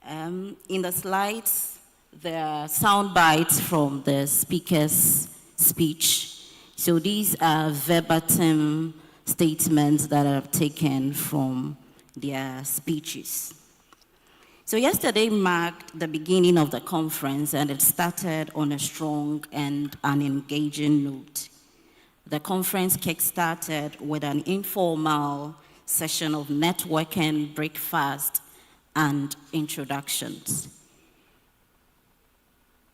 In the slides, there are sound bites from the speaker's speech. So these are verbatim statements that are taken from their speeches. So yesterday marked the beginning of the conference, and it started on a strong and an engaging note. The conference kick-started with an informal session of networking, breakfast, and introductions.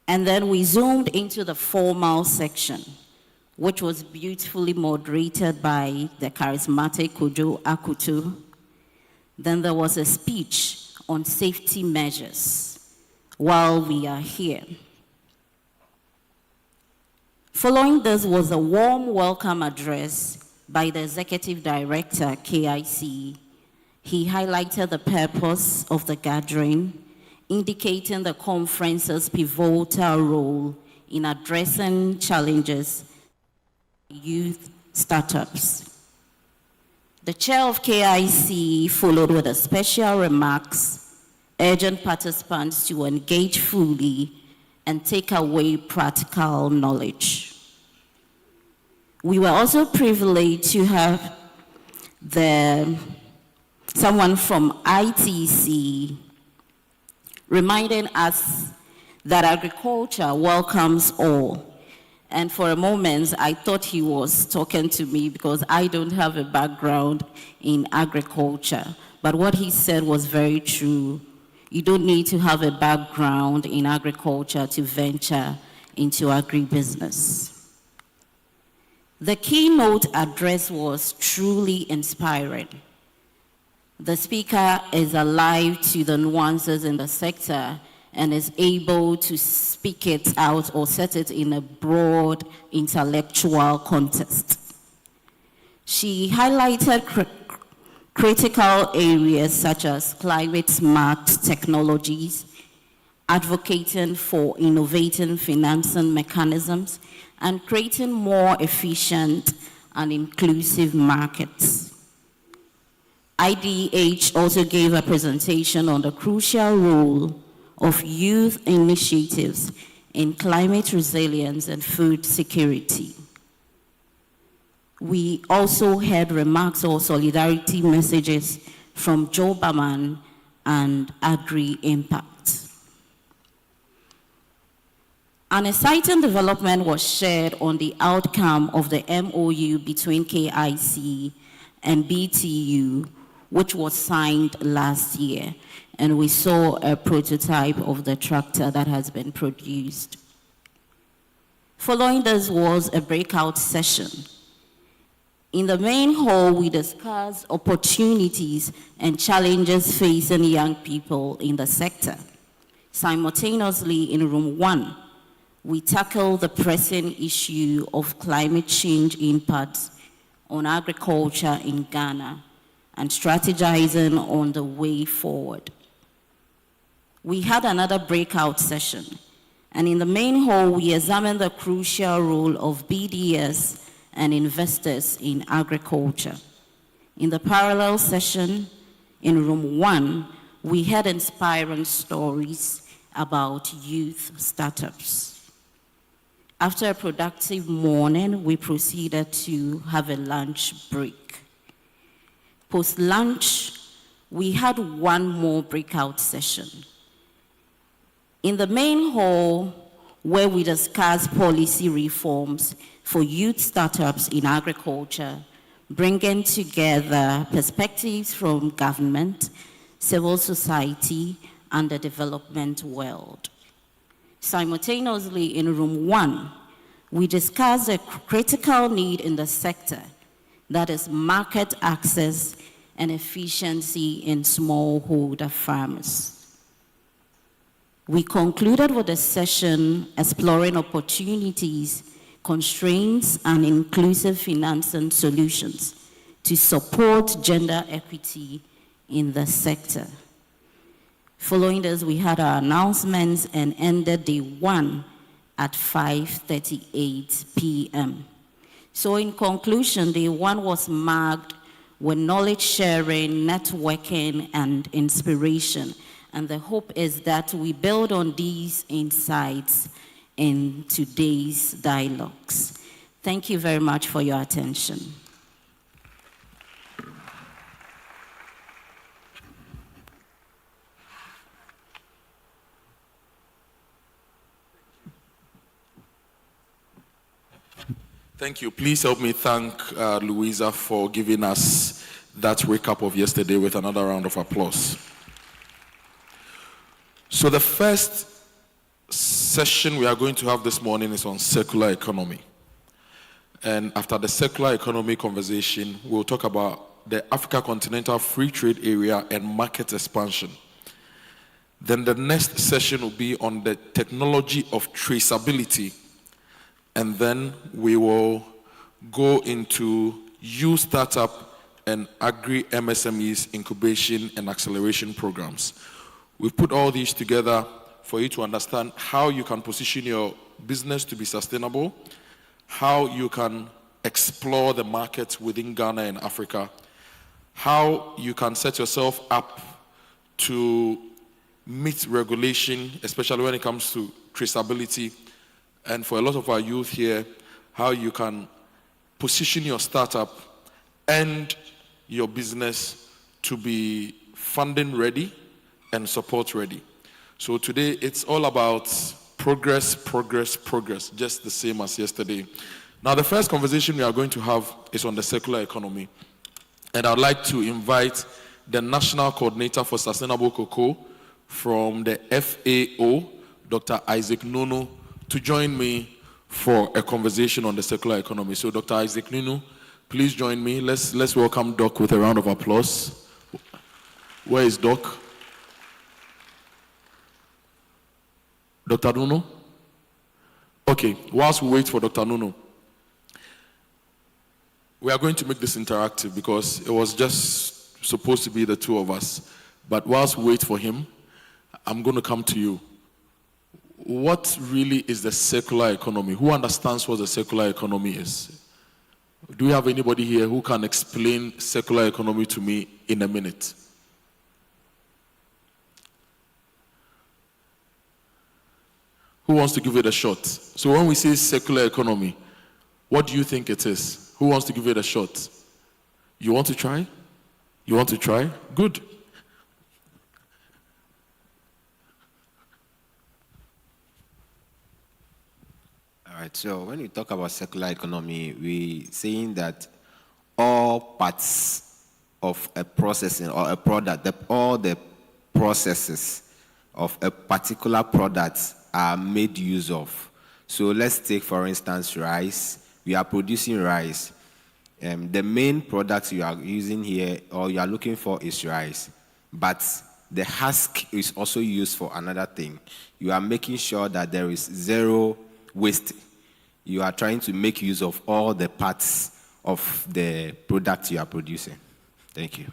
And then we zoomed into the formal section, which was beautifully moderated by the charismatic Kojo Akutu. Then there was a speech on safety measures while we are here. Following this was a warm welcome address by the Executive Director, KIC. He highlighted the purpose of the gathering, indicating the conference's pivotal role in addressing challenges youth startups. The chair of KIC followed with a special remarks, urging participants to engage fully and take away practical knowledge. We were also privileged to have someone from ITC reminding us that agriculture welcomes all. And for a moment, I thought he was talking to me because I don't have a background in agriculture. But what he said was very true. You don't need to have a background in agriculture to venture into agribusiness. The keynote address was truly inspiring. The speaker is alive to the nuances in the sector and is able to speak it out or set it in a broad intellectual context. She highlighted critical areas such as climate-smart technologies, advocating for innovating financing mechanisms, and creating more efficient and inclusive markets. IDH also gave a presentation on the crucial role of youth initiatives in climate resilience and food security. We also heard remarks or solidarity messages from Joe Berman and Agri-Impact. An exciting development was shared on the outcome of the MOU between KIC and BTU, which was signed last year, and we saw a prototype of the tractor that has been produced. Following this was a breakout session. In the main hall, we discussed opportunities and challenges facing young people in the sector. Simultaneously, in room 1, we tackled the pressing issue of climate change impacts on agriculture in Ghana and strategizing on the way forward. We had another breakout session, and in the main hall, we examined the crucial role of BDS and investors in agriculture. In the parallel session, in room 1, we had inspiring stories about youth startups. After a productive morning, we proceeded to have a lunch break. Post-lunch, we had one more breakout session. In the main hall, where we discussed policy reforms for youth startups in agriculture, bringing together perspectives from government, civil society, and the development world. Simultaneously, in room 1, we discussed a critical need in the sector, that is market access and efficiency in smallholder farmers. We concluded with a session exploring opportunities, constraints, and inclusive financing solutions to support gender equity in the sector. Following this, we had our announcements and ended day 1 at 5:38 p.m. So in conclusion, day 1 was marked with knowledge sharing, networking, and inspiration. And the hope is that we build on these insights in today's dialogues. Thank you very much for your attention. Thank you. Please help me thank Louisa for giving us that recap of yesterday with another round of applause. So the first session we are going to have this morning is on circular economy. And after the circular economy conversation, we'll talk about the Africa Continental Free Trade Area and market expansion. Then the next session will be on the technology of traceability. And then we will go into youth startup and Agri-MSMEs incubation and acceleration programs. We've put all these together for you to understand how you can position your business to be sustainable, how you can explore the markets within Ghana and Africa, how you can set yourself up to meet regulation, especially when it comes to traceability, and for a lot of our youth here, how you can position your startup and your business to be funding ready and support ready. So today it's all about progress, just the same as yesterday. Now the first conversation we are going to have is on the circular economy. And I'd like to invite the National Coordinator for Sustainable Cocoa from the FAO, Dr. Isaac Nunu, to join me for a conversation on the circular economy. So Dr. Isaac Nunu, please join me. Let's welcome Doc with a round of applause. Where is Doc? Dr. Nunu? Okay, whilst we wait for Dr. Nunu, we are going to make this interactive because it was just supposed to be the two of us. But whilst we wait for him, I'm going to come to you. What really is the circular economy? Who understands what the circular economy is? Do we have anybody here who can explain circular economy to me in a minute? Who wants to give it a shot? So when we say circular economy, what do you think it is? Who wants to give it a shot? You want to try? You want to try? Good. All right, so when we talk about circular economy, we're saying that all parts of a processing or a product, all the processes of a particular product are made use of. So let's take, for instance, rice. We are producing rice. The main product you are using here or you are looking for is rice. But the husk is also used for another thing. You are making sure that there is zero waste. You are trying to make use of all the parts of the product you are producing. Thank you.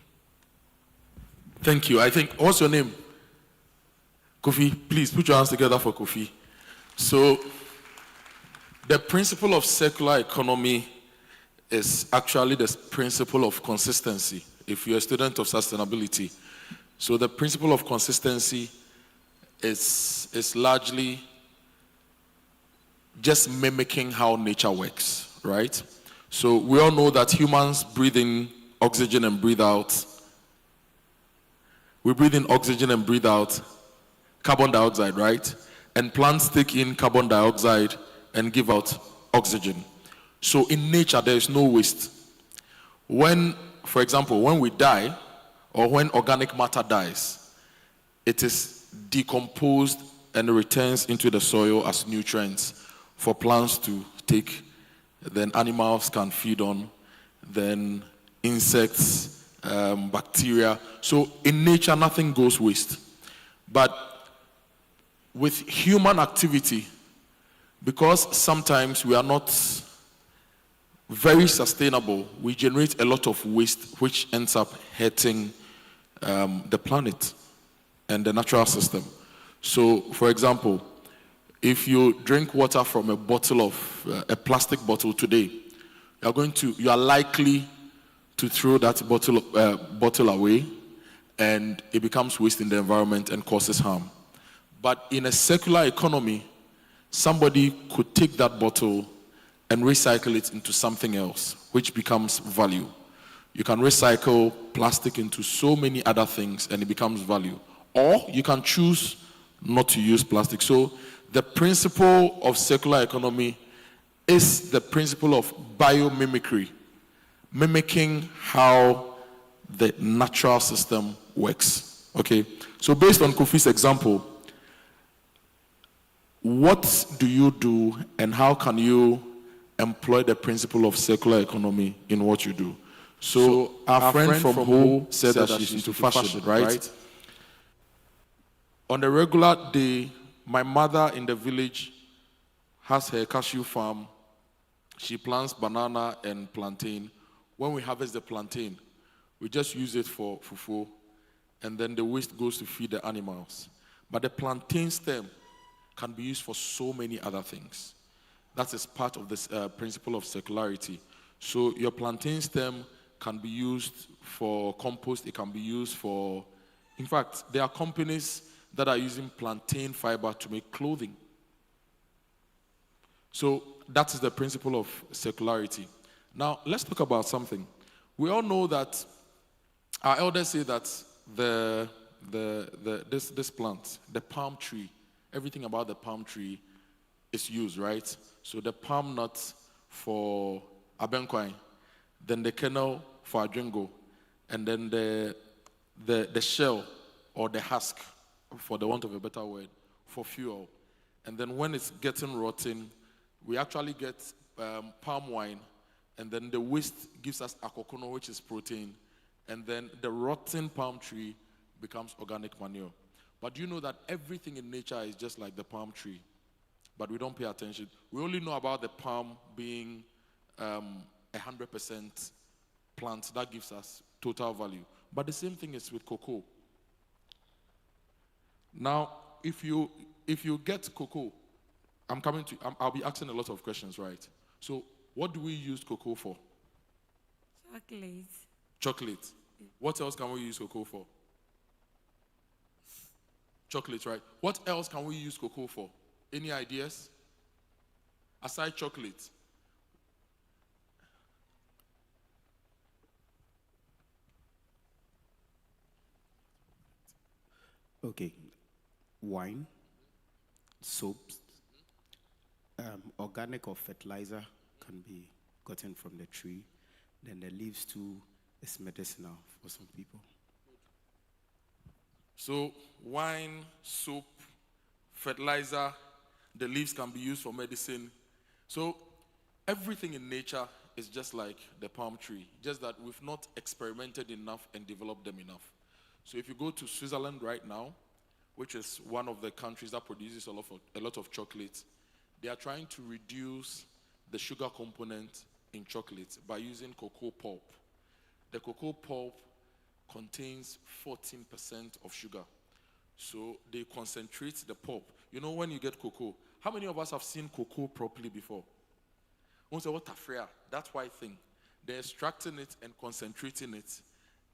Thank you. I think, what's your name? Kofi, please put your hands together for Kofi. So, the principle of circular economy is actually the principle of consistency, if you're a student of sustainability. So the principle of consistency is largely just mimicking how nature works, right? So we all know that humans breathe in oxygen and breathe out. We breathe in oxygen and breathe out carbon dioxide, right? And plants take in carbon dioxide and give out oxygen. So in nature, there is no waste. When, for example, when we die, or when organic matter dies, it is decomposed and returns into the soil as nutrients for plants to take, then animals can feed on, then insects, bacteria. So in nature, nothing goes waste. But with human activity, because sometimes we are not very sustainable, we generate a lot of waste, which ends up hurting the planet and the natural system. So, for example, if you drink water from a bottle of a plastic bottle today, you are likely to throw that bottle away, and it becomes waste in the environment and causes harm. But in a circular economy, somebody could take that bottle and recycle it into something else, which becomes value. You can recycle plastic into so many other things and it becomes value. Or you can choose not to use plastic. So the principle of circular economy is the principle of biomimicry, mimicking how the natural system works. Okay? So based on Kofi's example, what do you do and how can you employ the principle of circular economy in what you do? So our friend from Ho said that she's into fashion, right? On a regular day, my mother in the village has her cashew farm. She plants banana and plantain. When we harvest the plantain, we just use it for fufu, and then the waste goes to feed the animals. But the plantain stem can be used for so many other things. That is part of this principle of circularity. So your plantain stem can be used for compost. It can be used for, in fact, there are companies that are using plantain fiber to make clothing. So that is the principle of circularity. Now, let's talk about something. We all know that our elders say that this plant, the palm tree, everything about the palm tree is used, right? So the palm nut for abenkwai, then the kernel for adrengo, and then the shell or the husk, for the want of a better word, for fuel. And then when it's getting rotten, we actually get palm wine, and then the waste gives us akokono, which is protein, and then the rotten palm tree becomes organic manure. But do you know that everything in nature is just like the palm tree? But we don't pay attention. We only know about the palm being 100% plant. That gives us total value. But the same thing is with cocoa. Now, if you get cocoa, I'll be asking a lot of questions, right? So, what do we use cocoa for? Chocolate. Chocolate. What else can we use cocoa for? Chocolate, right? What else can we use cocoa for? Any ideas? Aside chocolate. Okay. Wine, soaps, organic or fertilizer can be gotten from the tree. Then the leaves too is medicinal for some people. So wine, soap, fertilizer, the leaves can be used for medicine. So everything in nature is just like the palm tree, just that we've not experimented enough and developed them enough. So if you go to Switzerland right now, which is one of the countries that produces a lot of chocolate, they are trying to reduce the sugar component in chocolate by using cocoa pulp. The cocoa pulp contains 14% of sugar. So they concentrate the pulp. You know, when you get cocoa, how many of us have seen cocoa properly before? One say, what a freya, that white thing. They're extracting it and concentrating it.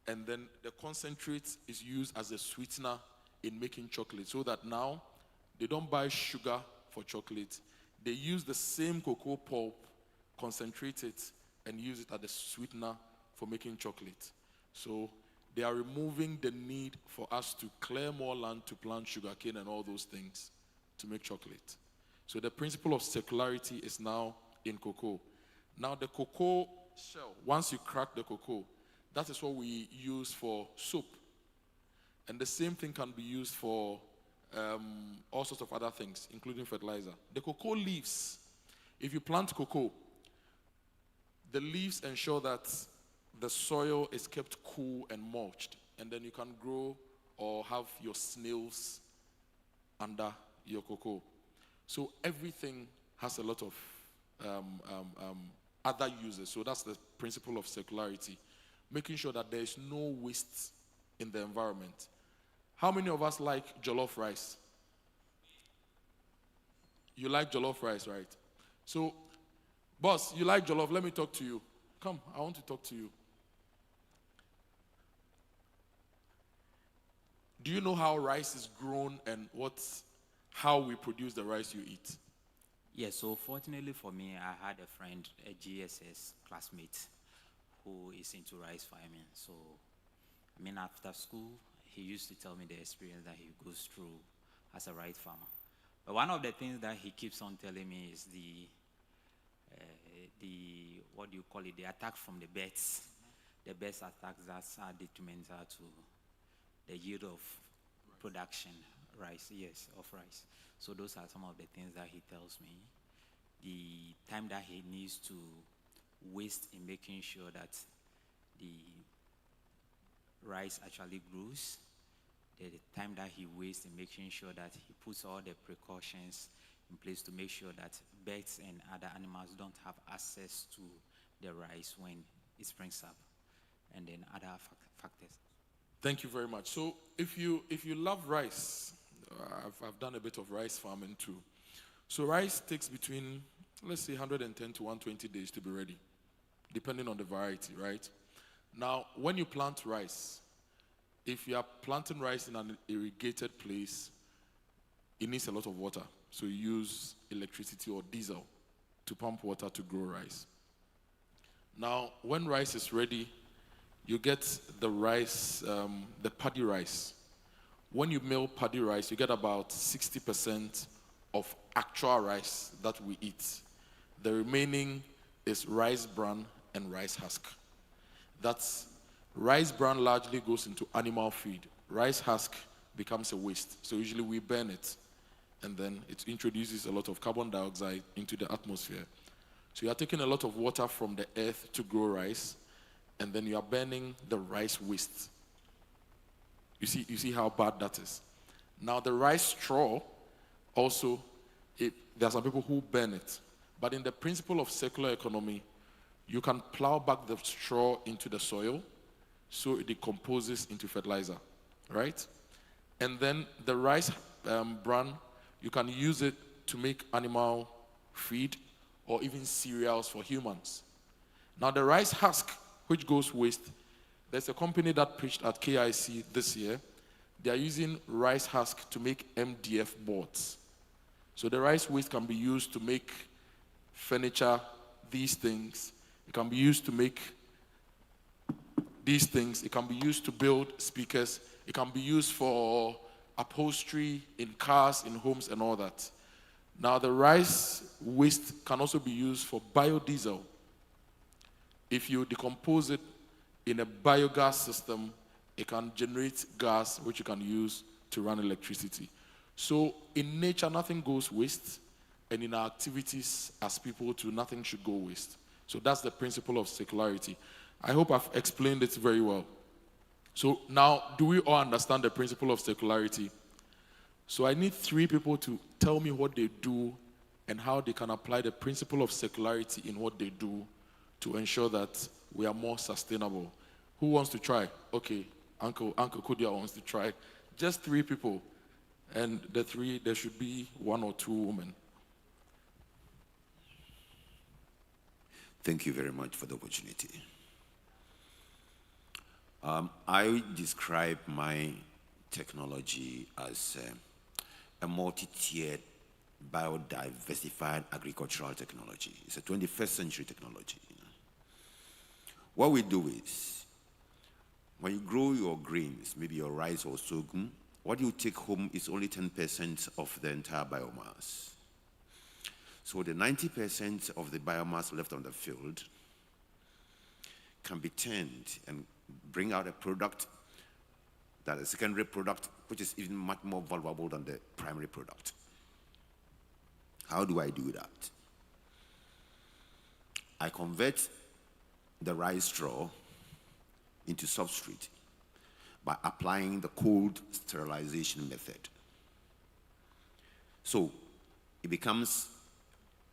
And then the concentrate is used as a sweetener in making chocolate, so that now they don't buy sugar for chocolate. They use the same cocoa pulp, concentrate it, and use it as a sweetener for making chocolate. So they are removing the need for us to clear more land to plant sugarcane and all those things to make chocolate. So the principle of circularity is now in cocoa. Now the cocoa shell, once you crack the cocoa, that is what we use for soap. And the same thing can be used for all sorts of other things, including fertilizer. The cocoa leaves, if you plant cocoa, the leaves ensure that the soil is kept cool and mulched, and then you can grow or have your snails under your cocoa. So everything has a lot of other uses. So that's the principle of circularity, making sure that there is no waste in the environment. How many of us like jollof rice? You like jollof rice, right? So, boss, you like jollof? Let me talk to you. Come, I want to talk to you. do you know how rice is grown and how we produce the rice you eat? Yes, so fortunately for me, I had a friend, a GSS classmate, who is into rice farming. So, I mean, after school, he used to tell me the experience that he goes through as a rice farmer. But one of the things that he keeps on telling me is the what do you call it, the attack from the birds. The birds attacks that are detrimental to the yield of production, rice, yes, of rice. So those are some of the things that he tells me. The time that he needs to waste in making sure that the rice actually grows, the time that he wastes in making sure that he puts all the precautions in place to make sure that birds and other animals don't have access to the rice when it springs up, and then other factors. Thank you very much. So if you love rice, I've done a bit of rice farming too. So rice takes between, let's say, 110 to 120 days to be ready, depending on the variety, right? Now, when you plant rice, if you are planting rice in an irrigated place, it needs a lot of water. So you use electricity or diesel to pump water to grow rice. Now, when rice is ready, you get the rice, the paddy rice. When you mill paddy rice, you get about 60% of actual rice that we eat. The remaining is rice bran and rice husk. That's rice bran largely goes into animal feed. Rice husk becomes a waste. So usually we burn it, and then it introduces a lot of carbon dioxide into the atmosphere. So you are taking a lot of water from the earth to grow rice, and then you are burning the rice waste. You see how bad that is. Now the rice straw also, there are some people who burn it. But in the principle of circular economy, you can plow back the straw into the soil so it decomposes into fertilizer, right? And then the rice bran, you can use it to make animal feed or even cereals for humans. Now the rice husk, which goes waste, there's a company that pitched at KIC this year. They are using rice husk to make MDF boards. So the rice waste can be used to make furniture, these things. It can be used to make these things. It can be used to build speakers. It can be used for upholstery in cars, in homes, and all that. Now the rice waste can also be used for biodiesel. If you decompose it in a biogas system, it can generate gas which you can use to run electricity. So in nature, nothing goes waste, and in our activities as people too, nothing should go waste. So that's the principle of circularity. I hope I've explained it very well. So now, do we all understand the principle of circularity? So I need 3 people to tell me what they do and how they can apply the principle of circularity in what they do to ensure that we are more sustainable. Who wants to try? Okay, Uncle Kudia wants to try. Just 3 people. And the 3, there should be 1 or 2 women. Thank you very much for the opportunity. I describe my technology as a multi-tiered, biodiversified agricultural technology. It's a 21st century technology. What we do is, when you grow your grains, maybe your rice or sorghum, what you take home is only 10% of the entire biomass. So the 90% of the biomass left on the field can be turned and bring out a product that is a secondary product, which is even much more valuable than the primary product. How do I do that? I convert the rice straw into substrate by applying the cold sterilization method. So it becomes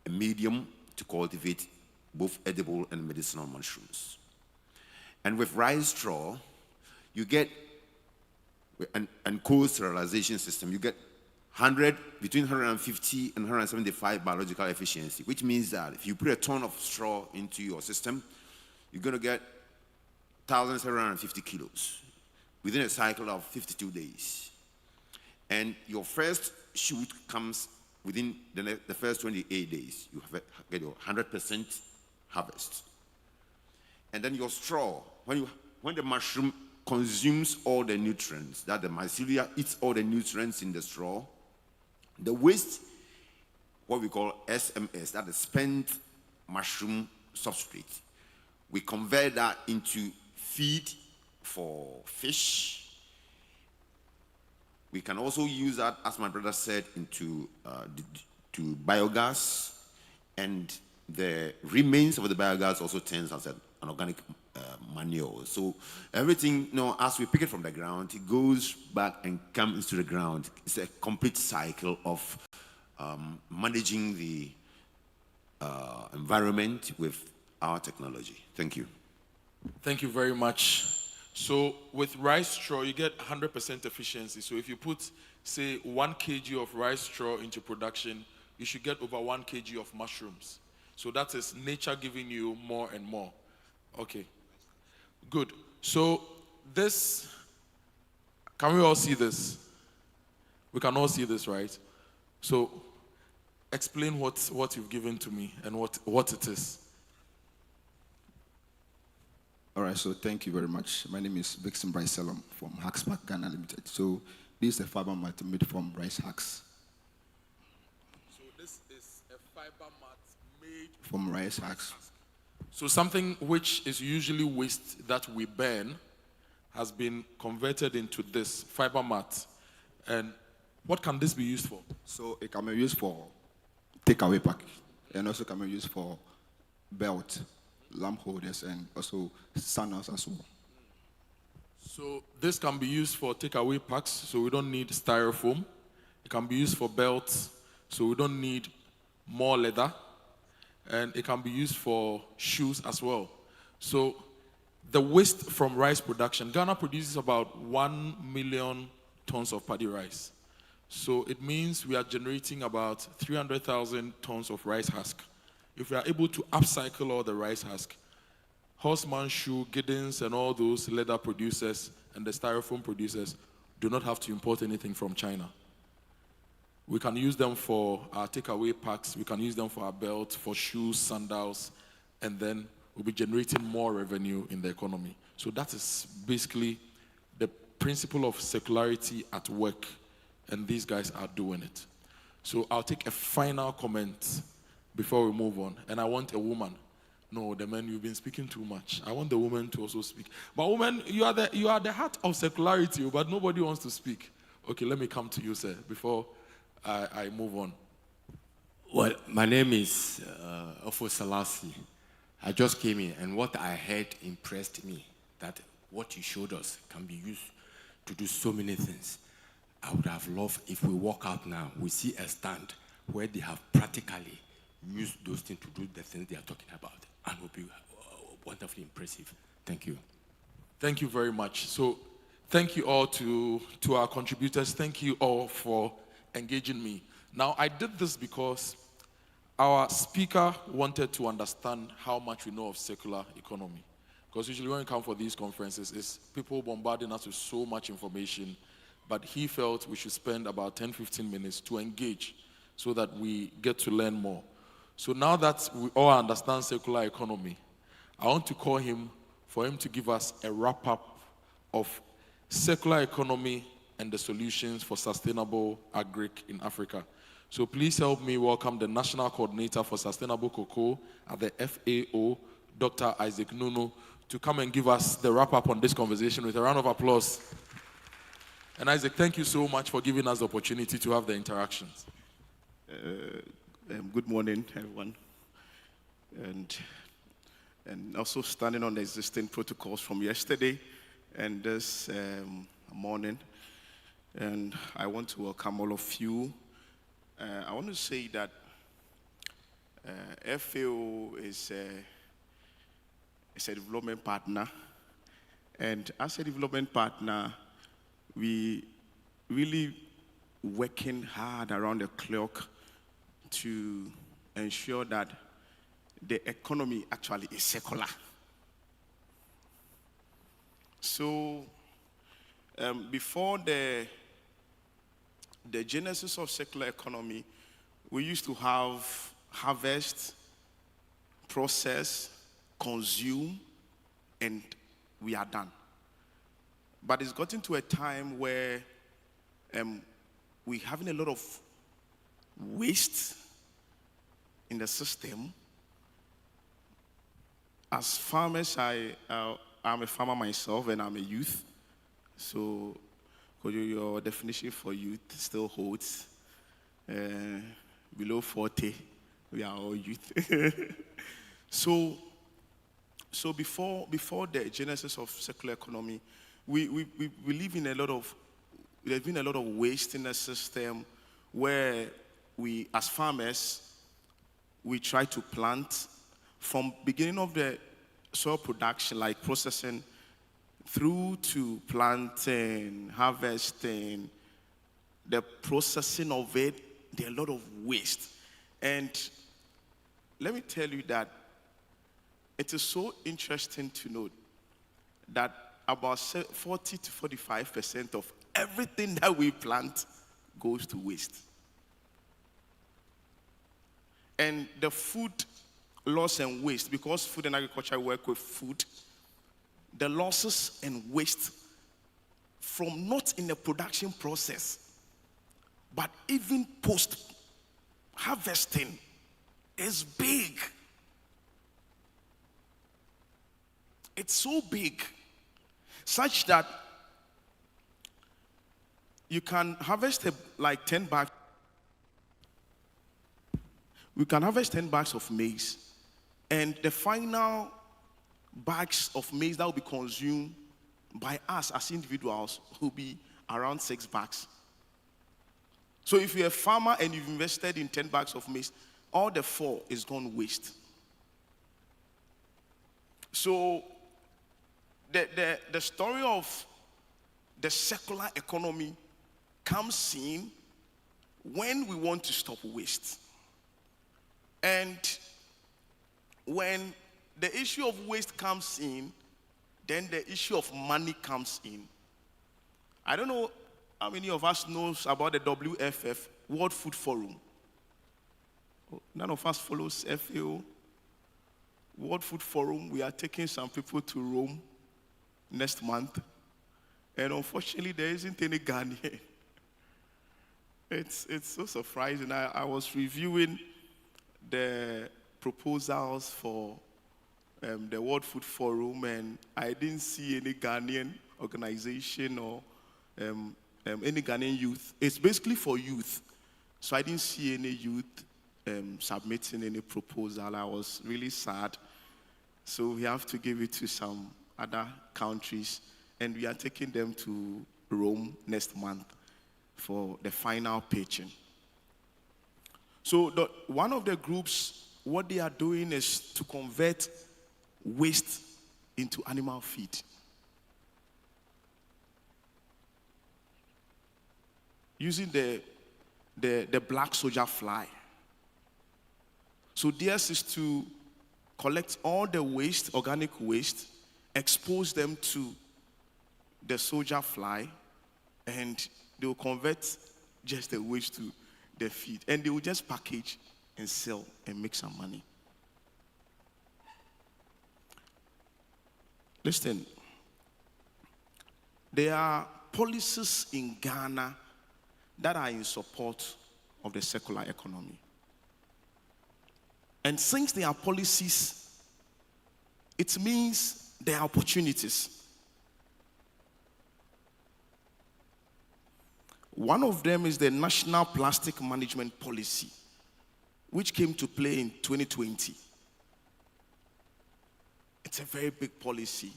a medium to cultivate both edible and medicinal mushrooms. And with rice straw, you get, and cold sterilization system, you get between 150 and 175 biological efficiency, which means that if you put a ton of straw into your system, you're going to get 1,750 kilos. within a cycle of 52 days. And your first shoot comes within the first 28 days. You get your 100% harvest. And then your straw, when the mushroom consumes all the nutrients, that the mycelia eats all the nutrients in the straw, the waste, what we call SMS, that is spent mushroom substrate, we convert that into feed for fish. We can also use that, as my brother said, into to biogas, and the remains of the biogas also turns as an organic manure. So everything, as we pick it from the ground, it goes back and comes into the ground. It's a complete cycle of managing the environment with our technology. Thank you. Thank you very much. So with rice straw, you get 100% efficiency. So if you put, say, 1 kg of rice straw into production, you should get over 1 kg of mushrooms. So that is nature giving you more and more. Okay, good. So this, can we all see this? We can all see this, right? So explain what you've given to me and what it is. All right, so thank you very much. My name is Vixen Bryce Salom from Hackspark Ghana Limited. So this is a fiber mat made from rice husks. So this is a fiber mat made from rice husks. So something which is usually waste that we burn has been converted into this fiber mat. And what can this be used for? So it can be used for takeaway pack, and also can be used for belt, lamp holders, and also sandals as well. So this can be used for takeaway packs, so we don't need styrofoam. It can be used for belts, so we don't need more leather. And it can be used for shoes as well. So the waste from rice production, Ghana produces about 1 million tons of paddy rice. So it means we are generating about 300,000 tons of rice husk. If we are able to upcycle all the rice husk, Horseman Shoe, Giddens, and all those leather producers and the styrofoam producers do not have to import anything from China. We can use them for our takeaway packs, we can use them for our belts, for shoes, sandals, and then we'll be generating more revenue in the economy. So that is basically the principle of circularity at work, and these guys are doing it. So I'll take a final comment before we move on, and I want a woman. No, the men, you've been speaking too much. I want the woman to also speak. But women, you are the heart of circularity, but nobody wants to speak. Okay, let me come to you, sir, before I move on. Well, my name is Ofo Salasi. I just came in, and what I heard impressed me, that what you showed us can be used to do so many things. I would have loved if we walk out now, we see a stand where they have practically used those things to do the things they are talking about, and will be wonderfully impressive. Thank you. Thank you very much. So thank you all to our contributors. Thank you all for engaging me. Now, I did this because our speaker wanted to understand how much we know of circular economy. Because usually when we come for these conferences, it's people bombarding us with so much information, but he felt we should spend about 10-15 minutes to engage so that we get to learn more. So now that we all understand circular economy, I want to call him for him to give us a wrap-up of circular economy and the solutions for sustainable agric in Africa. So please help me welcome the National Coordinator for Sustainable Cocoa at the FAO, Dr. Isaac Nunu, to come and give us the wrap-up on this conversation with a round of applause. And Isaac, thank you so much for giving us the opportunity to have the interactions. Good morning, everyone. And also standing on the existing protocols from yesterday and this morning. And I want to welcome all of you. I want to say that FAO is a development partner. And as a development partner, we really working hard around the clock to ensure that the economy actually is circular. So Before the genesis of circular economy, we used to have harvest, process, consume, and we are done. But it's gotten to a time where we're having a lot of waste in the system. As farmers, I'm a farmer myself and I'm a youth. So your definition for youth still holds. Below 40, we are all youth. So before the genesis of circular economy, we live in there's been a lot of waste in the system where we, as farmers, we try to plant from beginning of the soil production, like processing, through to planting, harvesting, the processing of it, there are a lot of waste. And let me tell you that it is so interesting to note that about 40 to 45% of everything that we plant goes to waste. And the food loss and waste, because food and agriculture work with food, the losses and waste from not in the production process, but even post-harvesting is big. It's so big, such that you can harvest like 10 bags. We can harvest 10 bags of maize, and the final bags of maize that will be consumed by us as individuals will be around 6 bags. So if you're a farmer and you've invested in 10 bags of maize, all the 4 is gone waste. So the story of the circular economy comes in when we want to stop waste. And when the issue of waste comes in, then the issue of money comes in. I don't know how many of us knows about the WFF, World Food Forum. None of us follows FAO. World Food Forum, we are taking some people to Rome next month. And unfortunately, there isn't any Ghanaian. It's so surprising. I was reviewing the proposals for the World Food Forum, and I didn't see any Ghanaian organization or any Ghanaian youth. It's basically for youth. So I didn't see any youth submitting any proposal. I was really sad. So we have to give it to some other countries, and we are taking them to Rome next month for the final pitching. So one of the groups, what they are doing is to convert waste into animal feed. Using the black soldier fly. So theirs is to collect all the waste, organic waste, expose them to the soldier fly, and they will convert just the waste to the feed. And they will just package and sell and make some money. Listen, there are policies in Ghana that are in support of the circular economy. And since there are policies, it means there are opportunities. One of them is the National Plastic Management Policy, which came to play in 2020. It's a very big policy,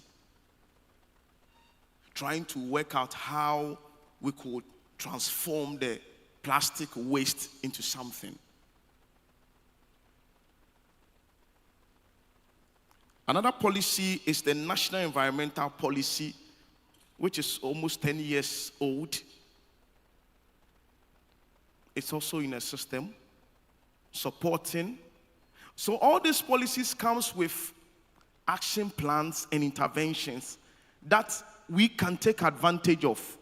trying to work out how we could transform the plastic waste into something. Another policy is the National Environmental Policy, which is almost 10 years old. It's also in a system supporting. So all these policies comes with action plans and interventions that we can take advantage of.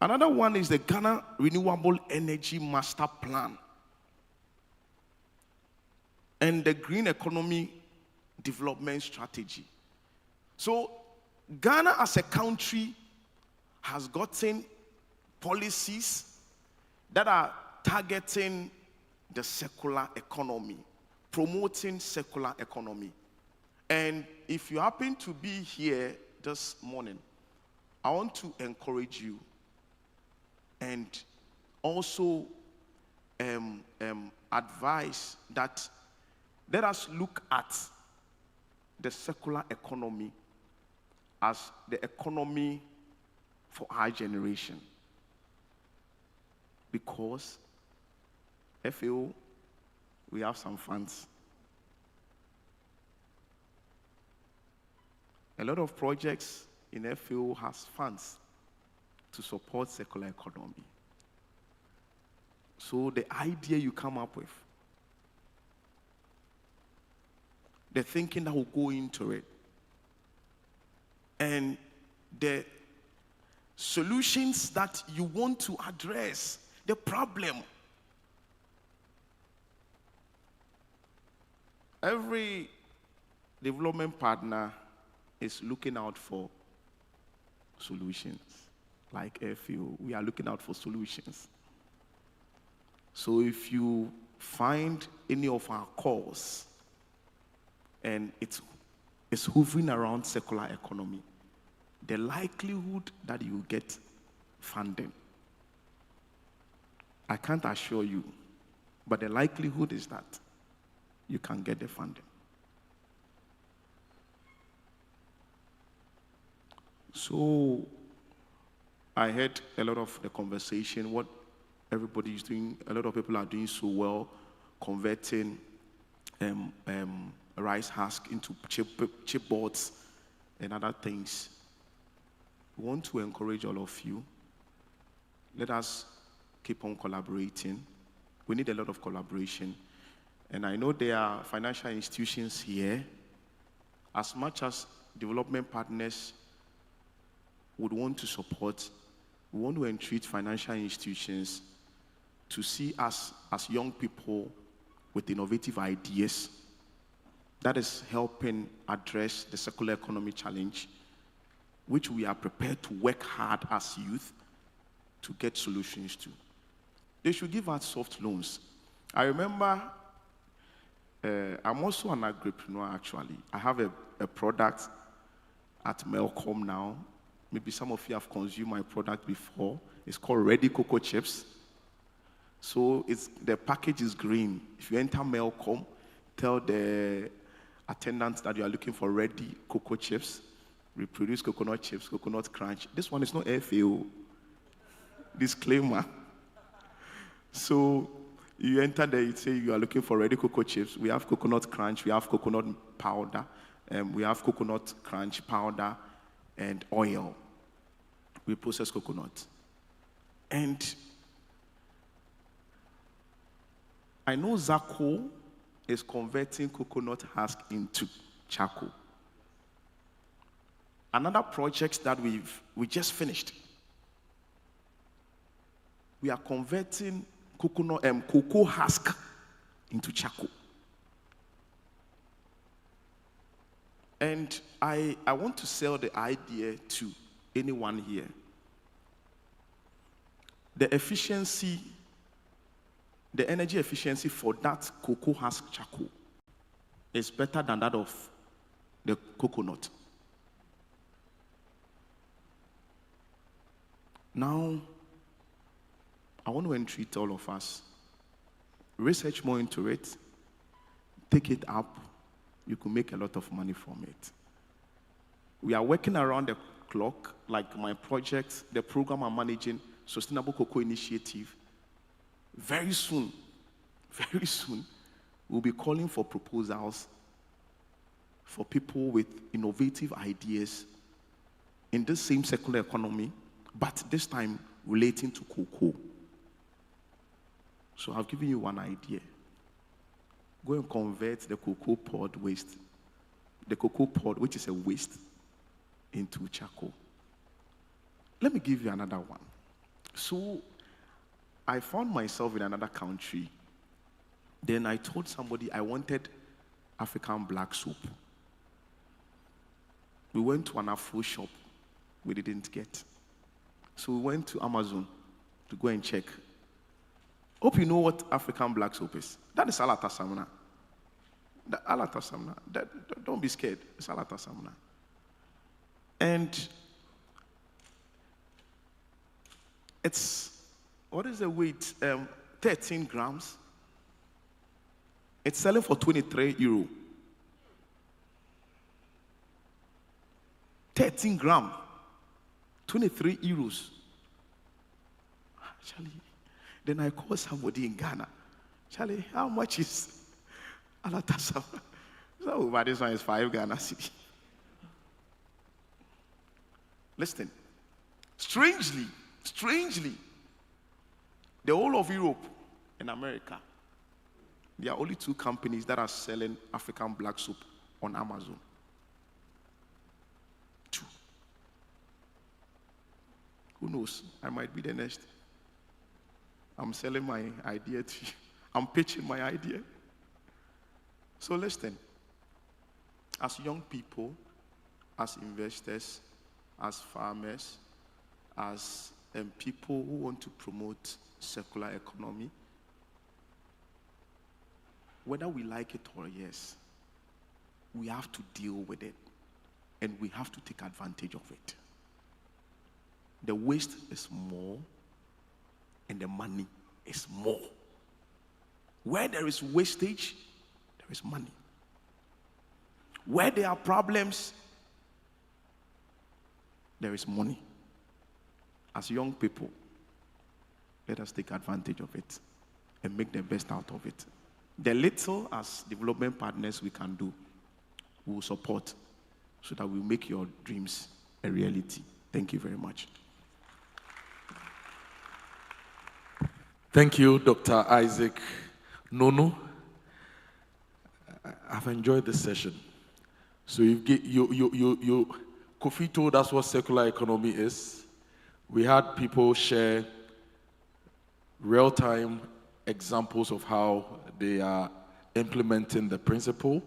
Another one is the Ghana Renewable Energy Master Plan and the Green Economy Development Strategy. So Ghana as a country has gotten policies that are targeting the circular economy, promoting circular economy. And if you happen to be here this morning, I want to encourage you and also advise that let us look at the circular economy as the economy for our generation. Because FAO, we have some funds. A lot of projects in FAO has funds to support circular economy. So the idea you come up with, the thinking that will go into it, and the solutions that you want to address, the problem. Every development partner is looking out for solutions. Like FAO, we are looking out for solutions. So if you find any of our calls and it's hovering around circular economy, the likelihood that you get funding, I can't assure you, but the likelihood is that you can get the funding. So I heard a lot of the conversation, what everybody is doing. A lot of people are doing so well, converting rice husk into chipboards and other things. We want to encourage all of you. Let us keep on collaborating. We need a lot of collaboration. And I know there are financial institutions here. As much as development partners would want to support, we want to entreat financial institutions to see us as young people with innovative ideas that is helping address the circular economy challenge, which we are prepared to work hard as youth to get solutions to. They should give us soft loans. I remember, I'm also an agripreneur actually. I have a product at Melcom now. Maybe some of you have consumed my product before. It's called Ready Cocoa Chips. So the package is green. If you enter Melcom, tell the attendants that you are looking for Ready Cocoa Chips. We produce coconut chips, coconut crunch. This one is not FAO. Disclaimer. So you enter there, you say you are looking for Ready Cocoa Chips. We have coconut crunch, we have coconut powder, we have coconut crunch powder and oil. We process coconut. And I know Zako is converting coconut husk into charcoal. Another project that we just finished. We are converting cocoa husk into charcoal. And I want to sell the idea to anyone here. The efficiency, the energy efficiency for that cocoa husk charcoal is better than that of the coconut. Now, I want to entreat all of us. Research more into it. Take it up. You can make a lot of money from it. We are working around the clock, like my project, the program I'm managing, Sustainable Cocoa Initiative. Very soon, we'll be calling for proposals for people with innovative ideas in this same circular economy, but this time relating to cocoa. So I've given you one idea. go and convert the cocoa pod waste, the cocoa pod, which is a waste, into charcoal. Let me give you another one. So I found myself in another country. Then I told somebody I wanted African black soap. We went to an Afro shop. We didn't get. So we went to Amazon to go and check. Hope you know what African black soap is. That is Alata Samna. Alata Samna. Don't be scared. It's Alata Samna. And it's, what is the weight? 13 grams. It's selling for €23. 13 grams. €23. Charlie. Then I called somebody in Ghana. Charlie, how much is Alata Samna? So, but this one is 5 Ghana cedi. Listen, strangely, the whole of Europe and America, there are only 2 companies that are selling African black soap on Amazon. 2. Who knows? I might be the next. I'm selling my idea to you. I'm pitching my idea. So listen, as young people, as investors, as farmers, as people who want to promote circular economy, whether we like it or yes, we have to deal with it, and we have to take advantage of it. The waste is more, and the money is more. Where there is wastage, there is money. Where there are problems, there is money. As young people, let us take advantage of it and make the best out of it. The little as development partners we can do, we will support so that we make your dreams a reality. Thank you very much. Thank you, Dr. Isaac Nono. I've enjoyed this session. So Kofi told us what circular economy is. We had people share real-time examples of how they are implementing the principle,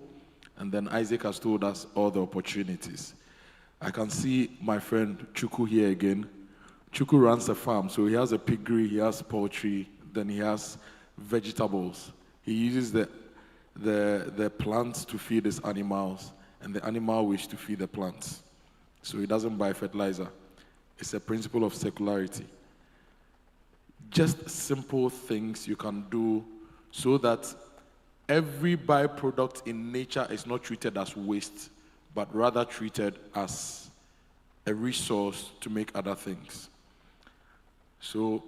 and then Isaac has told us all the opportunities. I can see my friend Chuku here again. Chuku runs a farm, so he has a piggery, he has poultry, then he has vegetables. He uses the plants to feed his animals, and the animal wish to feed the plants. So he doesn't buy fertilizer. It's a principle of circularity. Just simple things you can do so that every byproduct in nature is not treated as waste, but rather treated as a resource to make other things. So,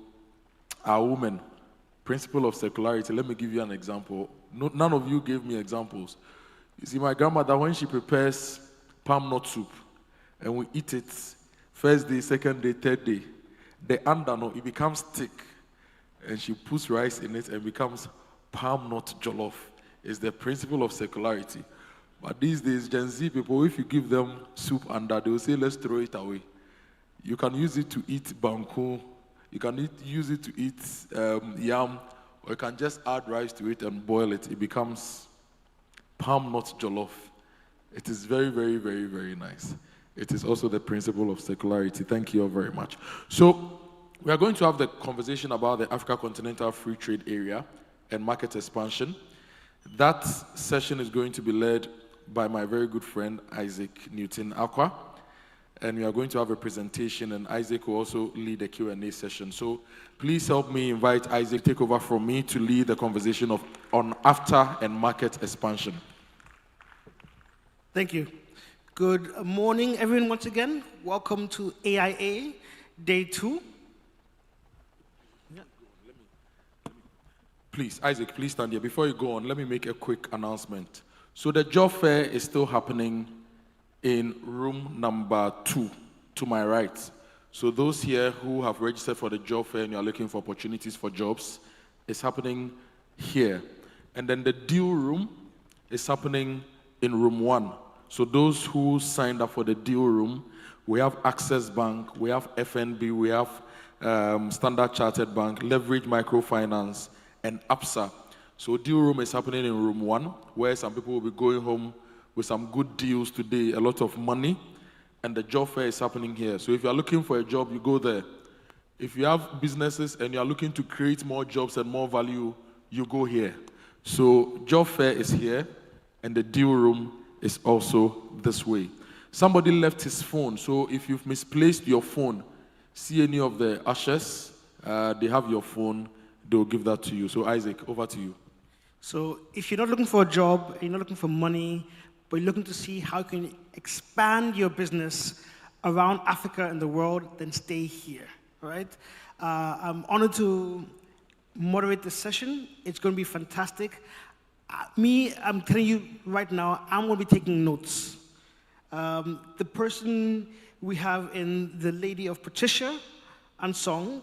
our women, principle of circularity, let me give you an example. None of you gave me examples. You see, my grandmother, when she prepares palm nut soup, and we eat it first day, second day, third day, the andano, it becomes thick, and she puts rice in it and becomes palm nut jollof. It's the principle of circularity. But these days, Gen Z people, if you give them soup under, they will say, let's throw it away. You can use it to eat banku, you can use it to eat yam, or you can just add rice to it and boil it. It becomes palm nut jollof. It is very, very, very, very nice. It is also the principle of circularity. Thank you all very much. So we are going to have the conversation about the Africa Continental Free Trade Area and market expansion. That session is going to be led by my very good friend, Isaac Newton Aqua. And we are going to have a presentation, and Isaac will also lead the Q&A session. So please help me invite Isaac to take over from me to lead the conversation on after and market expansion. Thank you. Good morning, everyone, once again. Welcome to AIA Day 2. Please, Isaac, please stand here. Before you go on, let me make a quick announcement. So the job fair is still happening in room number 2, to my right. So those here who have registered for the job fair and you are looking for opportunities for jobs, it's happening here. And then the deal room is happening in room 1. So those who signed up for the deal room, we have Access Bank, we have FNB, we have Standard Chartered Bank, Leverage Microfinance, and APSA. So deal room is happening in room 1, where some people will be going home with some good deals today, a lot of money, and the job fair is happening here. So if you are looking for a job, you go there. If you have businesses and you are looking to create more jobs and more value, you go here. So job fair is here, and the deal room is also this way. Somebody left his phone, so if you've misplaced your phone, see any of the ushers, they have your phone, they'll give that to you. So Isaac, over to you. So if you're not looking for a job, you're not looking for money, but you're looking to see how you can expand your business around Africa and the world, then stay here, all right? I'm honored to moderate this session. It's going to be fantastic. I'm telling you right now, I'm going to be taking notes. The person we have in the Lady of Patricia and Song,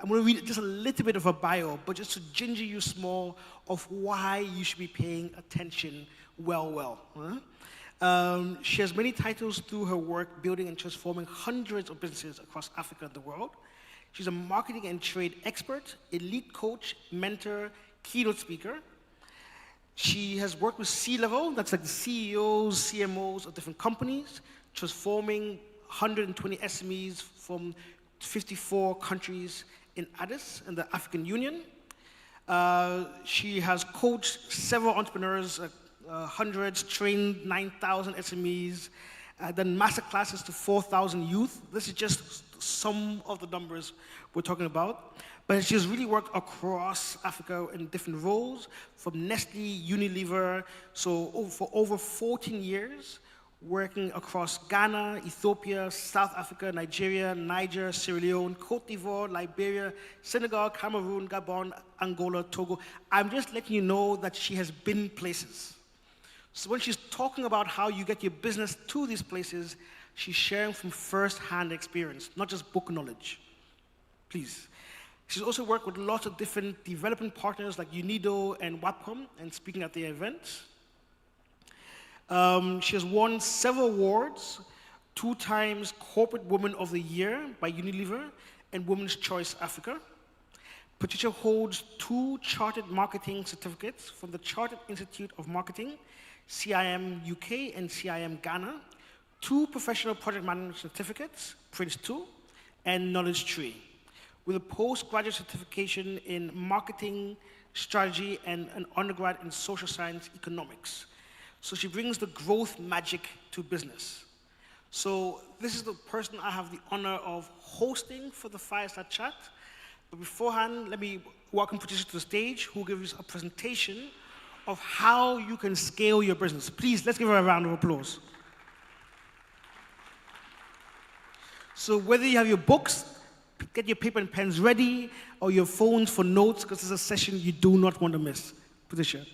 I'm going to read just a little bit of her bio, but just to ginger you small of why you should be paying attention well. She has many titles through her work building and transforming hundreds of businesses across Africa and the world. She's a marketing and trade expert, elite coach, mentor, keynote speaker. She has worked with C-level, that's like the CEOs, CMOs of different companies, transforming 120 SMEs from 54 countries in Addis and the African Union. She has coached several entrepreneurs, hundreds, trained 9,000 SMEs, done master classes to 4,000 youth. This is just some of the numbers we're talking about. But she has really worked across Africa in different roles, from Nestle, Unilever, so for over 14 years, working across Ghana, Ethiopia, South Africa, Nigeria, Niger, Sierra Leone, Cote d'Ivoire, Liberia, Senegal, Cameroon, Gabon, Angola, Togo. I'm just letting you know that she has been places. So when she's talking about how you get your business to these places, she's sharing from first-hand experience, not just book knowledge. Please. She's also worked with lots of different development partners like UNIDO and WAPCOM, and speaking at the event. She has won several awards, 2 times Corporate Woman of the Year by Unilever and Women's Choice Africa. Patricia holds 2 chartered marketing certificates from the Chartered Institute of Marketing, CIM UK and CIM Ghana, 2 professional project management certificates, Prince 2, and Knowledge Tree, with a postgraduate certification in marketing strategy and an undergrad in social science economics. So she brings the growth magic to business. So this is the person I have the honor of hosting for the Fireside Chat. But beforehand, let me welcome Patricia to the stage, who will give us a presentation of how you can scale your business. Please, let's give her a round of applause. So whether you have your books, get your paper and pens ready, or your phones for notes, because this is a session you do not want to miss. Patricia.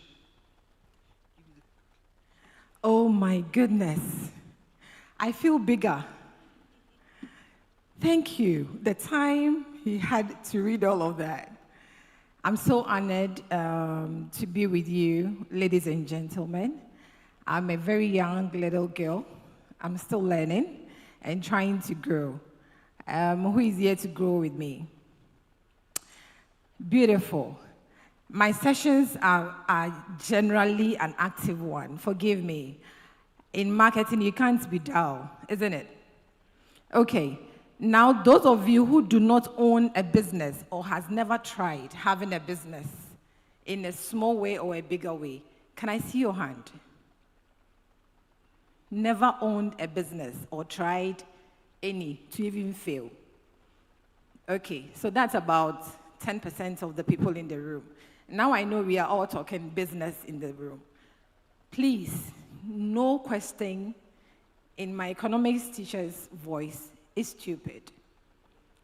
Oh my goodness. I feel bigger. Thank you. The time he had to read all of that. I'm so honored to be with you, ladies and gentlemen. I'm a very young little girl. I'm still learning and trying to grow. Who is here to grow with me? Beautiful. My sessions are generally an active one. Forgive me. In marketing, you can't be dull, isn't it? Okay. Now, those of you who do not own a business or has never tried having a business in a small way or a bigger way, can I see your hand? Never owned a business or tried any to even fail. Okay, so that's about 10% of the people in the room. Now I know we are all talking business in the room. Please, no question in my economics teacher's voice is stupid.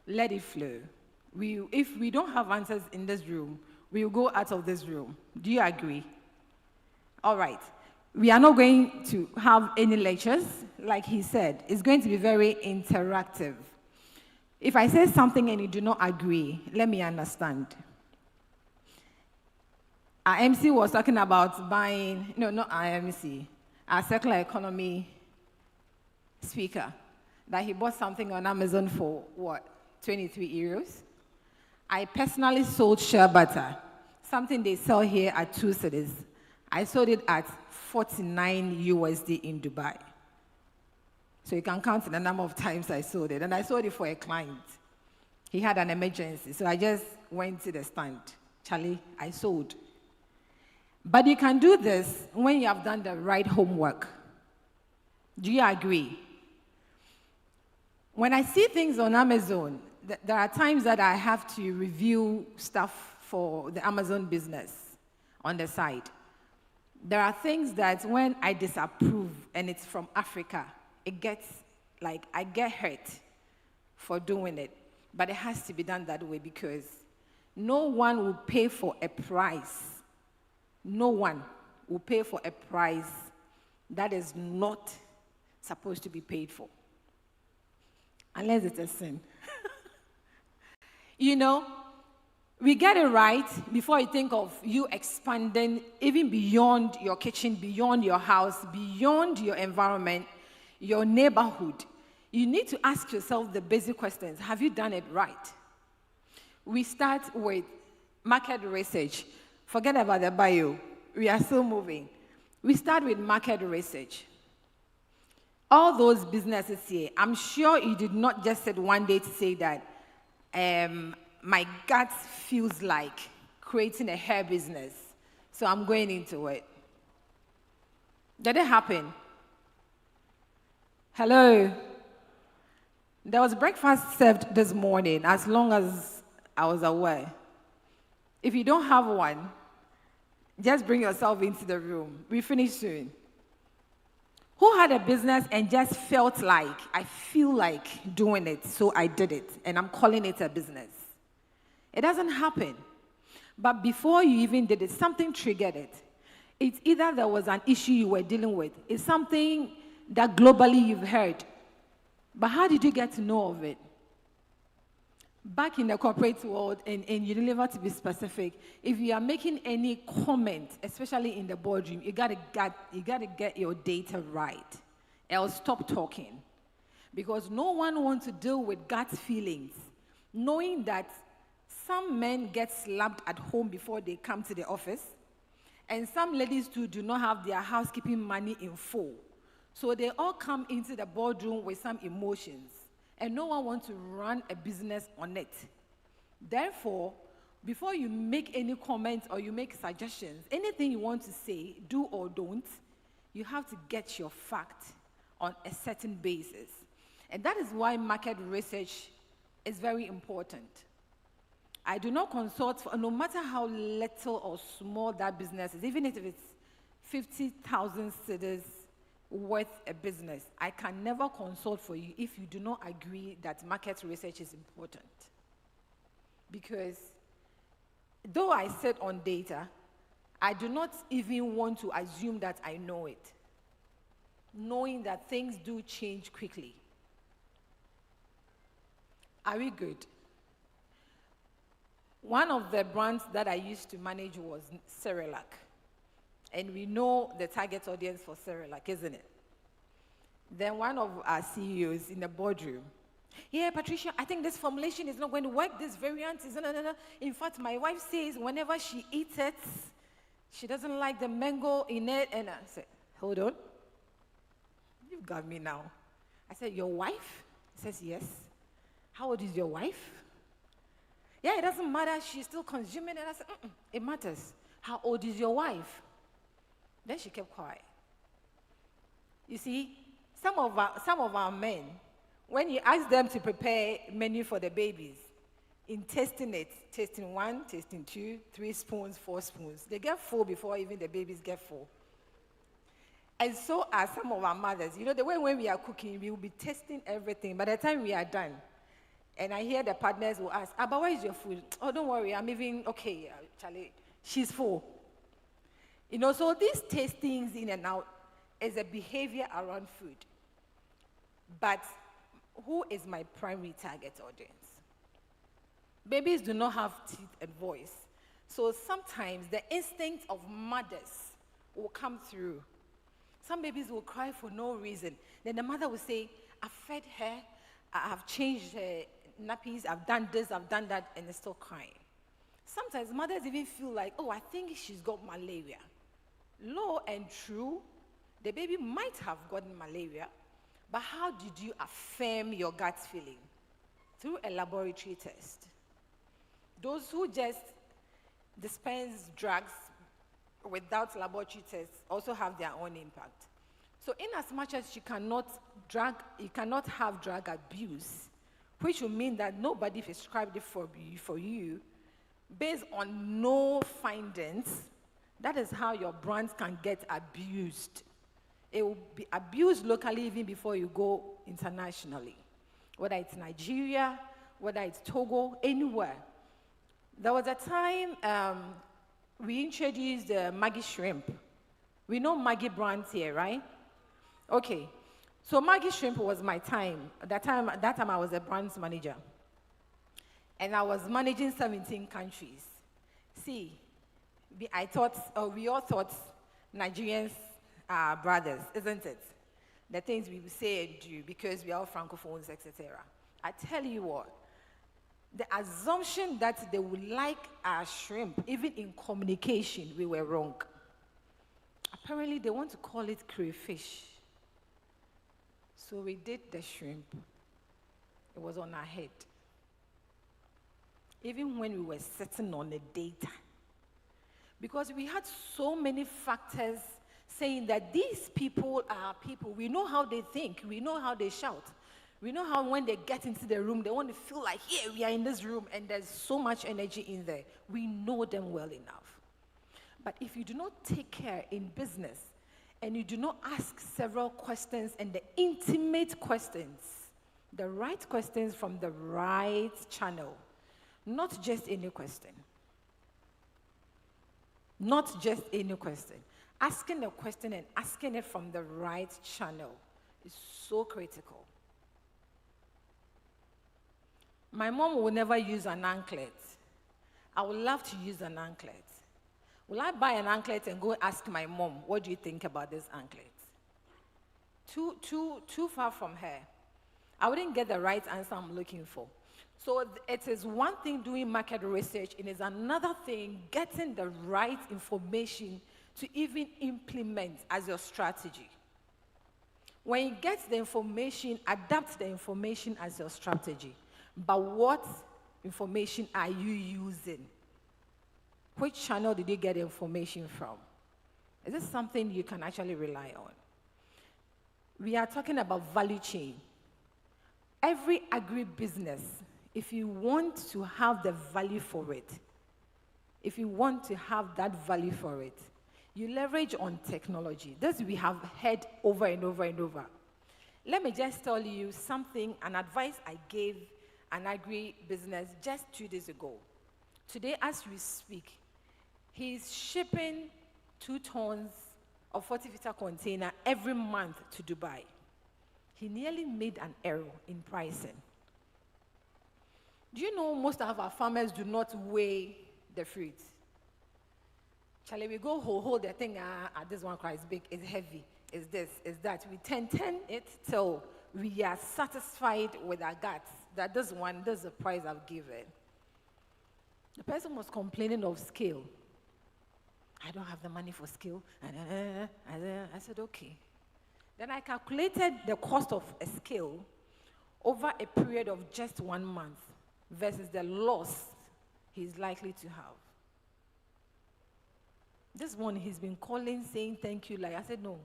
Let it flow. If we don't have answers in this room, we will go out of this room. Do you agree? All right. We are not going to have any lectures, like he said. It's going to be very interactive. If I say something and you do not agree, let me understand. our MC was talking about buying, no, not our MC, our circular economy speaker, that he bought something on Amazon for what, 23 euros? I personally sold shea butter, something they sell here at 2 cedis. I sold it at 49 USD in Dubai. So you can count the number of times I sold it. And I sold it for a client. He had an emergency, so I just went to the stand. Charlie, I sold. But you can do this when you have done the right homework. Do you agree? When I see things on Amazon, there are times that I have to review stuff for the Amazon business on the side. There are things that when I disapprove and it's from Africa, it gets like I get hurt for doing it. But it has to be done that way because no one will pay for a price. No one will pay for a price that is not supposed to be paid for. Unless it's a sin. You know, we get it right before you think of you expanding even beyond your kitchen, beyond your house, beyond your environment, your neighborhood. You need to ask yourself the basic questions. Have you done it right? We start with market research. Forget about the bio. We are still moving. We start with market research. All those businesses here, I'm sure you did not just sit one day to say that my gut feels like creating a hair business, so I'm going into it. Did it happen? Hello? There was breakfast served this morning, as long as I was aware. If you don't have one, just bring yourself into the room. We finish soon. Who had a business and just felt like, I feel like doing it, so I did it, and I'm calling it a business? It doesn't happen. But before you even did it, something triggered it. It's either there was an issue you were dealing with, it's something that globally you've heard. But how did you get to know of it? Back in the corporate world, and Unilever to be specific, if you are making any comment, especially in the boardroom, you gotta get your data right. Else stop talking. Because no one wants to deal with gut feelings, knowing that some men get slapped at home before they come to the office, and some ladies too do not have their housekeeping money in full. So they all come into the boardroom with some emotions. And no one wants to run a business on it. Therefore, before you make any comments or you make suggestions, anything you want to say, do or don't, you have to get your fact on a certain basis. And that is why market research is very important. I do not consult, for, no matter how little or small that business is, even if it's 50,000 cedis worth a business, I can never consult for you if you do not agree that market research is important. Because though I sit on data, I do not even want to assume that I know it, knowing that things do change quickly. Are we good? One of the brands that I used to manage was Cerelac. And we know the target audience for Cerelac, isn't it? Then one of our CEOs in the boardroom, yeah, Patricia, I think this formulation is not going to work. This variant is no. In fact, my wife says whenever she eats it, she doesn't like the mango in it. And I said, hold on. You've got me now. I said, your wife? He says, yes. How old is your wife? Yeah, it doesn't matter. She's still consuming it. I said, it matters. How old is your wife? Then she kept quiet. You see, some of our men, when you ask them to prepare menu for the babies, in tasting it, tasting 1, tasting 2, 3 spoons, 4 spoons, they get full before even the babies get full. And so are some of our mothers. You know, the way when we are cooking, we will be tasting everything. By the time we are done, and I hear the partners will ask, but where is your food? Oh, don't worry, I'm even, okay, Charlie, she's full. You know, so these tastings in and out is a behavior around food. But who is my primary target audience? Babies do not have teeth and voice. So sometimes the instinct of mothers will come through. Some babies will cry for no reason. Then the mother will say, I've fed her, I've changed her nappies, I've done this, I've done that, and they're still crying. Sometimes mothers even feel like, oh, I think she's got malaria. Low and true, the baby might have gotten malaria, but how did you affirm your gut feeling? Through a laboratory test. Those who just dispense drugs without laboratory tests also have their own impact. So in as much as you cannot have drug abuse, which will mean that nobody prescribed it for you, based on no findings, that is how your brand can get abused. It will be abused locally even before you go internationally. Whether it's Nigeria, whether it's Togo, anywhere. There was a time we introduced Maggie Shrimp. We know Maggie brands here, right? Okay. So Maggie Shrimp was my time. That time I was a brands manager. And I was managing 17 countries. See, we all thought Nigerians are brothers, isn't it? The things we say and do because we are all francophones, etc. I tell you what, the assumption that they would like our shrimp, even in communication, we were wrong. Apparently, they want to call it crayfish. So we did the shrimp. It was on our head. Even when we were sitting on the data. Because we had so many factors saying that these people are people. We know how they think. We know how they shout. We know how when they get into the room, they want to feel like, yeah, we are in this room, and there's so much energy in there. We know them well enough. But if you do not take care in business, and you do not ask several questions and the intimate questions, the right questions from the right channel, not just any question. Not just any question. Asking a question and asking it from the right channel is so critical. My mom will never use an anklet. I would love to use an anklet. Will I buy an anklet and go ask my mom, what do you think about this anklet? Too far from her. I wouldn't get the right answer I'm looking for. So it is one thing doing market research, and it's another thing getting the right information to even implement as your strategy. When you get the information, adapt the information as your strategy. But what information are you using? Which channel did you get information from? Is this something you can actually rely on? We are talking about value chain. Every agri-business, if you want to have the value for it, if you want to have that value for it, you leverage on technology. This we have heard over and over and over. Let me just tell you something, an advice I gave an agri-business just 2 days ago. Today, as we speak, he's shipping 2 tons of 40-liter container every month to Dubai. He nearly made an error in pricing. Do you know most of our farmers do not weigh the fruit? Charlie, we go hold the thing, this one cry is big, it's heavy, it's this, it's that. We 10 it till we are satisfied with our guts that this is the price I've given. The person was complaining of scale. I don't have the money for scale. I said, okay. Then I calculated the cost of a scale over a period of just 1 month versus the loss he's likely to have. This one he's been calling, saying thank you. Like I said, no.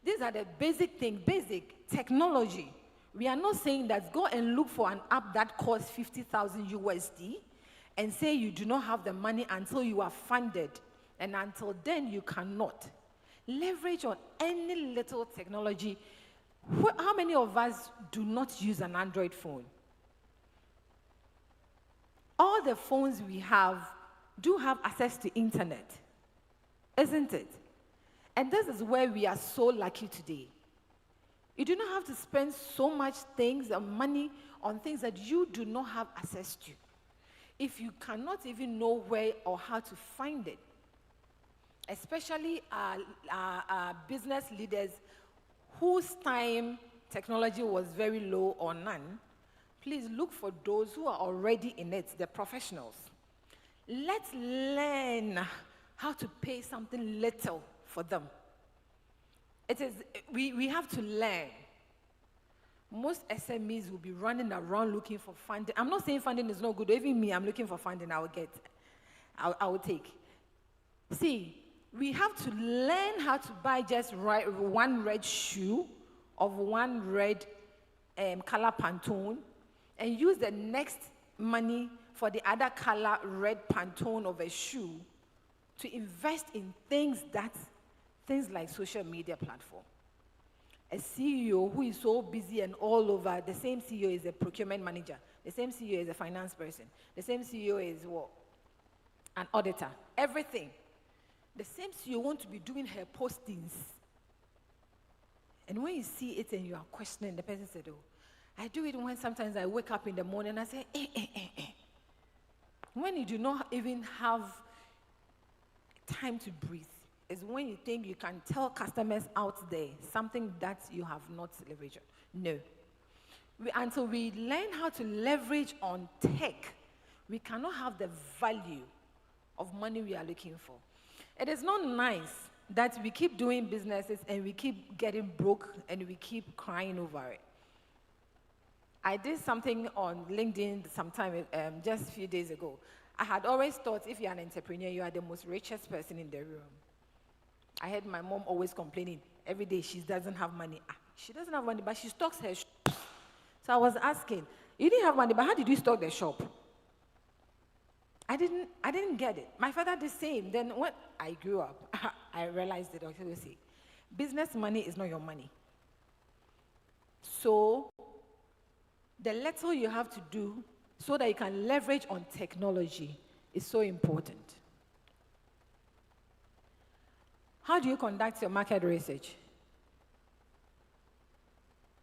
These are the basic things, basic technology. We are not saying that go and look for an app that costs 50,000 USD and say you do not have the money until you are funded. And until then, you cannot. Leverage on any little technology. How many of us do not use an Android phone? All the phones we have do have access to internet, isn't it? And this is where we are so lucky today. You do not have to spend so much things and money on things that you do not have access to. if you cannot even know where or how to find it, especially our business leaders whose time technology was very low or none, please look for those who are already in it, the professionals. Let's learn how to pay something little for them. We have to learn. Most SMEs will be running around looking for funding. I'm not saying funding is not good. Even me, I'm looking for funding. I will take. See, we have to learn how to buy just one red shoe of one red color Pantone and use the next money for the other color red Pantone of a shoe to invest in things like social media platform. A CEO who is so busy and all over, the same CEO is a procurement manager, the same CEO is a finance person, the same CEO is what? An auditor, everything. The same CEO wants to be doing her postings. And when you see it and you are questioning, the person said, oh, I do it when sometimes I wake up in the morning and I say, When you do not even have time to breathe, is when you think you can tell customers out there something that you have not leveraged. No. Until we learn how to leverage on tech, we cannot have the value of money we are looking for. It is not nice that we keep doing businesses and we keep getting broke and we keep crying over it. I did something on LinkedIn sometime, just a few days ago. I had always thought if you're an entrepreneur, you are the most richest person in the room. I heard my mom always complaining every day she doesn't have money. She doesn't have money, but she stocks her shop. So I was asking, you didn't have money, but how did you stock the shop? I didn't get it. My father did the same. Then when I grew up, I realized it. Okay, see, business money is not your money. So the little you have to do so that you can leverage on technology is so important. How do you conduct your market research?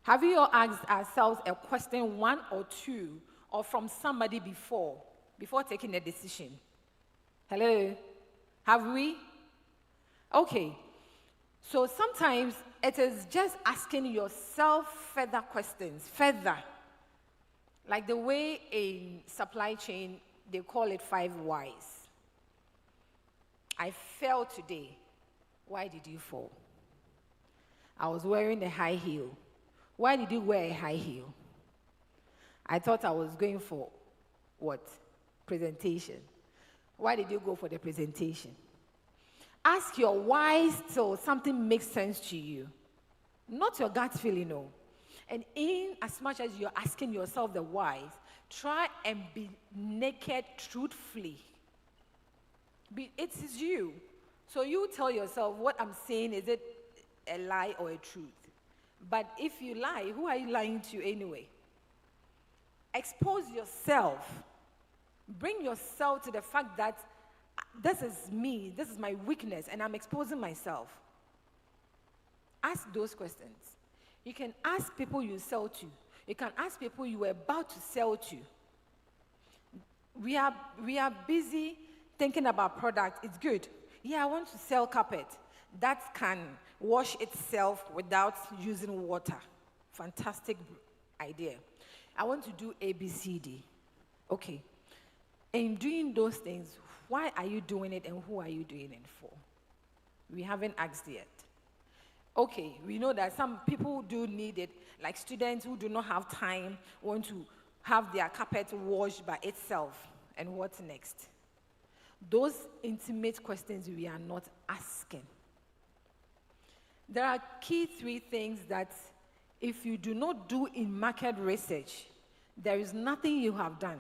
Have you all asked ourselves a question, one or two, or from somebody before taking a decision? Hello? Have we? Okay. So sometimes it is just asking yourself further questions, like the way in supply chain, they call it 5 whys. I fell today. Why did you fall? I was wearing a high heel. Why did you wear a high heel? I thought I was going for what? Presentation. Why did you go for the presentation? Ask your whys till something makes sense to you. Not your gut feeling, no. And in as much as you're asking yourself the whys, try and be naked truthfully. It is you. So you tell yourself what I'm saying, is it a lie or a truth? But if you lie, who are you lying to anyway? Expose yourself. Bring yourself to the fact that this is me, this is my weakness, and I'm exposing myself. Ask those questions. You can ask people you sell to. You can ask people you were about to sell to. We are busy thinking about product. It's good. Yeah, I want to sell carpet that can wash itself without using water. Fantastic idea. I want to do ABCD. Okay. In doing those things, why are you doing it and who are you doing it for? We haven't asked yet. Okay, we know that some people do need it, like students who do not have time want to have their carpet washed by itself. And what's next? Those intimate questions we are not asking. There are key 3 things that if you do not do in market research, there is nothing you have done.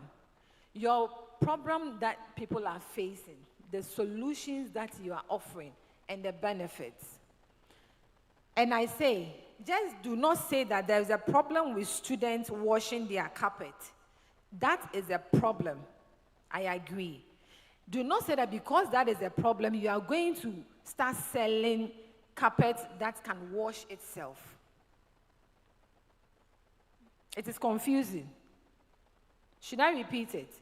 Your problem that people are facing, the solutions that you are offering, and the benefits. And I say, just do not say that there is a problem with students washing their carpet. That is a problem. I agree. Do not say that because that is a problem, you are going to start selling carpets that can wash itself. It is confusing. Should I repeat it?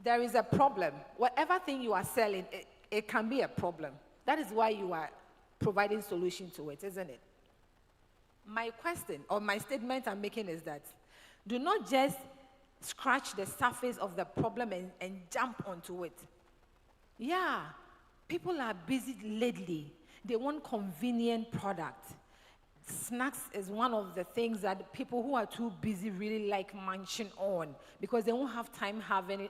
there is a problem. Whatever thing you are selling, it can be a problem. That is why you are providing solution to it, isn't it? My question or my statement I'm making is that do not just scratch the surface of the problem and jump onto it. Yeah, people are busy lately. They want convenient product. Snacks is one of the things that people who are too busy really like munching on because they won't have time having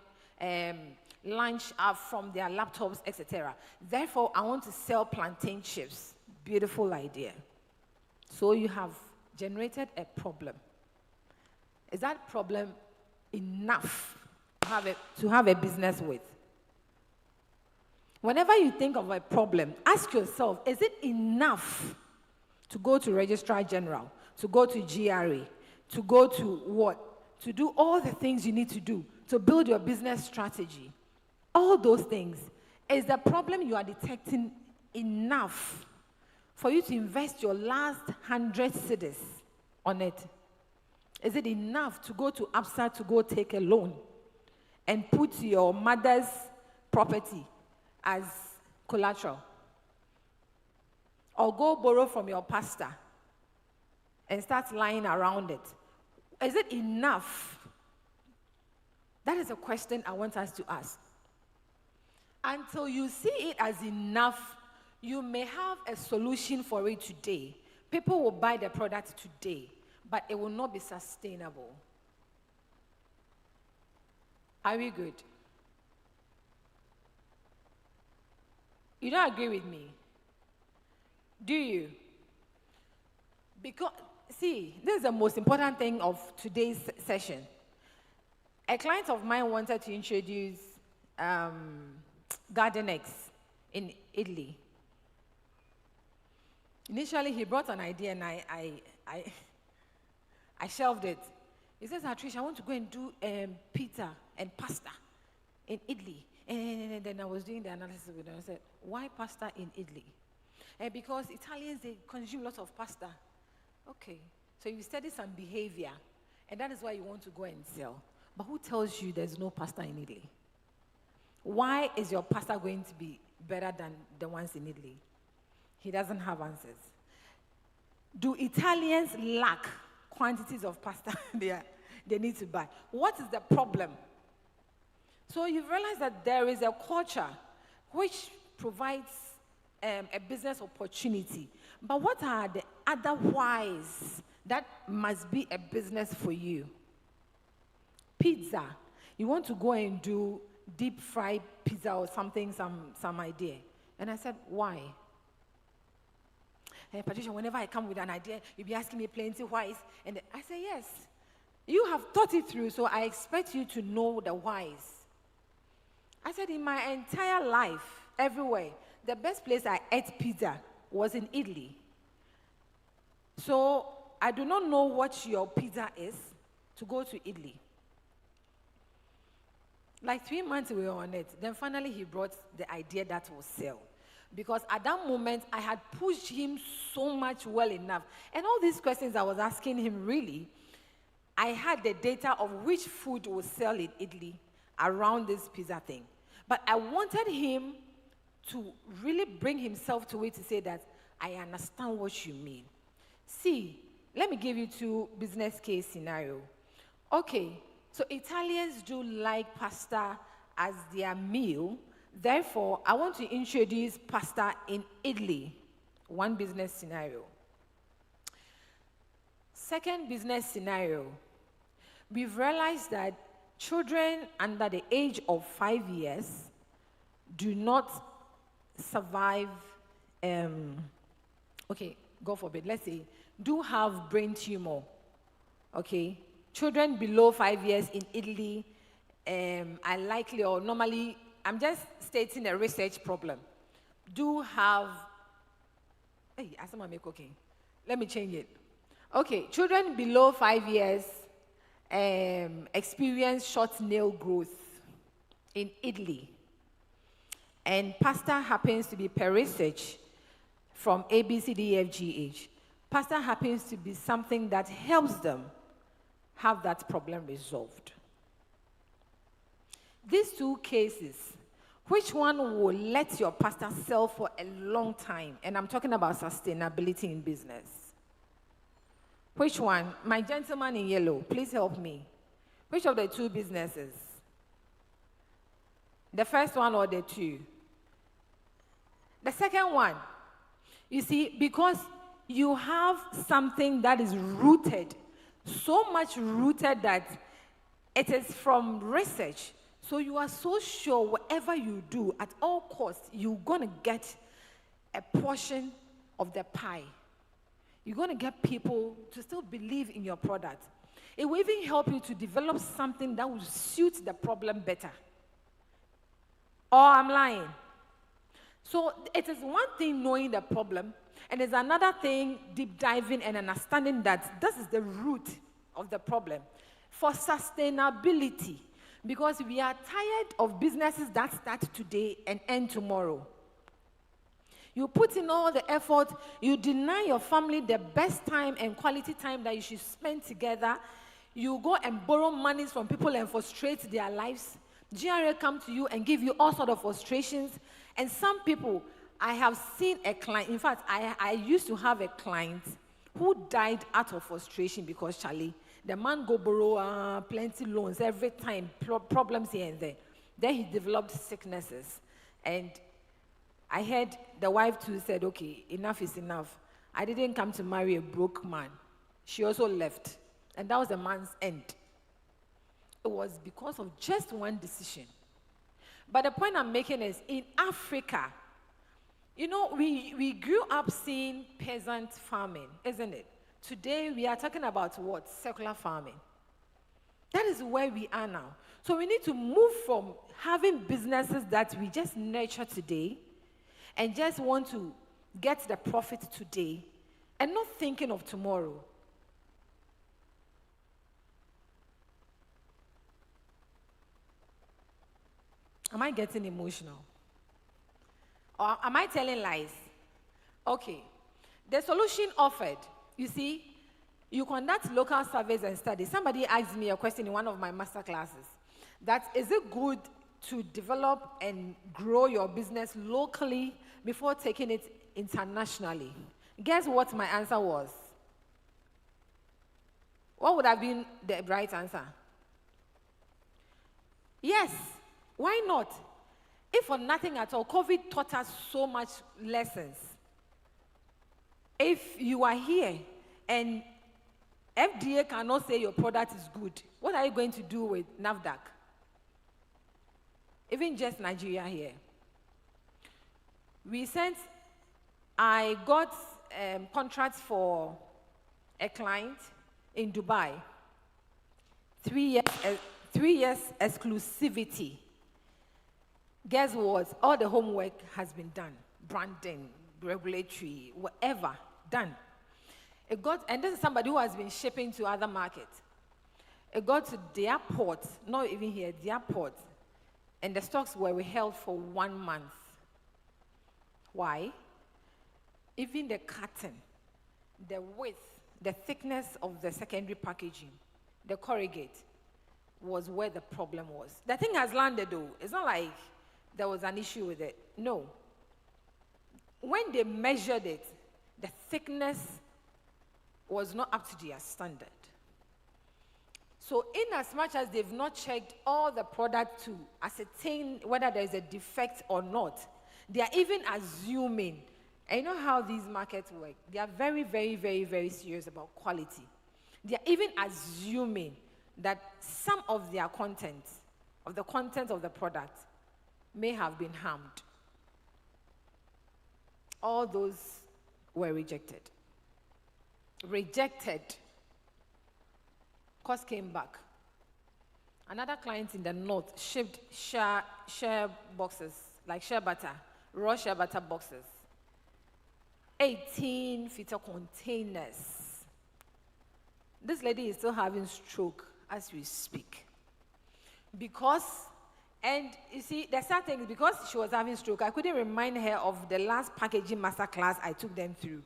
lunch from their laptops, etc. Therefore, I want to sell plantain chips. Beautiful idea. So you have generated a problem. Is that problem enough to have a business with? Whenever you think of a problem, ask yourself, is it enough to go to Registrar General, to go to GRA, to go to what? To do all the things you need to do to build your business strategy. All those things. Is the problem you are detecting enough for you to invest your last 100 cedis on it? Is it enough to go to ABSA to go take a loan and put your mother's property as collateral? Or go borrow from your pastor and start lying around it? Is it enough? That is a question I want us to ask. Until you see it as enough, you may have a solution for it today. People will buy the product today, but it will not be sustainable. Are we good? You don't agree with me? Do you? Because, see, this is the most important thing of today's session. A client of mine wanted to introduce garden eggs in Italy. Initially, he brought an idea and I shelved it. He says, Trish, I want to go and do pizza and pasta in Italy. And then I was doing the analysis with him. I said, why pasta in Italy? Because Italians, they consume lots of pasta. Okay, so you study some behavior, and that is why you want to go and sell. But who tells you there's no pasta in Italy? Why is your pasta going to be better than the ones in Italy? He doesn't have answers. Do Italians lack quantities of pasta they need to buy? What is the problem? So you've realized that there is a culture which provides a business opportunity. But what are the other whys that must be a business for you? Pizza. You want to go and do deep fried pizza or something, some idea. And I said, why? Hey, Patricia, whenever I come with an idea, you'll be asking me plenty whys. And I say, yes. You have thought it through, so I expect you to know the whys. I said, in my entire life, everywhere, the best place I ate pizza was in Italy. So I do not know what your pizza is to go to Italy. Like 3 months we were on it. Then finally he brought the idea that will sell. Because at that moment, I had pushed him so much well enough. And all these questions I was asking him, really, I had the data of which food will sell in Italy around this pizza thing. But I wanted him to really bring himself to it to say that, I understand what you mean. See, let me give you 2 business case scenarios. Okay, so Italians do like pasta as their meal. Therefore, I want to introduce pasta in Italy. One business scenario. Second business scenario. We've realized that children under the age of 5 years do not survive, okay, God forbid, let's say, do have brain tumor, okay? Children below 5 years in Italy are likely, or normally, I'm just stating a research problem, do have, hey, asama make okay. Let me change it. Okay, children below 5 years experience short nail growth in Italy. And pasta happens to be per research from ABCDEFGH. Pasta happens to be something that helps them have that problem resolved. These two cases, which one will let your pastor sell for a long time? And I'm talking about sustainability in business. Which one? My gentleman in yellow, please help me. Which of the two businesses? The first one or the two? The second one. You see, because you have something that is rooted, so much rooted that it is from research. So you are so sure whatever you do, at all costs, you're going to get a portion of the pie. You're going to get people to still believe in your product. It will even help you to develop something that will suit the problem better. Or I'm lying. So it is one thing knowing the problem, and it's another thing deep diving and understanding that this is the root of the problem. For sustainability, because we are tired of businesses that start today and end tomorrow. You put in all the effort, you deny your family the best time and quality time that you should spend together. You go and borrow monies from people and frustrate their lives. GRA come to you and give you all sorts of frustrations. And some people, I have seen a client, in fact, I used to have a client who died out of frustration because, Charlie, the man go borrow plenty loans every time, problems here and there. Then he developed sicknesses. And I heard the wife too said, okay, enough is enough. I didn't come to marry a broke man. She also left. And that was the man's end. It was because of just one decision. But the point I'm making is, in Africa, you know, we grew up seeing peasant farming, isn't it? Today, we are talking about what? Secular farming. That is where we are now. So we need to move from having businesses that we just nurture today and just want to get the profit today and not thinking of tomorrow. Am I getting emotional? Or am I telling lies? Okay. The solution offered, you see, you conduct local surveys and studies. Somebody asked me a question in one of my master classes, that is it good to develop and grow your business locally before taking it internationally? Guess what my answer was? What would have been the right answer? Yes. Why not? If for nothing at all, COVID taught us so much lessons. If you are here and FDA cannot say your product is good, what are you going to do with NAFDAC? Even just Nigeria here. I got contracts for a client in Dubai. 3 years exclusivity. Guess what? All the homework has been done. Branding, regulatory, whatever, done. And this is somebody who has been shipping to other markets. It got to their port, not even here, their port, and the stocks were held for 1 month. Why? Even the carton, the width, the thickness of the secondary packaging, the corrugate, was where the problem was. The thing has landed though. It's not like there was an issue with it. No. When they measured it, the thickness was not up to their standard. So in as much as they've not checked all the product to ascertain whether there is a defect or not, they are even assuming, and you know how these markets work, they are very, very, very, very serious about quality. They are even assuming that some of their content, of the content of the product, may have been harmed. All those were rejected. Rejected. Cost came back. Another client in the north shipped share boxes, like share butter, raw share butter boxes. 18-feet containers. This lady is still having stroke as we speak. And you see, the sad thing is because she was having stroke, I couldn't remind her of the last packaging master class I took them through.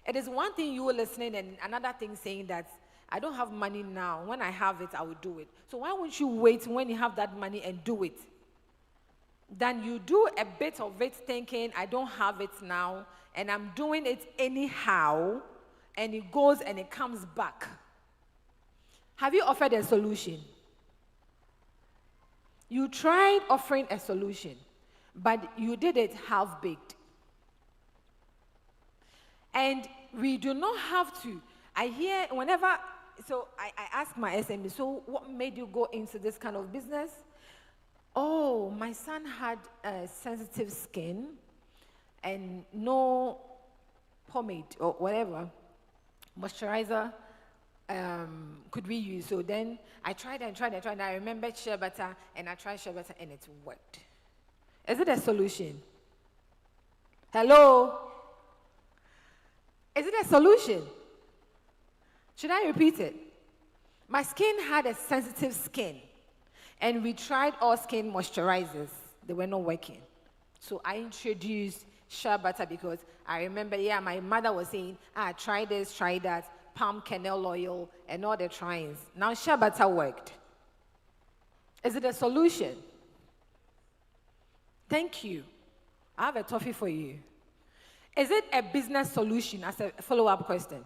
It is one thing you were listening and another thing saying that I don't have money now. When I have it, I will do it. So why won't you wait when you have that money and do it? Then you do a bit of it thinking, I don't have it now, and I'm doing it anyhow, and it goes and it comes back. Have you offered a solution? You tried offering a solution, but you did it half-baked. And we do not have to. I hear whenever, so I ask my SME, so what made you go into this kind of business? Oh, my son had sensitive skin and no pomade or whatever, moisturizer could we use. So then I tried and tried and tried. And I remembered shea butter and I tried shea butter and it worked. Is it a solution? Hello? Is it a solution? Should I repeat it? My skin had a sensitive skin, and we tried all skin moisturizers. They were not working. So I introduced shea butter because I remember, my mother was saying, try this, try that, palm kernel oil, and all the tryings. Now shea butter worked. Is it a solution? Thank you. I have a toffee for you. Is it a business solution as a follow-up question?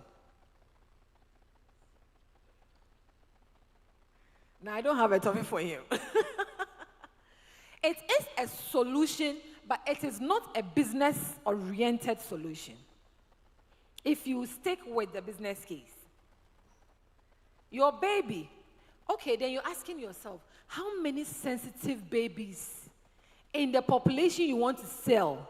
No, I don't have a topic for you. It is a solution, but it is not a business-oriented solution. If you stick with the business case. Your baby, okay, then you're asking yourself, how many sensitive babies in the population you want to sell?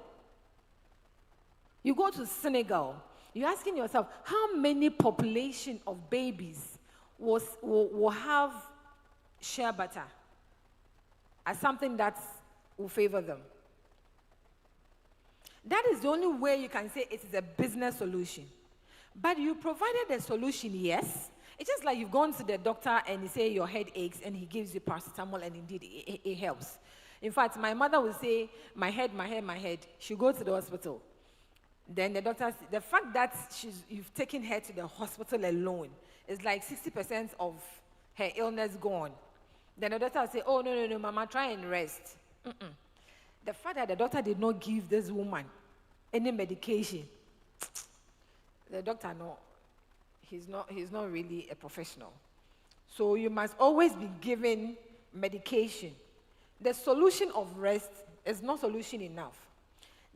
You go to Senegal, you're asking yourself, how many population of babies will have shea butter as something that will favor them? That is the only way you can say it is a business solution. But you provided a solution, yes. It's just like you've gone to the doctor and you say your head aches and he gives you paracetamol and indeed it helps. In fact, my mother would say, my head. She'll go to the hospital. Then the doctor, the fact that you've taken her to the hospital alone is like 60% of her illness gone. Then the doctor will say, oh, no, mama, try and rest. The fact that the doctor did not give this woman any medication, the doctor, no, he's not really a professional. So you must always be given medication. The solution of rest is not solution enough.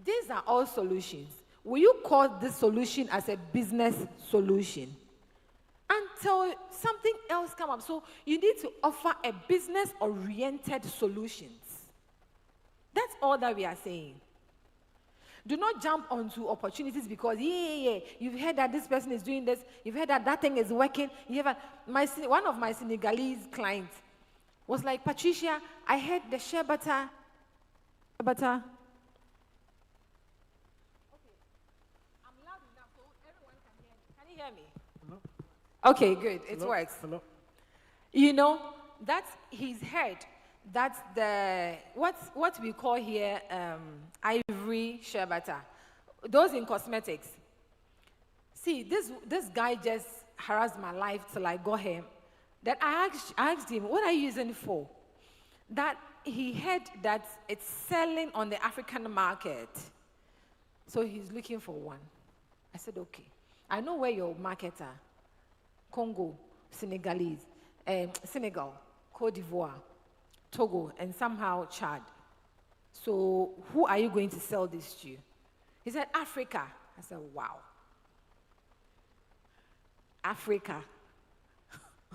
These are all solutions. Will you call this solution as a business solution? Until something else comes up. So you need to offer a business-oriented solutions. That's all that we are saying. Do not jump onto opportunities because, you've heard that this person is doing this. You've heard that that thing is working. One of my Senegalese clients was like, Patricia, I heard the shea butter. Okay, good. It works. Hello. You know, that's he's heard. That's the what we call here ivory shea butter. Those in cosmetics. See, this guy just harassed my life till I got him. That I asked him, what are you using it for? That he heard that it's selling on the African market. So he's looking for one. I said, okay. I know where your markets are. Congo, Senegal, Cote d'Ivoire, Togo, and somehow Chad. So who are you going to sell this to? He said, Africa. I said, wow. Africa.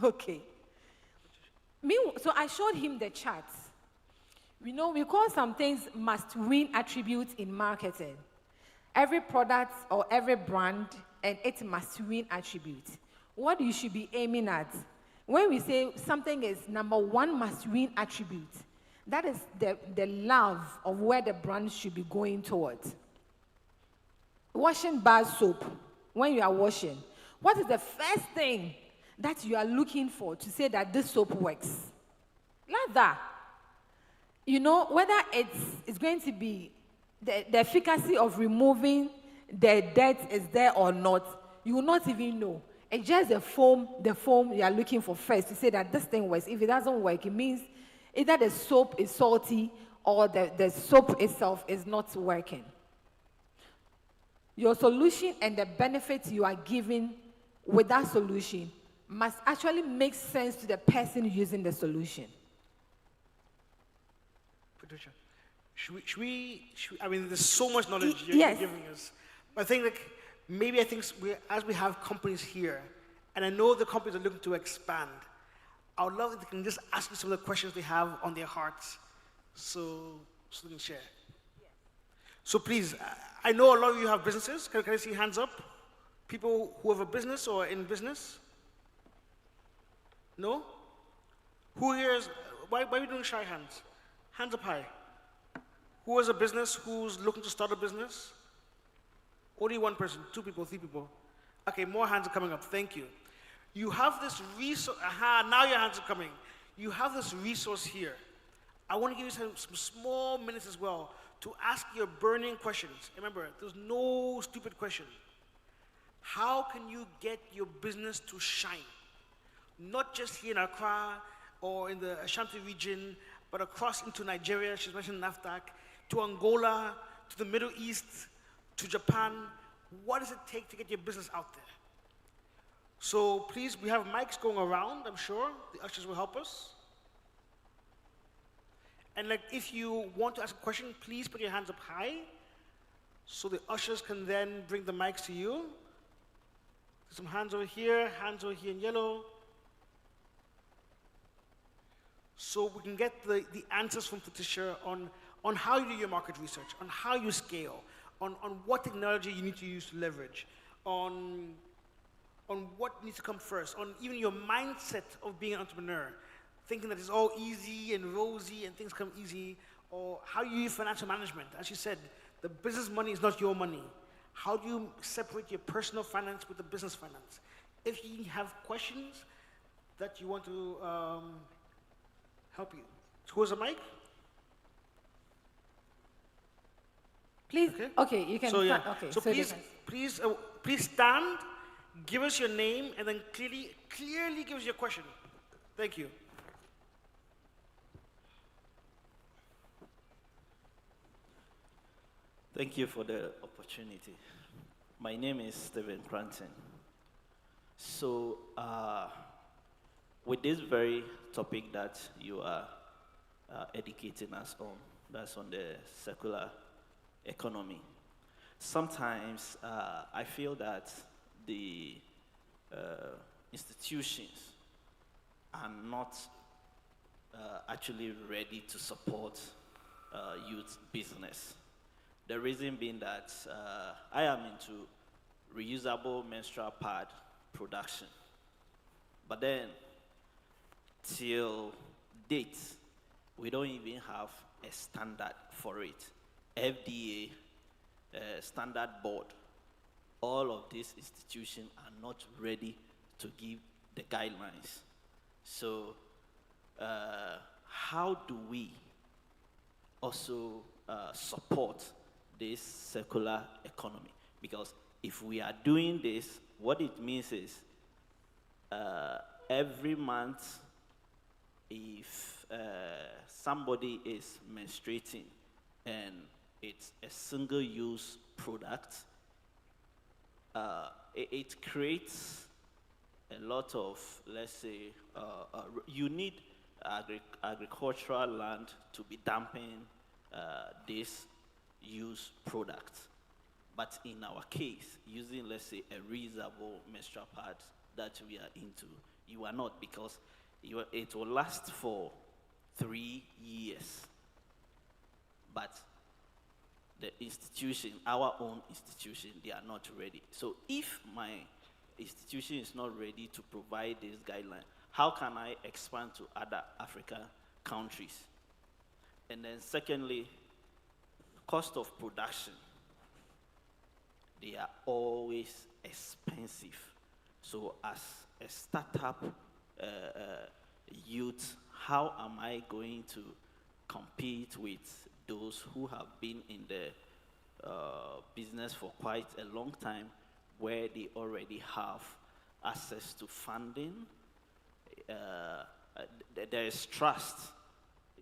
Okay. So I showed him the charts. We call some things must-win attributes in marketing. Every product or every brand and its must-win attributes. What you should be aiming at. When we say something is number one must-win attribute, that is the love of where the brand should be going towards. Washing bar soap, when you are washing, what is the first thing that you are looking for to say that this soap works? Like that. Whether it's going to be the efficacy of removing the dirt is there or not, you will not even know. It's just the foam you are looking for first to say that this thing works. If it doesn't work, it means either the soap is salty or the soap itself is not working. Your solution and the benefits you are giving with that solution must actually make sense to the person using the solution. Patricia, I mean, there's so much knowledge you're Yes. giving us. But I think, as we have companies here, and I know the companies are looking to expand, I would love if they can just ask you some of the questions they have on their hearts, so they can share. So please, I know a lot of you have businesses. Can I see hands up? People who have a business or in business? No? Who here is, why are we doing shy hands? Hands up high. Who has a business, who's looking to start a business? Only one person, 2 people, 3 people. Okay, more hands are coming up, thank you. You have this resource, now your hands are coming. You have this resource here. I want to give you some small minutes as well to ask your burning questions. Remember, there's no stupid question. How can you get your business to shine? Not just here in Accra or in the Ashanti region, but across into Nigeria, she's mentioned NAFTAC, to Angola, to the Middle East, to Japan. What does it take to get your business out there? So please, we have mics going around, I'm sure. The ushers will help us. And if you want to ask a question, please put your hands up high so the ushers can then bring the mics to you. Some hands over here in yellow. So we can get the answers from Patricia on how you do your market research, on how you scale, on what technology you need to use to leverage, on what needs to come first, on even your mindset of being an entrepreneur, thinking that it's all easy and rosy and things come easy, or how you use financial management. As you said, the business money is not your money. How do you separate your personal finance with the business finance? If you have questions that you want to help you. Who has a mic? Please, okay, you can So, start. yeah. Okay, So please stand, give us your name, and then clearly give us your question. Thank you. Thank you for the opportunity. My name is Stephen Cranton. So, with this very topic that you are educating us on, that's on the circular economy, sometimes I feel that the institutions are not actually ready to support youth business. The reason being that I am into reusable menstrual pad production. But then, till date, we don't even have a standard for it. FDA, standard board, all of these institutions are not ready to give the guidelines. So, how do we also support this circular economy? Because if we are doing this, what it means is every month, if somebody is menstruating and it's a single-use product, it creates a lot of, let's say, you need agricultural land to be dumping this use product. But in our case, using, let's say, a reusable menstrual pad that we are into, you are not, because it will last for 3 years. But the institution, our own institution, they are not ready. So if my institution is not ready to provide this guideline, how can I expand to other African countries? And then secondly, cost of production. They are always expensive. So as a startup youth, how am I going to compete with those who have been in the business for quite a long time, where they already have access to funding. There is trust.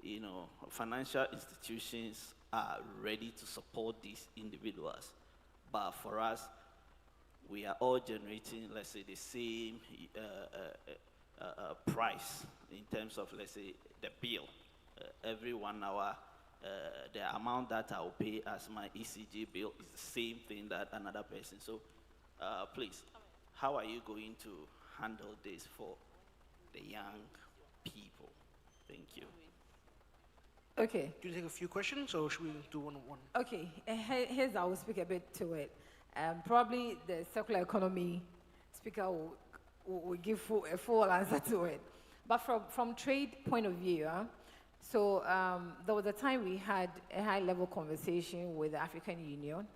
You know, financial institutions are ready to support these individuals. But for us, we are all generating, let's say, the same price in terms of, let's say, the bill. Every 1 hour, the amount that I'll pay as my ECG bill is the same thing that another person. So please, how are you going to handle this for the young people? Thank you. Okay. Do you take a few questions, or should we do one-on-one? Okay, here's I will speak a bit to it. Probably the circular economy speaker will give a full answer to it. But from trade point of view, so there was a time we had a high-level conversation with the African Union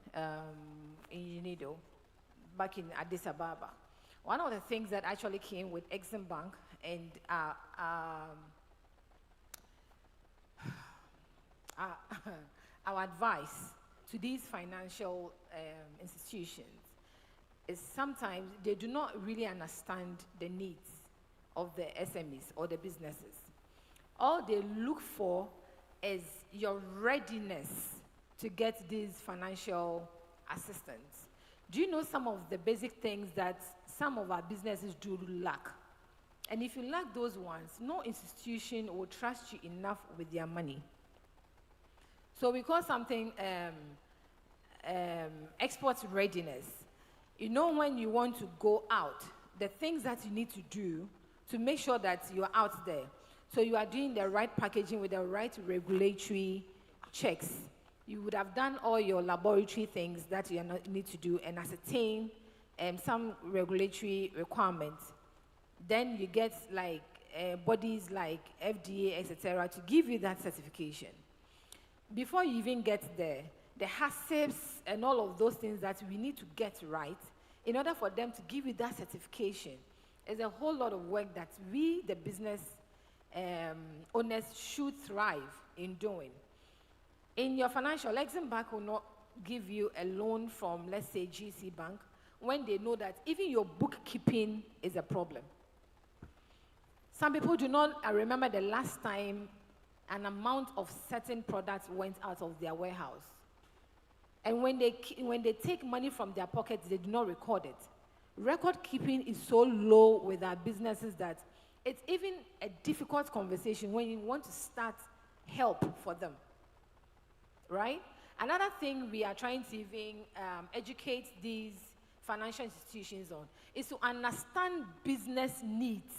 in UNIDO back in Addis Ababa. One of the things that actually came with Exim Bank and our advice to these financial institutions is sometimes they do not really understand the needs of the SMEs or the businesses. All they look for is your readiness to get these financial assistance. Do you know some of the basic things that some of our businesses do lack? And if you lack those ones, no institution will trust you enough with their money. So we call something export readiness. You know, when you want to go out, the things that you need to do to make sure that you're out there. So you are doing the right packaging with the right regulatory checks. You would have done all your laboratory things that you need to do and ascertain some regulatory requirements. Then you get like bodies like FDA, etc., to give you that certification. Before you even get there, the HACCPs and all of those things that we need to get right in order for them to give you that certification is a whole lot of work that we, the business owners, should thrive in doing. In your financial, Exim Bank will not give you a loan from, let's say, GC Bank when they know that even your bookkeeping is a problem. Some people do not remember the last time an amount of certain products went out of their warehouse. And when they take money from their pockets, they do not record it. Record keeping is so low with our businesses that it's even a difficult conversation when you want to start help for them, right? Another thing we are trying to even educate these financial institutions on is to understand business needs.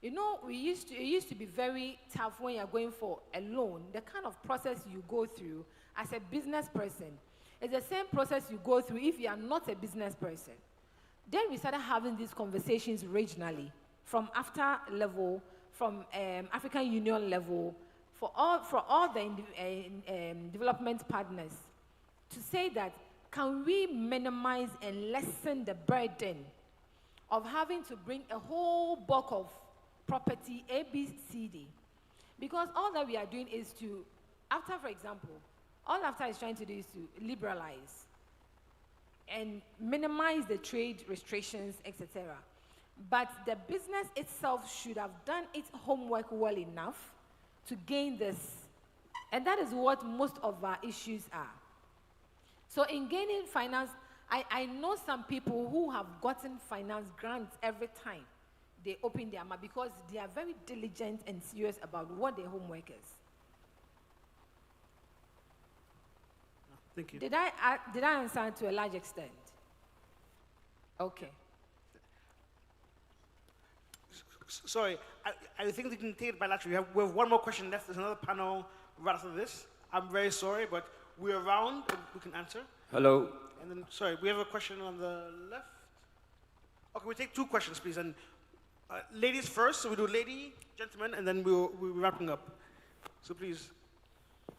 You know, it used to be very tough when you're going for a loan. The kind of process you go through as a business person is the same process you go through if you are not a business person. Then we started having these conversations regionally, from AFTA level, from African Union level, for all the development partners, to say that, can we minimize and lessen the burden of having to bring a whole bulk of property A, B, C, D? Because all that we are doing is to, AFTA, for example, all AFTA is trying to do is to liberalize and minimize the trade restrictions, etc. But the business itself should have done its homework well enough to gain this. And that is what most of our issues are. So in gaining finance, I know some people who have gotten finance grants every time they open their mouth because they are very diligent and serious about what their homework is. Thank you. Did I answer to a large extent? Okay. Sorry, I think we can take it bilaterally. We have one more question left. There's another panel right after this. I'm very sorry, but we're around and we can answer. Hello. And then, sorry, we have a question on the left. Okay, we take two questions, please. And ladies first, so we do lady, gentlemen, and then we'll be wrapping up. So please.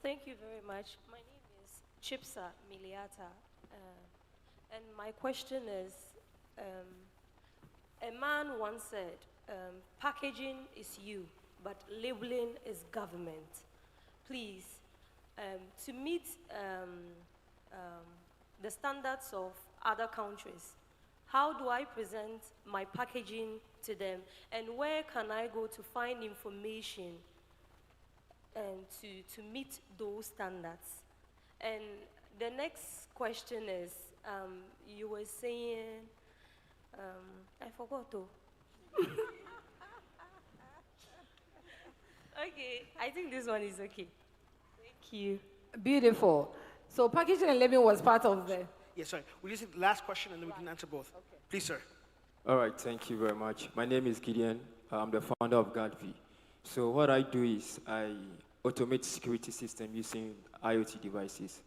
Thank you very much. My name is Chipsa Miliata, and my question is, a man once said, packaging is you, but labeling is government. Please, to meet the standards of other countries, how do I present my packaging to them, and where can I go to find information to meet those standards? And the next question is, you were saying, I forgot though. Okay, I think this one is okay. Thank you. Beautiful. So packaging and labeling was part of the... Yeah, sorry. We'll just take the last question and then we can answer both. Okay. Please, sir. All right, thank you very much. My name is Gideon. I'm the founder of GadV. So what I do is I automate security system using IoT devices.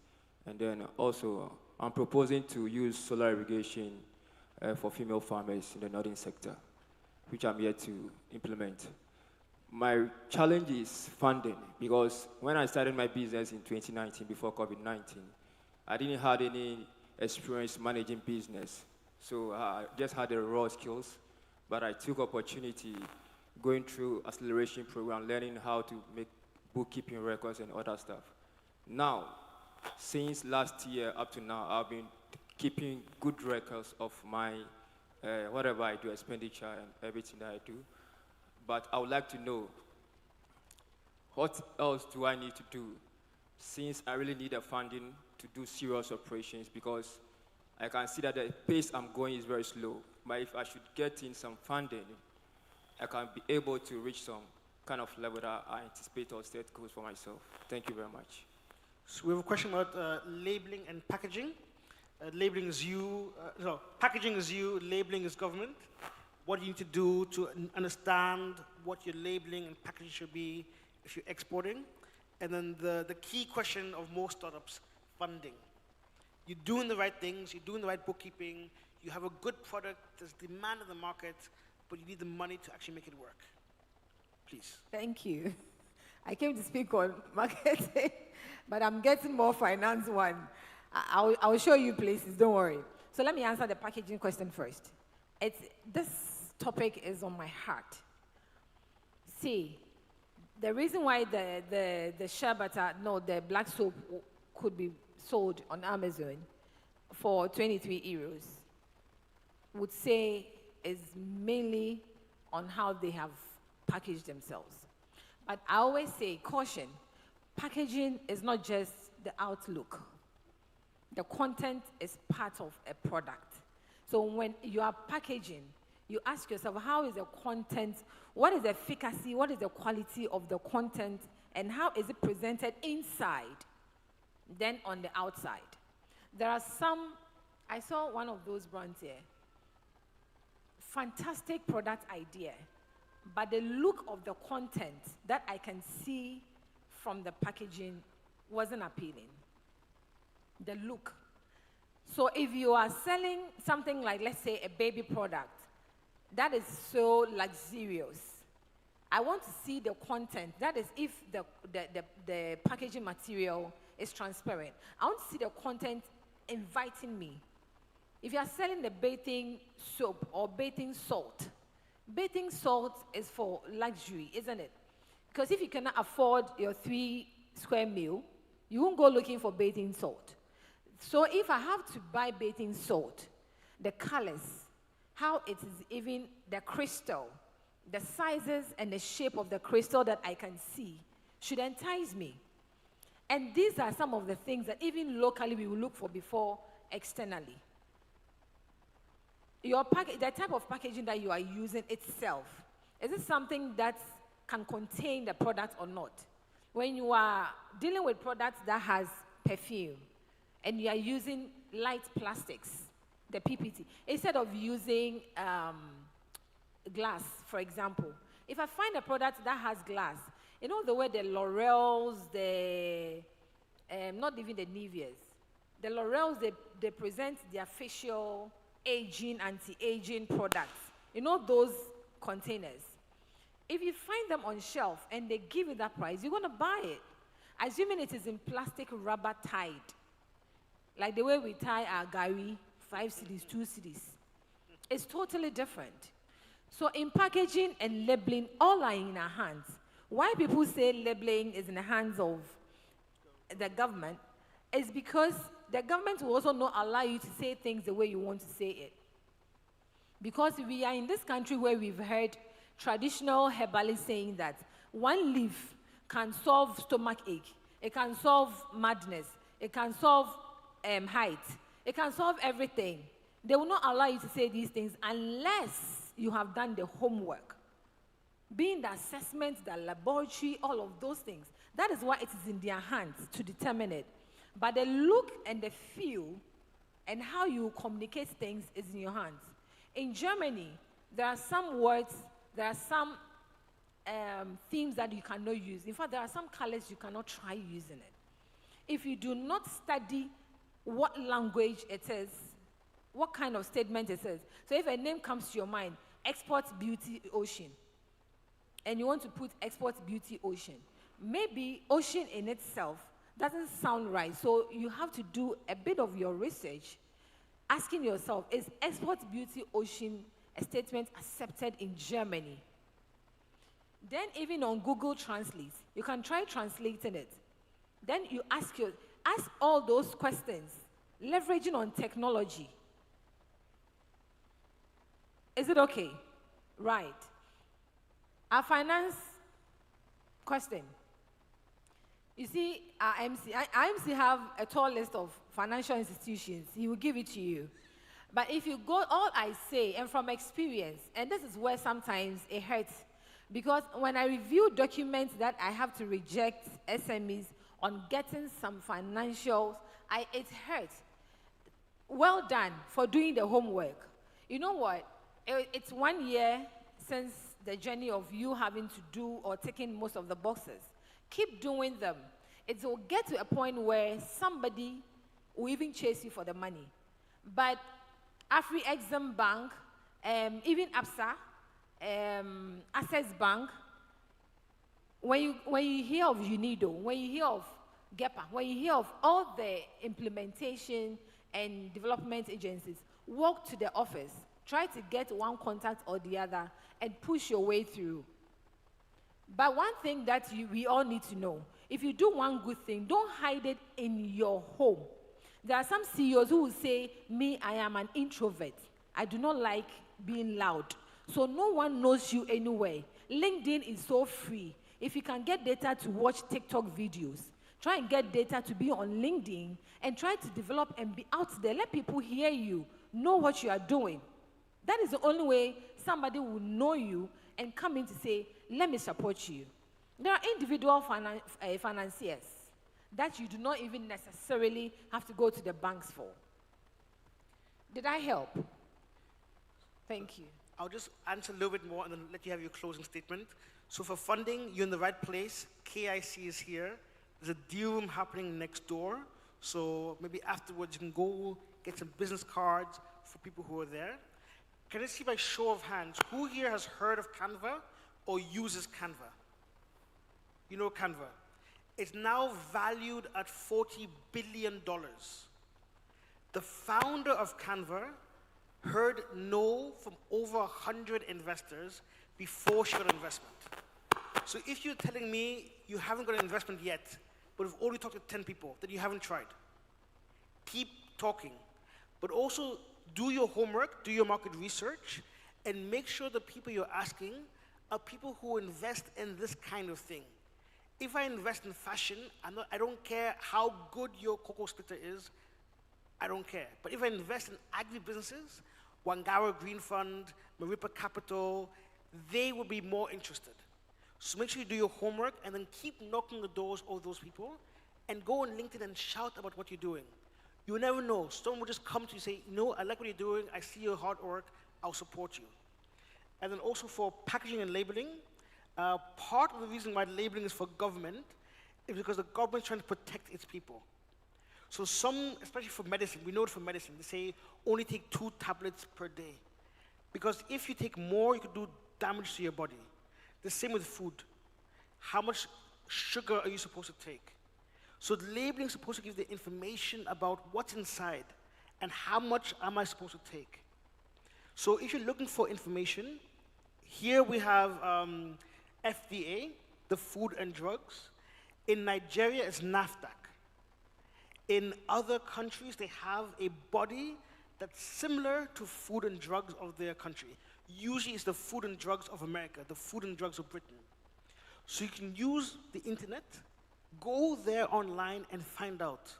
And then also I'm proposing to use solar irrigation for female farmers in the northern sector, which I'm here to implement. My challenge is funding, because when I started my business in 2019, before COVID-19, I didn't have any experience managing business. So I just had the raw skills, but I took opportunity going through acceleration program, learning how to make bookkeeping records and other stuff. Now, since last year up to now, I've been keeping good records of my whatever I do, expenditure and everything that I do. But I would like to know, what else do I need to do, since I really need the funding to do serious operations, because I can see that the pace I'm going is very slow. But if I should get in some funding, I can be able to reach some kind of level that I anticipate or set goals for myself. Thank you very much. So we have a question about labeling and packaging. Labeling is you, no, packaging is you, labeling is government. What do you need to do to understand what your labeling and packaging should be if you're exporting? And then the key question of most startups, funding. You're doing the right things, you're doing the right bookkeeping, you have a good product, there's demand in the market, but you need the money to actually make it work. Please. Thank you. I came to speak on marketing, but I'm getting more finance one. I'll show you places, don't worry. So let me answer the packaging question first. This topic is on my heart. See, the reason why the shea butter, no, the black soap could be sold on Amazon for 23 euros, would say is mainly on how they have packaged themselves. But I always say, caution, packaging is not just the outlook. The content is part of a product. So when you are packaging, you ask yourself, how is the content, what is the efficacy, what is the quality of the content, and how is it presented inside, then on the outside. There are some, I saw one of those brands here, fantastic product idea, but the look of the content that I can see from the packaging wasn't appealing. The look. So if you are selling something like, let's say, a baby product, that is so luxurious. I want to see the content. That is if the packaging material is transparent. I want to see the content inviting me. If you are selling the bathing soap or bathing salt is for luxury, isn't it? Because if you cannot afford your 3 square meal, you won't go looking for bathing salt. So if I have to buy bathing salt, the colors, how it is even the crystal, the sizes and the shape of the crystal that I can see should entice me. And these are some of the things that even locally we will look for before externally. The type of packaging that you are using itself, is it something that can contain the product or not? When you are dealing with products that has perfume and you are using light plastics, the PPT, instead of using glass, for example, if I find a product that has glass, you know the way the L'Oreals, not even the Niveas, the L'Oreals, they present their facial aging, anti-aging products. You know those containers. If you find them on shelf and they give you that price, you're going to buy it. Assuming it is in plastic rubber tied. Like the way we tie our gari, 5 cedis, 2 cedis. It's totally different. So in packaging and labeling, all are in our hands. Why people say labeling is in the hands of the government is because the government will also not allow you to say things the way you want to say it. Because we are in this country where we've heard traditional herbalists saying that one leaf can solve stomach ache, it can solve madness, it can solve height, it can solve everything. They will not allow you to say these things unless you have done the homework. Being the assessment, the laboratory, all of those things. That is why it is in their hands to determine it. But the look and the feel and how you communicate things is in your hands. In Germany, there are some words, there are some themes that you cannot use. In fact, there are some colors you cannot try using it. If you do not study what language it is, what kind of statement it is. So if a name comes to your mind, Export Beauty Ocean, and you want to put Export Beauty Ocean, maybe ocean in itself doesn't sound right. So you have to do a bit of your research, asking yourself, is Export Beauty Ocean a statement accepted in Germany? Then even on Google Translate, you can try translating it. Then you ask all those questions, leveraging on technology. Is it okay? Right. Our finance question. You see, our MC have a tall list of financial institutions. He will give it to you. But if you go, all I say, and from experience, and this is where sometimes it hurts, because when I review documents that I have to reject SMEs on getting some financials, it hurts. Well done for doing the homework. You know what? It's 1 year since the journey of you having to do or taking most of the boxes. Keep doing them. It will get to a point where somebody will even chase you for the money. But Afri-Exim Bank, even ABSA, Access Bank, when you hear of UNIDO, when you hear of GEPA, when you hear of all the implementation and development agencies, walk to the office, try to get one contact or the other, and push your way through. But one thing that we all need to know, if you do one good thing, don't hide it in your home. There are some CEOs who will say, me, I am an introvert. I do not like being loud. So no one knows you anywhere. LinkedIn is so free. If you can get data to watch TikTok videos, try and get data to be on LinkedIn and try to develop and be out there. Let people hear you, know what you are doing. That is the only way somebody will know you and come in to say, let me support you. There are individual financiers that you do not even necessarily have to go to the banks for. Did I help? Thank you. I'll just answer a little bit more and then let you have your closing statement. So for funding, you're in the right place. KIC is here. There's a deal room happening next door. So maybe afterwards you can go get some business cards for people who are there. Can I see by show of hands, who here has heard of Canva or uses Canva? You know Canva. It's now valued at $40 billion. The founder of Canva heard no from over 100 investors before she got an investment. So if you're telling me you haven't got an investment yet, but have already talked to 10 people, that you haven't tried, keep talking. But also do your homework, do your market research, and make sure the people you're asking are people who invest in this kind of thing. If I invest in fashion, I don't care how good your cocoa splitter is, I don't care. But if I invest in agri-businesses, Wangara Green Fund, Maripa Capital, they will be more interested. So make sure you do your homework and then keep knocking the doors of those people and go on LinkedIn and shout about what you're doing. You never know. Someone will just come to you and say, no, I like what you're doing, I see your hard work, I'll support you. And then also for packaging and labeling, part of the reason why labeling is for government is because the government is trying to protect its people. So some, especially for medicine, we know it for medicine, they say only take 2 tablets per day. Because if you take more, you could do damage to your body. The same with food. How much sugar are you supposed to take? So the labeling is supposed to give the information about what's inside and how much am I supposed to take. So if you're looking for information, here we have FDA, the Food and Drugs. In Nigeria, it's NAFDAC. In other countries, they have a body that's similar to food and drugs of their country. Usually it's the food and drugs of America, the food and drugs of Britain. So you can use the internet, go there online and find out.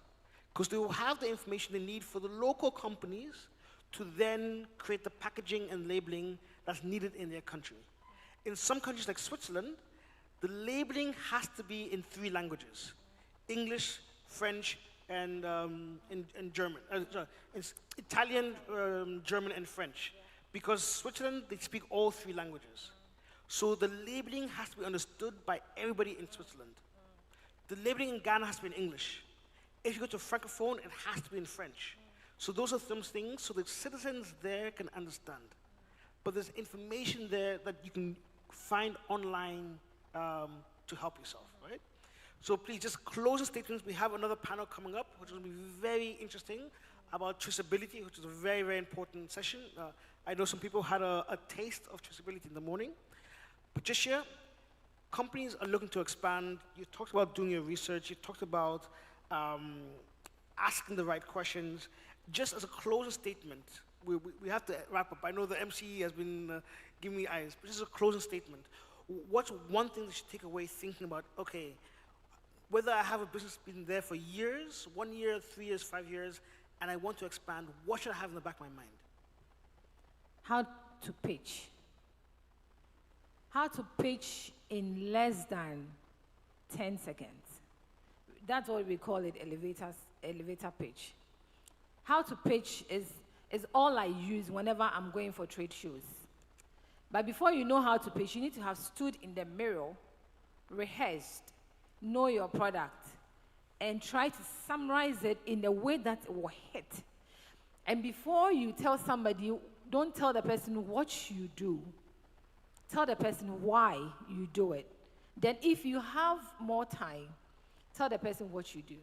Because they will have the information they need for the local companies to then create the packaging and labeling that's needed in their country. In some countries like Switzerland, the labeling has to be in 3 languages: English, French, and German. It's Italian, German, and French. Because Switzerland, they speak all 3 languages. So the labeling has to be understood by everybody in Switzerland. The labeling in Ghana has to be in English. If you go to Francophone, it has to be in French. So those are some things so the citizens there can understand. But there's information there that you can find online to help yourself, right? So please just close the statements. We have another panel coming up, which will be very interesting, about traceability, which is a very, very important session. I know some people had a taste of traceability in the morning. Patricia, companies are looking to expand. You talked about doing your research. You talked about asking the right questions. Just as a closing statement, we have to wrap up. I know the MC has been giving me eyes, but just as a closing statement, what's one thing that you should take away thinking about, okay, whether I have a business been there for years, 1 year, 3 years, 5 years, and I want to expand, what should I have in the back of my mind? How to pitch. How to pitch in less than 10 seconds. That's what we call it, elevator pitch. How to pitch is all I use whenever I'm going for trade shows. But before you know how to pitch, you need to have stood in the mirror, rehearsed, know your product, and try to summarize it in a way that it will hit. And before you tell somebody, don't tell the person what you do. Tell the person why you do it. Then if you have more time, tell the person what you do.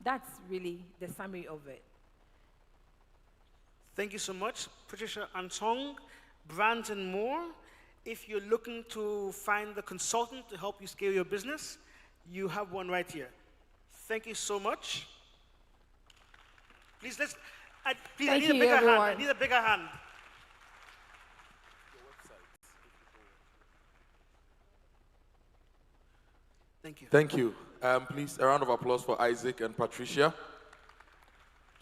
That's really the summary of it. Thank you so much, Patricia Antong, Brands and More. If you're looking to find the consultant to help you scale your business, you have one right here. Thank you so much. Please, I need a bigger hand. I need a bigger hand. Thank you. Thank you. Please, a round of applause for Isaac and Patricia.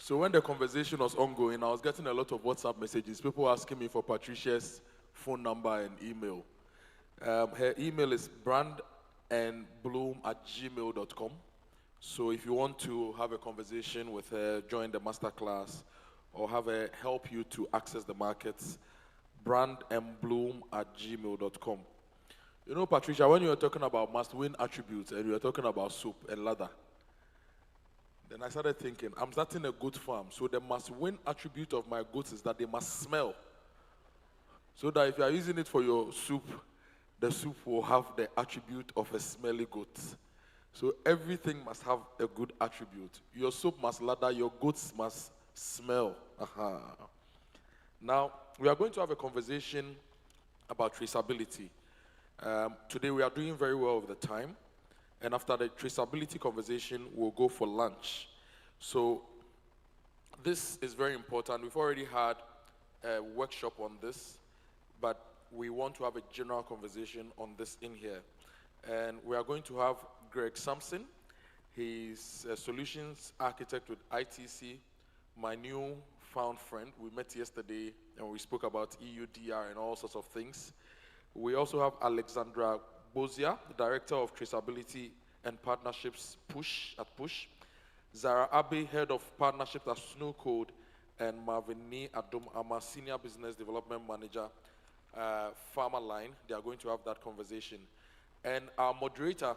So when the conversation was ongoing, I was getting a lot of WhatsApp messages, people asking me for Patricia's phone number and email. Her email is brandandbloom@gmail.com. So if you want to have a conversation with her, join the masterclass, or have her help you to access the markets, brandandbloom@gmail.com. You know, Patricia, when you were talking about must-win attributes and you were talking about soap and lather, then I started thinking, I'm starting a goat farm, so the must-win attribute of my goats is that they must smell. So that if you are using it for your soup, the soup will have the attribute of a smelly goat. So everything must have a good attribute. Your soap must lather, your goats must smell. Now, we are going to have a conversation about traceability. Today we are doing very well with the time, and after the traceability conversation, we'll go for lunch. So this is very important. We've already had a workshop on this, but we want to have a general conversation on this in here. And we are going to have Greg Sampson. He's a solutions architect with ITC, my new found friend. We met yesterday and we spoke about EUDR and all sorts of things. We also have Alexandra Bozia, the Director of Traceability and Partnerships at Push. Zara Abe, Head of Partnerships at Snow Code, and Marvini Adom Ama, Senior Business Development Manager, Pharma Line. They are going to have that conversation. And our moderator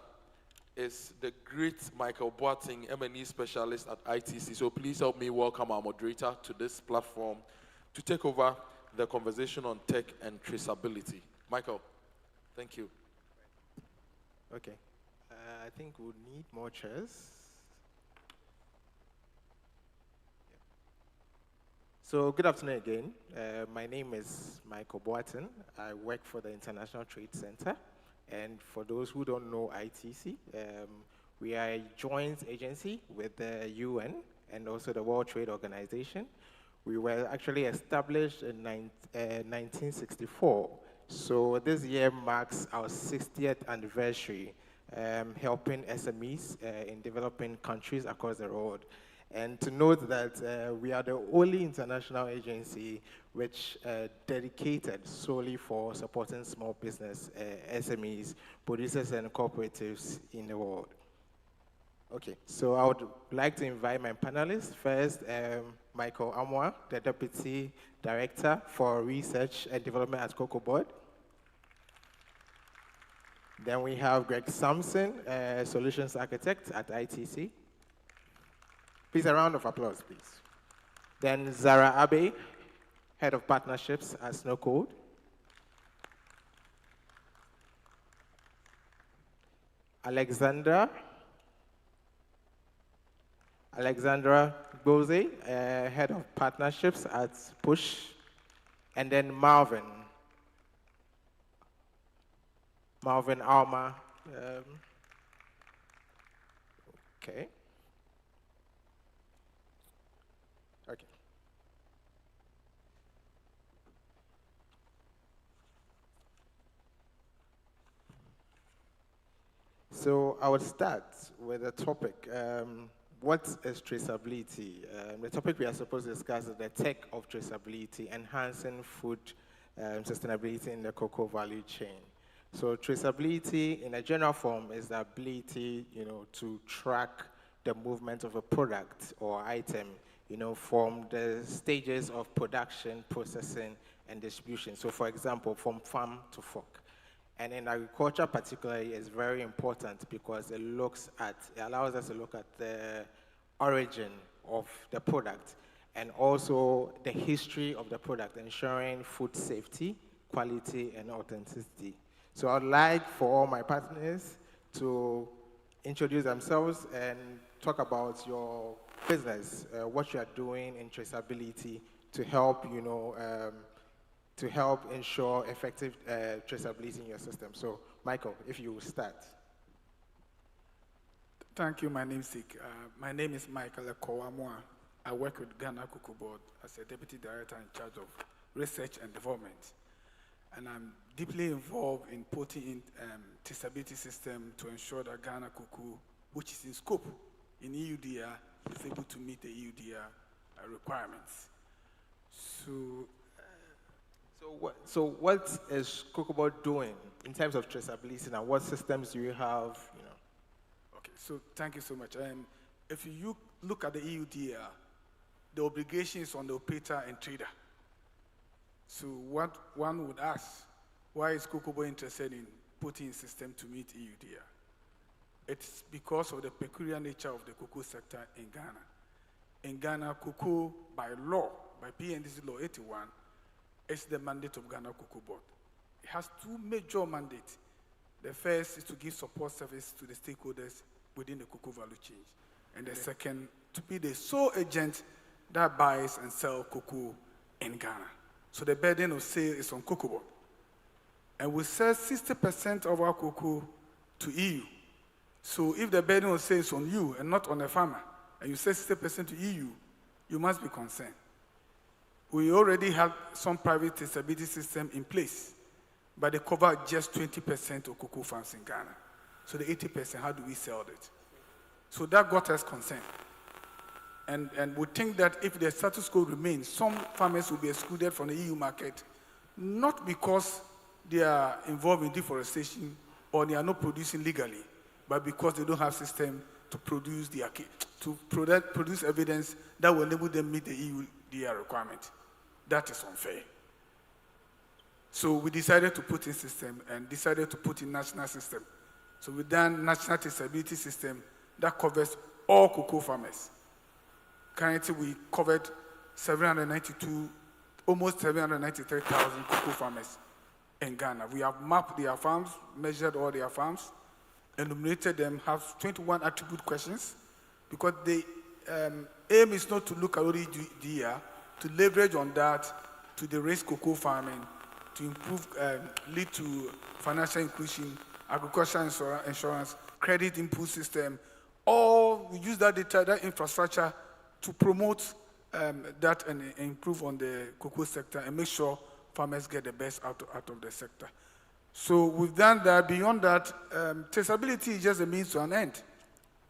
is the great Michael Boating, M&E Specialist at ITC. So please help me welcome our moderator to this platform to take over the conversation on tech and traceability. Michael, thank you. Okay. I think we'll need more chairs. So good afternoon again. My name is Michael Boatin. I work for the International Trade Center. And for those who don't know ITC, we are a joint agency with the UN and also the World Trade Organization. We were actually established in 1964. So this year marks our 60th anniversary, helping SMEs in developing countries across the world. And to note that we are the only international agency which dedicated solely for supporting small business, SMEs, producers and cooperatives in the world. Okay, so I would like to invite my panelists. First, Michael Amwa, the Deputy Director for Research and Development at Cocoa Board. Then we have Greg Sampson, Solutions Architect at ITC. Please, a round of applause, please. Then Zara Abe, Head of Partnerships at Snowcode. Alexandra Bose, Head of Partnerships at Push. And then Marvin Alma. Okay. Okay. So I would start with a topic. What is traceability? The topic we are supposed to discuss is the tech of traceability, enhancing food sustainability in the cocoa value chain. So traceability, in a general form, is the ability, to track the movement of a product or item, from the stages of production, processing, and distribution. So, for example, from farm to fork. And in agriculture particularly, it's very important because it allows us to look at the origin of the product and also the history of the product, ensuring food safety, quality, and authenticity. So I'd like for all my partners to introduce themselves and talk about your business, what you are doing in traceability to help, to help ensure effective traceability in your system. So, Michael, if you start. Thank you, my namesake. My name is Michael Ekowamwa. I work with Ghana Cocoa Board as a Deputy Director in charge of Research and Development. And I'm deeply involved in putting in traceability system to ensure that Ghana Cocoa, which is in scope in EUDR, is able to meet the EUDR requirements. So what is Cocoa Board doing in terms of traceability, and what systems do you have? Okay, so thank you so much. If you look at the EUDR, the obligation is on the operator and trader. So what one would ask, why is Cocoa Board interested in putting a system to meet EUDR? It's because of the peculiar nature of the cocoa sector in Ghana. In Ghana, cocoa, by law, by PNDC Law 81, is the mandate of Ghana Cocoa Board. It has two major mandates. The first is to give support service to the stakeholders within the cocoa value chain. And the second, to be the sole agent that buys and sells cocoa in Ghana. So the burden of sale is on Cocoa Board. And we sell 60% of our cocoa to EU. So if the burden of sale is on you and not on the farmer, and you sell 60% to EU, you must be concerned. We already have some private traceability system in place, but they cover just 20% of cocoa farms in Ghana. So the 80%, how do we sell it? So that got us concerned. And we think that if the status quo remains, some farmers will be excluded from the EU market, not because they are involved in deforestation or they are not producing legally, but because they don't have system to produce produce evidence that will enable them meet the EUDR requirement. That is unfair. So we decided to put in system and decided to put in national system. So we done national traceability system that covers all cocoa farmers. Currently, we covered almost 793,000 cocoa farmers in Ghana. We have mapped their farms, measured all their farms, enumerated them, have 21 attribute questions, because the aim is not to look at ODDR, to leverage on that to de-risk cocoa farming, to improve, lead to financial inclusion, agricultural insurance, credit input system. All we use that data, that infrastructure to promote that and improve on the cocoa sector and make sure farmers get the best out of the sector. So we've done that. Beyond that, traceability is just a means to an end.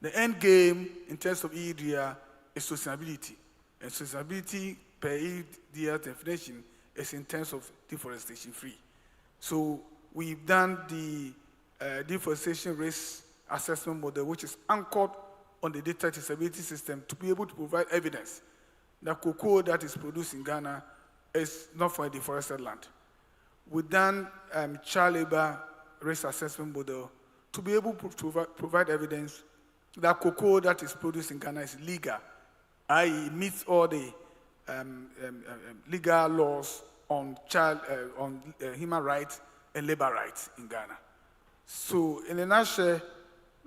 The end game in terms of EUDR is sustainability. And sustainability per EUDR definition is in terms of deforestation free. So we've done the deforestation risk assessment model, which is anchored on the data traceability system to be able to provide evidence that cocoa that is produced in Ghana is not for a deforested land. We've done child labor risk assessment model to be able to provide evidence that cocoa that is produced in Ghana is legal, i.e. meets all the legal laws on human rights and labor rights in Ghana. So in a nutshell,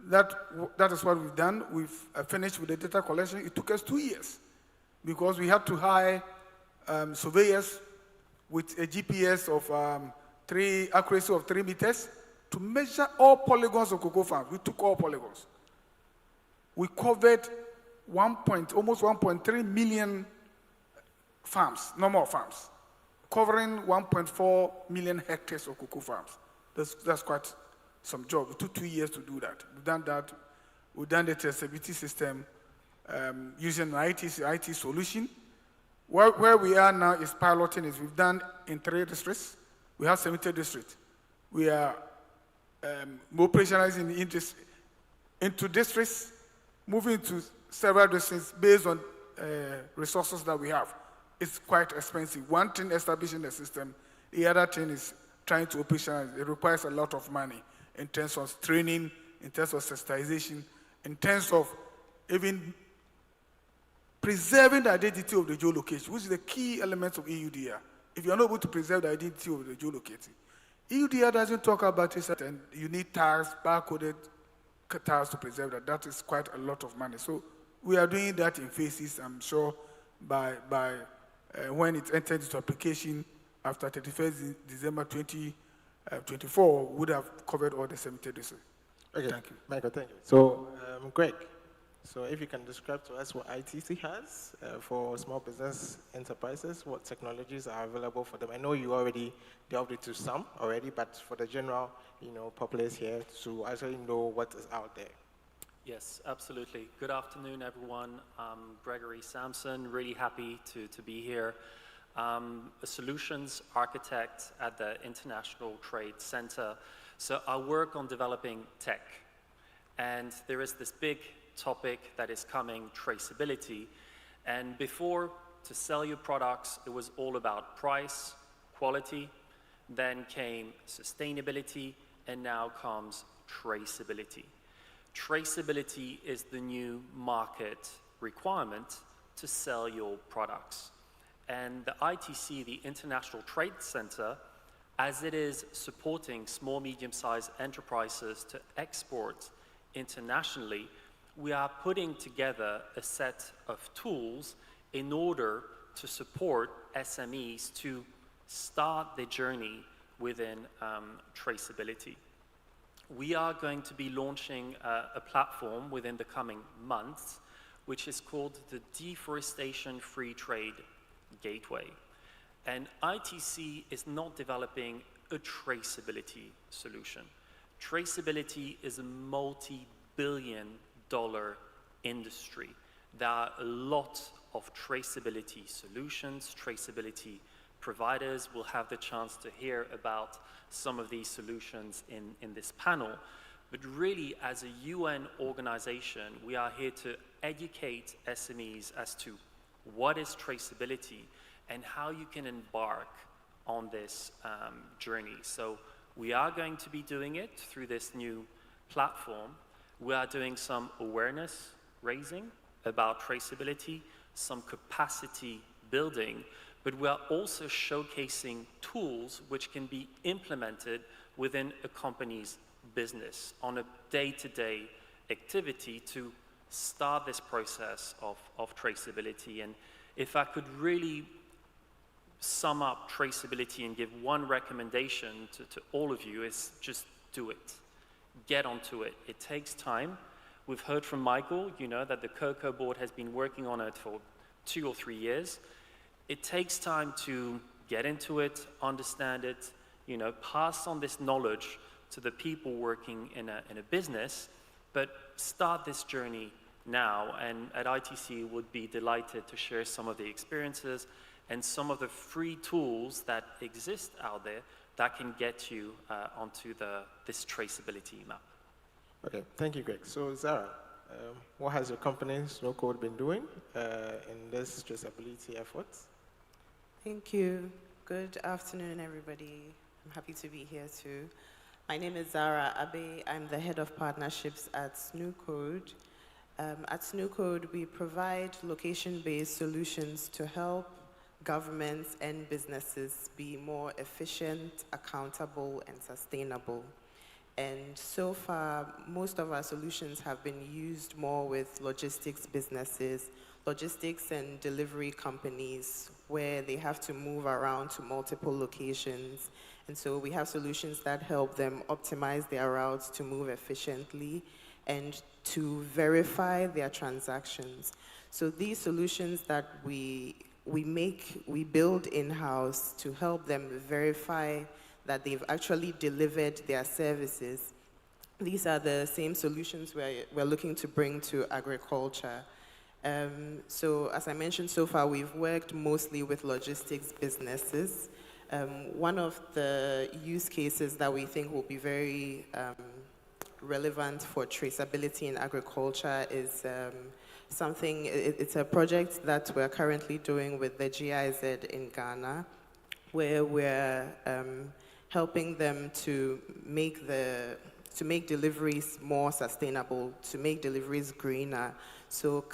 that is what we've done. We've finished with the data collection. It took us 2 years because we had to hire surveyors with a GPS of accuracy of 3 meters to measure all polygons of cocoa farms. We took all polygons. We covered almost 1.3 million farms, normal farms, covering 1.4 million hectares of cocoa farms. That's quite some job. It took 2 years to do that. We've done that. We've done the traceability system using an IT solution. Where we are now is piloting is we've done in 3 districts. We have 70 districts. We are operationalizing into districts, moving to several districts based on resources that we have. It's quite expensive. One thing, establishing the system. The other thing is trying to operationalize. It requires a lot of money in terms of training, in terms of sensitization, in terms of even preserving the identity of the geolocation, which is the key element of EUDR. If you're not able to preserve the identity of the geolocating, EUDR doesn't talk about it, and you need tags, barcoded tags to preserve that. That is quite a lot of money. So we are doing that in phases. I'm sure by when it enters into application after 31st December 2024, we would have covered all the 70 districts. Okay, thank you. Michael, thank you. So, Greg, so if you can describe to us what ITC has for small business enterprises, what technologies are available for them. I know you already delved into some already, but for the general, populace here to actually know what is out there. Yes, absolutely. Good afternoon, everyone. I'm Gregory Sampson, really happy to be here. A solutions architect at the International Trade Center. So I work on developing tech. And there is this big topic that is coming, traceability. And before, to sell your products, it was all about price, quality. Then came sustainability, and now comes traceability. Traceability is the new market requirement to sell your products. And the ITC, the International Trade Center, as it is supporting small, medium-sized enterprises to export internationally, we are putting together a set of tools in order to support SMEs to start their journey within traceability. We are going to be launching a platform within the coming months, which is called the Deforestation Free Trade Gateway. And ITC is not developing a traceability solution. Traceability is a multi-billion-dollar industry. There are a lot of traceability solutions, traceability providers. We'll have the chance to hear about some of these solutions in this panel. But really, as a UN organization, we are here to educate SMEs as to what is traceability and how you can embark on this journey. So we are going to be doing it through this new platform. We are doing some awareness raising about traceability, some capacity building, but we are also showcasing tools which can be implemented within a company's business on a day-to-day activity to start this process of traceability. And if I could really sum up traceability and give one recommendation to all of you, is just do it. Get onto it. It takes time. We've heard from Michael, that the Cocoa Board has been working on it for 2 or 3 years. It takes time to get into it, understand it, pass on this knowledge to the people working in a business, but start this journey now. And at ITC, would be delighted to share some of the experiences and some of the free tools that exist out there that can get you onto this traceability map. Okay, thank you, Greg. So, Zara, what has your company, Snow Code, been doing in this traceability efforts? Thank you. Good afternoon, everybody. I'm happy to be here too. My name is Zara Abe. I'm the head of partnerships at SnooCode. At SnooCode, we provide location-based solutions to help governments and businesses be more efficient, accountable, and sustainable. And so far, most of our solutions have been used more with logistics businesses, logistics and delivery companies, where they have to move around to multiple locations. And so we have solutions that help them optimize their routes to move efficiently and to verify their transactions. So these solutions that we build in-house to help them verify that they've actually delivered their services. These are the same solutions we're looking to bring to agriculture. So as I mentioned so far, we've worked mostly with logistics businesses. One of the use cases that we think will be very relevant for traceability in agriculture is it's a project that we're currently doing with the GIZ in Ghana, where we're helping them to make deliveries more sustainable, to make deliveries greener. So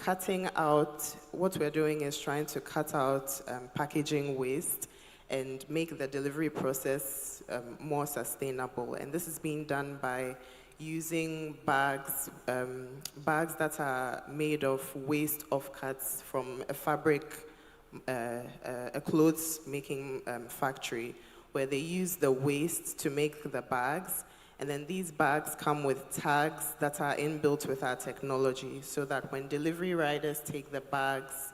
what we're doing is trying to cut out packaging waste and make the delivery process more sustainable. And this is being done by using bags that are made of waste offcuts from a clothes making factory, where they use the waste to make the bags. And then these bags come with tags that are inbuilt with our technology, so that when delivery riders take the bags,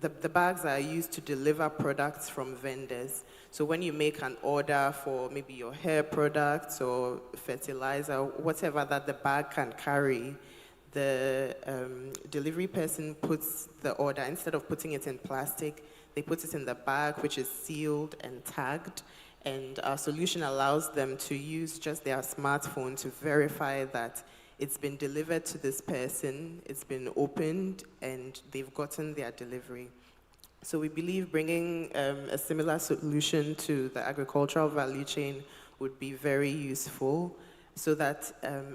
the bags are used to deliver products from vendors. So when you make an order for maybe your hair products or fertilizer, whatever that the bag can carry, the delivery person puts the order, instead of putting it in plastic, they put it in the bag, which is sealed and tagged. And our solution allows them to use just their smartphone to verify that it's been delivered to this person, it's been opened, and they've gotten their delivery. So we believe bringing a similar solution to the agricultural value chain would be very useful, so that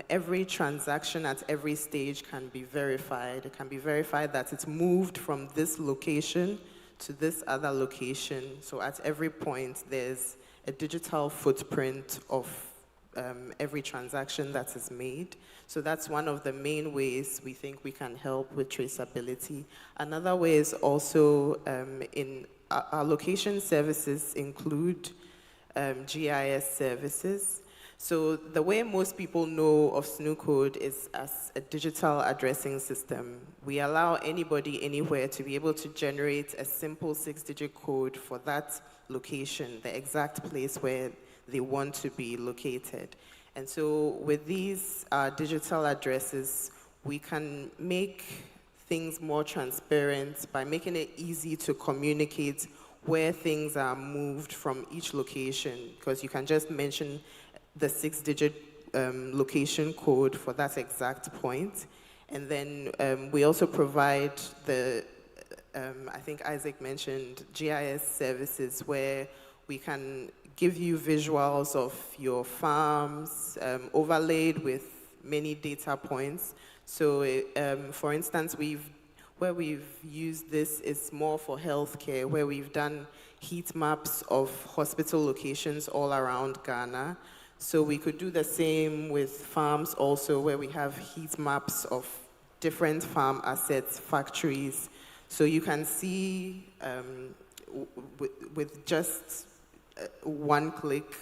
every transaction at every stage can be verified. It can be verified that it's moved from this location to this other location. So at every point, there's a digital footprint of every transaction that is made. So that's one of the main ways we think we can help with traceability. Another way is also in our location services include GIS services. So the way most people know of SnooCode is as a digital addressing system. We allow anybody anywhere to be able to generate a simple 6-digit code for that location, the exact place where they want to be located. And so with these digital addresses, we can make things more transparent by making it easy to communicate where things are moved from each location, because you can just mention the 6-digit location code for that exact point. And then we also provide I think Isaac mentioned GIS services, where we can give you visuals of your farms overlaid with many data points. So for instance, where we've used this is more for healthcare, where we've done heat maps of hospital locations all around Ghana. So we could do the same with farms also, where we have heat maps of different farm assets, factories. So you can see with just one click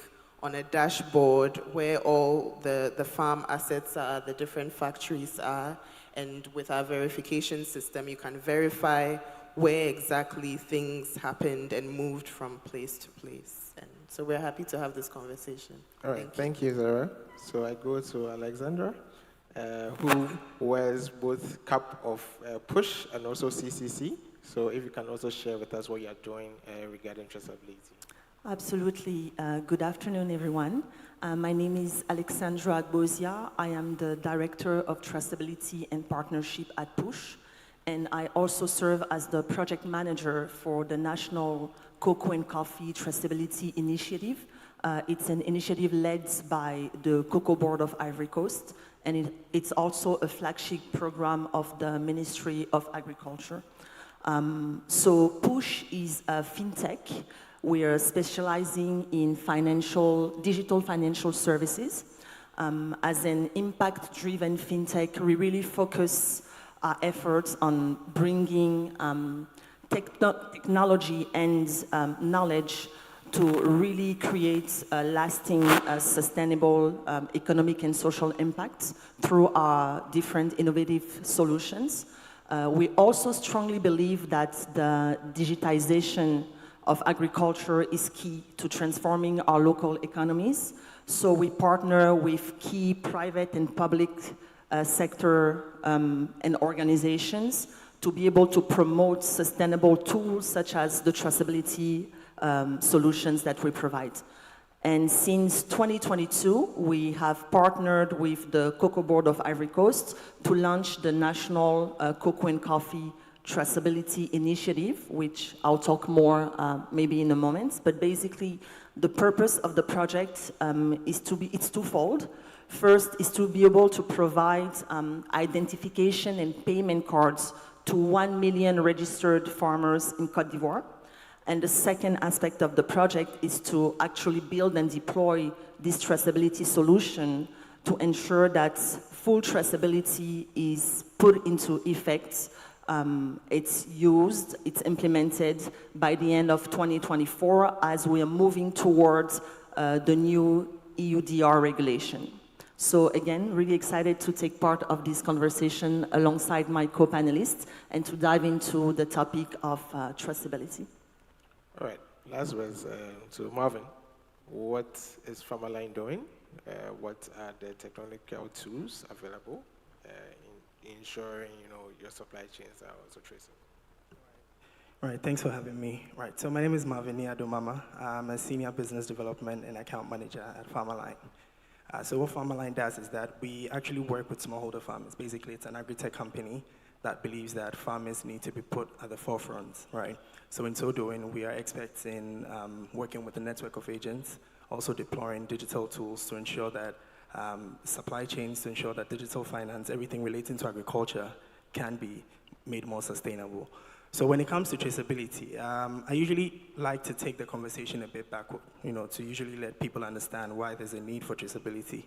on a dashboard where all the farm assets are, the different factories are, And with our verification system, you can verify where exactly things happened and moved from place to place. And so we're happy to have this conversation. All right, thank you, Zara. So I go to Alexandra, who wears both cap of Push and also CCC. So if you can also share with us what you are doing regarding traceability. Absolutely. Good afternoon, everyone. My name is Alexandra Agbozia. I am the Director of Traceability and Partnership at PUSH, and I also serve as the Project Manager for the National Cocoa and Coffee Traceability Initiative. It's an initiative led by the Cocoa Board of Ivory Coast, and it's also a flagship program of the Ministry of Agriculture. So PUSH is a fintech. We are specializing in digital financial services. As an impact-driven fintech, we really focus our efforts on bringing technology and knowledge to really create a lasting, sustainable economic and social impact through our different innovative solutions. We also strongly believe that the digitization of agriculture is key to transforming our local economies. So we partner with key private and public sector and organizations to be able to promote sustainable tools such as the traceability solutions that we provide. And since 2022, we have partnered with the Cocoa Board of Ivory Coast to launch the National Cocoa and Coffee Traceability Initiative, which I'll talk more maybe in a moment. But basically, the purpose of the project it's twofold. First is to be able to provide identification and payment cards to 1 million registered farmers in Côte d'Ivoire. And the second aspect of the project is to actually build and deploy this traceability solution to ensure that full traceability is put into effect. It's used, it's implemented by the end of 2024 as we are moving towards the new EUDR regulation. So again, really excited to take part of this conversation alongside my co-panelists and to dive into the topic of traceability. All right, last words to Marvin. What is Farmerline doing? What are the technological tools available in ensuring your supply chains are also traceable? All right, thanks for having me. Right, so my name is Marvin Niadomama. I'm a Senior Business Development and Account Manager at Farmerline. So what Farmerline does is that we actually work with smallholder farmers. Basically, it's an agri-tech company that believes that farmers need to be put at the forefront, right? So in so doing, we are experts in working with a network of agents, also deploying digital tools to ensure that supply chains, to ensure that digital finance, everything relating to agriculture can be made more sustainable. So when it comes to traceability, I usually like to take the conversation a bit backward, to usually let people understand why there's a need for traceability.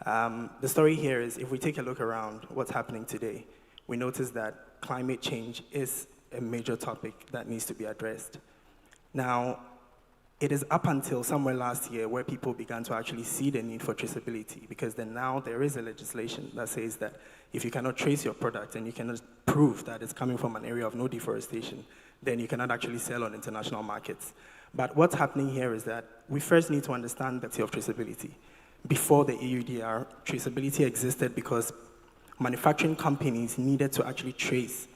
The story here is, if we take a look around what's happening today, we notice that climate change is a major topic that needs to be addressed. Now, it is up until somewhere last year where people began to actually see the need for traceability, because then now there is a legislation that says that if you cannot trace your product and you cannot prove that it's coming from an area of no deforestation, then you cannot actually sell on international markets. But what's happening here is that we first need to understand the of traceability. Before the EUDR, traceability existed because manufacturing companies needed to actually trace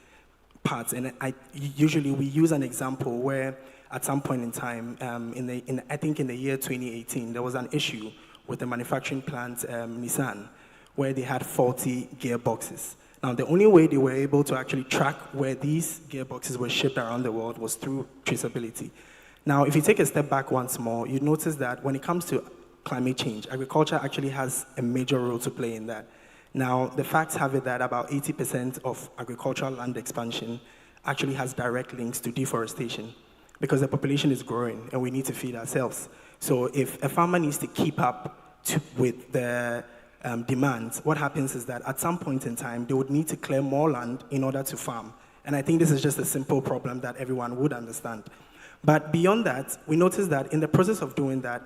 parts. And usually we use an example where at some point in time, I think in the year 2018, there was an issue with the manufacturing plant Nissan, where they had faulty gearboxes. Now, the only way they were able to actually track where these gearboxes were shipped around the world was through traceability. Now, if you take a step back once more, you notice that when it comes to climate change, agriculture actually has a major role to play in that. Now, the facts have it that about 80% of agricultural land expansion actually has direct links to deforestation, because the population is growing and we need to feed ourselves. So if a farmer needs to keep up with the demands, what happens is that at some point in time, they would need to clear more land in order to farm. And I think this is just a simple problem that everyone would understand. But beyond that, we notice that in the process of doing that,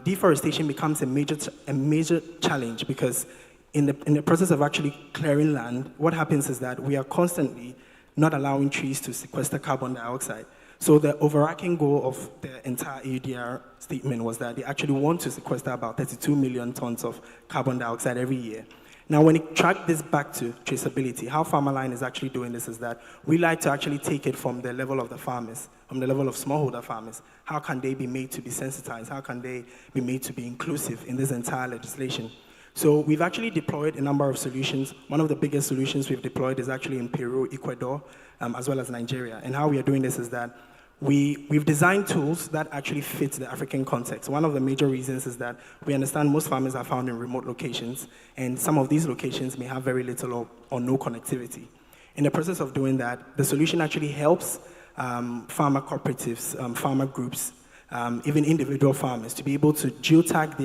deforestation becomes a major challenge, because in the process of actually clearing land, what happens is that we are constantly not allowing trees to sequester carbon dioxide. So the overarching goal of the entire AUDR statement was that they actually want to sequester about 32 million tons of carbon dioxide every year. Now, when you track this back to traceability, how Farmerline is actually doing this is that we like to actually take it from the level of the farmers, from the level of smallholder farmers. How can they be made to be sensitized? How can they be made to be inclusive in this entire legislation? So we've actually deployed a number of solutions. One of the biggest solutions we've deployed is actually in Peru, Ecuador, as well as Nigeria. And how we are doing this is that we've designed tools that actually fit the African context. One of the major reasons is that we understand most farmers are found in remote locations, and some of these locations may have very little or no connectivity. In the process of doing that, the solution actually helps farmer cooperatives, farmer groups, even individual farmers to be able to geotag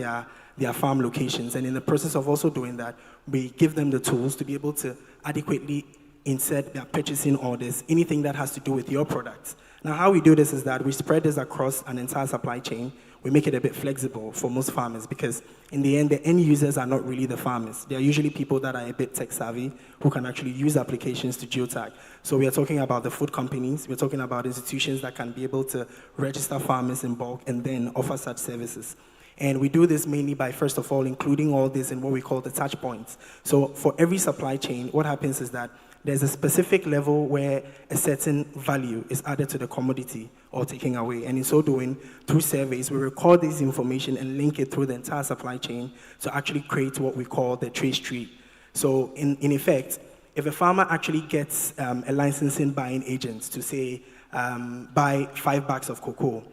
their farm locations. And in the process of also doing that, we give them the tools to be able to adequately insert their purchasing orders, anything that has to do with your products. Now, how we do this is that we spread this across an entire supply chain. We make it a bit flexible for most farmers because in the end, the end users are not really the farmers. They are usually people that are a bit tech savvy who can actually use applications to geotag. So we are talking about the food companies. We're talking about institutions that can be able to register farmers in bulk and then offer such services. And we do this mainly by, first of all, including all this in what we call the touch points. So for every supply chain, what happens is that there's a specific level where a certain value is added to the commodity or taken away. And in so doing, through surveys, we record this information and link it through the entire supply chain to actually create what we call the trace tree. So in effect, if a farmer actually gets a licensing buying agent to say, buy 5 bags of cocoa,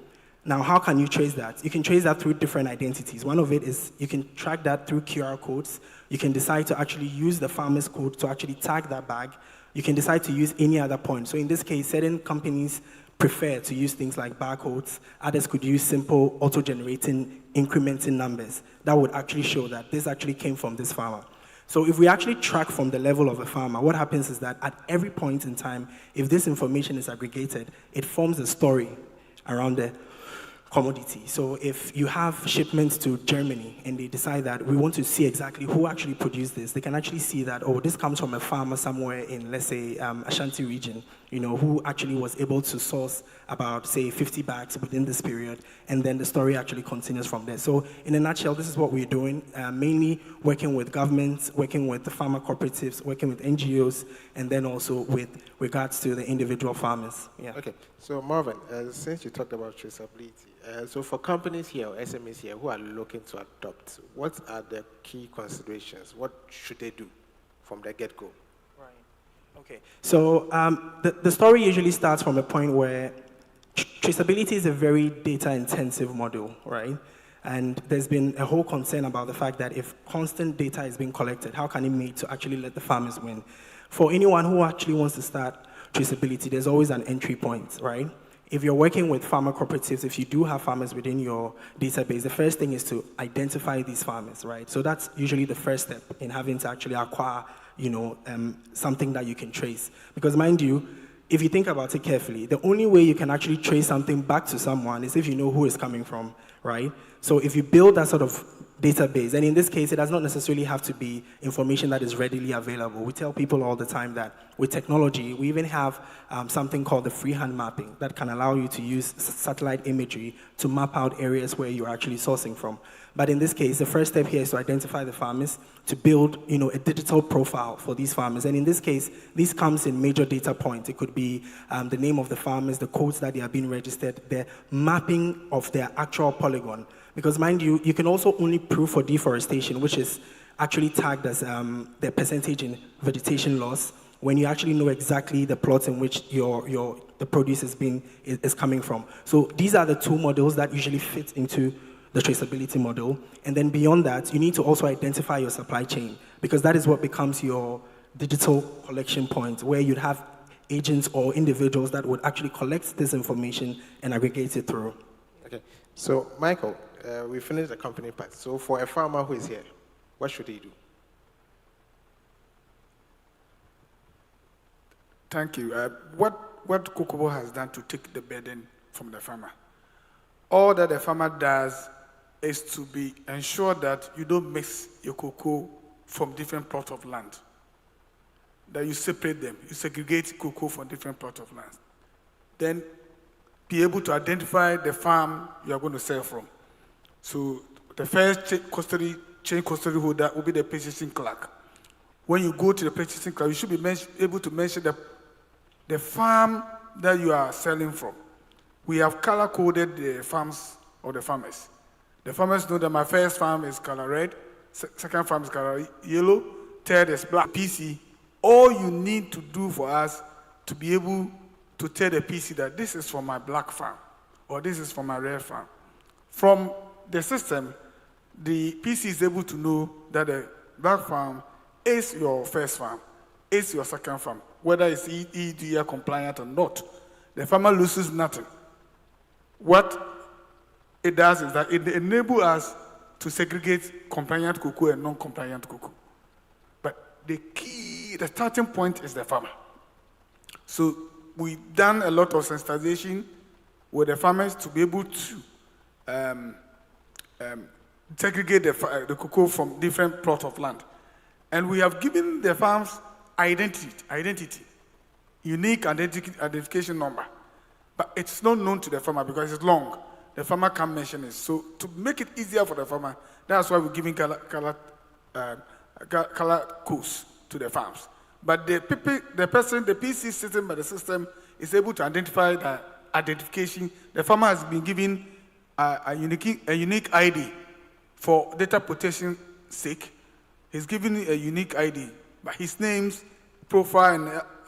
now, how can you trace that? You can trace that through different identities. One of it is you can track that through QR codes. You can decide to actually use the farmer's code to actually tag that bag. You can decide to use any other point. So in this case, certain companies prefer to use things like barcodes. Others could use simple auto-generating incrementing numbers that would actually show that this actually came from this farmer. So if we actually track from the level of a farmer, what happens is that at every point in time, if this information is aggregated, it forms a story around the commodity. So if you have shipments to Germany and they decide that we want to see exactly who actually produced this, they can actually see that, oh, this comes from a farmer somewhere in, let's say, Ashanti region, who actually was able to source about, say, 50 bags within this period, and then the story actually continues from there. So in a nutshell, this is what we're doing, mainly working with governments, working with the farmer cooperatives, working with NGOs, and then also with regards to the individual farmers. Yeah. Okay, so Marvin, since you talked about traceability, so for companies here or SMEs here who are looking to adopt, what are the key considerations? What should they do from the get-go? Right. Okay. So the story usually starts from a point where traceability is a very data-intensive model, right? And there's been a whole concern about the fact that if constant data is being collected, how can it be made to actually let the farmers win? For anyone who actually wants to start traceability, there's always an entry point, right? If you're working with farmer cooperatives, if you do have farmers within your database, the first thing is to identify these farmers, right? So that's usually the first step in having to actually acquire, something that you can trace. Because mind you, if you think about it carefully, the only way you can actually trace something back to someone is if you know who it's coming from, right? So if you build that sort of database, and in this case, it does not necessarily have to be information that is readily available. We tell people all the time that with technology, we even have something called the freehand mapping that can allow you to use satellite imagery to map out areas where you're actually sourcing from. But in this case, the first step here is to identify the farmers, to build a digital profile for these farmers. And in this case, this comes in major data points. It could be the name of the farmers, the codes that they are being registered, the mapping of their actual polygon. Because mind you, you can also only prove for deforestation, which is actually tagged as the percentage in vegetation loss, when you actually know exactly the plots in which the produce is coming from. So these are the two models that usually fit into the traceability model. And then beyond that, you need to also identify your supply chain, because that is what becomes your digital collection point, where you'd have agents or individuals that would actually collect this information and aggregate it through. Okay, so Michael, we finished the company part. So for a farmer who is here, what should he do? Thank you. What Kokobo has done to take the burden from the farmer? All that the farmer does is to ensure that you don't mix your cocoa from different plots of land. That you separate them, you segregate cocoa from different plots of land. Then be able to identify the farm you are going to sell from. So the first chain custody holder will be the purchasing clerk. When you go to the purchasing clerk, you should be able to mention the farm that you are selling from. We have color-coded the farms or the farmers. The farmers know that my first farm is color red, second farm is color yellow, third is black. PC, all you need to do for us to be able to tell the PC that this is for my black farm or this is for my red farm. From the system, the PC is able to know that the black farm is your first farm, is your second farm, whether it's EUDR compliant or not. The farmer loses nothing. What it does is that it enables us to segregate compliant cocoa and non-compliant cocoa. But the starting point is the farmer. So we've done a lot of sensitization with the farmers to be able to segregate the cocoa from different plots of land. And we have given the farms identity, unique identification number. But it's not known to the farmer because it's long. The farmer can't mention it. So to make it easier for the farmer, that's why we're giving color codes to the farms. But the PC system by the system is able to identify the identification. The farmer has been given a unique ID for data protection sake. He's given a unique ID, but his names, profile,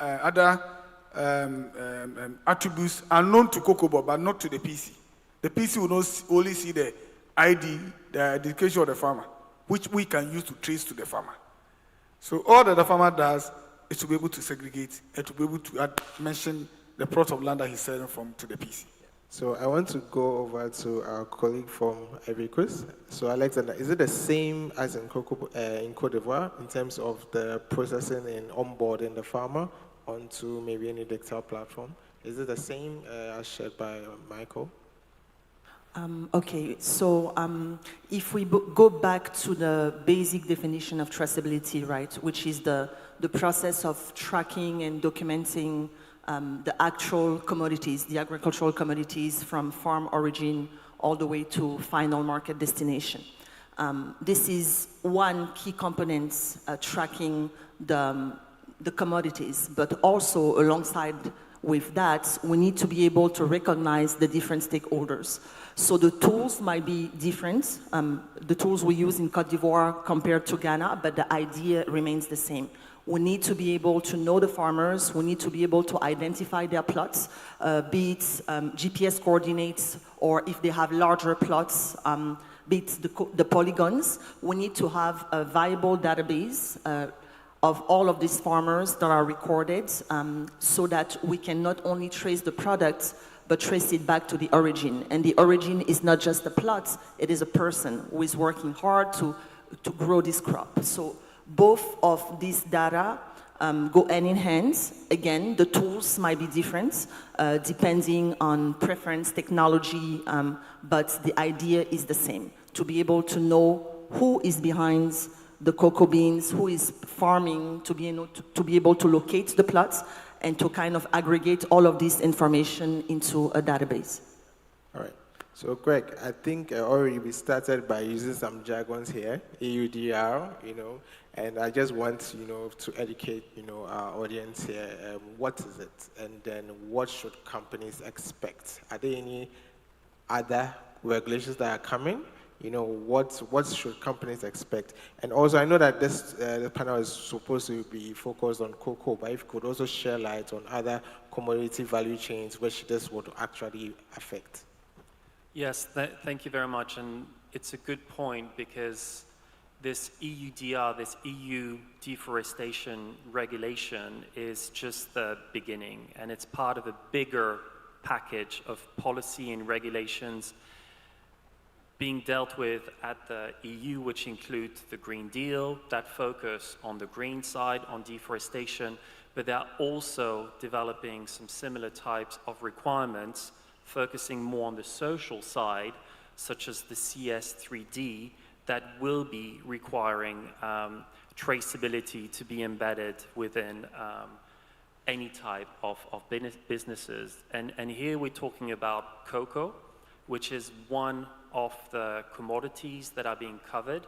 and other attributes are known to COCOBO, but not to the PC. The PC will only see the ID, the identification of the farmer, which we can use to trace to the farmer. So all that the farmer does is to be able to segregate and to be able to mention the plot of land that he's selling from to the PC. So I want to go over to our colleague from Ivory Coast. So Alexander, is it the same as in Cote d'Ivoire in terms of the processing and onboarding the farmer onto maybe any digital platform? Is it the same as shared by Michael? Okay, so if we go back to the basic definition of traceability, right, which is the process of tracking and documenting the actual commodities, the agricultural commodities from farm origin all the way to final market destination. This is one key component tracking the commodities, but also alongside with that, we need to be able to recognize the different stakeholders. So the tools might be different, the tools we use in Côte d'Ivoire compared to Ghana, but the idea remains the same. We need to be able to know the farmers, we need to be able to identify their plots, be it GPS coordinates, or if they have larger plots, be it the polygons. We need to have a viable database of all of these farmers that are recorded so that we can not only trace the product, but trace it back to the origin. And the origin is not just a plot, it is a person who is working hard to grow this crop. So both of these data go hand in hand. Again, the tools might be different depending on preference, technology, but the idea is the same, to be able to know who is behind the cocoa beans, who is farming, to be able to locate the plots and to kind of aggregate all of this information into a database. All right. So, Greg, I think already we started by using some jargons here, EUDR, and I just want, to educate, our audience here. What is it? And then what should companies expect? Are there any other regulations that are coming? What should companies expect? And also, I know that the panel is supposed to be focused on cocoa, but if you could also share light on other commodity value chains which this would actually affect. Yes, thank you very much. And it's a good point because this EUDR, this EU deforestation regulation is just the beginning. And it's part of a bigger package of policy and regulations being dealt with at the EU, which includes the Green Deal, that focus on the green side, on deforestation, but they're also developing some similar types of requirements, focusing more on the social side, such as the CS3D, that will be requiring traceability to be embedded within any type of businesses. And here we're talking about cocoa, which is one of the commodities that are being covered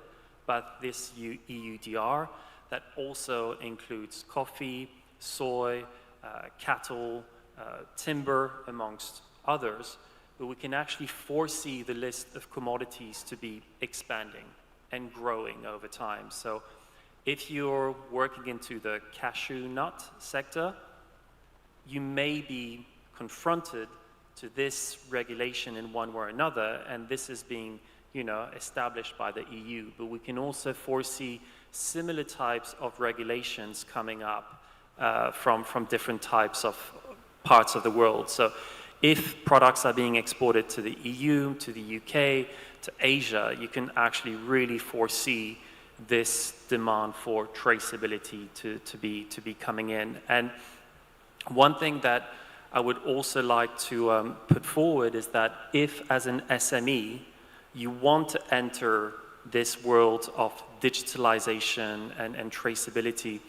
by this EUDR, that also includes coffee, soy, cattle, timber, amongst others. But we can actually foresee the list of commodities to be expanding and growing over time. So if you're working into the cashew nut sector, you may be confronted to this regulation in one way or another, and this is being, established by the EU. But we can also foresee similar types of regulations coming up from different types of parts of the world. So if products are being exported to the EU, to the UK, to Asia, you can actually really foresee this demand for traceability to be coming in. And one thing that I would also like to put forward is that if, as an SME, you want to enter this world of digitalization and traceability,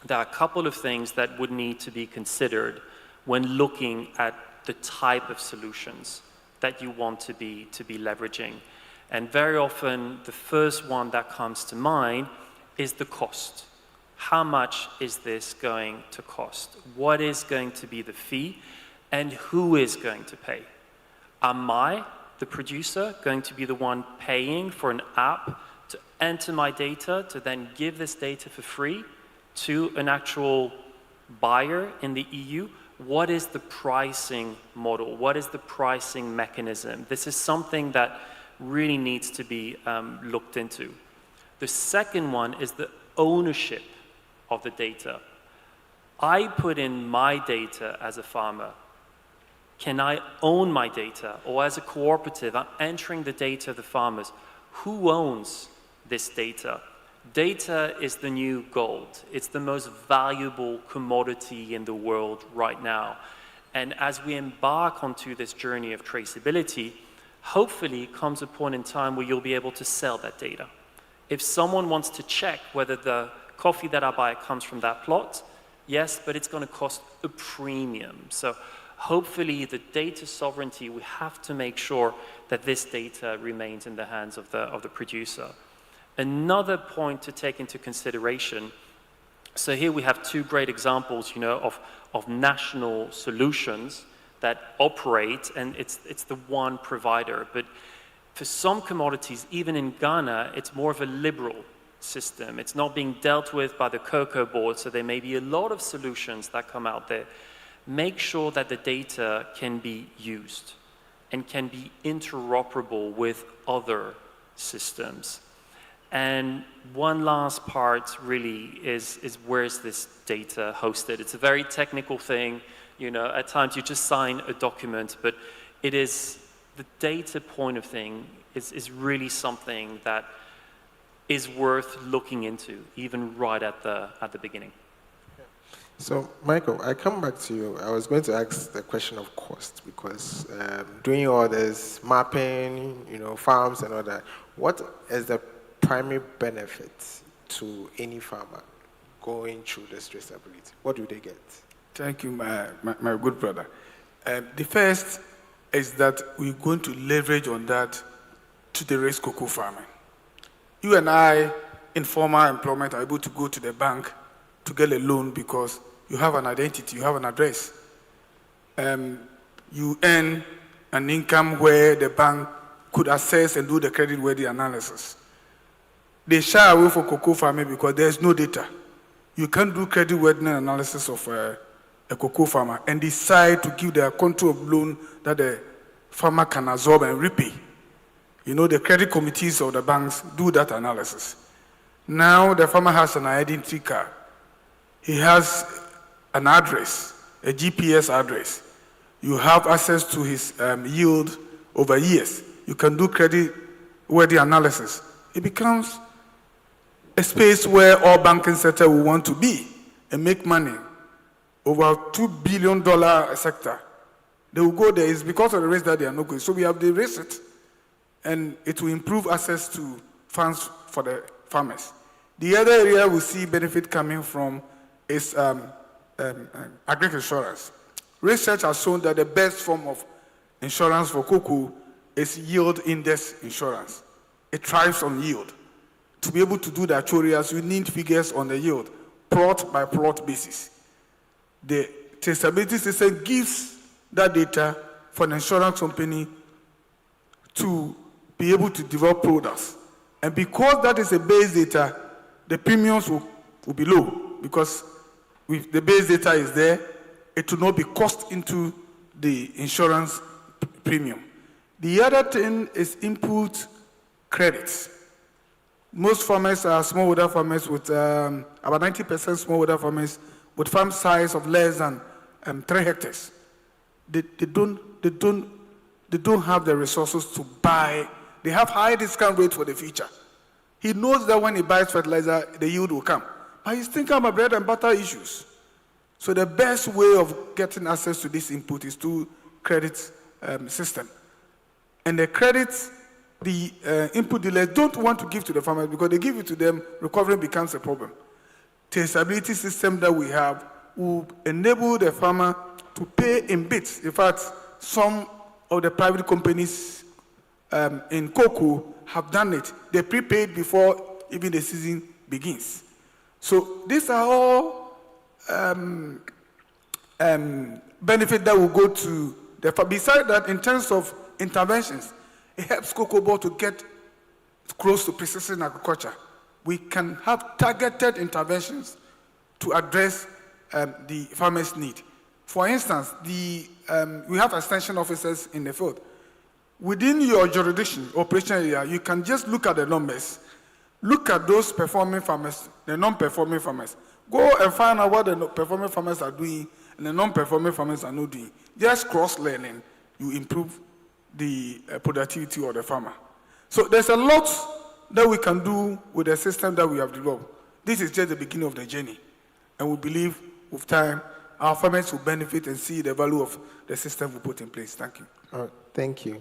there are a couple of things that would need to be considered when looking at the type of solutions that you want to be leveraging. And very often, the first one that comes to mind is the cost. How much is this going to cost? What is going to be the fee? And who is going to pay? Am I, the producer, going to be the one paying for an app to enter my data, to then give this data for free to an actual buyer in the EU? What is the pricing model? What is the pricing mechanism? This is something that really needs to be looked into. The second one is the ownership of the data. I put in my data as a farmer. Can I own my data? Or as a cooperative, I'm entering the data of the farmers. Who owns this data? Data is the new gold. It's the most valuable commodity in the world right now. And as we embark onto this journey of traceability, hopefully comes a point in time where you'll be able to sell that data. If someone wants to check whether the coffee that I buy comes from that plot, yes, but it's going to cost a premium. So hopefully the data sovereignty, we have to make sure that this data remains in the hands of the producer. Another point to take into consideration, so here we have two great examples, of national solutions that operate, and it's the one provider. But for some commodities, even in Ghana, it's more of a liberal system. It's not being dealt with by the cocoa board, so there may be a lot of solutions that come out there. Make sure that the data can be used and can be interoperable with other systems. And one last part really is where is this data hosted? It's a very technical thing. At times you just sign a document, but it is the data point of thing is really something that is worth looking into, even right at the beginning. So, Michael, I come back to you. I was going to ask the question of cost because doing all this mapping, farms and all that, what is the primary benefit to any farmer going through this traceability? What do they get? Thank you, my good brother. The first is that we're going to leverage on that to the raise cocoa farming. You and I, in formal employment, are able to go to the bank to get a loan because you have an identity, you have an address. You earn an income where the bank could assess and do the credit-worthy analysis. They shy away from cocoa farming because there's no data. You can't do credit-worthy analysis of a cocoa farmer and decide to give the control of loan that the farmer can absorb and repay. The credit committees of the banks do that analysis. Now the farmer has an identity card. He has an address, a GPS address. You have access to his yield over years. You can do credit-worthy analysis. It becomes a space where all banking sector will want to be and make money. Over $2 billion sector. They will go there. It's because of the race that they are not going. So we have the race it, and it will improve access to funds for the farmers. The other area we see benefit coming from is agricultural insurance. Research has shown that the best form of insurance for cocoa is yield index insurance. It thrives on yield. To be able to do the actuarials, you need figures on the yield, plot by plot basis. The traceability system gives that data for an insurance company to be able to develop products. And because that is a base data, the premiums will be low, because if the base data is there, it will not be cost into the insurance premium. The other thing is input credits. Most farmers are smallholder farmers with about 90% smallholder farmers with farm size of less than 3 hectares. They don't have the resources to buy. They have high discount rate for the future. He knows that when he buys fertilizer, the yield will come. But he's thinking about bread and butter issues. So the best way of getting access to this input is through credit system. And the credits, the input dealers don't want to give to the farmers, because they give it to them, recovery becomes a problem. Traceability system that we have will enable the farmer to pay in bits. In fact, some of the private companies in cocoa have done it. They prepaid before even the season begins. So these are all benefit that will go to the farm. Besides that, in terms of interventions, it helps cocoa board to get close to precision agriculture. We can have targeted interventions to address the farmers' need. For instance, we have extension officers in the field. Within your jurisdiction, operation area, you can just look at the numbers. Look at those performing farmers, the non-performing farmers. Go and find out what the performing farmers are doing and the non-performing farmers are not doing. Just cross-learning, you improve the productivity of the farmer. So there's a lot that we can do with the system that we have developed. This is just the beginning of the journey. And we believe with time, our farmers will benefit and see the value of the system we put in place. Thank you. All right, thank you.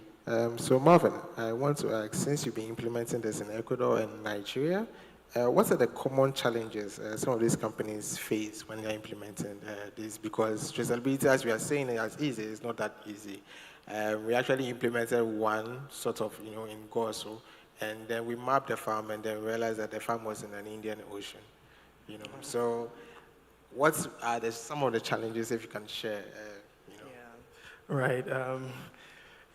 So Marvin, I want to ask, since you've been implementing this in Ecuador and Nigeria, what are the common challenges some of these companies face when they're implementing this? Because traceability, as we are saying, is easy. It's not that easy. We actually implemented one sort of, in Goso, and then we mapped the farm, and then realized that the farm was in an Indian Ocean. So what are some of the challenges, if you can share? Right.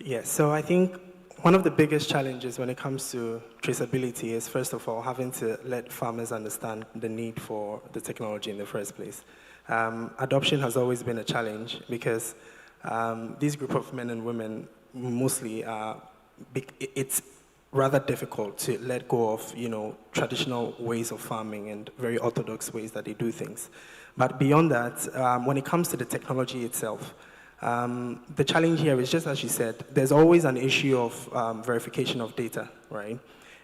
Yes, so I think one of the biggest challenges when it comes to traceability is, first of all, having to let farmers understand the need for the technology in the first place. Adoption has always been a challenge, because this group of men and women mostly it's rather difficult to let go of, traditional ways of farming and very orthodox ways that they do things. But beyond that, when it comes to the technology itself, the challenge here is, just as you said, there's always an issue of verification of data, right?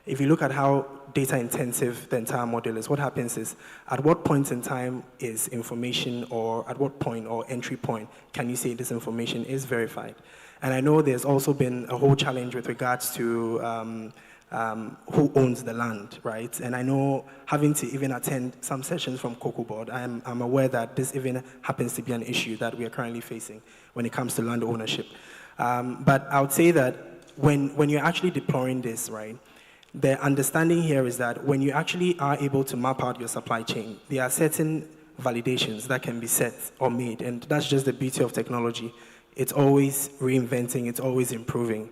If you look at how data intensive the entire model is, what happens is, at what point in time is information, or at what point or entry point can you say this information is verified? And I know there's also been a whole challenge with regards to who owns the land, right? And I know, having to even attend some sessions from Cocoa Board, I'm aware that this even happens to be an issue that we are currently facing when it comes to land ownership. But I would say that when you're actually deploying this, right, the understanding here is that when you actually are able to map out your supply chain, there are certain validations that can be set or made, and that's just the beauty of technology. It's always reinventing, it's always improving.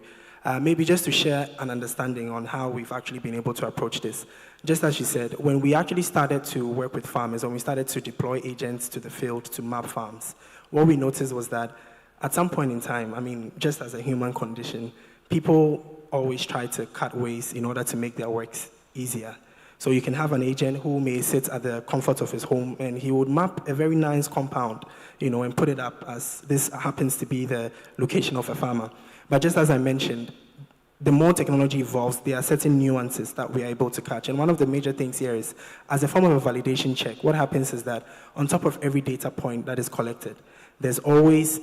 Maybe just to share an understanding on how we've actually been able to approach this. Just as you said, when we actually started to work with farmers, when we started to deploy agents to the field to map farms, what we noticed was that at some point in time, just as a human condition, people always try to cut ways in order to make their works easier. So you can have an agent who may sit at the comfort of his home, and he would map a very nice compound, and put it up as this happens to be the location of a farmer. But just as I mentioned, the more technology evolves, there are certain nuances that we are able to catch. And one of the major things here is, as a form of a validation check, what happens is that on top of every data point that is collected, there's always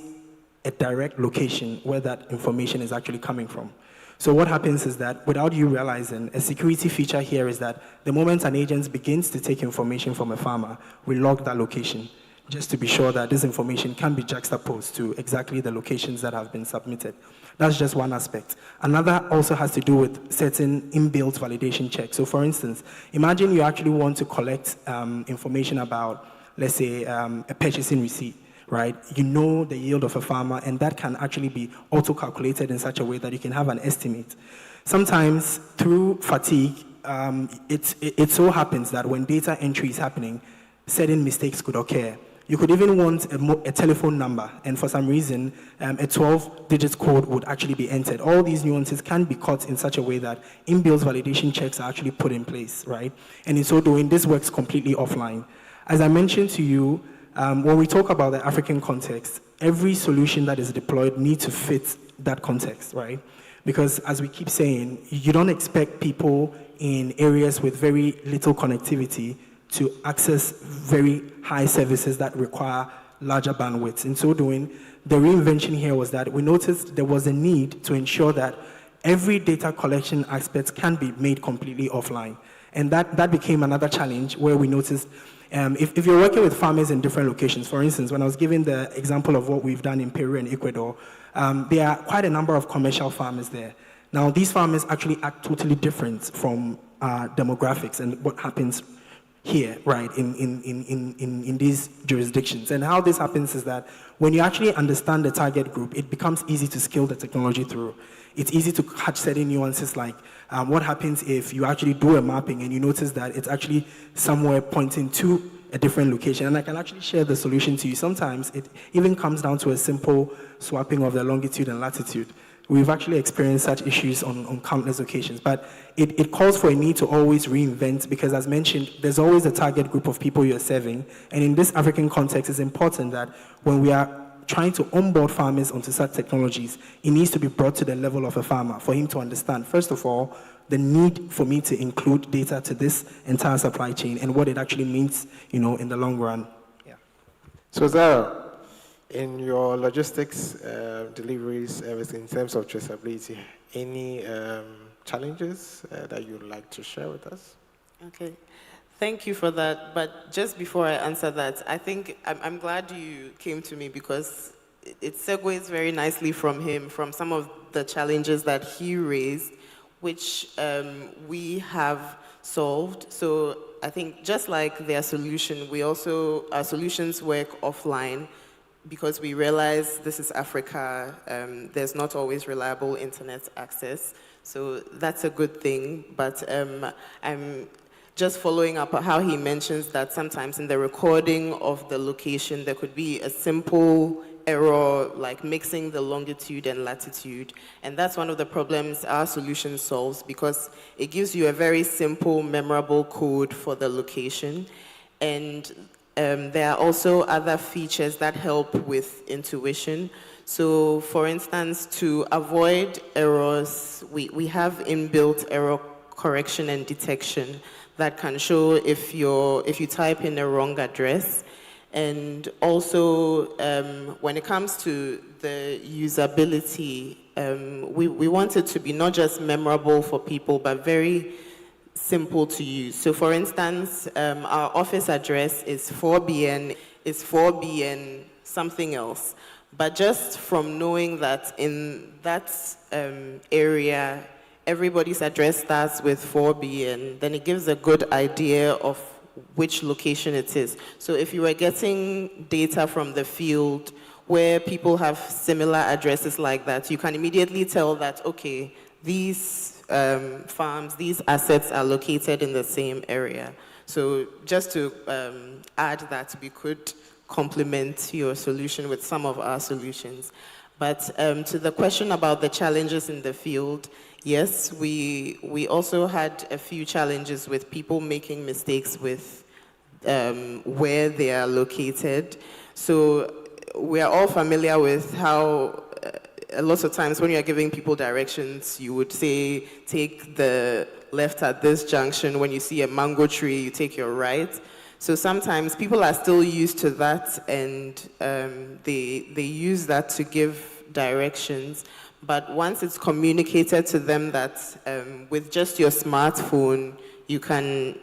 a direct location where that information is actually coming from. So what happens is that without you realizing, a security feature here is that the moment an agent begins to take information from a farmer, we log that location just to be sure that this information can be juxtaposed to exactly the locations that have been submitted. That's just one aspect. Another also has to do with certain inbuilt validation checks. So for instance, imagine you actually want to collect information about, let's say, a purchasing receipt, right? You know the yield of a farmer, and that can actually be auto-calculated in such a way that you can have an estimate. Sometimes, through fatigue, it so happens that when data entry is happening, certain mistakes could occur. You could even want a telephone number, and for some reason, a 12-digit code would actually be entered. All these nuances can be caught in such a way that inbuilt validation checks are actually put in place, right? And in so doing, this works completely offline. As I mentioned to you, when we talk about the African context, every solution that is deployed needs to fit that context, right? Because as we keep saying, you don't expect people in areas with very little connectivity to access very high services that require larger bandwidths. In so doing, the reinvention here was that we noticed there was a need to ensure that every data collection aspect can be made completely offline. And that became another challenge where we noticed if you're working with farmers in different locations, for instance, when I was giving the example of what we've done in Peru and Ecuador, there are quite a number of commercial farmers there. Now, these farmers actually act totally different from demographics and what happens here, right, in these jurisdictions. And how this happens is that when you actually understand the target group, it becomes easy to scale the technology through. It's easy to catch certain nuances like what happens if you actually do a mapping and you notice that it's actually somewhere pointing to a different location. And I can actually share the solution to you. Sometimes it even comes down to a simple swapping of the longitude and latitude. We've actually experienced such issues on countless occasions, but it calls for a need to always reinvent because, as mentioned, there's always a target group of people you're serving. And in this African context, it's important that when we are trying to onboard farmers onto such technologies, it needs to be brought to the level of a farmer for him to understand, first of all, the need for me to include data to this entire supply chain and what it actually means, in the long run. Yeah. So, Zara, in your logistics deliveries, in terms of traceability, any challenges that you'd like to share with us? Okay. Thank you for that. But just before I answer that, I think I'm glad you came to me because it segues very nicely from some of the challenges that he raised, which we have solved. So I think just like their solution, our solutions work offline because we realize this is Africa, there's not always reliable internet access. So that's a good thing, but I'm just following up on how he mentions that sometimes in the recording of the location, there could be a simple error, like mixing the longitude and latitude. And that's one of the problems our solution solves because it gives you a very simple, memorable code for the location. And there are also other features that help with intuition. So for instance, to avoid errors, we have inbuilt error correction and detection that can show if you type in a wrong address. And also, when it comes to the usability, we want it to be not just memorable for people, but very simple to use. So for instance, our office address is 4BN something else. But just from knowing that in that area, everybody's address starts with 4BN, then it gives a good idea of which location it is. So if you were getting data from the field where people have similar addresses like that, you can immediately tell that, okay, these farms, these assets are located in the same area. So just to add that, we could complement your solution with some of our solutions. But to the question about the challenges in the field, yes, we also had a few challenges with people making mistakes with where they are located. So we are all familiar with how a lot of times when you're giving people directions, you would say, take the left at this junction. When you see a mango tree, you take your right. So sometimes people are still used to that, and they use that to give directions. But once it's communicated to them that with just your smartphone, you can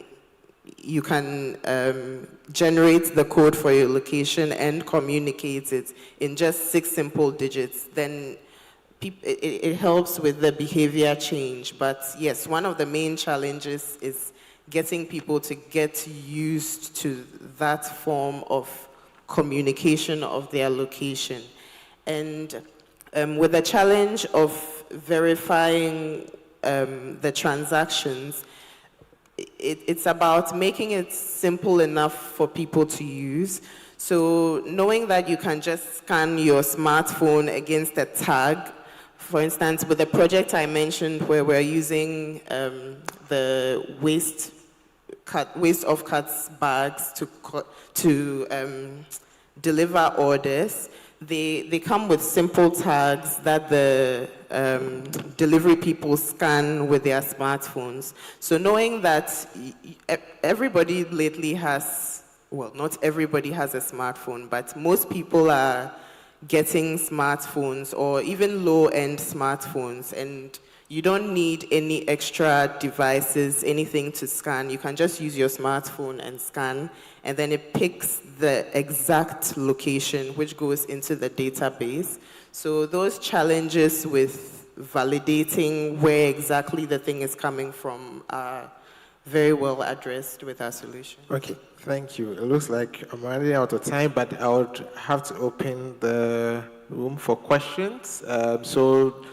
generate the code for your location and communicate it in just 6 simple digits, then it helps with the behavior change. But yes, one of the main challenges is getting people to get used to that form of communication of their location. And with the challenge of verifying the transactions, it's about making it simple enough for people to use. So knowing that you can just scan your smartphone against a tag, for instance, with the project I mentioned where we're using the waste of cuts bags to deliver orders, they come with simple tags that the delivery people scan with their smartphones. So knowing that everybody lately has, well, not everybody has a smartphone, but most people are getting smartphones or even low-end smartphones, and you don't need any extra devices, anything to scan. You can just use your smartphone and scan, and then it picks the exact location which goes into the database. So those challenges with validating where exactly the thing is coming from are very well addressed with our solution. Okay, thank you. It looks like I'm running out of time, but I would have to open the room for questions. So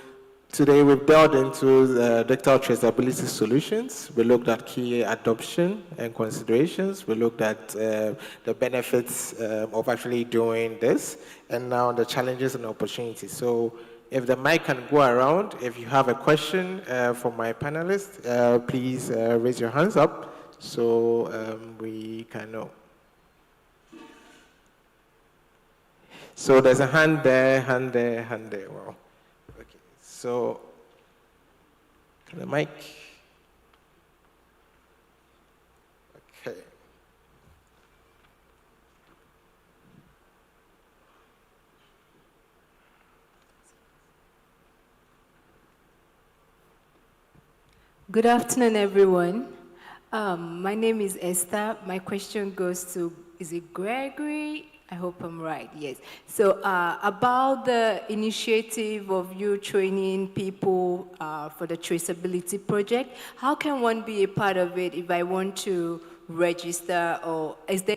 today we've delved into the digital traceability solutions. We looked at key adoption and considerations. We looked at the benefits of actually doing this, and now the challenges and opportunities. So if the mic can go around, if you have a question for my panelists, please raise your hands up so we can know. So there's a hand there, hand there, hand there. Wow. Okay. So, can the mic? Okay. Good afternoon, everyone. My name is Esther. My question goes to, is it Gregory? I hope I'm right, yes. So about the initiative of you training people for the traceability project, how can one be a part of it if I want to register, or is there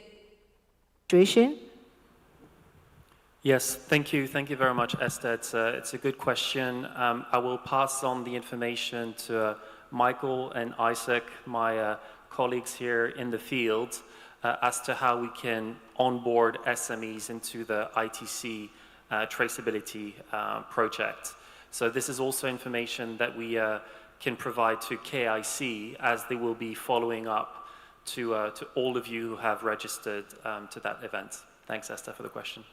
registration? Yes, thank you. Thank you very much, Esther. It's a good question. I will pass on the information to Michael and Isaac, my colleagues here in the field, as to how we can onboard SMEs into the ITC traceability project. So this is also information that we can provide to KIC, as they will be following up to all of you who have registered to that event. Thanks, Esther, for the question.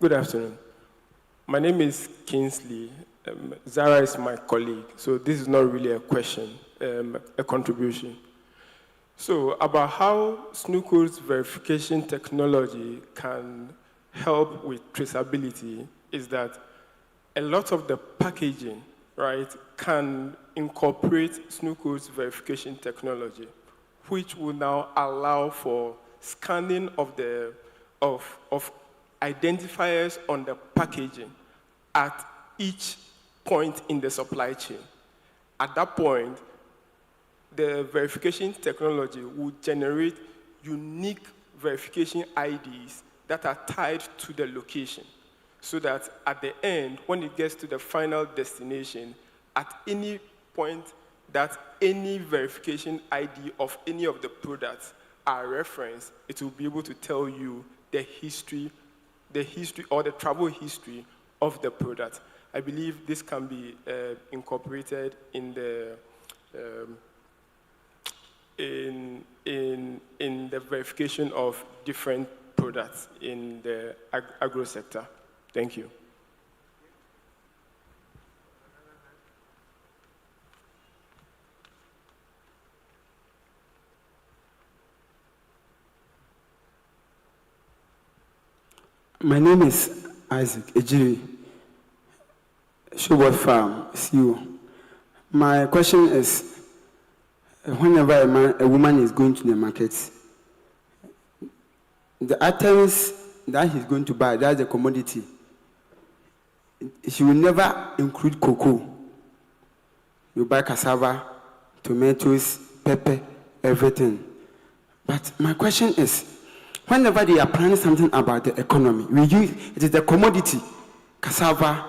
Good afternoon. My name is Kingsley. Zara is my colleague, so this is not really a question, a contribution. So about how Snooker's verification technology can help with traceability is that a lot of the packaging, right, can incorporate Snooker's verification technology, which will now allow for scanning of the identifiers on the packaging at each point in the supply chain. At that point, the verification technology will generate unique verification IDs that are tied to the location, so that at the end, when it gets to the final destination, at any point that any verification ID of any of the products are referenced, it will be able to tell you the history or the travel history of the product. I believe this can be incorporated in the verification of different products in the agro sector. Thank you. My name is Isaac Ejiri, Showboat Farm, CEO. My question is, whenever a woman is going to the market, the items that he's going to buy, that's the commodity, she will never include cocoa. You buy cassava, tomatoes, pepper, everything. But my question is, whenever they are planning something about the economy, it is the commodity, cassava,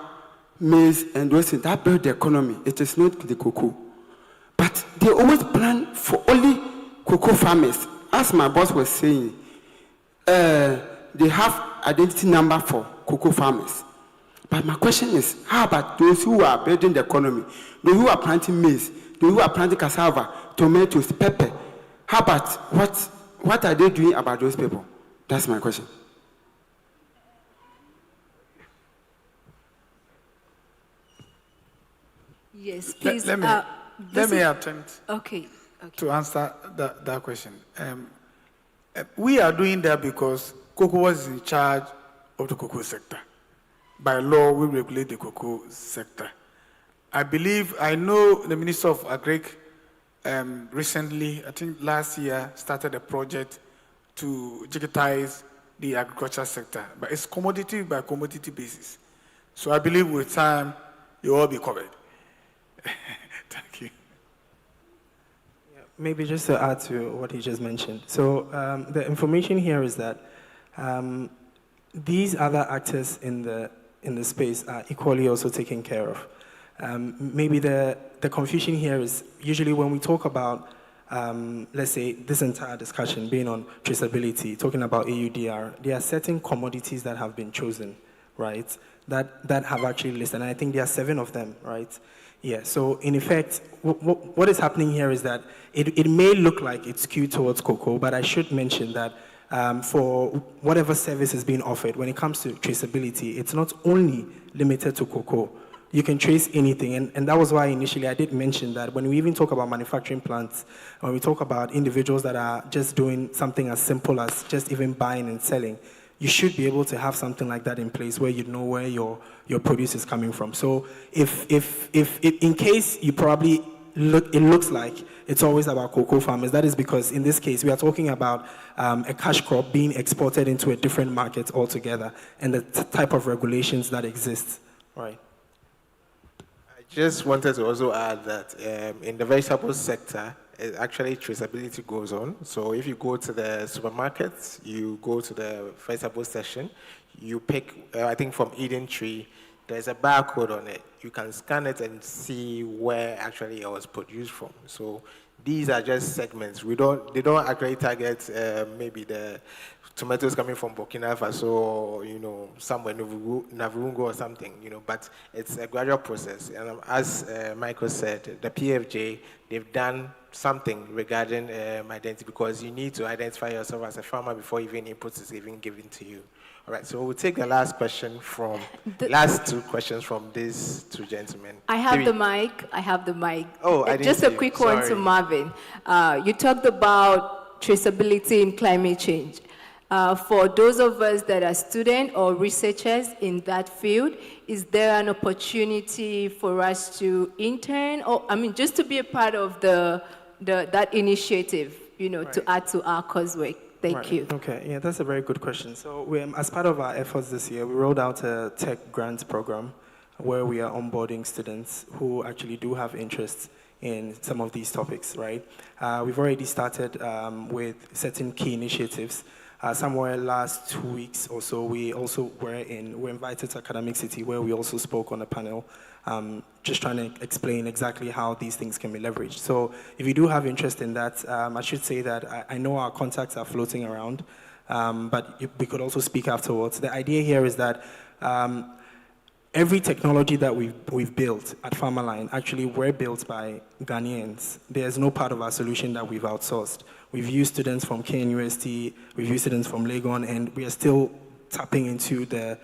maize, and those things that build the economy. It is not the cocoa. But they always plan for only cocoa farmers. As my boss was saying, they have identity number for cocoa farmers. But my question is, how about those who are building the economy, those who are planting maize, those who are planting cassava, tomatoes, pepper? How about what are they doing about those people? That's my question. Yes, please. Let me attempt okay. to answer that question. We are doing that because cocoa was in charge of the cocoa sector. By law, we regulate the cocoa sector. I know the Minister of Agri recently, I think last year, started a project to digitize the agriculture sector, but it's commodity by commodity basis. So I believe with time, you'll all be covered. Thank you. Maybe just to add to what he just mentioned. So the information here is that these other actors in the space are equally also taken care of. Maybe the confusion here is usually when we talk about, let's say, this entire discussion being on traceability, talking about AUDR, there are certain commodities that have been chosen, right, that have actually listed, and I think there are 7 of them, right? Yeah, so in effect, what is happening here is that it may look like it's skewed towards cocoa, but I should mention that for whatever service is being offered, when it comes to traceability, it's not only limited to cocoa. You can trace anything, and that was why initially I did mention that when we even talk about manufacturing plants, when we talk about individuals that are just doing something as simple as just even buying and selling, you should be able to have something like that in place where you know where your produce is coming from. So if in case you probably it looks like it's always about cocoa farmers, that is because in this case we are talking about a cash crop being exported into a different market altogether and the type of regulations that exist. Right. I just wanted to also add that in the vegetable sector, actually traceability goes on. So if you go to the supermarkets, you go to the vegetable section, you pick, I think from Eden Tree, there's a barcode on it. You can scan it and see where actually it was produced from. So these are just segments. They don't actually target maybe the tomatoes coming from Burkina Faso or, somewhere Navurungo or something, but it's a gradual process. And as Michael said, the PFJ, they've done something regarding identity, because you need to identify yourself as a farmer before even inputs is even given to you. All right, so we'll take the last question last 2 questions from these 2 gentlemen. I have the mic. Oh, I didn't Just a quick one to Marvin. You talked about traceability in climate change. For those of us that are students or researchers in that field, is there an opportunity for us to intern, or just to be a part of that initiative, Right. to add to our coursework? Thank you. Okay, yeah, that's a very good question. So as part of our efforts this year, we rolled out a tech grants program where we are onboarding students who actually do have interests in some of these topics, right? We've already started with certain key initiatives. Somewhere last 2 weeks or so, we also were invited to Academic City, where we also spoke on a panel, just trying to explain exactly how these things can be leveraged. So if you do have interest in that, I should say that I know our contacts are floating around, but we could also speak afterwards. The idea here is that every technology that we've built at Farmerline actually were built by Ghanaians. There's no part of our solution that we've outsourced. We've used students from KNUST, we've used students from Legon, and we are still tapping into the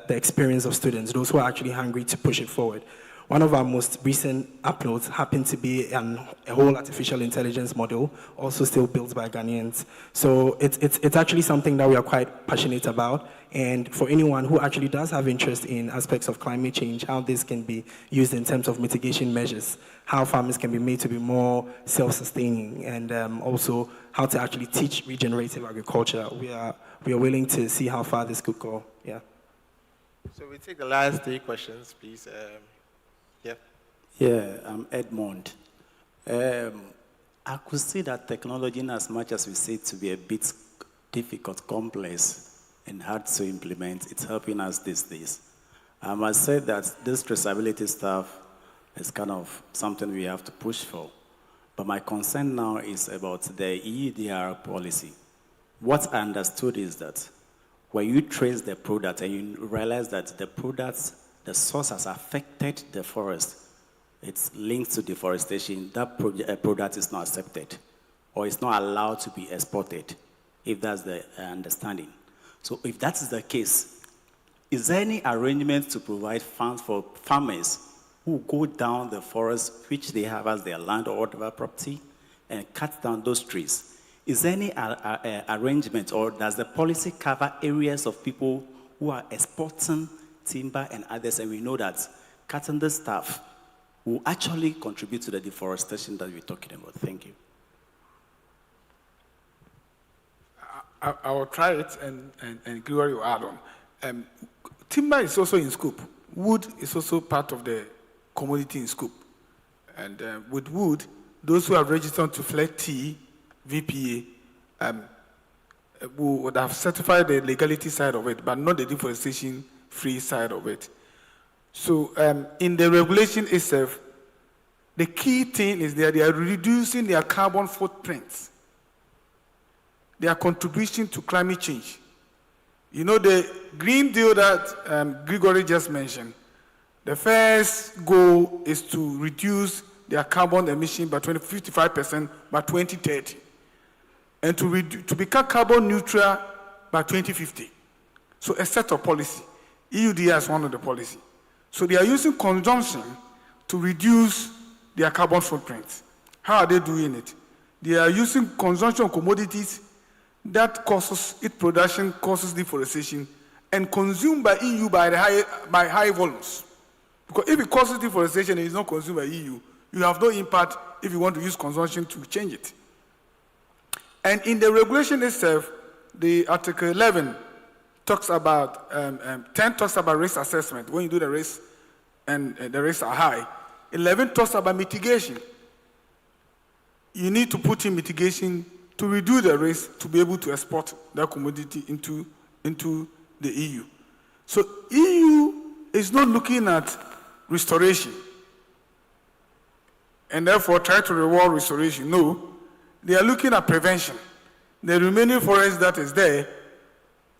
experience of students, those who are actually hungry to push it forward. one of our most recent uploads happened to be a whole artificial intelligence model, also still built by Ghanaians. So it's actually something that we are quite passionate about. And for anyone who actually does have interest in aspects of climate change, how this can be used in terms of mitigation measures, how farmers can be made to be more self-sustaining, and also how to actually teach regenerative agriculture, we are willing to see how far this could go. Yeah. So we take the last 3 questions, please. Yeah, I'm Edmond. I could see that technology, in as much as we see it to be a bit difficult, complex, and hard to implement, it's helping us these days. I must say that this traceability stuff is kind of something we have to push for. But my concern now is about the EUDR policy. What I understood is that when you trace the product and you realize that the product, the source has affected the forest, it's linked to deforestation, that product is not accepted or it's not allowed to be exported, if that's the understanding. So if that is the case, is there any arrangement to provide funds for farmers who go down the forest, which they have as their land or whatever property, and cut down those trees? Is there any arrangement, or does the policy cover areas of people who are exporting timber and others, and we know that cutting the stuff will actually contribute to the deforestation that we're talking about? Thank you. I will try it, and Gregory will add on. Timber is also in scope. Wood is also part of the commodity in scope. And with wood, those who have registered to FLEG T, VPA, would have certified the legality side of it, but not the deforestation-free side of it. So in the regulation itself, the key thing is that they are reducing their carbon footprints, their contribution to climate change. You know, the Green Deal that Gregory just mentioned, the first goal is to reduce their carbon emission by 55% by 2030, and to become carbon neutral by 2050. So a set of policy. EUDR is one of the policy. So they are using consumption to reduce their carbon footprint. How are they doing it? They are using consumption of commodities that causes, its production causes deforestation, and consumed by EU by high volumes. Because if it causes deforestation and is not consumed by EU, you have no impact if you want to use consumption to change it. And in the regulation itself, the Article 11 talks about, 10 talks about risk assessment, when you do the risk and the risks are high. 11 talks about mitigation. You need to put in mitigation to reduce the risk to be able to export that commodity into the EU. So EU is not looking at restoration and therefore try to reward restoration. No, they are looking at prevention. The remaining forest that is there,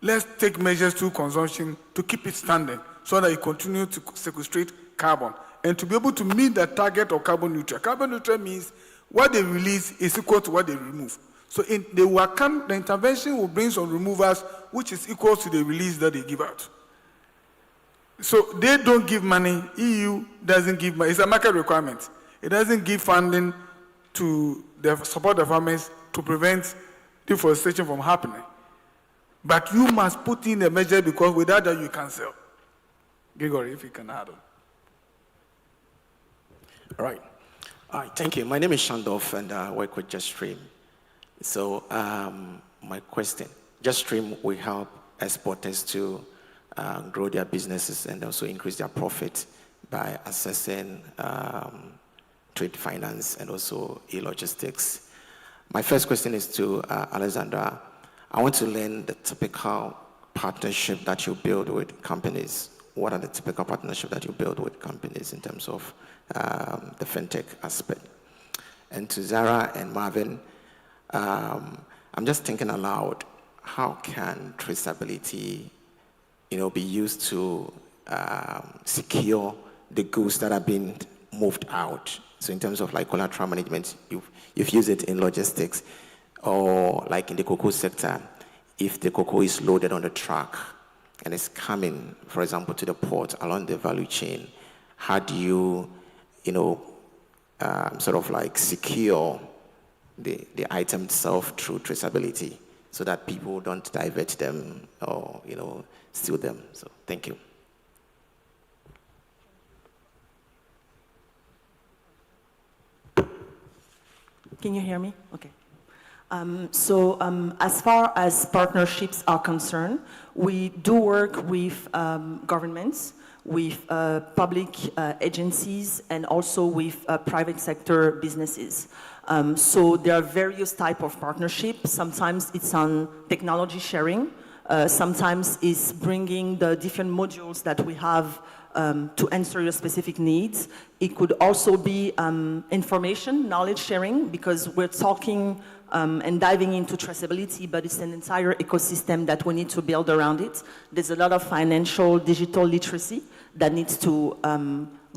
let's take measures through consumption to keep it standing so that it continues to sequestrate carbon and to be able to meet the target of carbon neutral. Carbon neutral means what they release is equal to what they remove. So the intervention will bring some removals which is equal to the release that they give out. So they don't give money, EU doesn't give money, it's a market requirement. It doesn't give funding to support the farmers to prevent deforestation from happening. But you must put in a measure because without that you can't sell. Gregory, if you can add on. All right. Thank you. My name is Shandov and I work with JustStream. So my question, JustStream will help exporters to grow their businesses and also increase their profit by assessing trade finance and also e-logistics. My first question is to Alexandra. I want to learn the typical partnership that you build with companies. What are the typical partnerships that you build with companies in terms of the fintech aspect? And to Zara and Marvin, I'm just thinking aloud, how can traceability, be used to secure the goods that are being moved out? So in terms of like collateral management, you've used it in logistics, or like in the cocoa sector, if the cocoa is loaded on the truck and it's coming, for example, to the port along the value chain, how do you, sort of like secure the item itself through traceability so that people don't divert them or, steal them? So thank you. Can you hear me? Okay. As far as partnerships are concerned, we do work with governments, with public agencies, and also with private sector businesses. So there are various types of partnerships. Sometimes it's on technology sharing. Sometimes it's bringing the different modules that we have to answer your specific needs. It could also be information, knowledge sharing, because we're talking and diving into traceability, but it's an entire ecosystem that we need to build around it. There's a lot of financial digital literacy that needs to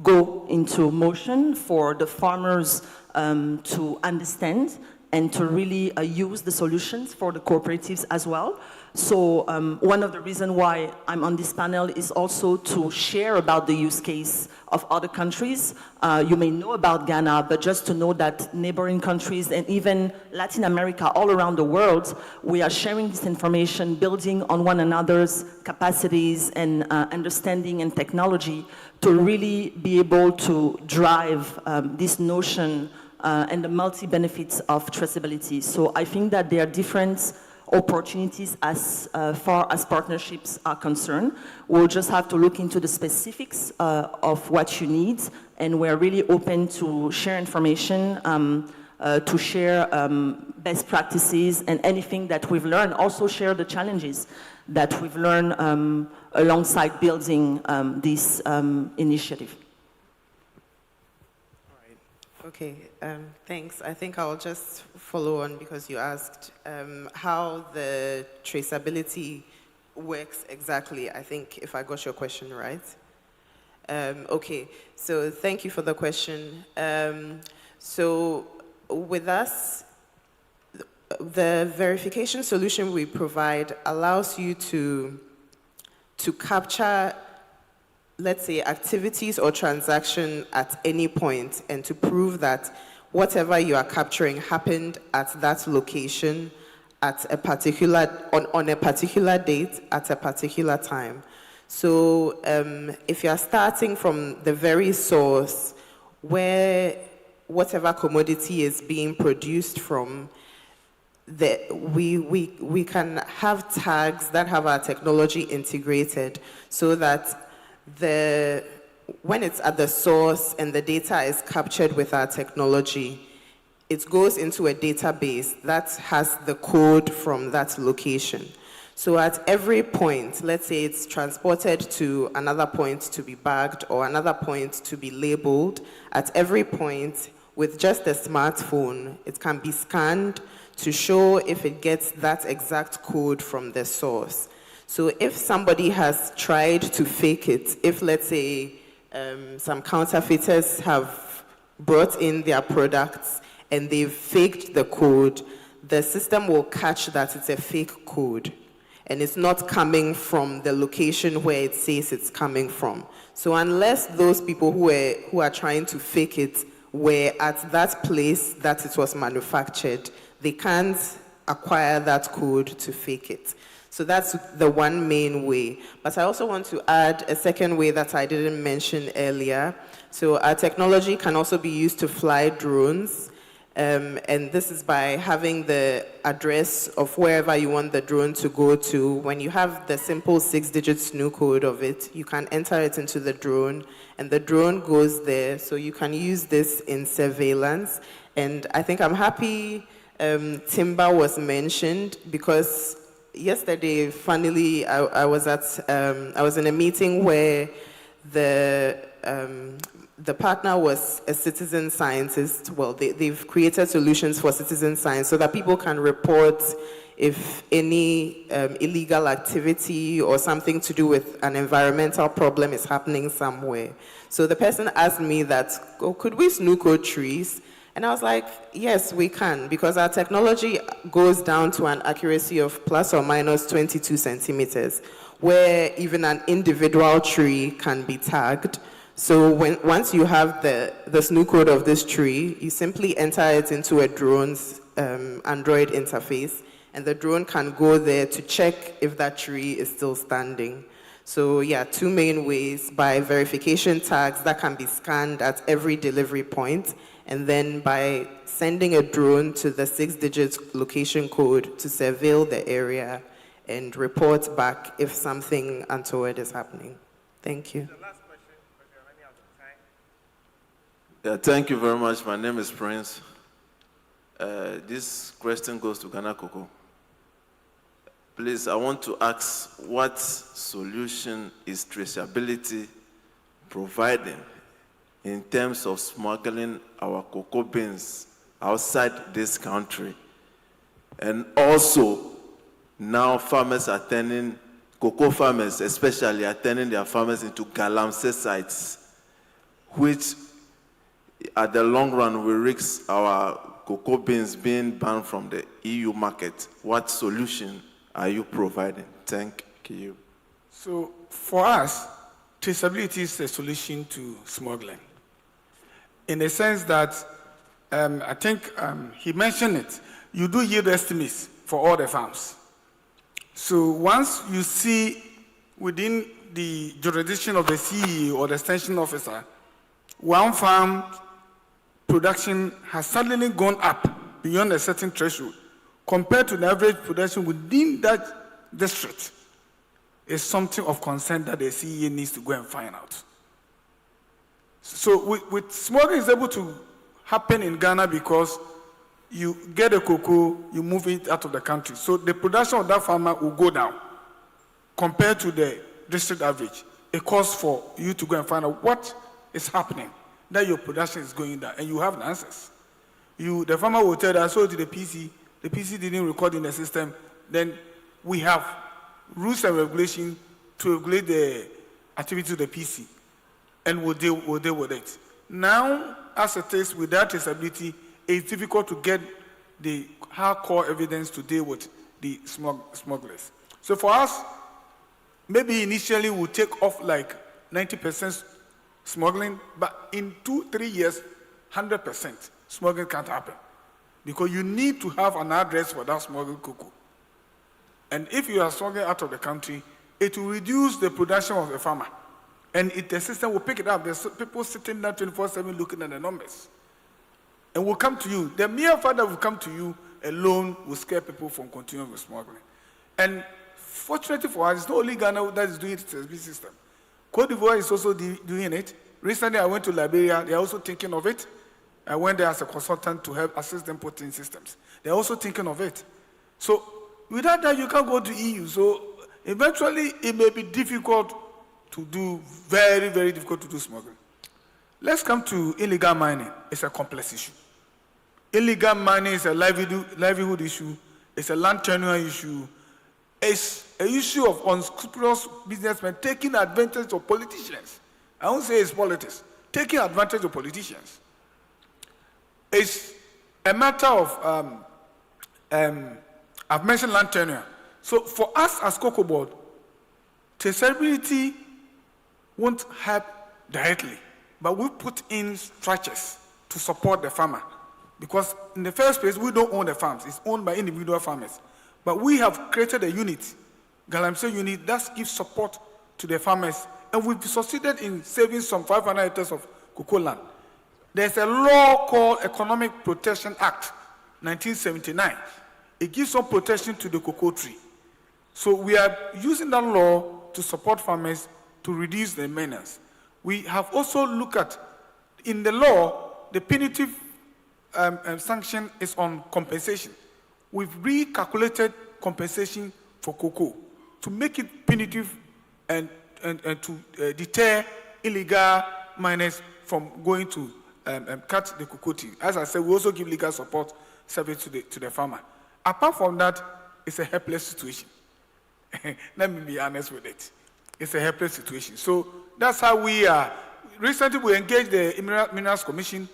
go into motion for the farmers to understand and to really use the solutions for the cooperatives as well. So one of the reasons why I'm on this panel is also to share about the use case of other countries. You may know about Ghana, but just to know that neighboring countries and even Latin America, all around the world, we are sharing this information, building on one another's capacities and understanding and technology to really be able to drive this notion and the multi-benefits of traceability. So I think that there are different opportunities as far as partnerships are concerned. We'll just have to look into the specifics of what you need, and we're really open to share information, to share best practices and anything that we've learned. Also share the challenges that we've learned alongside building this initiative. Okay, thanks. I think I'll just follow on because you asked how the traceability works exactly. I think if I got your question right. Okay, so thank you for the question. So with us, the verification solution we provide allows you to capture, let's say, activities or transaction at any point and to prove that whatever you are capturing happened at that location at a particular, on a particular date at a particular time. So if you are starting from the very source where whatever commodity is being produced from, we can have tags that have our technology integrated so that when it's at the source and the data is captured with our technology, it goes into a database that has the code from that location. So at every point, let's say it's transported to another point to be bagged or another point to be labeled, at every point with just a smartphone, it can be scanned to show if it gets that exact code from the source. So if somebody has tried to fake it, if let's say some counterfeiters have brought in their products and they've faked the code, the system will catch that it's a fake code and it's not coming from the location where it says it's coming from. So unless those people who are trying to fake it were at that place that it was manufactured, they can't acquire that code to fake it. So that's the one main way. But I also want to add a second way that I didn't mention earlier. So our technology can also be used to fly drones. And this is by having the address of wherever you want the drone to go to. When you have the simple 6-digit SNU code of it, you can enter it into the drone, and the drone goes there. So you can use this in surveillance. And I think I'm happy timber was mentioned, because yesterday, funnily, I was in a meeting where the partner was a citizen scientist. Well, they've created solutions for citizen science so that people can report if any illegal activity or something to do with an environmental problem is happening somewhere. So the person asked me that, oh, could we SNU code trees? And I was like, yes, we can, because our technology goes down to an accuracy of plus or minus 22 centimeters, where even an individual tree can be tagged. So once you have the SNU code of this tree, you simply enter it into a drone's Android interface, and the drone can go there to check if that tree is still standing. So yeah, two main ways: by verification tags that can be scanned at every delivery point, and then by sending a drone to the 6-digit location code to surveil the area and report back if something untoward is happening. Thank you. Yeah, thank you very much. My name is Prince. This question goes to Ghana Cocoa. Please, I want to ask, what solution is traceability providing in terms of smuggling our cocoa beans outside this country? And also, now farmers are turning, cocoa farmers especially, are turning their farmers into galamsey sites, which at the long run will risk our cocoa beans being banned from the EU market. What solution are you providing? Thank you. So for us, traceability is a solution to smuggling. In the sense that, I think he mentioned it, you do yield estimates for all the farms. So once you see within the jurisdiction of the CEO or the extension officer, one farm production has suddenly gone up beyond a certain threshold compared to the average production within that district, is something of concern that the CEA needs to go and find out. So with smuggling is able to happen in Ghana because you get a cocoa, you move it out of the country. So the production of that farmer will go down compared to the district average. It calls for you to go and find out what is happening, that your production is going down, and you have the answers. The farmer will tell you, I sold to the PC didn't record in the system, then we have rules and regulations to regulate the activity of the PC, and we'll deal with it. Now, as it is, with that traceability, it's difficult to get the hardcore evidence to deal with the smugglers. So for us, maybe initially we'll take off like 90% smuggling, but in 2-3 years, 100% smuggling can't happen. Because you need to have an address for that smuggled cocoa. And if you are smuggling out of the country, it will reduce the production of the farmer. And the system will pick it up. There's people sitting there 24/7 looking at the numbers. And will come to you. The mere fact that will come to you alone will scare people from continuing with smuggling. And fortunately for us, it's not only Ghana that is doing it, it's a big system. Cote d'Ivoire is also doing it. Recently, I went to Liberia. They're also thinking of it. I went there as a consultant to help assist them put in systems. They're also thinking of it. So without that, you can't go to EU. So eventually, it may be difficult to do, very, very difficult to do smuggling. Let's come to illegal mining. It's a complex issue. Illegal mining is a livelihood issue. It's a land tenure issue. It's an issue of unscrupulous businessmen taking advantage of politicians. I won't say it's politics. Taking advantage of politicians. It's a matter of, I've mentioned land tenure. So for us as Cocoa Board, traceability won't help directly, but we put in structures to support the farmer. Because in the first place, we don't own the farms. It's owned by individual farmers. But we have created a unit, Galamsey unit, that gives support to the farmers. And we've succeeded in saving some 500 hectares of cocoa land. There's a law called Economic Protection Act, 1979. It gives some protection to the cocoa tree. So we are using that law to support farmers to reduce the maintenance. We have also looked at, in the law, the punitive sanction is on compensation. We've recalculated compensation for cocoa to make it punitive and to deter illegal miners from going to cut the cocoa tree. As I said, we also give legal support service to the farmer. Apart from that, it's a helpless situation. Let me be honest with it. It's a helpless situation. So that's how we are. Recently, we engaged the Minerals Commission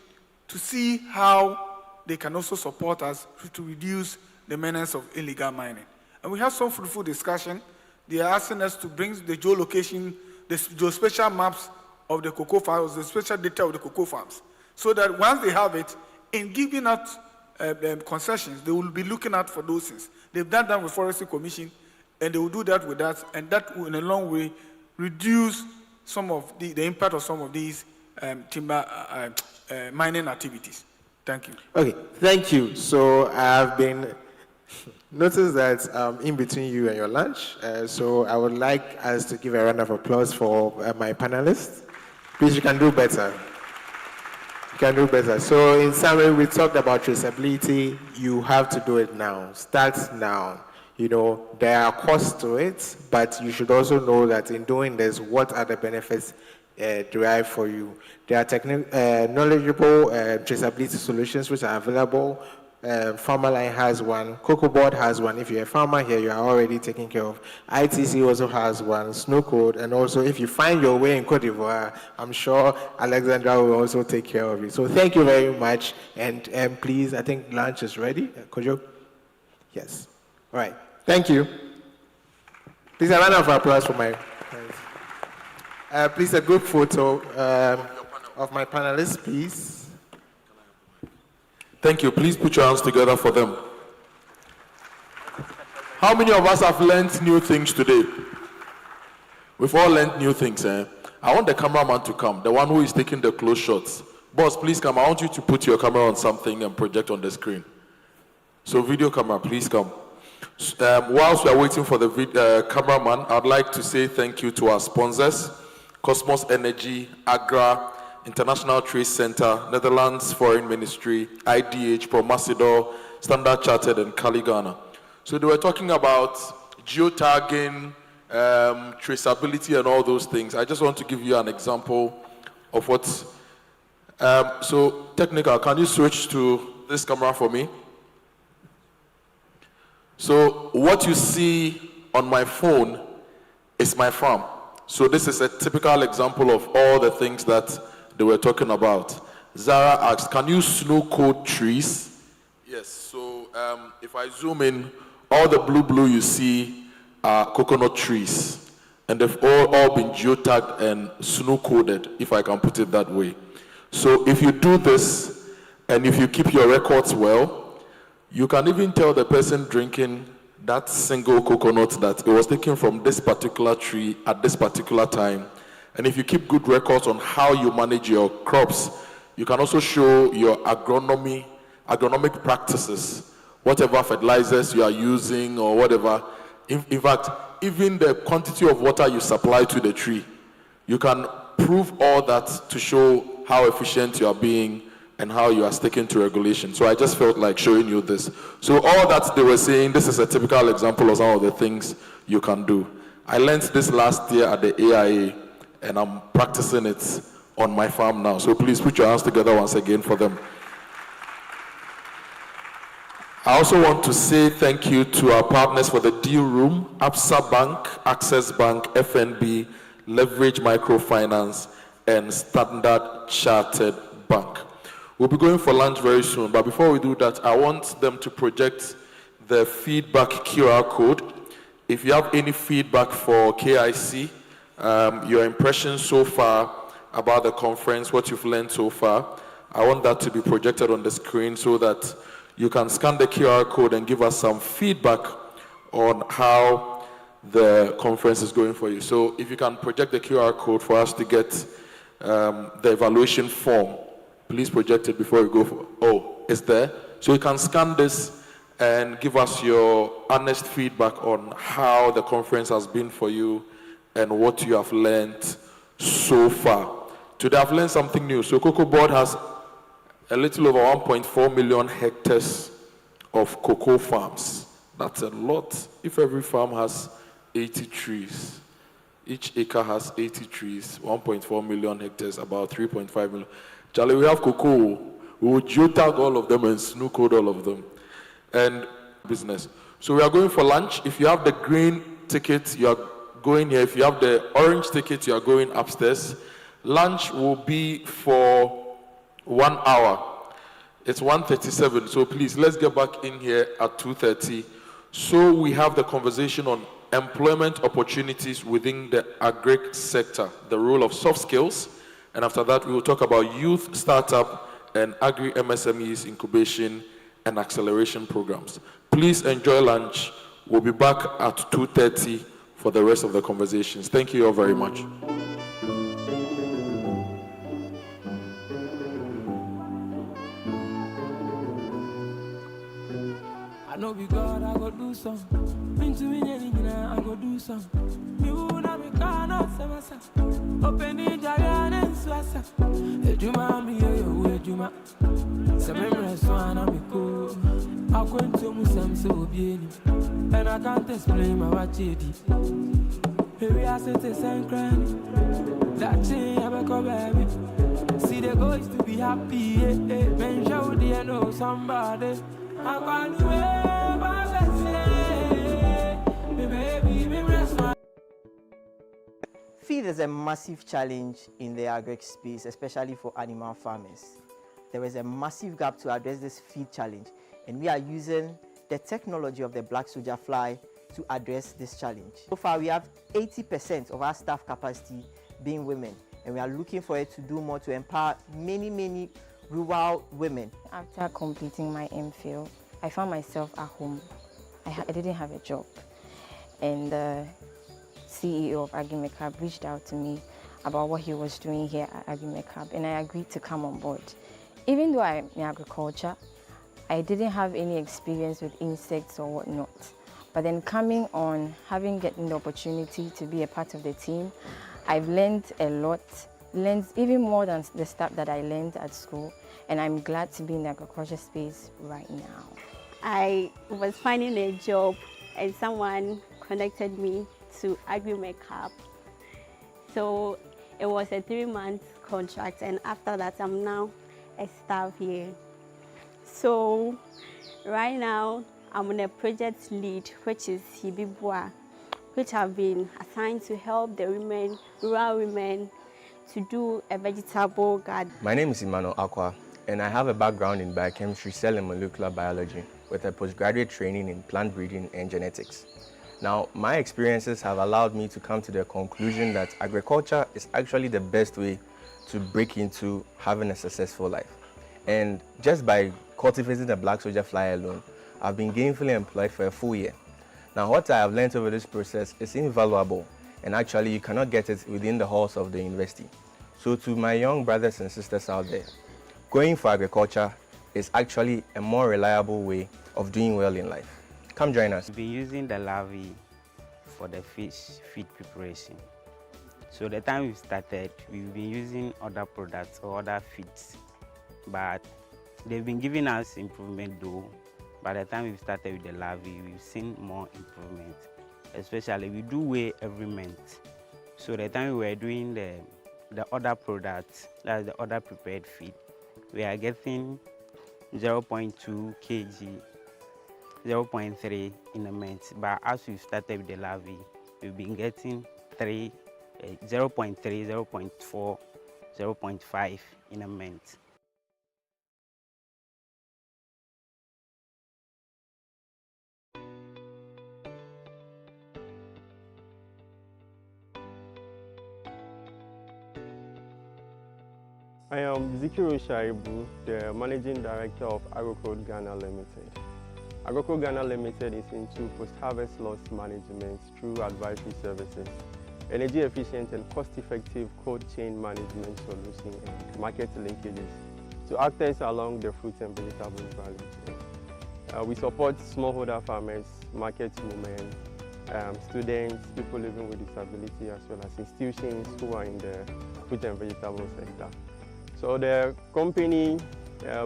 to see how they can also support us to reduce the menace of illegal mining. And we have some fruitful discussion. They are asking us to bring the geolocation, the geospatial maps of the cocoa farms, the special data of the cocoa farms, so that once they have it, in giving out concessions, they will be looking out for those things. They've done that with Forestry Commission, and they will do that with us, and that will in a long way reduce some of the impact of some of these timber mining activities. Thank you. Okay, thank you. So I've been noticed that in between you and your lunch, so I would like us to give a round of applause for my panelists. Please, you can do better. You can do better. So in summary, we talked about traceability. You have to do it now. Start now. You know, there are costs to it, but you should also know that in doing this, what are the benefits derived for you? There are knowledgeable traceability solutions which are available. Farmerline has one, Cocoa Board has one. If you're a farmer here, you are already taken care of. ITC also has one, Snow Code, and also if you find your way in Cote d'Ivoire, I'm sure Alexandra will also take care of it. So thank you very much, and please, I think lunch is ready. Kojo? Yes. All right, thank you. Please, a round of applause for my friends. Please, a group photo of my panelists, please. Thank you. Please put your hands together for them. How many of us have learned new things today? We've all learned new things. I want the cameraman to come, the one who is taking the close shots. Boss, please come. I want you to put your camera on something and project on the screen. So video camera, please come. Whilst we are waiting for the cameraman, I'd like to say thank you to our sponsors, Cosmos Energy, Accra, International Trade Center, Netherlands Foreign Ministry, IDH, Promasidor, Standard Chartered, and Cali, Ghana. So they were talking about geotagging, traceability, and all those things. I just want to give you an example of what. So technical, can you switch to this camera for me? So what you see on my phone is my farm. So this is a typical example of all the things that they were talking about. Zara asked, can you snow code trees? Yes, so if I zoom in, all the blue you see are coconut trees. And they've all been geotagged and snow coded, if I can put it that way. So if you do this, and if you keep your records well, you can even tell the person drinking that single coconut that it was taken from this particular tree at this particular time. And if you keep good records on how you manage your crops, you can also show your agronomic practices, whatever fertilizers you are using or whatever. In fact, even the quantity of water you supply to the tree, you can prove all that to show how efficient you are being and how you are sticking to regulation. So I just felt like showing you this. So all that they were saying, this is a typical example of some of the things you can do. I learned this last year at the AIA, and I'm practicing it on my farm now. So please put your hands together once again for them. I also want to say thank you to our partners for the deal room, Absa Bank, Access Bank, FNB, Leverage Microfinance, and Standard Chartered Bank. We'll be going for lunch very soon, but before we do that, I want them to project the feedback QR code. If you have any feedback for KIC, your impressions so far about the conference, what you've learned so far, I want that to be projected on the screen so that you can scan the QR code and give us some feedback on how the conference is going for you. So if you can project the QR code for us to get the evaluation form, please project it before we go for, oh, it's there. So you can scan this and give us your honest feedback on how the conference has been for you and what you have learned so far. Today I've learned something new. So Cocoa Board has a little over 1.4 million hectares of cocoa farms. That's a lot. If every farm has 80 trees, each acre has 80 trees, 1.4 million hectares, about 3.5 million. Charlie, we have cocoa. We will geotag all of them and snow code all of them. And business. So we are going for lunch. If you have the green ticket, you are going here. If you have the orange ticket, you are going upstairs. Lunch will be for 1 hour. It's 1:37, so please, let's get back in here at 2:30. So we have the conversation on employment opportunities within the agri sector, the role of soft skills, and after that we will talk about youth startup and Agri-MSMEs incubation and acceleration programs. Please enjoy lunch. We'll be back at 2:30 for the rest of the conversations. Thank you all very much. I know we God, I go do some. Into me, I go do some. You na me cannot say myself. Open the Jagan and Swassa. Ejuma, me, Ejuma. Seven so I be cool. I'm going to Musam so bien. And I can't explain my watchedi. Here I say to Saint Cranny. That thing I be come baby. See the goals to be happy. Men show they know somebody. I can't do it, my baby, me rest my. Feed is a massive challenge in the agri space, especially for animal farmers. There is a massive gap to address this feed challenge, and we are using the technology of the black soldier fly to address this challenge. So far, we have 80% of our staff capacity being women, and we are looking for it to do more to empower many rural women. After completing my MPhil, I found myself at home. I didn't have a job, and the CEO of Agri-MSME reached out to me about what he was doing here at Agri-MSME, and I agreed to come on board. Even though I'm in agriculture, I didn't have any experience with insects or whatnot. But then coming on, getting the opportunity to be a part of the team, I've learned a lot, learned even more than the stuff that I learned at school, and I'm glad to be in the agriculture space right now. I was finding a job and someone connected me to Agri-MSME. So it was a 3-month contract, and after that I'm now a staff here. So right now I'm on a project lead, which is Hibibwa, which have been assigned to help the women, rural women, to do a vegetable garden. My name is Emmanuel Akwa, and I have a background in biochemistry, cell and molecular biology, with a postgraduate training in plant breeding and genetics. Now, my experiences have allowed me to come to the conclusion that agriculture is actually the best way to break into having a successful life. And just by cultivating the black soldier fly alone, I've been gainfully employed for a full year. Now, what I have learned over this process is invaluable, and actually you cannot get it within the halls of the university. So to my young brothers and sisters out there, going for agriculture is actually a more reliable way of doing well in life. Come join us. We've been using the larvae for the fish feed preparation. So the time we started, we've been using other products or other feeds, but they've been giving us improvement though. By the time we've started with the larvae, we've seen more improvement. Especially we do weigh every month. So the time we were doing the other products, that's the other prepared feed, we are getting 0.2 kg, 0.3 in a month. But as we started with the larvae, we've been getting 0.3, 0.4, 0.5 in a month. I am Zikiru Shaibu, the Managing Director of AgroCode Ghana Limited. AgroCode Ghana Limited is into post-harvest loss management through advisory services, energy-efficient and cost-effective cold chain management solutions and market linkages to actors along the fruit and vegetable value chain. We support smallholder farmers, market women, students, people living with disability, as well as institutions who are in the fruit and vegetable sector. So the company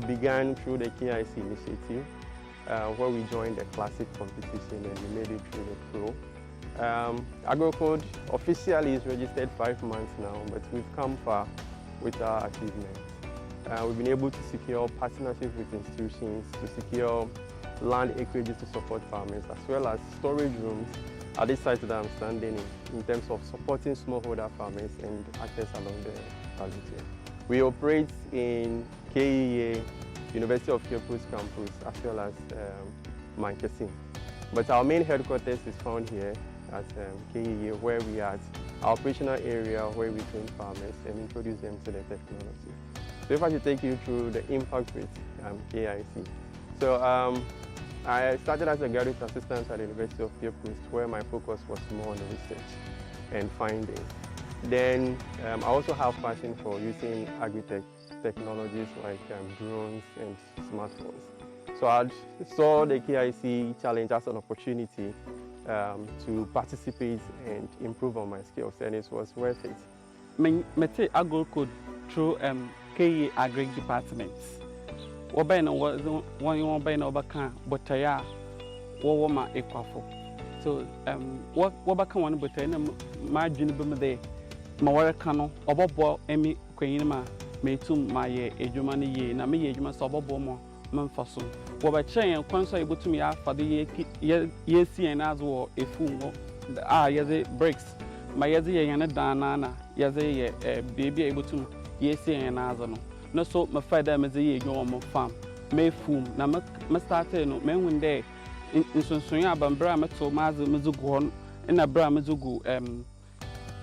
began through the KIC initiative, where we joined the classic competition and we made it through the pro. AgroCode officially is registered 5 months now, but we've come far with our achievements. We've been able to secure partnerships with institutions, to secure land acreages to support farmers, as well as storage rooms at this site that I'm standing in terms of supporting smallholder farmers and actors along the value chain. We operate in KEA, University of Cape's campus, as well as Mankesim. But our main headquarters is found here at KEA, where we are at our operational area where we train farmers and introduce them to the technology. So if I should take you through the impact with KIC. So I started as a graduate assistant at the University of Cape Coast, where my focus was more on research and finding. Then I also have passion for using agri-tech technologies like drones and smartphones. So I saw the KIC challenge as an opportunity to participate and improve on my skills, and it was worth it. I take agro code through KE Agri Department. Wabena was one you been overcome, but I are Woma Equafo. So, what can one but my junior day, Mawarakano, Obobo, Emi, Queenima, Metum, my Ejumani ye, and I may Ejuma Sobobomo, Manfaso. What by chain, console able to me after the year, and as well a fool. Yaze breaks. My Yazi and a Danana, Yaze, baby able to yes, and as no so my father as a year on my farm. May fool, now my starter no men one day in Sonsonia Bambra Meto Mazu Mizugon and a Bra Mizugu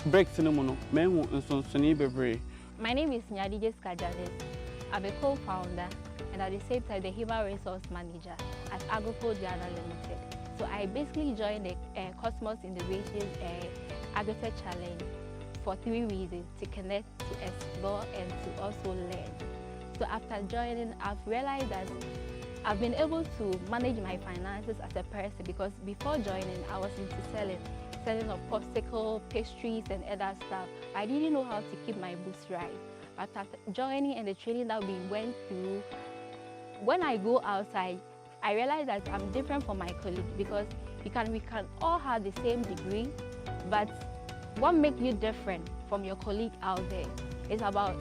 breaks in the mono, men in Sonsoni Bebre. My name is Nyadije Skajanis. I'm a co-founder and at the same time the Human Resource Manager at Agri-MSME Limited. So I basically joined the Cosmos Innovation Agri-Tech Challenge for 3 reasons: to connect, to explore, and to also learn. So after joining, I've realized that I've been able to manage my finances as a person, because before joining, I was into selling of popsicle, pastries, and other stuff. I didn't know how to keep my books right. But after joining and the training that we went through, when I go outside, I realize that I'm different from my colleagues, because we can all have the same degree, but what makes you different from your colleague out there is about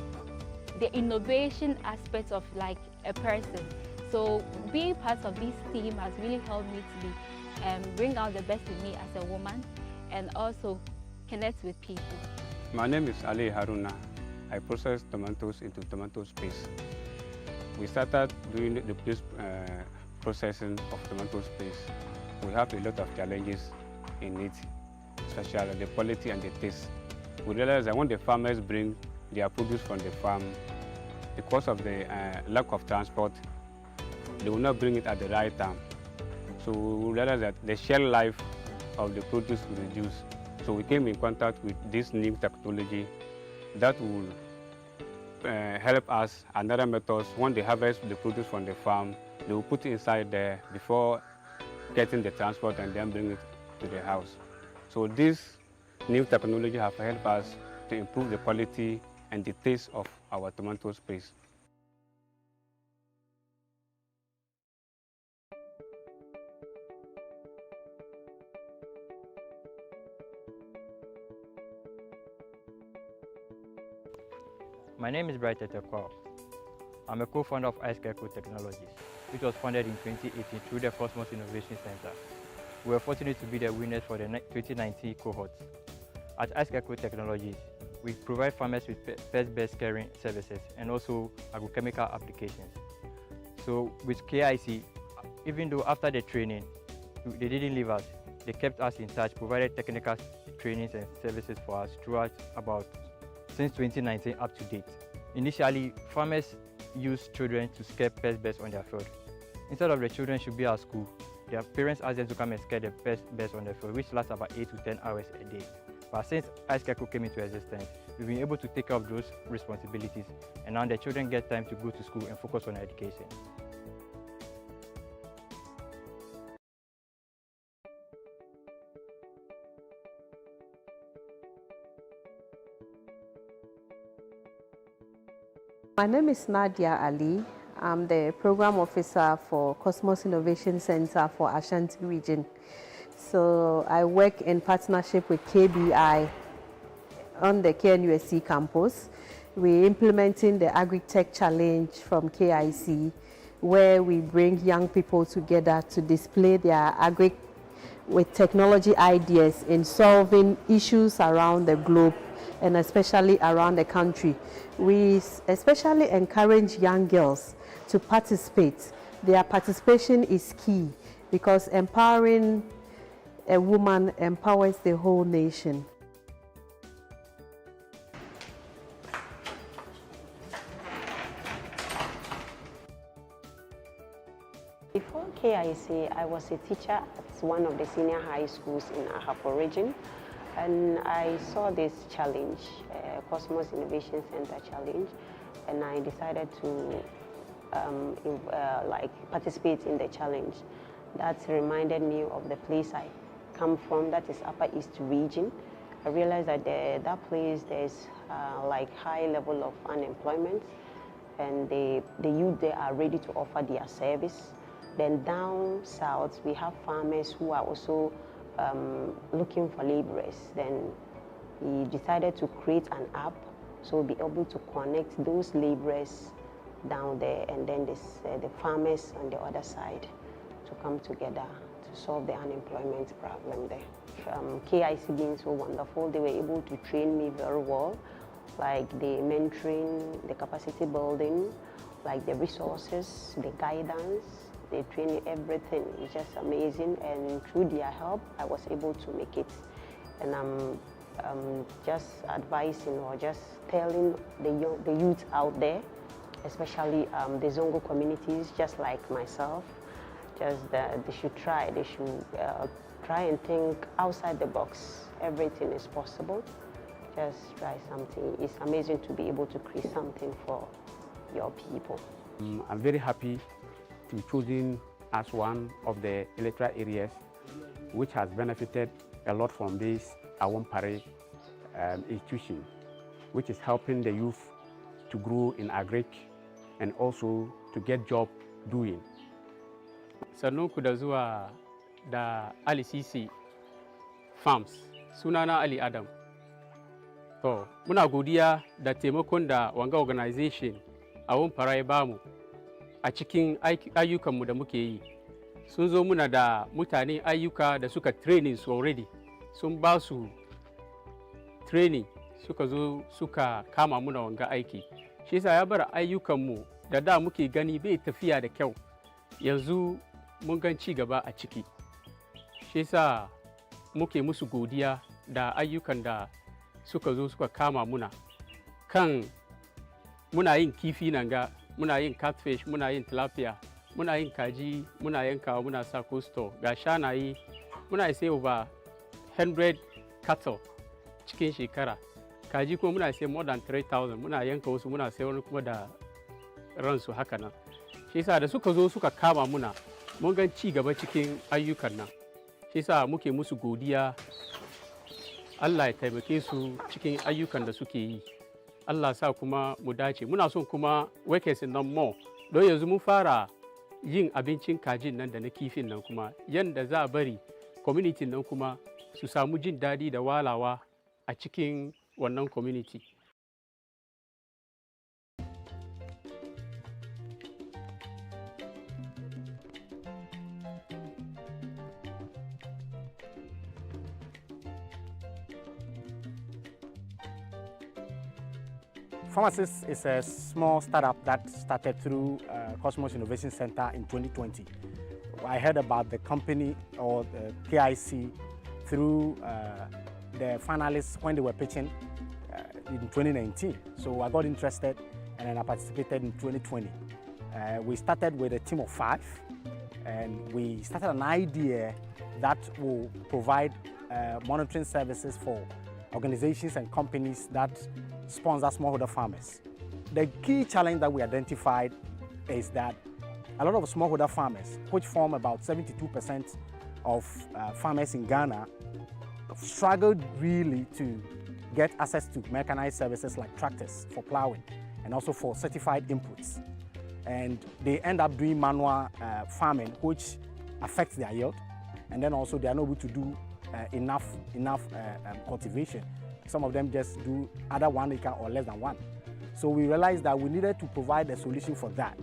the innovation aspect of like a person. So being part of this team has really helped me to bring out the best in me as a woman and also connect with people. My name is Ali Haruna. I process tomatoes into tomato paste. We started doing the processing of tomato paste. We have a lot of challenges in it, especially the quality and the taste. We realized that when the farmers bring their produce from the farm, because of the lack of transport, they will not bring it at the right time. So we realized that the shelf life of the produce will reduce. So we came in contact with this new technology that will help us. Another method, when they harvest the produce from the farm, they will put it inside there before getting the transport and then bring it to the house. So this new technology has helped us to improve the quality and the taste of our tomato paste. My name is Bright Etekwa. I'm a co-founder of AIA Technologies, which was founded in 2018 through the Cosmos Innovation Center. We were fortunate to be the winners for the 2019 cohort. At AIA Technologies, we provide farmers with pest-based caring services and also agrochemical applications. So with KIC, even though after the training, they didn't leave us, they kept us in touch, provided technical trainings and services for us throughout since 2019 up to date. Initially, farmers used children to scare pest-based on their field. Instead of the children should be at school, their parents asked them to come and scare the pest-based on the field, which lasts about 8 to 10 hours a day. But since AIA came into existence, we've been able to take up those responsibilities, and now the children get time to go to school and focus on education. My name is Nadia Ali. I'm the Program Officer for Cosmos Innovation Center for Ashanti region. So I work in partnership with KBI on the KNUSC campus. We're implementing the Agri-Tech Challenge from KIC, where we bring young people together to display their agri with technology ideas in solving issues around the globe and especially around the country. We especially encourage young girls to participate. Their participation is key because empowering a woman empowers the whole nation. Before KIC, I was a teacher at one of the senior high schools in Ahafo region, and I saw this challenge, Cosmos Innovation Center challenge, and I decided to participate in the challenge. That reminded me of the place I come from, that is Upper East region. I realized that that place there's high level of unemployment, and the youth there are ready to offer their service. Then down south, we have farmers who are also looking for laborers. Then we decided to create an app so we'll be able to connect those laborers down there and then the farmers on the other side to come together to solve the unemployment problem there. KIC being so wonderful, they were able to train me very well, like the mentoring, the capacity building, like the resources, the guidance. They train you everything. It's just amazing, and through their help, I was able to make it. And I'm just advising or just telling the youth out there, especially the Zongo communities, just like myself, just that they should try. They should try and think outside the box. Everything is possible. Just try something. It's amazing to be able to create something for your people. I'm very happy to be chosen as one of the electoral areas which has benefited a lot from this Awompare institution, which is helping the youth to grow in agric and also to get job doing. Sannu ku da zuwa da Ali Sisi Farms, sunana Ali Adam. To, muna godiya da taimakon da wanga organization Awompare ya bamu a cikin ayyukanmu da muke yi. Sun zo muna da mutane ayyuka da suka training su already, sun ba su training suka zo suka kama muna wanga aiki. Shi yasa ya bar ayyukanmu da muke gani bai tafiya da kyau, yanzu mun gan ci gaba a ciki. Shi yasa muke musu godiya da ayyukan da suka zo suka kama muna kan muna yin kifi nan ga, muna yin catfish, muna yin tilapia, muna yin kaji, muna yankawa, muna sa costo, ga shanaye, muna sai over 100 cattle cikin shekara. Kaji kuma muna sai more than 3,000, muna yanka wasu, muna sai wani kuma da ransu haka nan. Shi yasa da suka zo suka kama muna, mun gan ci gaba cikin ayyukan nan. Shi yasa muke musu godiya, Allah ya taimake su cikin ayyukan da suke yi. Allah sa kuma mu dace. Muna son kuma workers nan more. Don yanzu mun fara yin abincin kajin nan da na kifin nan kuma yanda za a bari community nan kuma su samu jin daɗi da walawa a cikin wannan community. Pharmacist is a small startup that started through Cosmos Innovation Center in 2020. I heard about the company or the KIC through the finalists when they were pitching in 2019. So I got interested and then I participated in 2020. We started with a team of 5 and we started an idea that will provide monitoring services for organizations and companies that sponsor smallholder farmers. The key challenge that we identified is that a lot of smallholder farmers, which form about 72% of farmers in Ghana, struggled really to get access to mechanized services like tractors for plowing and also for certified inputs. And they end up doing manual farming, which affects their yield, and then also they are not able to do enough cultivation. Some of them just do either 1 acre or less than 1. So we realized that we needed to provide a solution for that.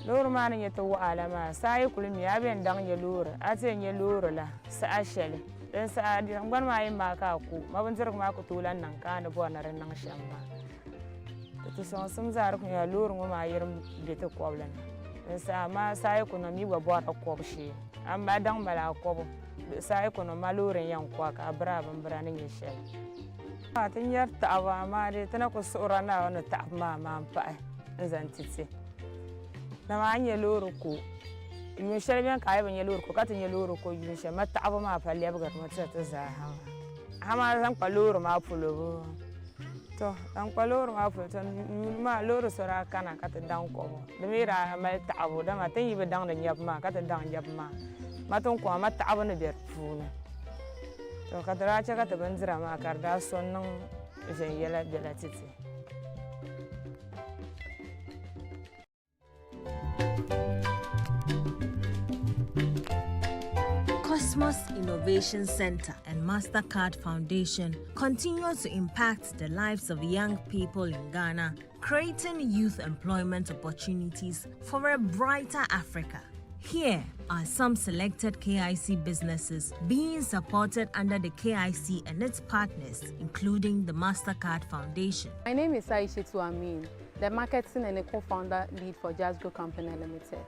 Loro man yet to alama, say could me have been down your lure, at your lure la, sa shell. Then said, I'm going my Makaku, Mavanzer Makutula and Kana Bonner and Nangshamba. That is on some Zark, lure my bit of quabbling. Then Sama Sayakunami were bought a quabshi. I'm Madame Malacob, the Sayakun Malure and young quack, a brave and branding a shell. I think you're Tava, married, and I was so run out on the top, mamma, pie, isn't it? Now I'm your lure. You shall be a kind of yellow, cutting your lure, you shall not have a map. I never got much at the Hammer and Palur mouthful of so, Uncle Lord Mouthful, and my lure, so I cannot cut it down. The mirror I might tabo them. I think you were down in Yapma, cut it down Yapma. Matonqua, my tavern a bit fool. So, Cataracha got the Benzrama, Cardas, son is a yellow delatity. Cosmos Innovation Center and MasterCard Foundation continue to impact the lives of young people in Ghana, creating youth employment opportunities for a brighter Africa. Here are some selected KIC businesses being supported under the KIC and its partners, including the MasterCard Foundation. My name is Aisha Amin, the marketing and co-founder lead for Jasgo Company Limited.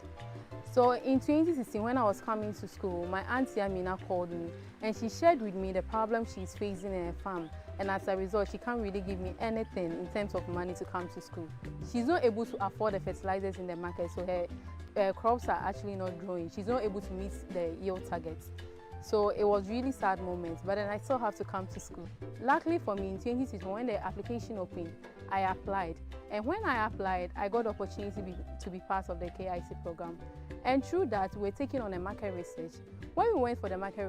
So in 2016, when I was coming to school, my auntie Amina called me and she shared with me the problem she's facing in her farm. And as a result, she can't really give me anything in terms of money to come to school. She's not able to afford the fertilizers in the market, so her crops are actually not growing. She's not able to meet the yield targets. So it was really sad moments, but then I still have to come to school. Luckily for me, in 2016, when the application opened, I applied. And when I applied, I got the opportunity to be part of the KIC program. And through that, we're taking on a market research. When we went for the market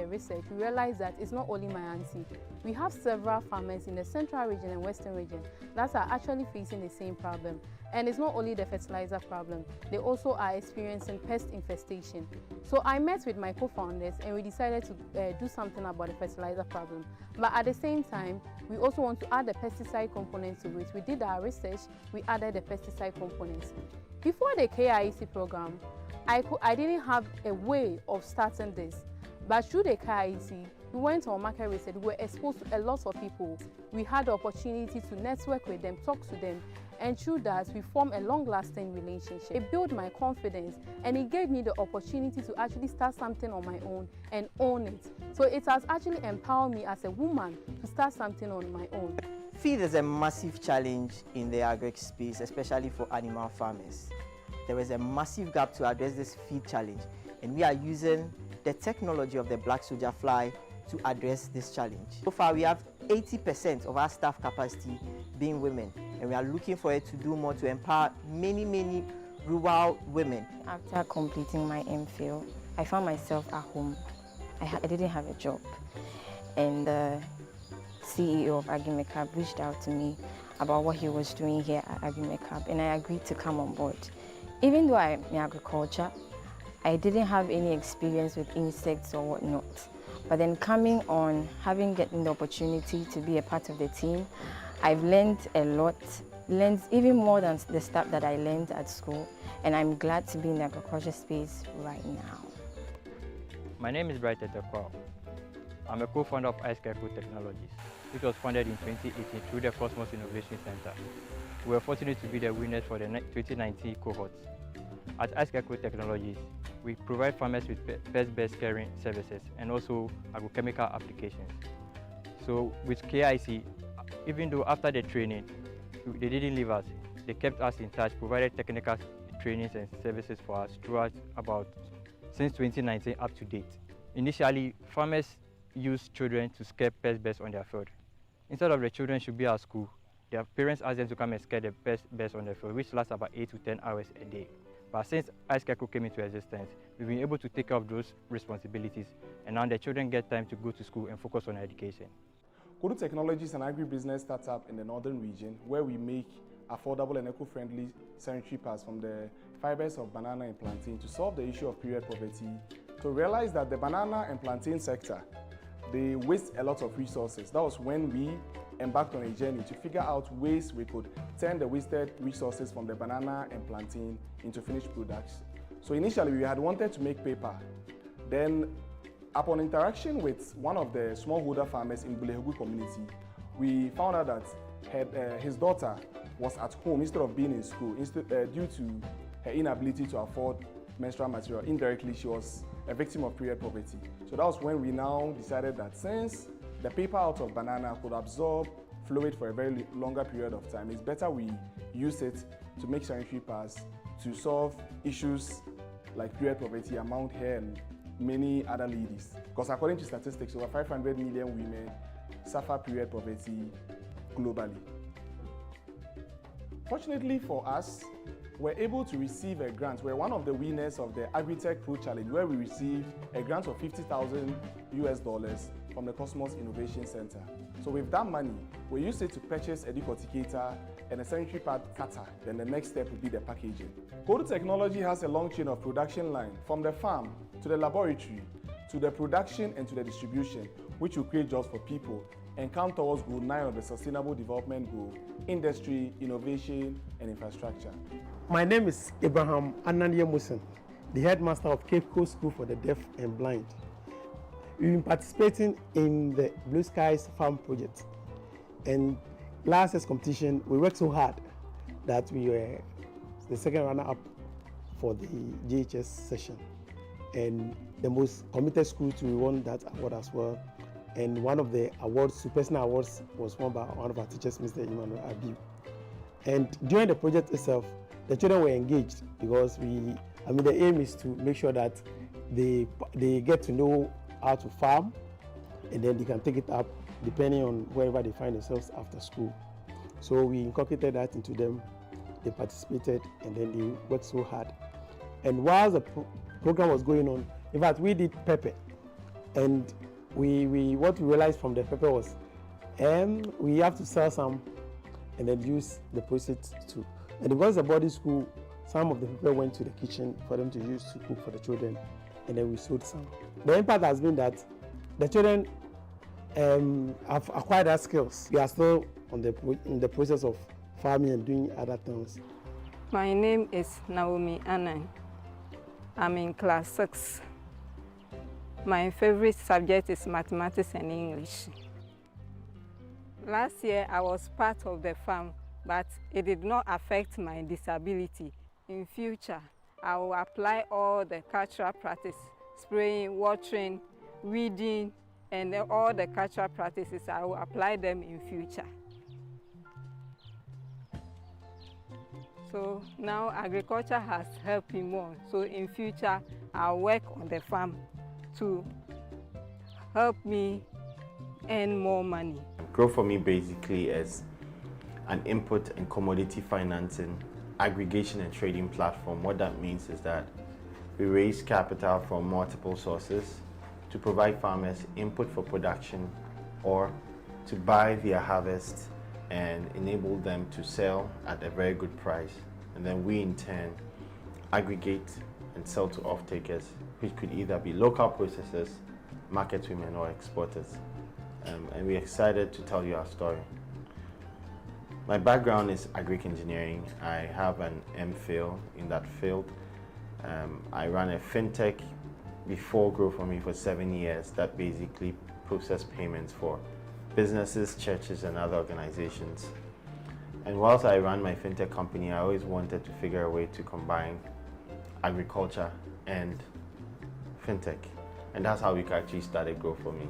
research, we realized that it's not only my auntie. We have several farmers in the central region and western region that are actually facing the same problem. And it's not only the fertilizer problem, they also are experiencing pest infestation. So I met with my co-founders and we decided to do something about the fertilizer problem. But at the same time, we also want to add the pesticide components to it. We did our research, we added the pesticide components. Before the KIC program, I didn't have a way of starting this. But through the KIC, we went on market research, we were exposed to a lot of people. We had the opportunity to network with them, talk to them, and through that, we formed a long-lasting relationship. It built my confidence, and it gave me the opportunity to actually start something on my own and own it. So it has actually empowered me as a woman to start something on my own. Feed is a massive challenge in the agri space, especially for animal farmers. There is a massive gap to address this feed challenge, and we are using the technology of the black soldier fly to address this challenge. So far, we have 80% of our staff capacity being women, and we are looking for it to do more to empower many rural women. After completing my MPhil, I found myself at home. I didn't have a job, and the CEO of Agri-MSME reached out to me about what he was doing here at Agri-MSME, and I agreed to come on board. Even though I'm in agriculture, I didn't have any experience with insects or whatnot. But then coming on, getting the opportunity to be a part of the team, I've learned a lot, learned even more than the stuff that I learned at school, and I'm glad to be in the agriculture space right now. My name is Bright Kwao. I'm a co-founder of AIA Technologies, which was founded in 2018 through the Cosmos Innovation Center. We were fortunate to be the winners for the 2019 cohort. At AIA Technologies, we provide farmers with pest-based caring services and also agrochemical applications. So with KIC, even though after the training, they didn't leave us, they kept us in touch, provided technical trainings and services for us throughout since 2019 up to date. Initially, farmers used children to scare pest-based on their field. Instead of the children should be at school, their parents asked them to come and scare the pest-based on the field, which lasts about 8 to 10 hours a day. But since AIA came into existence, we've been able to take care of those responsibilities, and now the children get time to go to school and focus on education. Kodu Technologies is an agribusiness startup in the northern region where we make affordable and eco-friendly sanitary pads from the fibers of banana and plantain to solve the issue of period poverty, to realize that the banana and plantain sector they waste a lot of resources. That was when we embarked on a journey to figure out ways we could turn the wasted resources from the banana and plantain into finished products. So initially we had wanted to make paper. Then upon interaction with one of the smallholder farmers in Bulehegu community, we found out that his daughter was at home instead of being in school due to her inability to afford menstrual material. Indirectly, she was a victim of period poverty. So that was when we now decided that since the paper out of banana could absorb fluid for a very longer period of time, it's better we use it to make sanitary pads to solve issues like period poverty among her and many other ladies. Because according to statistics, over 500 million women suffer period poverty globally. Fortunately for us, we're able to receive a grant. We're one of the winners of the Agri-Tech Pro Challenge, where we received a grant of $50,000 from the Cosmos Innovation Center. So with that money, we used it to purchase a decorticator and a sanitary pad cutter. Then the next step would be the packaging. Kodu Technology has a long chain of production line from the farm to the laboratory to the production and to the distribution, which will create jobs for people and count towards Goal 9 of the Sustainable Development Goal, industry, innovation, and infrastructure. My name is Abraham Anania Musen, the headmaster of Cape Coast School for the Deaf and Blind. We've been participating in the Blue Skies Farm project, and last year's competition, we worked so hard that we were the second runner-up for the GHS session, and the most committed school to won that award as well. And one of the awards, personal awards, was won by one of our teachers, Mr. Emmanuel Abiu. And during the project itself, the children were engaged because the aim is to make sure that they get to know how to farm, and then they can take it up depending on wherever they find themselves after school. So we inculcated that into them. They participated, and then they worked so hard. And while the program was going on, in fact, we did pepper, and what we realized from the pepper was we have to sell some and then use the proceeds too. And because the boarding school, some of the people went to the kitchen for them to use to cook for the children, and then we sold some. The impact has been that the children have acquired their skills. We are still in the process of farming and doing other things. My name is Naomi Annan. I'm in class 6. My favorite subject is mathematics and English. Last year I was part of the farm, but it did not affect my disability. In future, I will apply all the cultural practice, spraying, watering, weeding, and all the cultural practices. I will apply them in future. So now agriculture has helped me more. So in future, I'll work on the farm to help me earn more money. Grow for Me basically is an input and commodity financing, aggregation and trading platform. What that means is that we raise capital from multiple sources to provide farmers input for production or to buy their harvest and enable them to sell at a very good price. And then we in turn aggregate and sell to off-takers, which could either be local processors, market women, or exporters. And we're excited to tell you our story. My background is agric engineering. I have an MPhil in that field. I ran a fintech before Grow For Me for 7 years that basically processed payments for businesses, churches, and other organizations. And whilst I ran my fintech company, I always wanted to figure a way to combine agriculture and fintech. And that's how we actually started Grow For Me.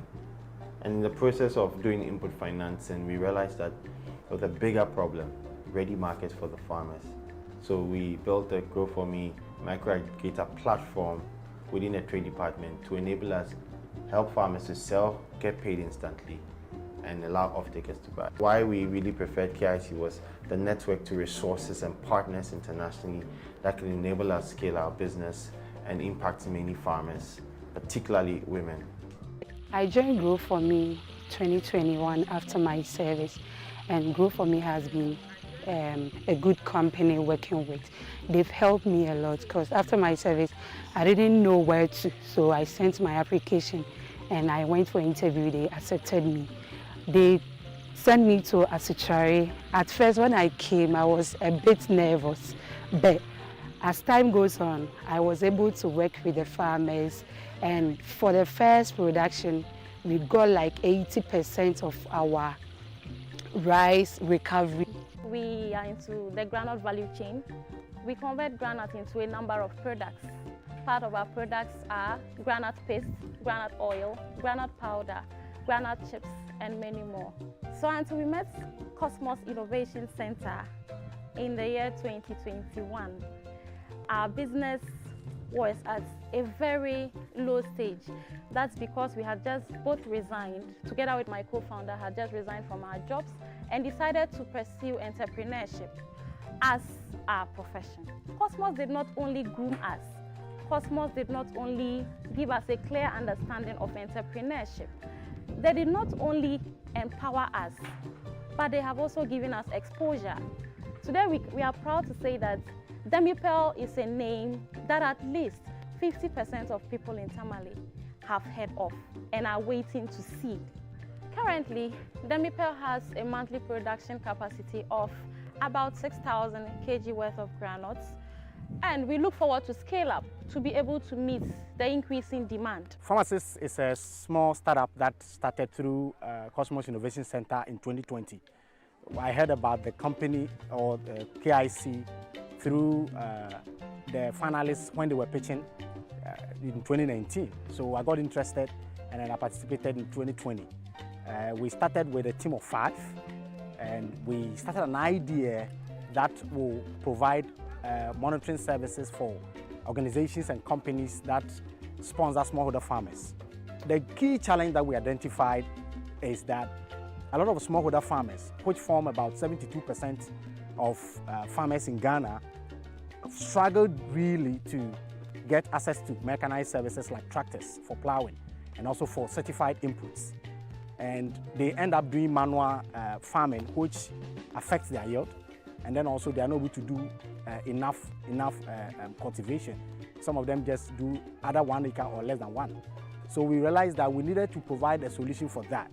And in the process of doing input financing, we realized that there was a bigger problem, ready markets for the farmers. So we built a Grow For Me micro-aggregator platform within the trade department to enable us help farmers to sell, get paid instantly, and allow off-takers to buy. Why we really preferred KIC was the network to resources and partners internationally that can enable us scale our business and impact many farmers, particularly women. I joined Grow For Me 2021 after my service, and Grow For Me has been a good company working with. They've helped me a lot because after my service, I didn't know where to, so I sent my application and I went for an interview. They accepted me. They sent me to Auditorium. At first, when I came, I was a bit nervous, but as time goes on, I was able to work with the farmers, and for the first production, we got like 80% of our rice recovery. We are into the groundnut value chain. We convert groundnut into a number of products. Part of our products are groundnut paste, groundnut oil, groundnut powder, groundnut chips, and many more. So until we met Cosmos Innovation Center in the year 2021, our business was at a very low stage. That's because we had just both resigned, together with my co-founder, had just resigned from our jobs and decided to pursue entrepreneurship as our profession. Cosmos did not only groom us, Cosmos did not only give us a clear understanding of entrepreneurship, they did not only empower us, but they have also given us exposure. Today we are proud to say that Demi-Pearl is a name that at least 50% of people in Tamale have heard of and are waiting to see. Currently, Demi-Pearl has a monthly production capacity of about 6,000 kg worth of granules, and we look forward to scale up to be able to meet the increasing demand. Pharmacist is a small startup that started through Cosmos Innovation Center in 2020. I heard about the company or the KIC through the finalists when they were pitching in 2019. So I got interested and then I participated in 2020. We started with a team of 5 and we started an idea that will provide monitoring services for organizations and companies that sponsor smallholder farmers. The key challenge that we identified is that a lot of smallholder farmers, which form about 72% of farmers in Ghana, struggled really to get access to mechanized services like tractors for plowing and also for certified inputs. And they end up doing manual farming, which affects their yield. And then also they are not able to do enough cultivation. Some of them just do either 1 acre or less than 1. So we realized that we needed to provide a solution for that.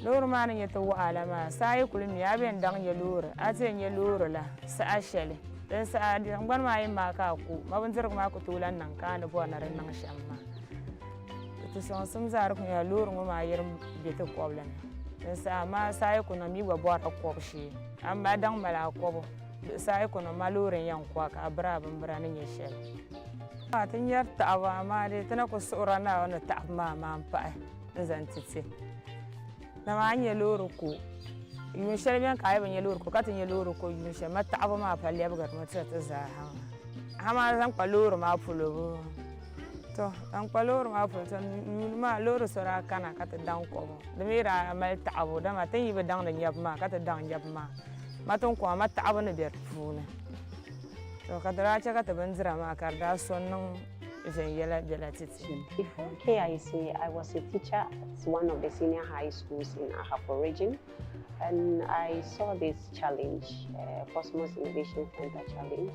Lor man yet wala ma sai kulmi aben dang ye lor ate nye lor la sa ashele den sa adi ngwan ma yima ka ku mabun zir ma ku tulan nan ka ne bo na ren nan shamma to son sum zar ku ya lor ma yer be to problem den sa ma sai ku na mi wa bo ta ko shi amma dang mala ko sai ku na ma lor yan kwa ka bra ban bra ne ye shel ma tin yar ta wa ma de tana ku sura na wa ta ma pa zan titi na ma nye loro ko yun shel men kai ban ye loro ko katin ye loro ko yun shel mata aba ma palle ba garma ta za ha ma zan kwa loro ma fulo to dan kwa loro ma fulo to ma loro sora kana kata dan ko da mira mal ta abo da ma tan yi ba dan da nyab ma kata dan nyab ma ton ko ma ta aba ne ber funa to kadara cha kata ban zira ma kar da sonnon Before KIC, I was a teacher at one of the senior high schools in Accra region, and I saw this challenge, Cosmos Innovation Center challenge,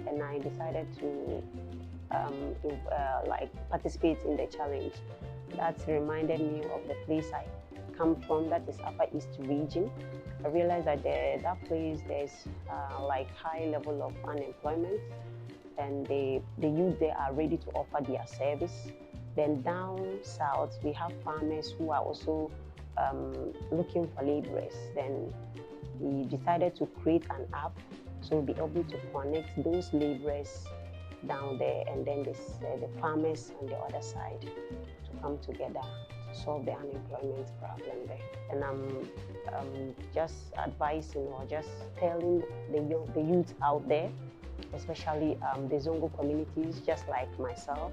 and I decided to participate in the challenge. That reminded me of the place I come from, that is Upper East region. I realized that that place there's like high level of unemployment, and the youth there are ready to offer their service. Then down south, we have farmers who are also looking for laborers. Then we decided to create an app so we'll be able to connect those laborers down there and then the farmers on the other side to come together to solve the unemployment problem there. And I'm just advising or just telling the youth out there, especially the Zongo communities, just like myself,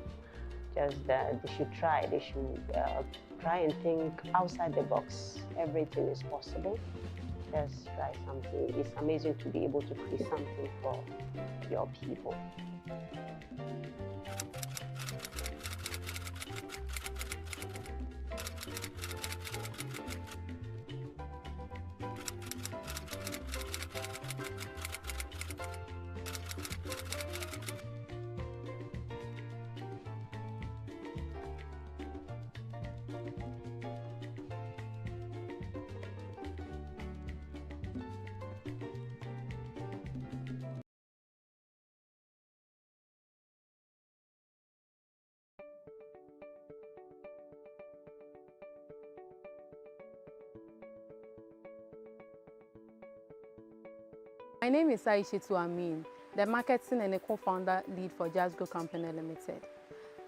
just they should try and think outside the box. Everything is possible. Just try something. It's amazing to be able to create something for your people. My name is Aisha Amin, the marketing and the co-founder lead for Jasgo Company Limited.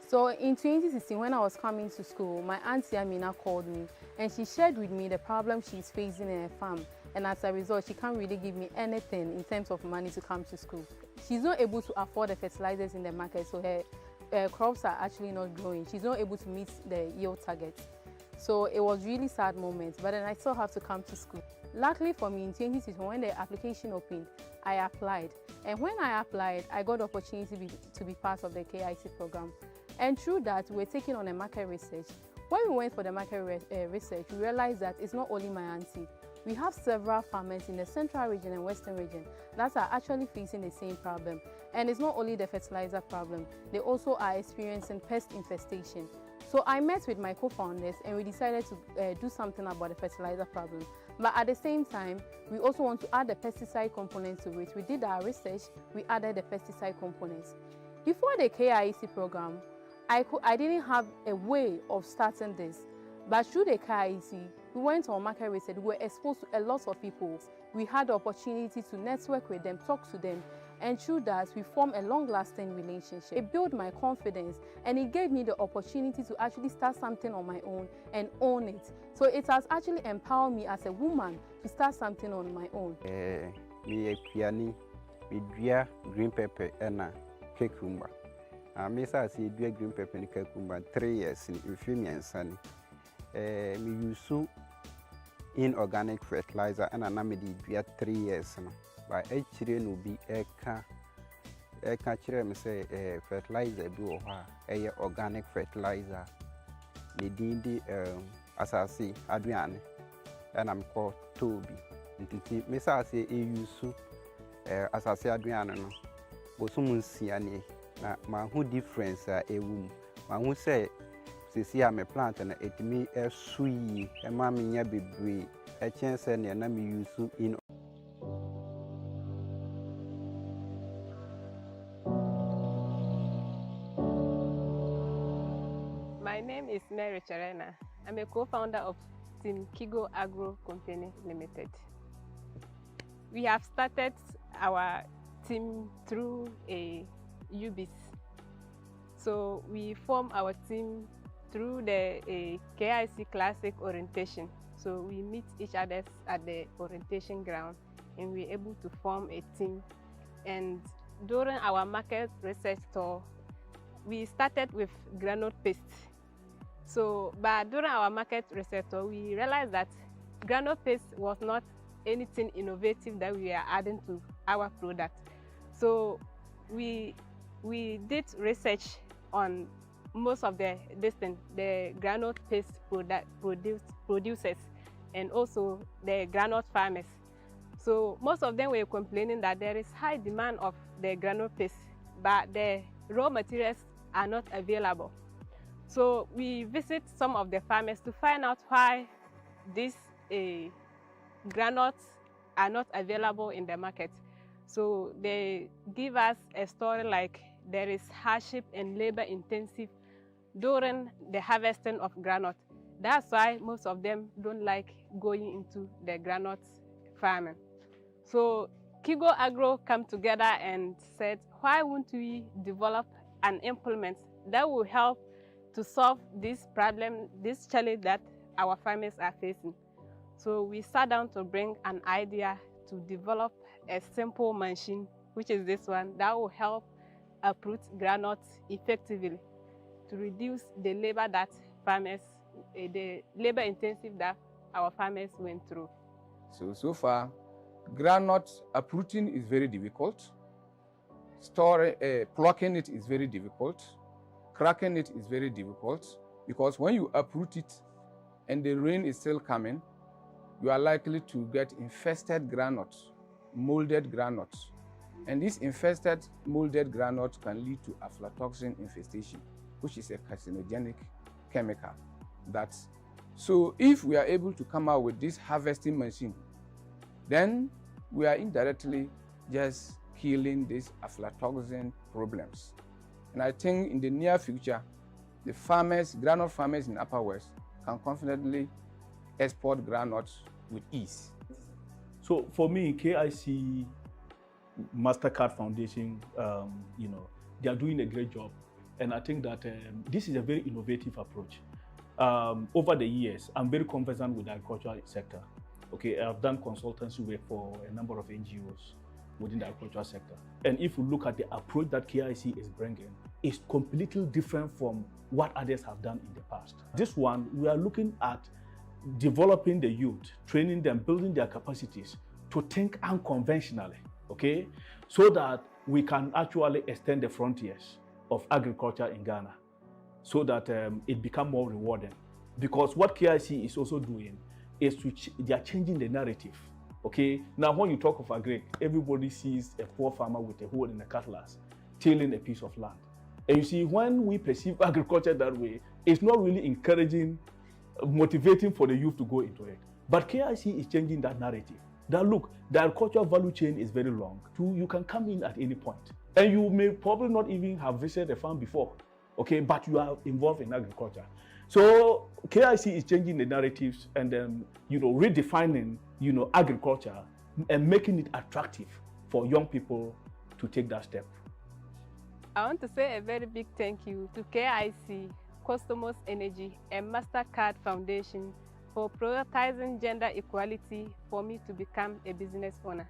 So in 2016, when I was coming to school, my auntie Amina called me and she shared with me the problem she's facing in her farm. And as a result, she can't really give me anything in terms of money to come to school. She's not able to afford the fertilizers in the market, so her crops are actually not growing. She's not able to meet the yield target. So it was really sad moment, but then I still have to come to school. Luckily for me, in 2016, when the application opened, I applied. And when I applied, I got the opportunity to be part of the KIC program. And through that, we were taking on a market research. When we went for the market research, we realized that it's not only my auntie. We have several farmers in the central region and western region that are actually facing the same problem. And it's not only the fertilizer problem, they also are experiencing pest infestation. So I met with my co-founders and we decided to do something about the fertilizer problem. But at the same time, we also want to add the pesticide components to it. We did our research, we added the pesticide components. Before the KIC program, I didn't have a way of starting this. But through the KIC, we went on market research, we were exposed to a lot of people. We had the opportunity to network with them, talk to them, and through that, we formed a long-lasting relationship. It built my confidence, and it gave me the opportunity to actually start something on my own and own it. So it has actually empowered me as a woman to start something on my own. Me green pepper and cucumber. I say green pepper and cucumber 3 years in Fimi and Sunny. Me use inorganic fertilizer and anamidi 3 years. But each year will be a fertilizer do a organic fertilizer. The dindi asasi Adrian and I'm called Toby. Miss Asi use asasi Adrian no. But someone see any na who difference a womb. Ma who say see I'm a plant and it me a sweet a mammy baby a chance and na me use in. My name is Mary Cherena. I'm a co-founder of Team Kigo Agro Company Limited. We have started our team through a UBIS. So we form our team through the KIC Classic orientation. So we meet each other at the orientation ground and we're able to form a team. And during our market research tour, we started with granule paste. So, but during our market research tour, we realized that granule paste was not anything innovative that we are adding to our product. So we did research on most of the granule paste producers and also the granule farmers. So most of them were complaining that there is high demand of the granule paste, but the raw materials are not available. So we visit some of the farmers to find out why these granules are not available in the market. So they give us a story like there is hardship and labor intensive during the harvesting of granite. That's why most of them don't like going into the granite farming. So Kigo Agro come together and said, why won't we develop an implement that will help to solve this problem, this challenge that our farmers are facing? So we sat down to bring an idea to develop a simple machine, which is this one, that will help uproot granules effectively to reduce the labor that farmers, the labor intensive that our farmers went through. So far, granite uprooting is very difficult. Plucking it is very difficult. Cracking it is very difficult because when you uproot it and the rain is still coming, you are likely to get infested granules, molded granules. And this infested molded granules can lead to aflatoxin infestation, which is a carcinogenic chemical. So if we are able to come out with this harvesting machine, then we are indirectly just killing these aflatoxin problems. And I think in the near future, the farmers, granule farmers in Upper West can confidently export granules with ease. So for me, KIC MasterCard Foundation, they are doing a great job. And I think that this is a very innovative approach. Over the years, I'm very conversant with the agricultural sector. Okay, I've done consultancy work for a number of NGOs within the agricultural sector. And if you look at the approach that KIC is bringing, it's completely different from what others have done in the past. This one, we are looking at developing the youth, training them, building their capacities to think unconventionally, okay? So that we can actually extend the frontiers of agriculture in Ghana so that it becomes more rewarding. Because what KIC is also doing is they are changing the narrative, okay? Now, when you talk of agri, everybody sees a poor farmer with a hoe and a cutlass tilling a piece of land. And you see, when we perceive agriculture that way, it's not really encouraging, motivating for the youth to go into it. But KIC is changing that narrative. That look, the agricultural value chain is very long. You can come in at any point. And you may probably not even have visited a farm before, okay? But you are involved in agriculture. So KIC is changing the narratives and redefining, agriculture and making it attractive for young people to take that step. I want to say a very big thank you to KIC, Customers Energy, and MasterCard Foundation for prioritizing gender equality for me to become a business owner.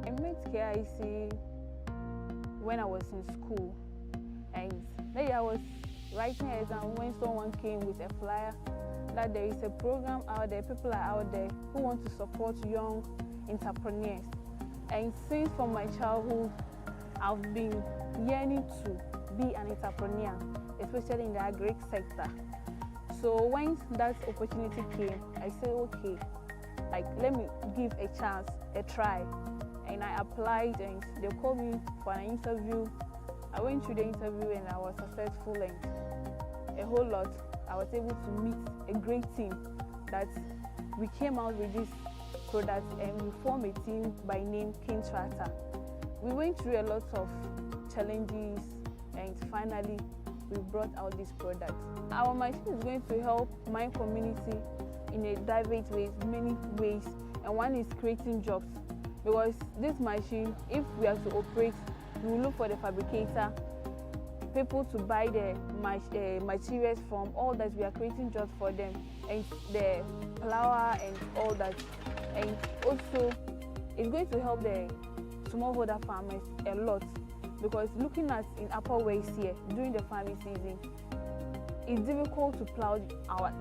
I met KIC when I was in school, and maybe I was writing an exam when someone came with a flyer that there is a program out there, people are out there who want to support young entrepreneurs. And since from my childhood, I've been yearning to be an entrepreneur, especially in the agri sector. So when that opportunity came, I said, okay, let me give a chance, a try. And I applied and they called me for an interview. I went through the interview and I was successful, and a whole lot. I was able to meet a great team that we came out with this product and we formed a team by name King Tractor. We went through a lot of challenges and finally we brought out this product. Our machine is going to help my community in a diverse way, many ways, and one is creating jobs. Because this machine, if we are to operate, we will look for the fabricator, people to buy the materials from, all that. We are creating jobs for them, and the flour and all that. And also, it's going to help the smallholder farmers a lot, because looking at in Upper West here, during the farming season, it's difficult to plow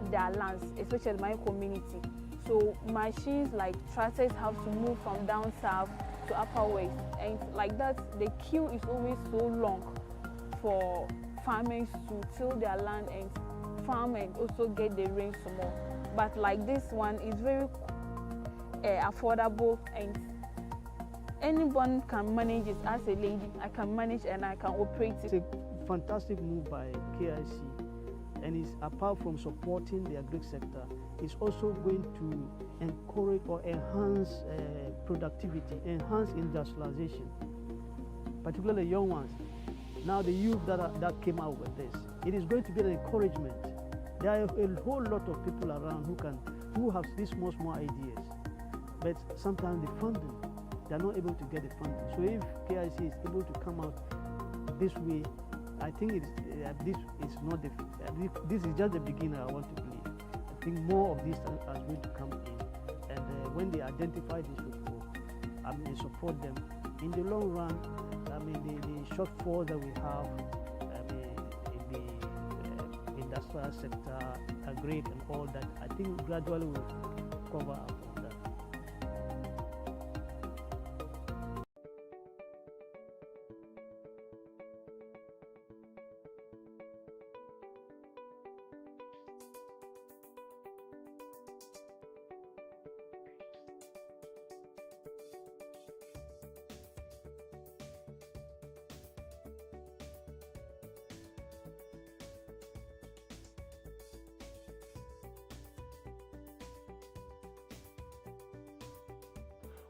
their lands, especially my community. So machines like tractors have to move from down south to Upper West, and like that, the queue is always so long for farmers to till their land and farm and also get the rain some more. But like this one is very affordable, and anyone can manage it. As a lady, I can manage and I can operate it. It's a fantastic move by KIC, and it's, apart from supporting the agri sector, it's also going to encourage or enhance productivity, enhance industrialization, particularly young ones. Now the youth that came out with this, it is going to be an encouragement. There are a whole lot of people around who have these small ideas, but sometimes the funding, they are not able to get the funding. So if KIC is able to come out this way, I think this is just the beginning. I want to believe. I think more of this are going to come in, and when they identify this support, support them in the long run. The shortfall that we have in the industrial sector, agri and all that, I think gradually will cover up on that.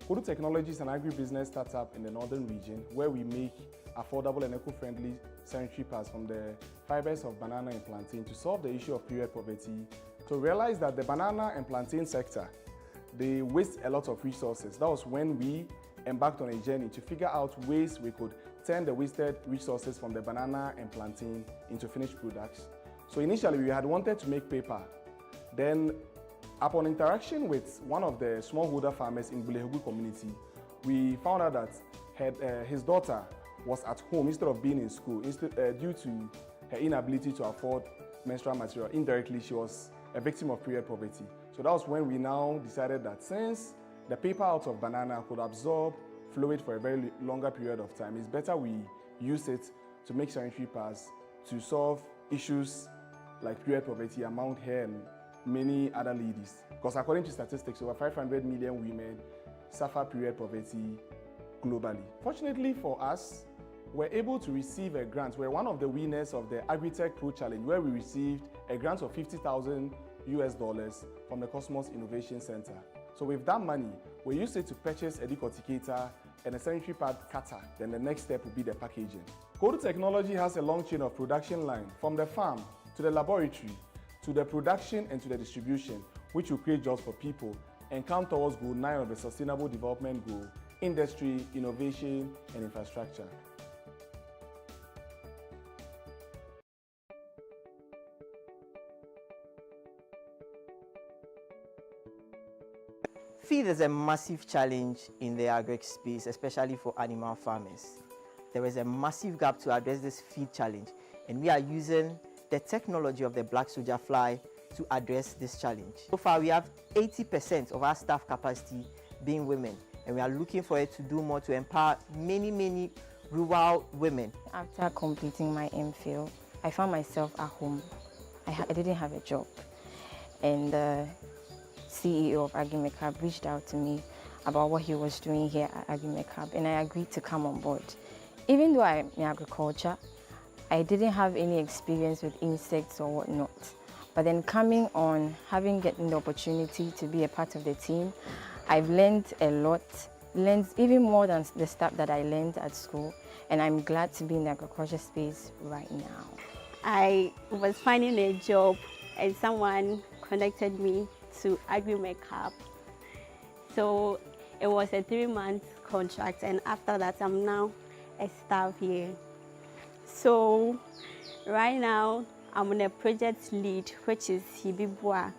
Kodu Technology is an agribusiness startup in the northern region where we make affordable and eco-friendly sanitary pads from the fibers of banana and plantain to solve the issue of period poverty, to realize that the banana and plantain sector, they waste a lot of resources. That was when we embarked on a journey to figure out ways we could turn the wasted resources from the banana and plantain into finished products. So initially we had wanted to make paper. Then upon interaction with one of the smallholder farmers in Bulehegu community, we found out that his daughter was at home instead of being in school due to her inability to afford menstrual material. Indirectly, she was a victim of period poverty. So that was when we now decided that since the paper out of banana could absorb fluid for a very longer period of time, it's better we use it to make sanitary pads to solve issues like period poverty among her and many other ladies. Because according to statistics, over 500 million women suffer period poverty globally. Fortunately for us, we're able to receive a grant. We're one of the winners of the Agri-Tech Pro Challenge, where we received a grant of $50,000 from the Cosmos Innovation Center. So with that money, we use it to purchase a decorticator and a sanitary pad cutter. Then the next step will be the packaging. Kodu Technology has a long chain of production line from the farm to the laboratory to the production and to the distribution, which will create jobs for people and count towards Goal 9 of the Sustainable Development Goal, industry, innovation, and infrastructure. Feed is a massive challenge in the agri space, especially for animal farmers. There is a massive gap to address this feed challenge, and we are using the technology of the black soldier fly to address this challenge. So far, we have 80% of our staff capacity being women, and we are looking for it to do more to empower many rural women. After completing my MPhil, I found myself at home. I didn't have a job, and CEO of Agri-MSME reached out to me about what he was doing here at Agri-MSME, and I agreed to come on board. Even though I'm in agriculture, I didn't have any experience with insects or whatnot. But then coming on, getting the opportunity to be a part of the team, I've learned a lot, learned even more than the stuff that I learned at school, and I'm glad to be in the agriculture space right now. I was finding a job and someone connected me to Agri-MSME. So it was a 3-month contract, and after that I'm now a staff here. So right now I'm on a project lead, which is Hibibwa,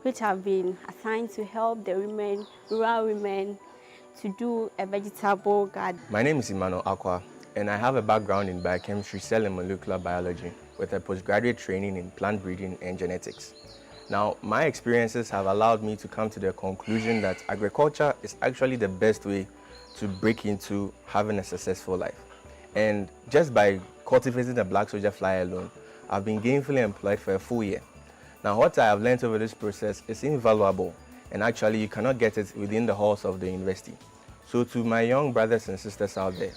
which have been assigned to help the women, rural women, to do a vegetable garden. My name is Emmanuel Akwa, and I have a background in biochemistry, cell and molecular biology, with a postgraduate training in plant breeding and genetics. Now, my experiences have allowed me to come to the conclusion that agriculture is actually the best way to break into having a successful life. And just by cultivating the black soldier fly alone, I've been gainfully employed for a full year. Now, what I have learned over this process is invaluable, and actually you cannot get it within the halls of the university. So to my young brothers and sisters out there,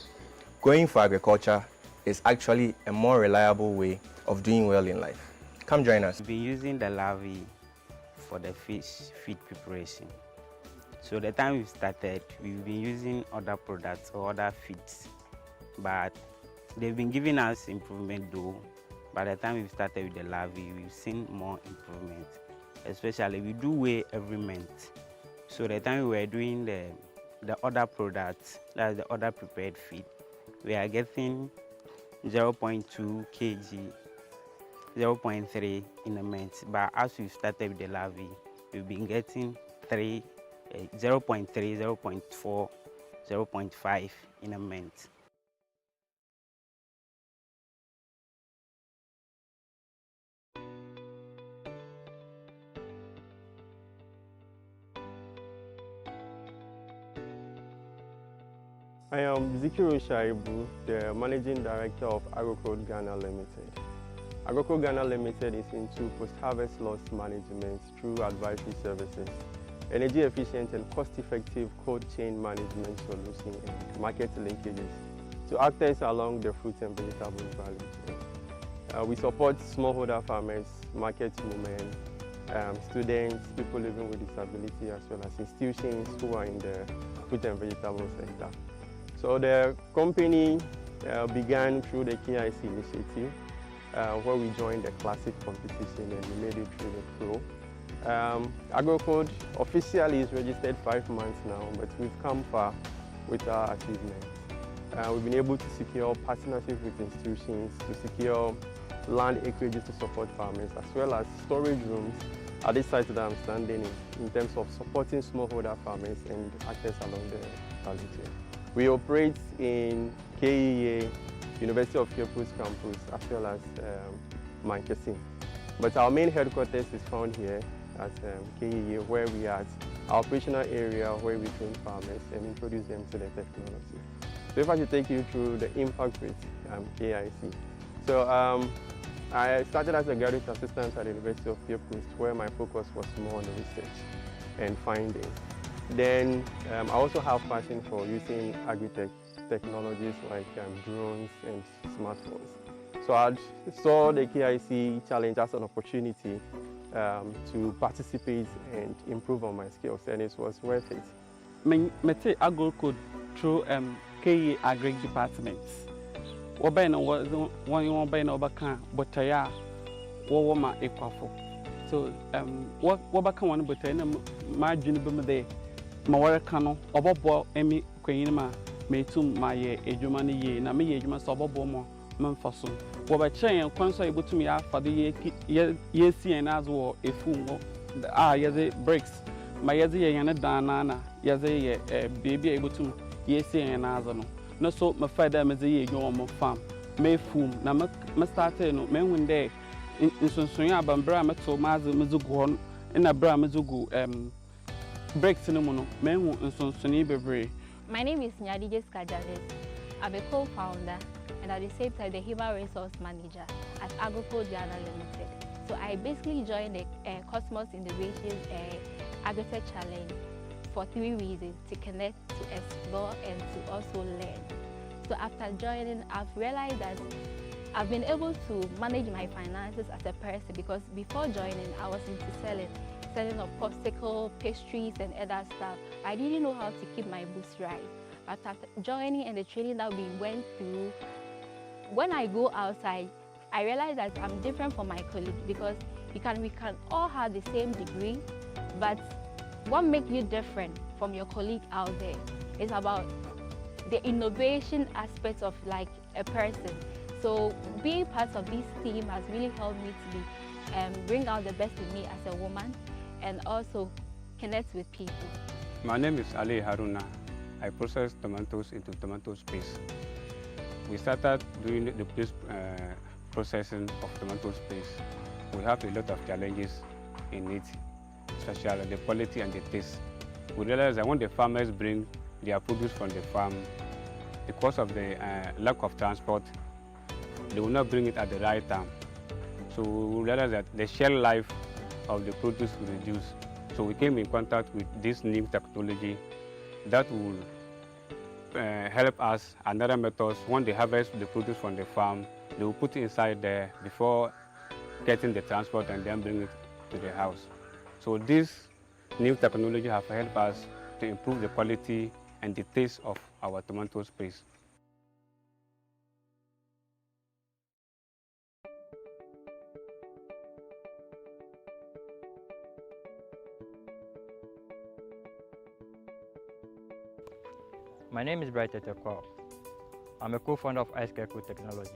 going for agriculture is actually a more reliable way of doing well in life. Come join us. We've been using the larvae for the fish feed preparation. So the time we started, we've been using other products or other feeds, but they've been giving us improvement though. By the time we started with the larvae, we've seen more improvement. Especially we do weigh every month. So the time we were doing the other products, that's the other prepared feed, we are getting 0.2 kg, 0.3 in a month. But as we started with the larvae, we've been getting 0.3, 0.4, 0.5 in a month. I am Zikiru Shaibu, the Managing Director of AgroCode Ghana Limited. AgroCode Ghana Limited is into post-harvest loss management through advisory services, energy-efficient and cost-effective cold chain management solutions and market linkages to actors along the fruit and vegetable value chain. We support smallholder farmers, market women, students, people living with disability, as well as institutions who are in the fruit and vegetable sector. So the company began through the KIC initiative, where we joined the classic competition and we made it through the pro. AgroCode officially is registered 5 months now, but we've come far with our achievements. We've been able to secure partnerships with institutions, to secure land acreages to support farmers, as well as storage rooms at this site that I'm standing in terms of supporting smallholder farmers and actors along the value chain. We operate in KEA, University of Cape Coast campus, as well as Mankesim. But our main headquarters is found here at KEA, where we are at our operational area where we train farmers and introduce them to the technology. So if I should take you through the impact with KIC. So I started as a graduate assistant at the University of Cape Coast, where my focus was more on research and findings. Then I also have passion for using agri-tech technologies like drones and smartphones. So I saw the KIC challenge as an opportunity to participate and improve on my skills, and it was worth it. I take AgroCode through KE Agri Department. Wabena was one you want to overcome, but I woma equafo. So wabaka one but I am my junior day. My cano, Obobo, Emmy, Queenima, may to my ejumani ye, na me ejuma sobobomo, Manfason. Wabachain and console able to me after the year see and as well a fool. Yaze breaks. My yazi and a danana, yaze baby able to ye see and as no so my father is a year your farm. May fool, na started no men one day in Sonsonia Bambra Meto Mazu Mizugon in a Bramazugu breaks in the mono, men who in Sonsoni Bebre. My name is Nyadije Skajalis. I'm a co-founder and at the same time the Human Resource Manager at AgroCode Ghana Limited. So I basically joined the Cosmos Innovation Agri-Tech Challenge for 3 reasons: to connect, to explore, and to also learn. So after joining, I've realized that I've been able to manage my finances as a person, because before joining, I was into selling of popsicle, pastries, and other stuff. I didn't know how to keep my books right. But after joining and the training that we went through, when I go outside, I realized that I'm different from my colleagues, because we can all have the same degree, but what makes you different from your colleague out there is about the innovation aspect of like a person. So being part of this team has really helped me to bring out the best in me as a woman and also connect with people. My name is Ali Haruna. I process tomatoes into tomato paste. We started doing the processing of tomato paste. We have a lot of challenges in it, especially the quality and the taste. We realized that when the farmers bring their produce from the farm, because of the lack of transport, they will not bring it at the right time. So we realized that the shelf life of the produce will reduce. So we came in contact with this new technology that will help us. Another method, when they harvest the produce from the farm, they will put it inside there before getting the transport and then bring it to the house. So this new technology has helped us to improve the quality and the taste of our tomato paste. My name is Bright Etekwa. I'm a co-founder of AIA Technologies,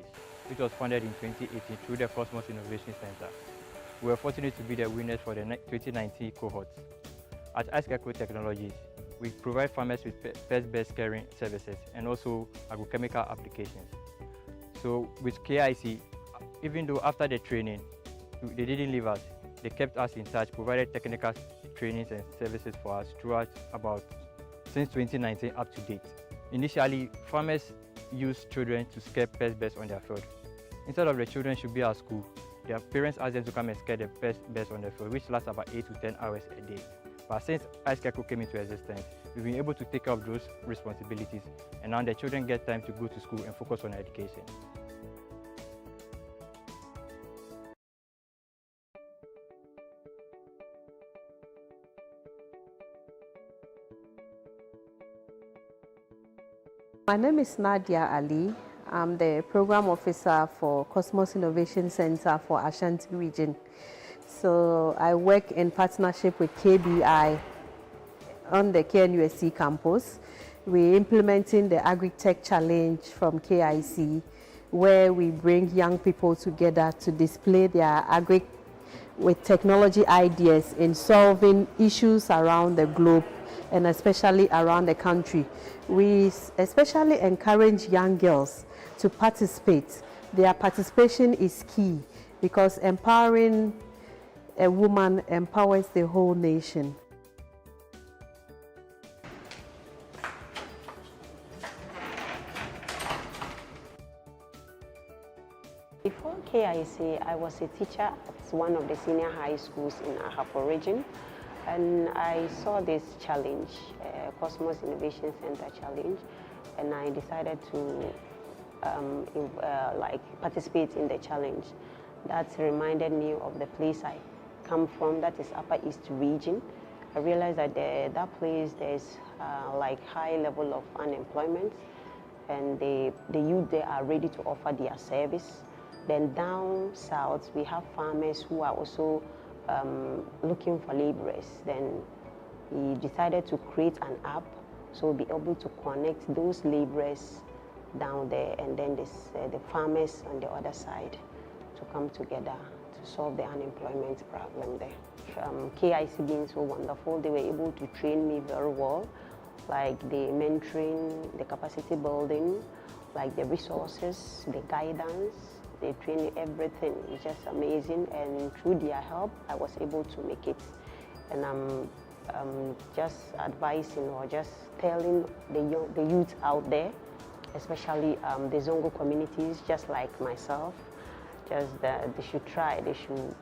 which was founded in 2018 through the Cosmos Innovation Center. We were fortunate to be the winners for the 2019 cohort. At AIA Technologies, we provide farmers with pest-based caring services and also agrochemical applications. So with KIC, even though after the training, they didn't leave us, they kept us in touch, provided technical trainings and services for us throughout since 2019 up to date. Initially, farmers used children to scare pest-based on their field. Instead of the children should be at school, their parents asked them to come and scare the pest-based on the field, which lasts about 8 to 10 hours a day. But since AIA came into existence, we've been able to take up those responsibilities, and now the children get time to go to school and focus on education. My name is Nadia Ali. I'm the Program Officer for Cosmos Innovation Center for Ashanti Region. So I work in partnership with KBI on the KNUSC campus. We're implementing the Agri-Tech Challenge from KIC, where we bring young people together to display their agri with technology ideas in solving issues around the globe and especially around the country. We especially encourage young girls to participate. Their participation is key because empowering a woman empowers the whole nation. Before KIC, I was a teacher at one of the senior high schools in Ahafo region, and I saw this challenge, Cosmos Innovation Center challenge, and I decided to participate in the challenge. That reminded me of the place I come from, that is Upper East region. I realized that that place there's high level of unemployment, and the youth there are ready to offer their service. Then down south, we have farmers who are also looking for laborers. Then we decided to create an app so we'll be able to connect those laborers down there and then the farmers on the other side to come together to solve the unemployment problem there. KIC being so wonderful, they were able to train me very well, like the mentoring, the capacity building, like the resources, the guidance. They train you everything. It's just amazing, and through their help, I was able to make it. And I'm just advising or just telling the youth out there, especially the Zongo communities, just like myself, just that they should try. They should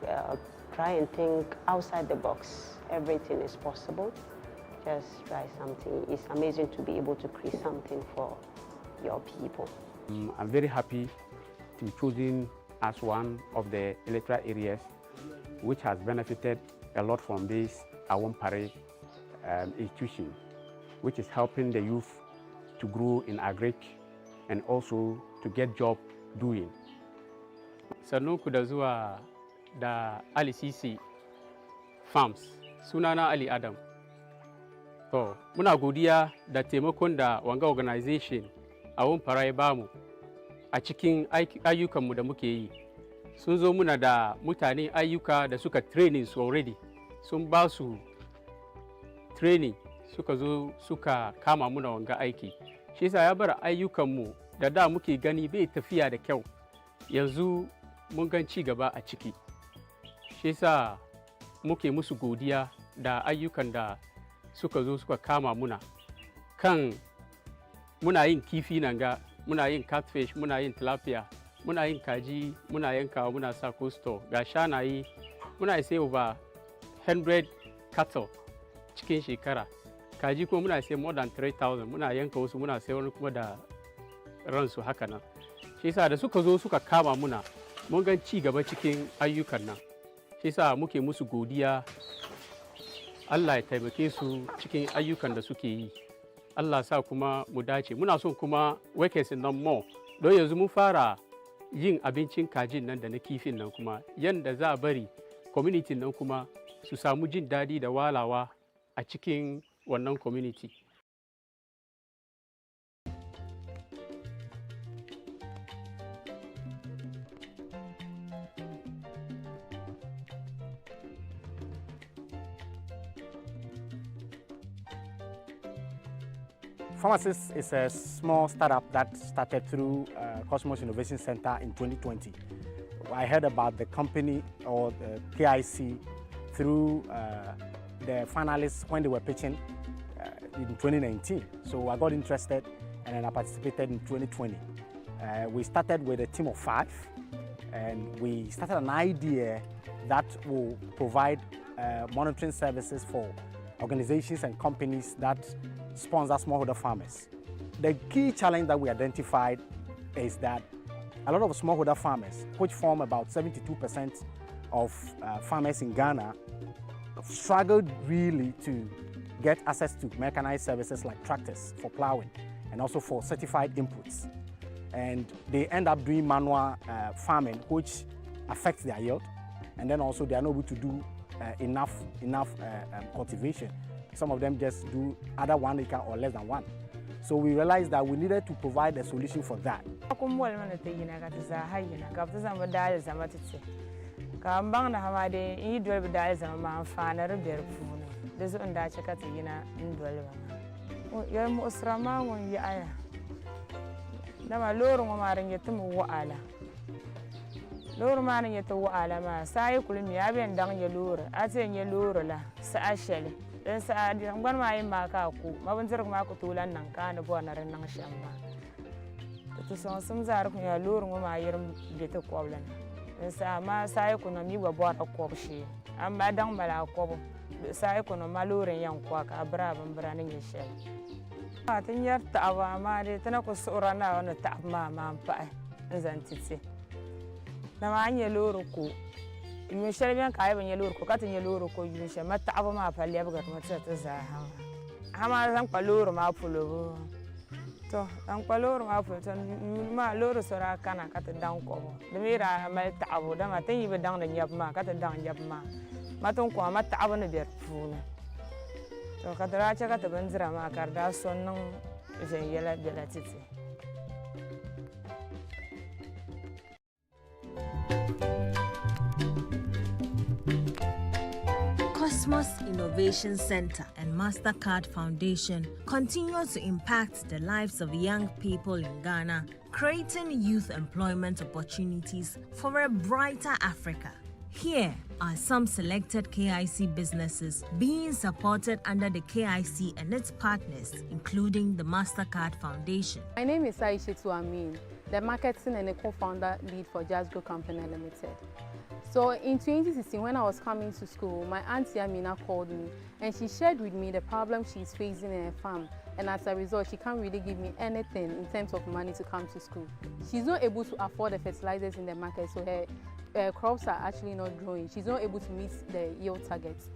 try and think outside the box. Everything is possible. Just try something. It's amazing to be able to create something for your people. I'm very happy to be chosen as one of the electoral areas which has benefited a lot from this Awompare institution, which is helping the youth to grow in agric and also to get job doing. Sannu ku da zuwa da Ali Sisi Farms, sunana Ali Adam. To, muna godiya da taimakon da wanga organization Awompare ya bamu a cikin ayyukanmu da muke yi. Sun zo muna da mutane ayyuka da suka training su already, sun ba su training suka zo suka kama muna wanga aiki. Shi yasa ya bar ayyukanmu da muke gani bai tafiya da kyau, yanzu mun gan ci gaba a ciki. Shi yasa muke musu godiya da ayyukan da suka zo suka kama muna. Kan muna yin kifi nan ga, muna yin catfish, muna yin tilapia, muna yin kaji, muna yankawa, muna sa costo, ga shanayi, muna sai over 100 cattle cikin shekara. Kaji kuma muna sai more than 3,000, muna yanka wasu, muna sai wani kuma da ransu haka nan. Shi yasa da suka zo suka kama muna, mun gan ci gaba cikin ayyukan nan. Shi yasa muke musu godiya, Allah ya taimake su cikin ayyukan da suke yi. Allah sa kuma mu dace. Muna son kuma workers nan more, don yanzu mun fara yin abincin kajin nan da na kifin nan kuma yanda za a bari community nan kuma su samu jin daɗi da walawa a cikin wannan community. Pharmacist is a small startup that started through Cosmos Innovation Center in 2020. I heard about the company or the KIC through the finalists when they were pitching in 2019. So I got interested and then I participated in 2020. We started with a team of 5 and we started an idea that will provide monitoring services for organizations and companies that sponsor smallholder farmers. The key challenge that we identified is that a lot of smallholder farmers, which form about 72% of farmers in Ghana, struggled really to get access to mechanized services like tractors for plowing. and also for certified inputs. And they end up doing manual farming, which affects their yield, and then also they are not able to do enough cultivation. Some of them just do either 1 acre or less than 1. So we realized that we needed to provide a solution for that. Loro mana nyeta wala ma sai kulmi aben dang ye loro ate nye loro la sa ashele den sa adi ngwan ma yi maka ku mabunzir ma ku tulan nan ka ne bo na ran nan shamma to so sum zar ku ya loro ma yirum bete koblan den sa ma sai ku no mi bo bo ta kobshi amma dang mala kobo sai ku no ma loro yan kwa ka bra ban bra ne nye shel ma tin yar ta awa ma de tana ku sura na wona ta ma pa zan titse na ma anye loro ko yu shele ben kai ban ye loro ko katin ye loro ko yu she mata abu ma falle abgar mata ta za ha ma zan pa loro ma fulo to an pa loro ma fulo to ma loro sora kana kata dan ko da mira ma ta abu da ma tan yi dan da nyab ma kata dan nyab ma matan ko ma ta abu na ber fulo to kadara cha kata ban zira ma kar da sonnan jen yela de la titi. Cosmos Innovation Center and MasterCard Foundation continue to impact the lives of young people in Ghana, creating youth employment opportunities for a brighter Africa. Here are some selected KIC businesses being supported under the KIC and its partners, including the MasterCard Foundation. My name is AIA Conference, the marketing and co-founder lead for Agri-MSME Company Limited. So in 2016, when I was coming to school, my auntie Amina called me and she shared with me the problem she's facing in her farm. And as a result, she can't really give me anything in terms of money to come to school. She's not able to afford the fertilizers in the market, so her crops are actually not growing. She's not able to meet the yield targets.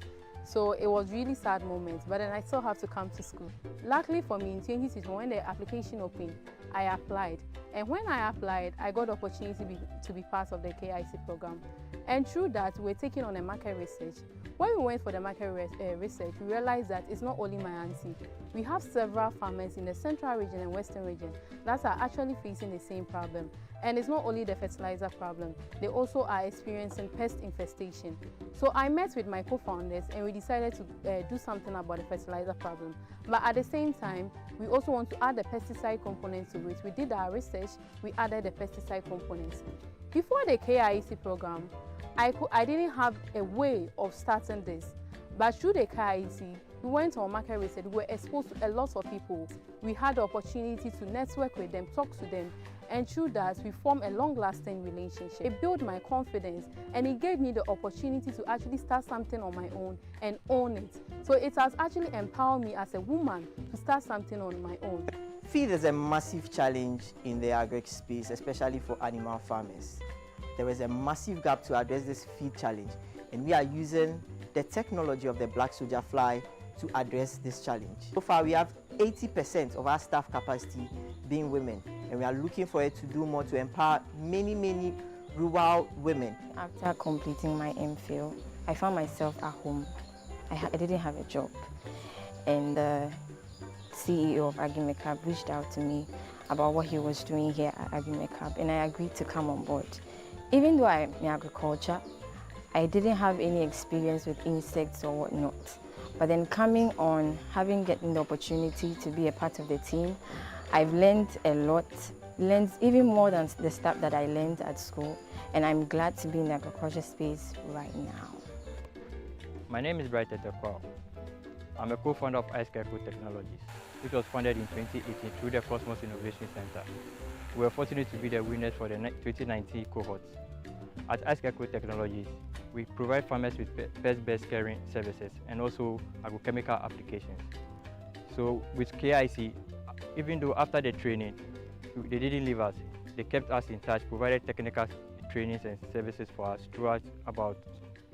So it was really sad moment, but then I still have to come to school. Luckily for me, in 2016, when the application opened, I applied. And when I applied, I got the opportunity to be part of the KIC program. And through that, we're taking on a market research. When we went for the market research, we realized that it's not only my auntie. We have several farmers in the central region and western region that are actually facing the same problem. And it's not only the fertilizer problem, they also are experiencing pest infestation. So I met with my co-founders and we decided to do something about the fertilizer problem. But at the same time, we also want to add the pesticide components to it. We did our research, we added the pesticide components. Before the KIC program, I didn't have a way of starting this. But through the KIC, we went on market research, we were exposed to a lot of people. We had the opportunity to network with them, talk to them, and through that, we formed a long-lasting relationship. It built my confidence, and it gave me the opportunity to actually start something on my own and own it. So it has actually empowered me as a woman to start something on my own. Feed is a massive challenge in the agri space, especially for animal farmers. There is a massive gap to address this feed challenge, and we are using the technology of the black soldier fly to address this challenge. So far, we have 80% of our staff capacity being women, and we are looking for it to do more to empower many rural women. After completing my MPhil, I found myself at home. I didn't have a job, and the CEO of Agri-MSME reached out to me about what he was doing here at Agri-MSME, and I agreed to come on board. Even though I'm in agriculture, I didn't have any experience with insects or whatnot. But then coming on, gotten the opportunity to be a part of the team, I've learned a lot, learned even more than the stuff that I learned at school, and I'm glad to be in the agriculture space right now. My name is Brighter Kwao. I'm a co-founder of AIA Technologies, which was founded in 2018 through the Cosmos Innovation Center. We were fortunate to be the winners for the 2019 cohort. At AIA Technologies, we provide farmers with pest-based caring services and also agrochemical applications. So with KIC, even though after the training, they didn't leave us, they kept us in touch, provided technical trainings and services for us throughout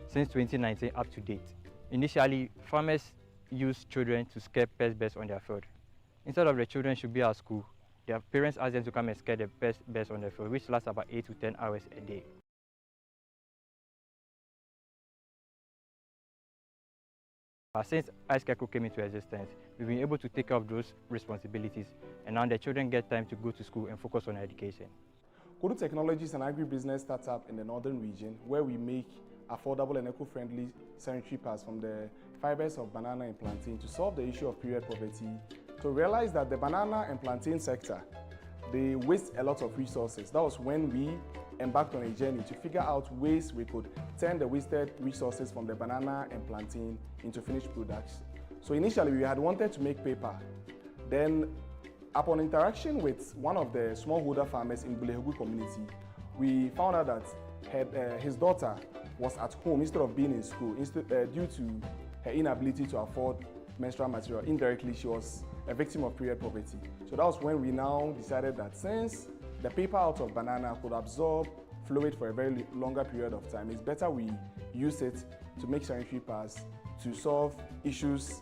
since 2019 up to date. Initially, farmers used children to scare pest-based on their field. Instead of the children should be at school, their parents ask them to come and scare the best on the field, which lasts about 8 to 10 hours a day. Since iScarecrow came into existence, we've been able to take care of those responsibilities, and now the children get time to go to school and focus on education. Kodu Technology is an agribusiness startup in the northern region where we make affordable and eco-friendly sanitary pads from the fibers of banana and plantain to solve the issue of period poverty, to realize that the banana and plantain sector, they waste a lot of resources. That was when we embarked on a journey to figure out ways we could turn the wasted resources from the banana and plantain into finished products. So initially we had wanted to make paper. Then upon interaction with one of the smallholder farmers in Bulehegu community, we found out that his daughter was at home instead of being in school due to her inability to afford menstrual material. Indirectly, she was a victim of period poverty. So that was when we now decided that since the paper out of banana could absorb fluid for a very longer period of time, it's better we use it to make sanitary pads to solve issues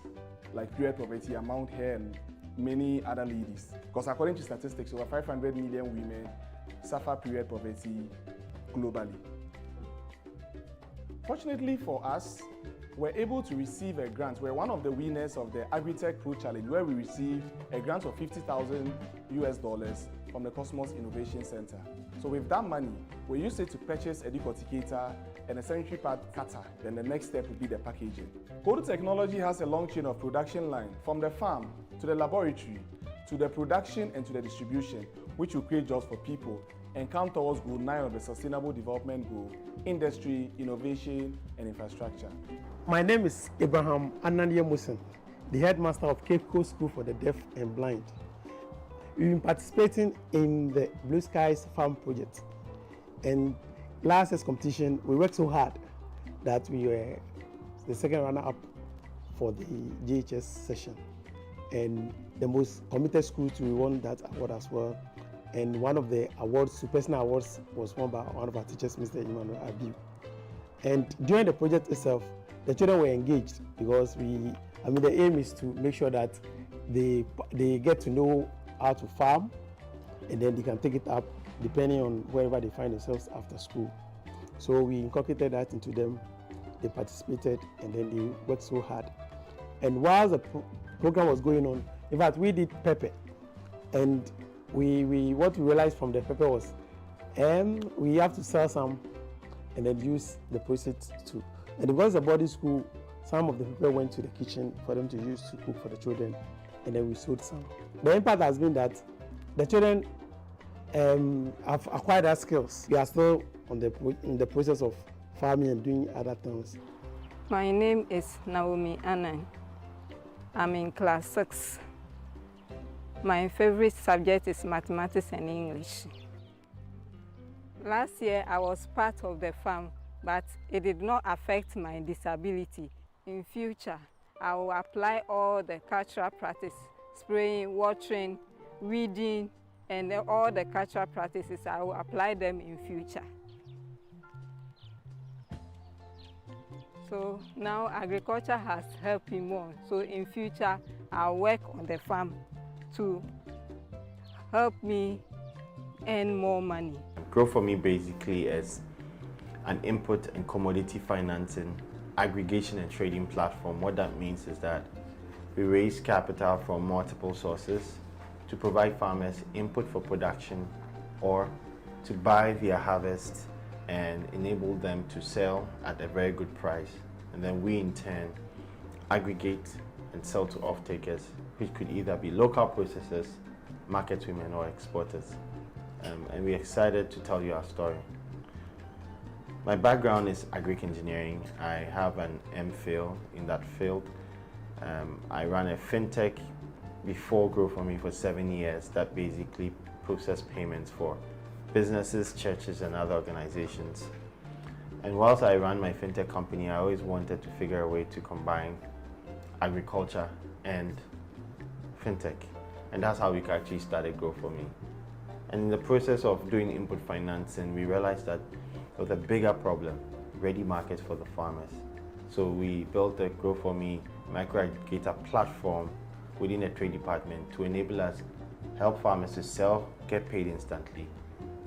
like period poverty among her and many other ladies. Because according to statistics, over 500 million women suffer period poverty globally. Fortunately for us, we're able to receive a grant. We're one of the winners of the Agri-Tech Pro Challenge, where we received a grant of $50,000 from the Cosmos Innovation Center. So with that money, we use it to purchase a decorticator and a sanitary pad cutter. Then the next step would be the packaging. Kodu Technology has a long chain of production line from the farm to the laboratory to the production and to the distribution, which will create jobs for people and come towards Goal 9 of the Sustainable Development Goal: industry, innovation, and infrastructure. My name is Abraham Anandie Musen, the headmaster of Cape Coast School for the Deaf and Blind. We've been participating in the Blue Skies Farm project, and last year's competition, we worked so hard that we were the second runner-up for the GHS session, and the most committed school to won that award as well. And one of the awards, personal awards, was won by one of our teachers, Mr. Emmanuel Abiu. And during the project itself, the children were engaged because the aim is to make sure that they get to know how to farm, and then they can take it up depending on wherever they find themselves after school. So we inculcated that into them. They participated, and then they worked so hard. And while the program was going on, in fact, we did pepper, and what we realized from the pepper was we have to sell some and then use the proceeds too. And because the boarding school, some of the people went to the kitchen for them to use to cook for the children, and then we sold some. The impact has been that the children have acquired their skills. We are still in the process of farming and doing other things. My name is Naomi Annan. I'm in class 6. My favorite subject is mathematics and English. Last year I was part of the farm, but it did not affect my disability. In future, I will apply all the cultural practice, spraying, watering, weeding, and all the cultural practices. I will apply them in future. So now agriculture has helped me more. So in future, I'll work on the farm to help me earn more money. Grow for Me basically is an input and commodity financing, aggregation and trading platform. What that means is that we raise capital from multiple sources to provide farmers input for production or to buy their harvest and enable them to sell at a very good price. And then we in turn aggregate and sell to off-takers, which could either be local processors, market women, or exporters. And we're excited to tell you our story. My background is agric engineering. I have an MPhil in that field. I ran a fintech before Grow For Me for 7 years that basically processed payments for businesses, churches, and other organizations. And whilst I ran my fintech company, I always wanted to figure a way to combine agriculture and fintech. And that's how we actually started Grow For Me. And in the process of doing input financing, we realized that there was a bigger problem, ready markets for the farmers. So we built a Grow For Me microaggregator platform within the trade department to enable us help farmers to sell, get paid instantly,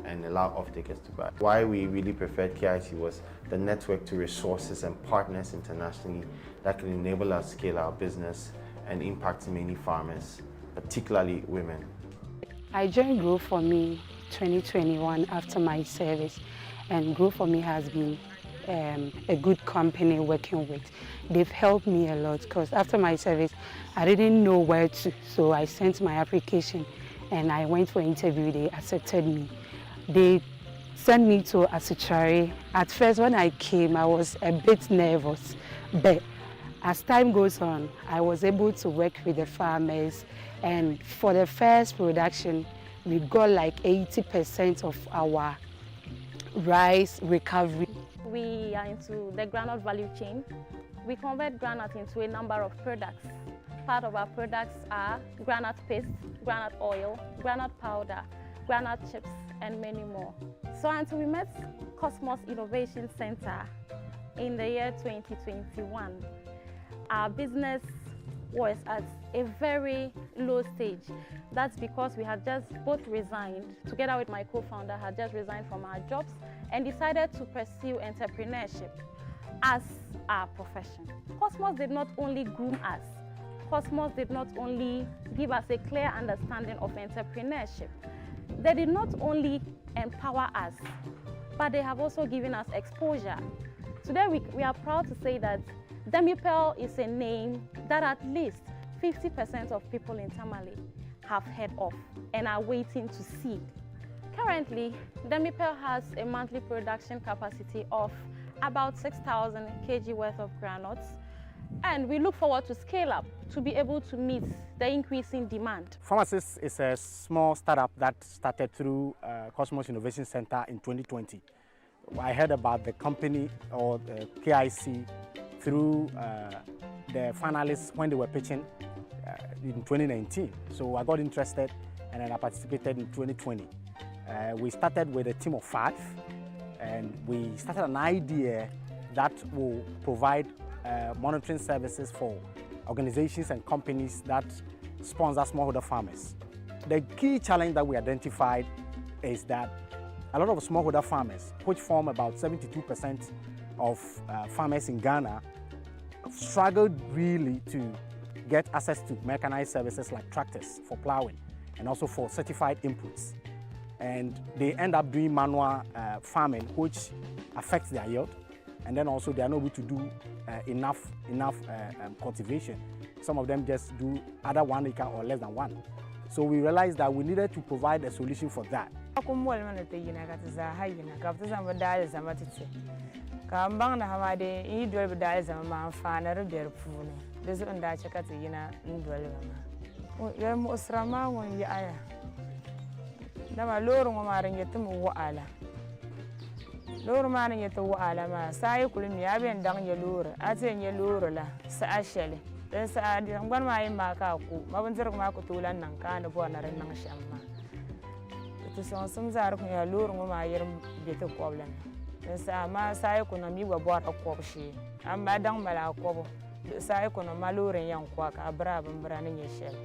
and allow off-takers to buy. Why we really preferred KIC was the network to resources and partners internationally that can enable us scale our business and impact many farmers, particularly women. I joined Grow For Me 2021 after my service, and Grow For Me has been a good company working with. They've helped me a lot because after my service, I didn't know where to, so I sent my application and I went for an interview. They accepted me. They sent me to Auditorium. At first, when I came, I was a bit nervous, but as time goes on, I was able to work with the farmers, and for the first production, we got like 80% of our rice recovery. We are into the groundnut value chain. We convert groundnut into a number of products. Part of our products are groundnut paste, groundnut oil, groundnut powder, groundnut chips, and many more. So until we met Cosmos Innovation Center in the year 2021, our business was at a very low stage. That's because we had just both resigned, together with my co-founder, had just resigned from our jobs and decided to pursue entrepreneurship as our profession. Cosmos did not only groom us, Cosmos did not only give us a clear understanding of entrepreneurship, they did not only empower us, but they have also given us exposure. Today we are proud to say that Demi-Pearl is a name that at least 50% of people in Tamale have heard of and are waiting to see. Currently, Demi-Pearl has a monthly production capacity of about 6,000 kg worth of granules, and we look forward to scale up to be able to meet the increasing demand. Pharmacist is a small startup that started through Cosmos Innovation Center in 2020. I heard about the company or the KIC through the finalists when they were pitching in 2019. So I got interested and then I participated in 2020. We started with a team of 5 and we started an idea that will provide monitoring services for organizations and companies that sponsor smallholder farmers. The key challenge that we identified is that a lot of smallholder farmers, which form about 72% of farmers in Ghana, struggled really to get access to mechanized services like tractors for plowing and also for certified inputs. And they end up doing manual farming, which affects their yield. And then also they are not able to do enough cultivation. Some of them just do either 1 acre or less than 1. So we realized that we needed to provide a solution for that. Lor man yete wala ma sai kulmi aben dang ye lor ate nye lor la sa ashele den sa adi ngban ma yima ka ku mabunzir ma ku tulan nan ka ne bo na ren nan shamma to son sum zar ku ya lor ma yer bete koblan den sa ma sai ku na mi gwa bo ta kobshi am ba dang mala kobo sai ku na maloren yan kwa ka bra ban bra ne ye shel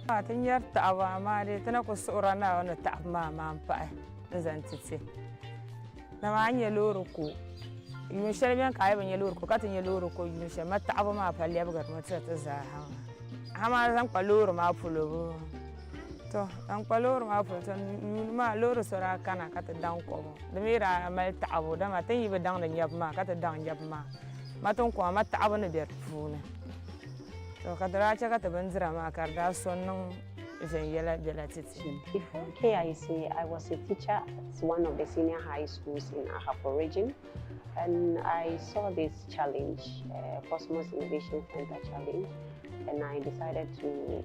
atin yar ta wa ma de tana ku sura na wana ta ma pa zan titse na ma anya loro ko yu shel ben kai ban ye loro ko katin ye loro ko yu shel ma ta'aba ma falle ba gar mata ta za ha ma san kwa loro ma fulo to dan kwa loro ma fulo to ma loro sora kana kata dan ko da mira ma ta'abo da ma tan yi ba dan da nyab ma kata dan nyab ma ton ko ma ta'aba ne ber funa to kadara cha kata ban zira ma kar da sonnon Before KIC, I was a teacher at one of the senior high schools in Ahafo region, and I saw this challenge, Cosmos Innovation Center challenge, and I decided to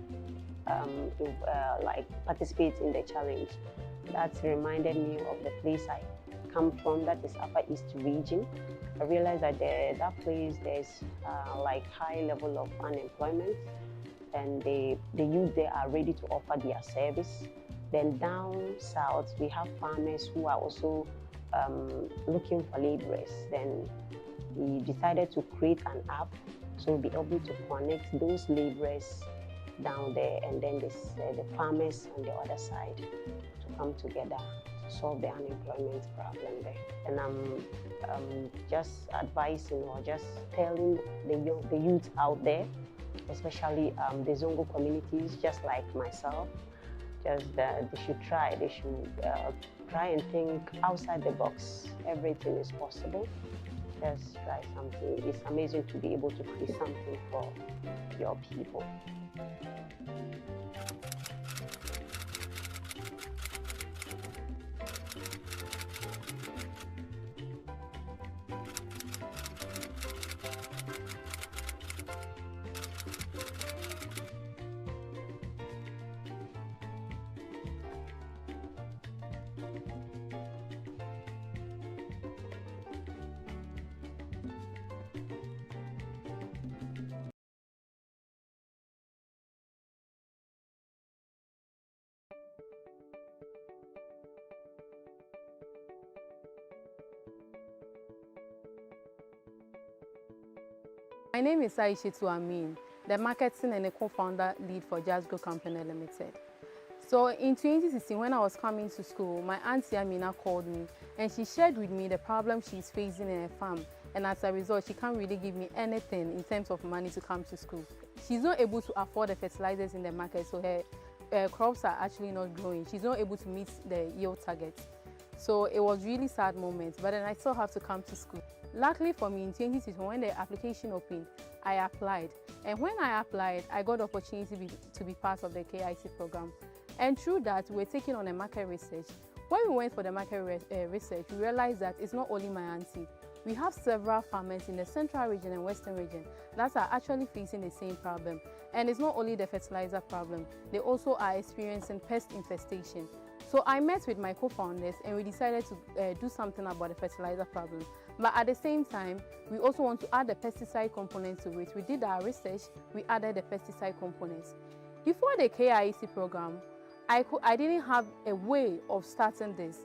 participate in the challenge. That reminded me of the place I come from, that is Upper East region. I realized that that place there's high level of unemployment, and the youth there are ready to offer their service. Then down south, we have farmers who are also looking for laborers. Then we decided to create an app so we'll be able to connect those laborers down there, and then this, the farmers on the other side to come together to solve the unemployment problem there. And I'm just advising or just telling the youth out there, especially the Zongo communities, just like myself, just that they should try and think outside the box. Everything is possible. Just try something. It's amazing to be able to create something for your people. My name is Amin, the marketing and the co-founder lead for Jasgo Company Limited. So in 2016, when I was coming to school, my auntie Amina called me and she shared with me the problem she's facing in her farm. And as a result, she can't really give me anything in terms of money to come to school. She's not able to afford the fertilizers in the market, so her crops are actually not growing. She's not able to meet the yield targets. So it was really sad moment, but then I still have to come to school. Luckily for me, in 2016, when the application opened, I applied. And when I applied, I got the opportunity to be part of the KIC program. And through that, we were taking on a market research. When we went for the market research, we realized that it's not only my auntie. We have several farmers in the central region and western region that are actually facing the same problem. And it's not only the fertilizer problem, they also are experiencing pest infestation. So I met with my co-founders and we decided to do something about the fertilizer problem. But at the same time, we also want to add the pesticide component to it. We did our research, we added the pesticide components. Before the KIC program, I didn't have a way of starting this.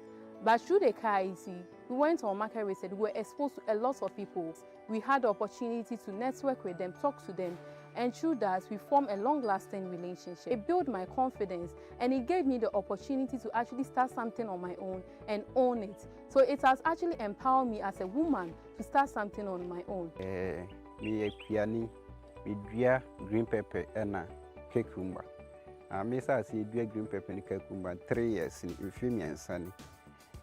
But through the KIC, we went on market research, we were exposed to a lot of people. We had the opportunity to network with them, talk to them, and through that, we formed a long-lasting relationship. It built my confidence, and it gave me the opportunity to actually start something on my own and own it. So it has actually empowered me as a woman to start something on my own. Me piani, me dua green pepper and cucumber. Me say dua green pepper and cucumber 3 years in film and sunny.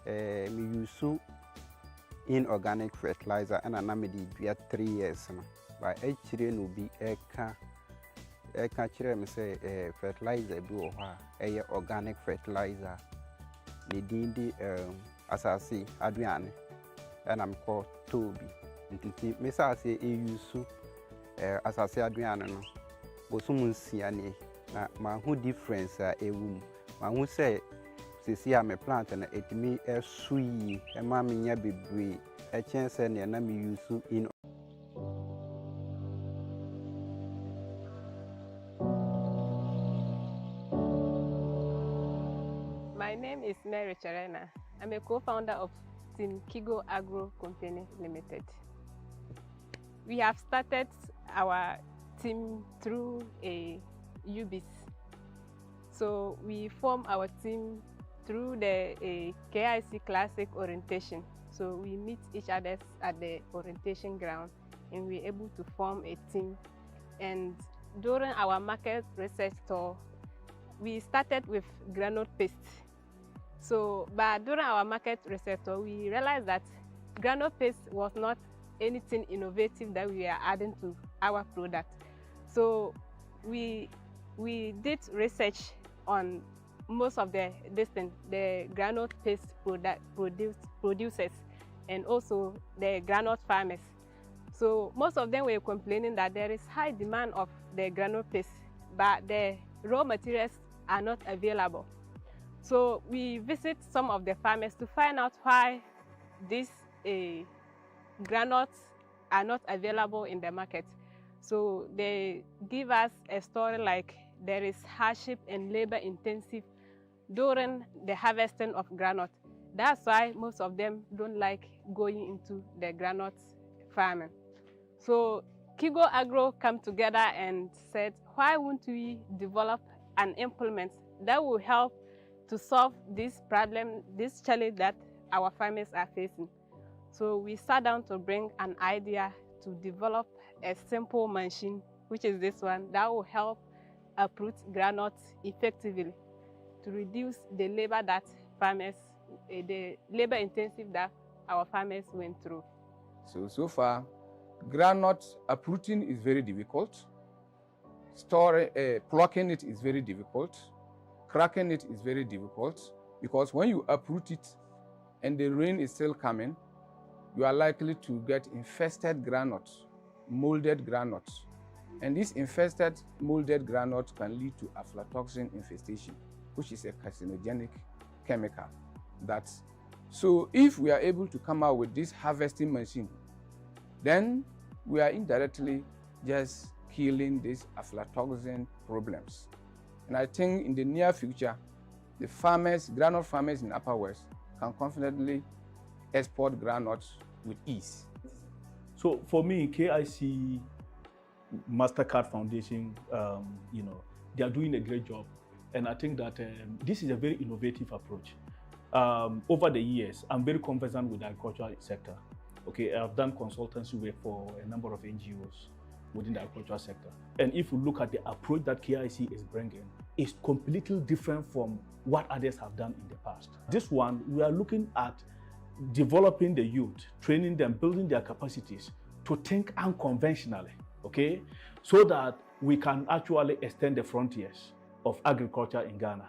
Me use inorganic fertilizer and anamidi dua 3 years. By children will be a children say fertilizer be or organic fertilizer. The dindi asasi Adrian and I'm called Toby. Miss say a use asasi Adrian no. But someone see any na who difference a womb. Man who say see I'm a plant and it me a sweet a mammy nya be a chance and na me use in. My name is Mary Charena. I'm a co-founder of Team Kigo Agro Company Limited. We have started our team through a UBIS. So we form our team through the KIC Classic orientation. So we meet each other at the orientation ground and we're able to form a team. And during our market research tour, we started with granule paste. So, but during our market research, we realized that granule paste was not anything innovative that we are adding to our product. So, we did research on most of the granule paste producers and also the granule farmers. So, most of them were complaining that there is high demand of the granule paste, but the raw materials are not available. So we visit some of the farmers to find out why these granules are not available in the market. So they give us a story like there is hardship and labor intensive during the harvesting of granite. That's why most of them don't like going into the granite farming. So Kigo Agro come together and said, why won't we develop an implement that will help to solve this problem, this challenge that our farmers are facing? So we sat down to bring an idea to develop a simple machine, which is this one, that will help uproot groundnut effectively to reduce the labor that farmers, the labor intensive that our farmers went through. So far, groundnut uprooting is very difficult. Plucking it is very difficult. Cracking it is very difficult, because when you uproot it and the rain is still coming, you are likely to get infested groundnuts, molded groundnuts. And this infested molded groundnut can lead to aflatoxin infestation, which is a carcinogenic chemical. So if we are able to come out with this harvesting machine, then we are indirectly just killing these aflatoxin problems. And I think in the near future, the farmers, groundnut farmers in Upper West, can confidently export groundnuts with ease. So for me, KIC MasterCard Foundation, they are doing a great job. And I think that this is a very innovative approach. Over the years, I'm very conversant with the agricultural sector. Okay, I've done consultancy work for a number of NGOs within the agricultural sector. And if you look at the approach that KIC is bringing, it's completely different from what others have done in the past. This one, we are looking at developing the youth, training them, building their capacities to think unconventionally, okay? So that we can actually extend the frontiers of agriculture in Ghana,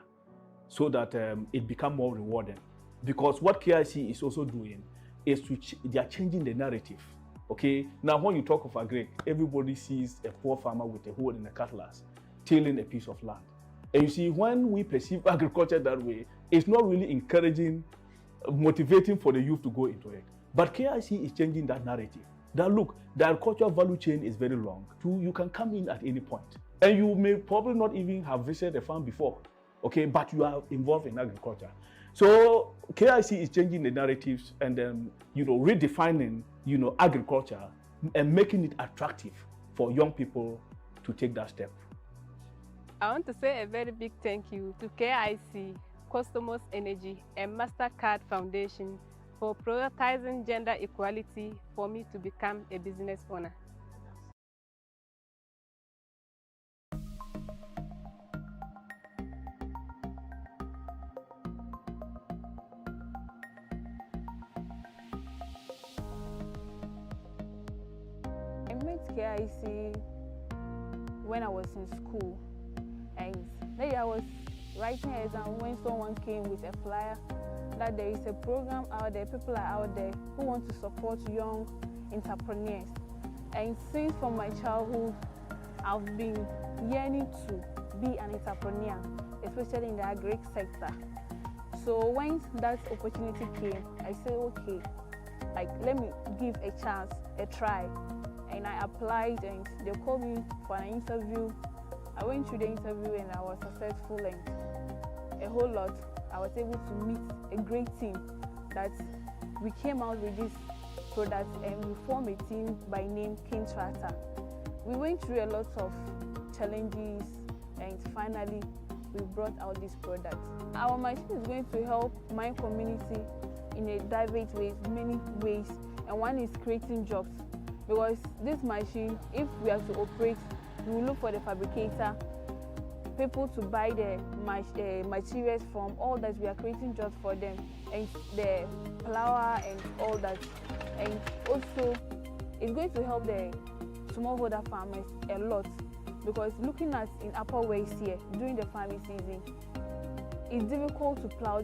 so that it becomes more rewarding. Because what KIC is also doing is they are changing the narrative, okay? Now, when you talk of agri, everybody sees a poor farmer with a hoe and a cutlass tilling a piece of land. And you see, when we perceive agriculture that way, it's not really encouraging, motivating for the youth to go into it. But KIC is changing that narrative. That look, the agricultural value chain is very long. You can come in at any point. And you may probably not even have visited a farm before, okay? But you are involved in agriculture. So KIC is changing the narratives and then, redefining, agriculture and making it attractive for young people to take that step. I want to say a very big thank you to KIC, Cosmos Energy, and MasterCard Foundation for prioritizing gender equality for me to become a business owner. I met KIC when I was in school, and maybe I was writing an exam when someone came with a flyer that there is a program out there, people are out there who want to support young entrepreneurs. And since from my childhood, I've been yearning to be an entrepreneur, especially in the agri sector. So when that opportunity came, I said, okay, let me give a chance, a try. And I applied and they called me for an interview. I went through the interview and I was successful, and a whole lot. I was able to meet a great team that we came out with this product and we formed a team by name King Tractor. We went through a lot of challenges and finally we brought out this product. Our machine is going to help my community in a diverse ways, many ways, and one is creating jobs. Because this machine, if we are to operate, we will look for the fabricator, people to buy the materials from, all that. We are creating jobs for them, and the flour and all that. And also, it's going to help the smallholder farmers a lot, because looking at in Upper West here, during the farming season, it's difficult to plow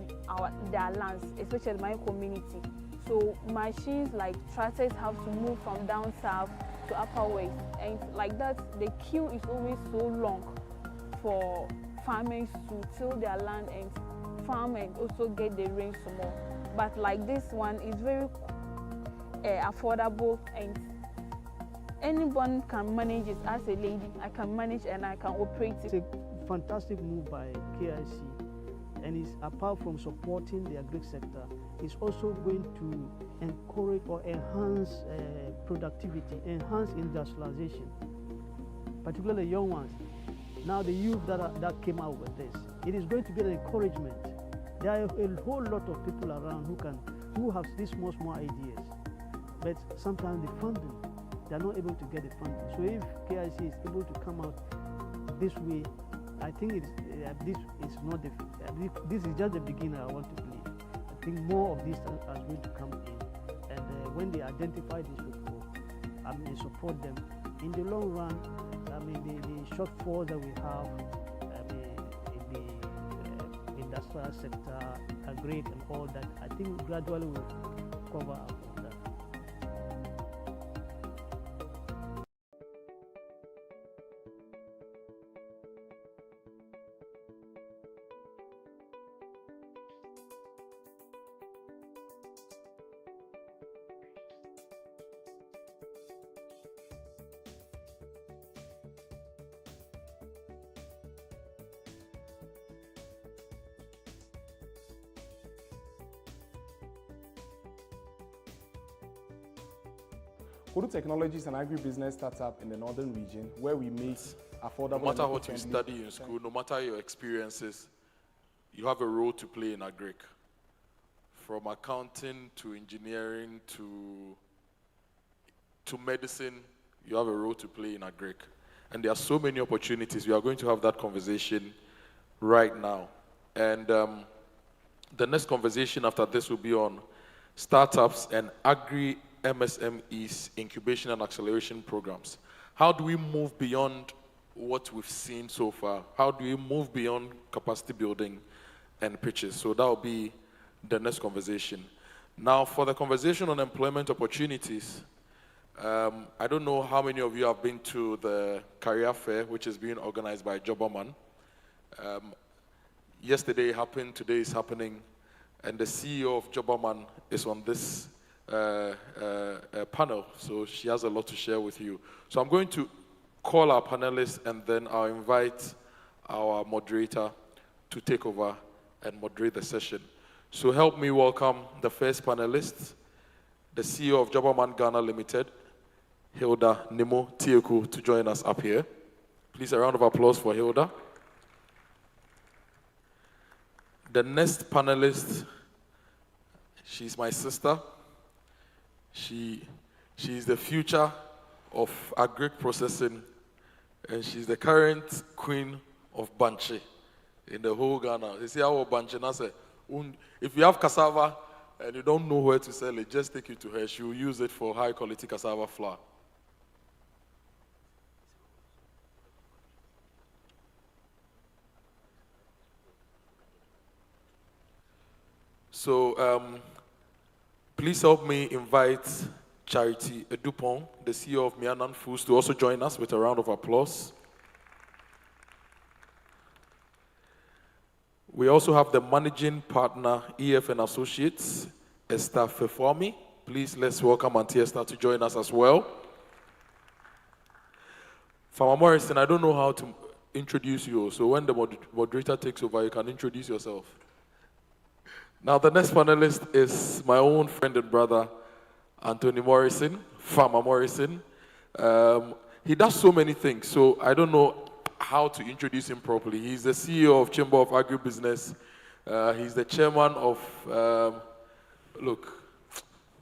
their lands, especially my community. So machines like tractors have to move from down south to Upper West, and like that, the queue is always so long for farmers to till their land and farm and also get the rain some more. But like this one is very affordable, and anyone can manage it. As a lady, I can manage and I can operate it. It's a fantastic move by KIC, and is, apart from supporting the agri sector, is also going to encourage or enhance productivity, enhance industrialization, particularly young ones. Now the youth that came out with this, it is going to be an encouragement. There are a whole lot of people around who have these small ideas, but sometimes the funding, they are not able to get the funding. So if KIC is able to come out this way, I think this is just the beginning. I want to believe. I think more of this are going to come in, and when they identify these people, I mean, support them. In the long run, I mean, the shortfalls that we have, I mean, in the industrial sector, agri and all that, I think gradually will cover up on that. Kudu Technology is an agribusiness startup in the northern region where we make affordable. No matter what you study in school, no matter your experiences, you have a role to play in agric. From accounting to engineering to medicine, you have a role to play in agric. And there are so many opportunities. We are going to have that conversation right now. And the next conversation after this will be on startups and Agri-MSME's incubation and acceleration programs. How do we move beyond what we've seen so far? How do we move beyond capacity building and pitches? So that will be the next conversation. Now, for the conversation on employment opportunities, I don't know how many of you have been to the career fair, which is being organized by Jobberman. Yesterday it happened, today is happening, and the CEO of Jobberman is on this panel, so she has a lot to share with you. So I'm going to call our panelists, and then I'll invite our moderator to take over and moderate the session. So help me welcome the first panelist, the CEO of Jobberman Ghana Limited, Hilda Nimo Tieku, to join us up here. Please, a round of applause for Hilda. The next panelist, she's my sister. She's the future of agric processing, and she's the current queen of Banche in the whole Ghana. They say, "How Banche?" And I say, if you have cassava and you don't know where to sell it, just take it to her. She will use it for high quality cassava flour. So please help me invite Charity Dupont, the CEO of Mianan Foods, to also join us with a round of applause. We also have the managing partner, EFN Associates, Esther Fefoami. Please, let's welcome Auntie Esther to join us as well. Farmer Morrison, I don't know how to introduce you, so when the moderator takes over, you can introduce yourself. Now, the next panelist is my own friend and brother, Anthony Morrison, Farmer Morrison. He does so many things, so I don't know how to introduce him properly. He's the CEO of Chamber of Agribusiness. He's the chairman of, look,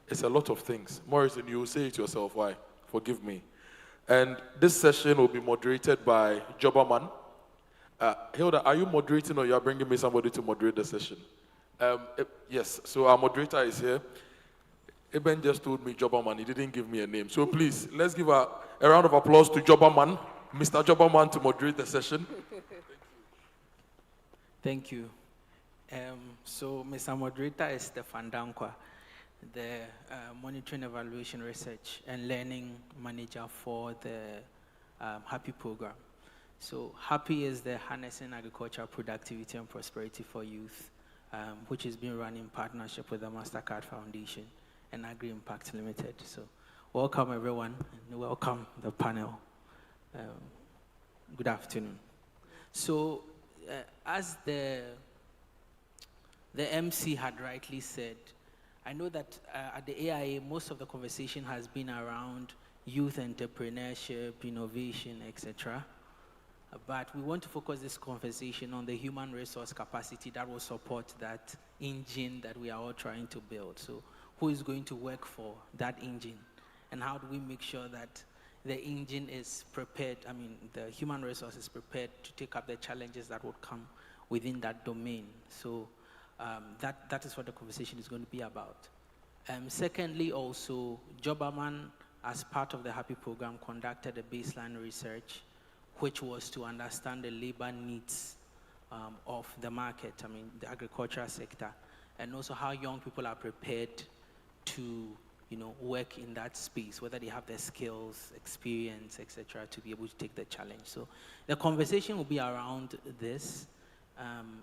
it's a lot of things. Morrison, you will say it yourself, why? Forgive me. And this session will be moderated by Jobberman. Hilda, are you moderating or you are bringing me somebody to moderate the session? Yes, so our moderator is here. Eben just told me Jobberman, he didn't give me a name. So please, let's give a round of applause to Jobberman, Mr. Jobberman, to moderate the session. Thank you. So Mr. Moderator is Stefan Dankwa, the Monitoring, Evaluation, Research and Learning Manager for the HAPPY program. So HAPPY is the Harnessing Agricultural Productivity and Prosperity for Youth, which is being run in partnership with the MasterCard Foundation and Agri-Impact Limited. So welcome everyone, and welcome the panel. Good afternoon. So as the the MC had rightly said, I know that at the AIA, most of the conversation has been around youth entrepreneurship, innovation, etc. But we want to focus this conversation on the human resource capacity that will support that engine that we are all trying to build. So who is going to work for that engine? And how do we make sure that the engine is prepared, the human resource is prepared to take up the challenges that would come within that domain. So that is what the conversation is going to be about. Secondly, also, Jobaman, as part of the HAPPY program, conducted a baseline research, which was to understand the labor needs of the market, the agricultural sector, and also how young people are prepared to work in that space, whether they have the skills, experience, etc., to be able to take the challenge. So the conversation will be around this,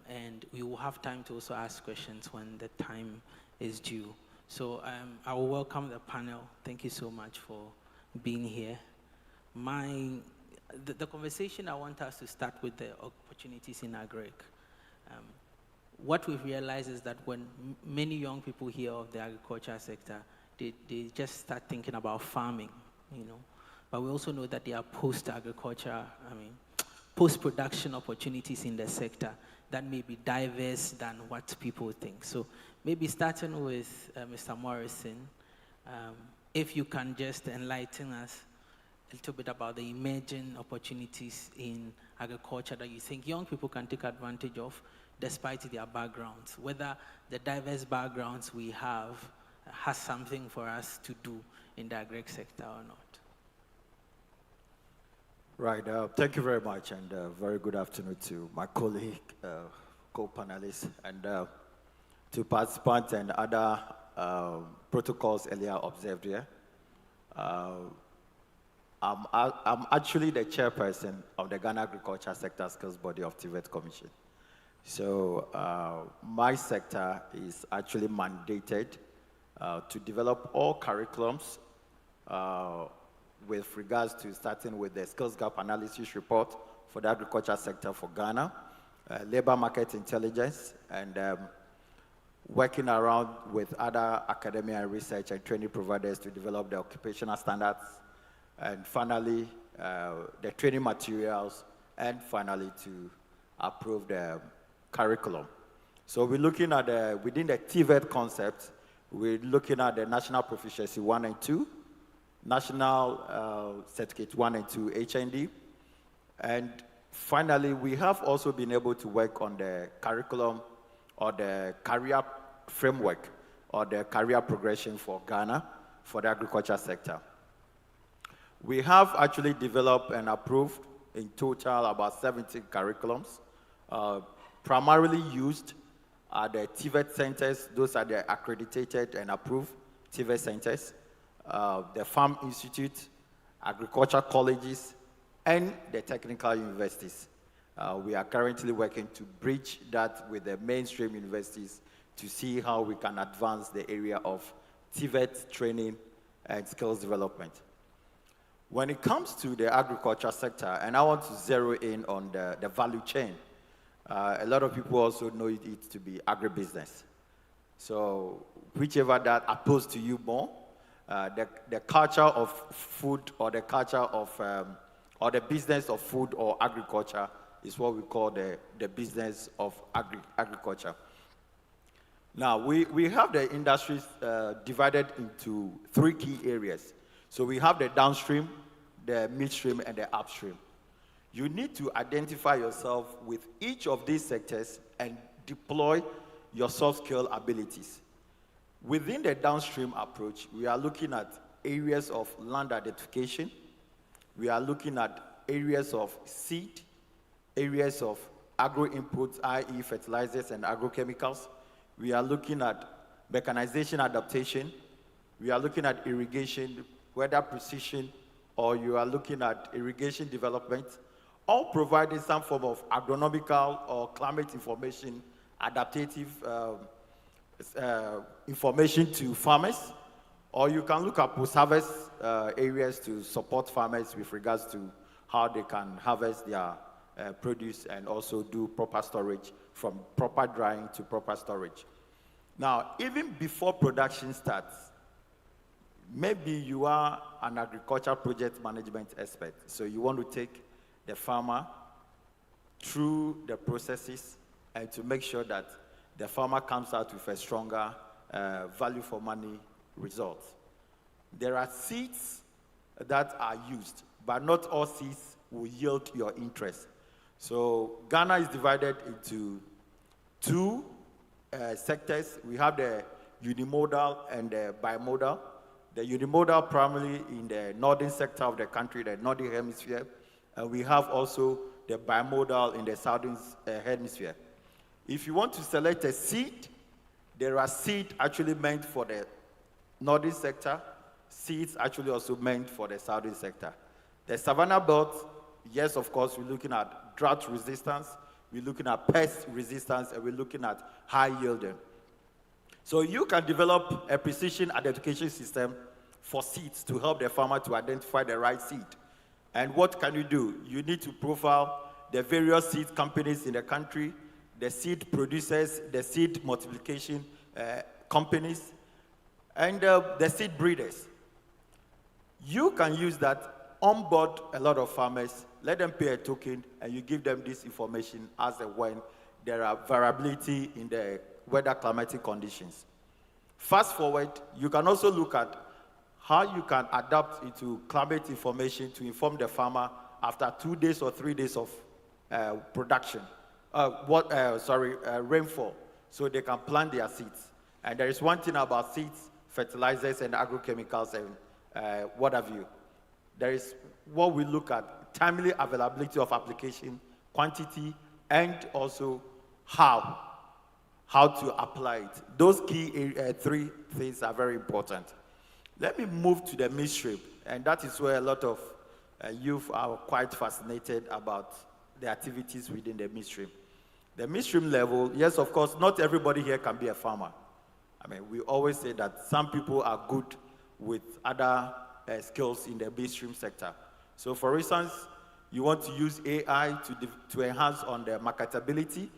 and we will have time to also ask questions when the time is due. So I will welcome the panel. Thank you so much for being here. The conversation, I want us to start with the opportunities in agri. What we've realized is that when many young people hear of the agriculture sector, they just start thinking about farming, But we also know that there are post-agriculture, post-production opportunities in the sector that may be diverse than what people think. So maybe starting with Mr. Morrison, if you can just enlighten us a little bit about the emerging opportunities in agriculture that you think young people can take advantage of despite their backgrounds, whether the diverse backgrounds we have has something for us to do in the agri sector or not. Right, thank you very much, and very good afternoon to my colleague, co-panelists, and to participants and other protocols earlier observed here. I'm actually the chairperson of the Ghana Agriculture Sector Skills Body of TVET Commission. So my sector is actually mandated to develop all curriculums with regards to starting with the skills gap analysis report for the agriculture sector for Ghana, labor market intelligence, and working around with other academia and research and training providers to develop the occupational standards, and finally, the training materials, and finally to approve the curriculum. So we're looking at, within the TVET concept, we're looking at the National Proficiency 1 and 2, National Certificate 1 and 2 HND, and finally, we have also been able to work on the curriculum or the career framework or the career progression for Ghana for the agriculture sector. We have actually developed and approved in total about 70 curriculums, primarily used at the TVET centers. Those are the accredited and approved TVET centers, the Farm Institute, agriculture colleges, and the technical universities. We are currently working to bridge that with the mainstream universities to see how we can advance the area of TVET training and skills development. When it comes to the agriculture sector, and I want to zero in on the value chain, a lot of people also know it to be agribusiness. So whichever that appeals to you more, the culture of food or the culture of, or the business of food or agriculture is what we call the business of agriculture. Now, we have the industries divided into 3 key areas. So we have the downstream, the midstream, and the upstream. You need to identify yourself with each of these sectors and deploy your soft skill abilities. Within the downstream approach, we are looking at areas of land identification. We are looking at areas of seed, areas of agro-inputs, i.e. fertilizers and agrochemicals. We are looking at mechanization adaptation. We are looking at irrigation, whether precision, or you are looking at irrigation development, all providing some form of agronomical or climate information, adaptative information to farmers, or you can look at post-harvest areas to support farmers with regards to how they can harvest their produce and also do proper storage, from proper drying to proper storage. Now, even before production starts, maybe you are an agriculture project management expert, so you want to take the farmer through the processes and to make sure that the farmer comes out with a stronger value for money result. There are seeds that are used, but not all seeds will yield your interest. So Ghana is divided into two sectors. We have the unimodal and the bimodal. The unimodal primarily in the northern sector of the country, the northern hemisphere, and we have also the bimodal in the southern hemisphere. If you want to select a seed, there are seeds actually meant for the northern sector, seeds actually also meant for the southern sector. The savanna belt, yes, of course, we're looking at drought resistance, we're looking at pest resistance, and we're looking at high yielding. So you can develop a precision identification system for seeds to help the farmer to identify the right seed. And what can you do? You need to profile the various seed companies in the country, the seed producers, the seed multiplication companies, and the seed breeders. You can use that, onboard a lot of farmers, let them pay a token, and you give them this information as and when there are variability in the weather climatic conditions. Fast forward, you can also look at how you can adapt into climate information to inform the farmer after 2 days or 3 days of production, rainfall, so they can plant their seeds. And there is one thing about seeds, fertilizers, and agrochemicals, and what have you. There is what we look at, timely availability of application, quantity, and also how to apply it. Those key three things are very important. Let me move to the midstream, and that is where a lot of youth are quite fascinated about the activities within the midstream. The midstream level, yes, of course, not everybody here can be a farmer. I mean, we always say that some people are good with other skills in the midstream sector. So for instance, you want to use AI to enhance on the marketability.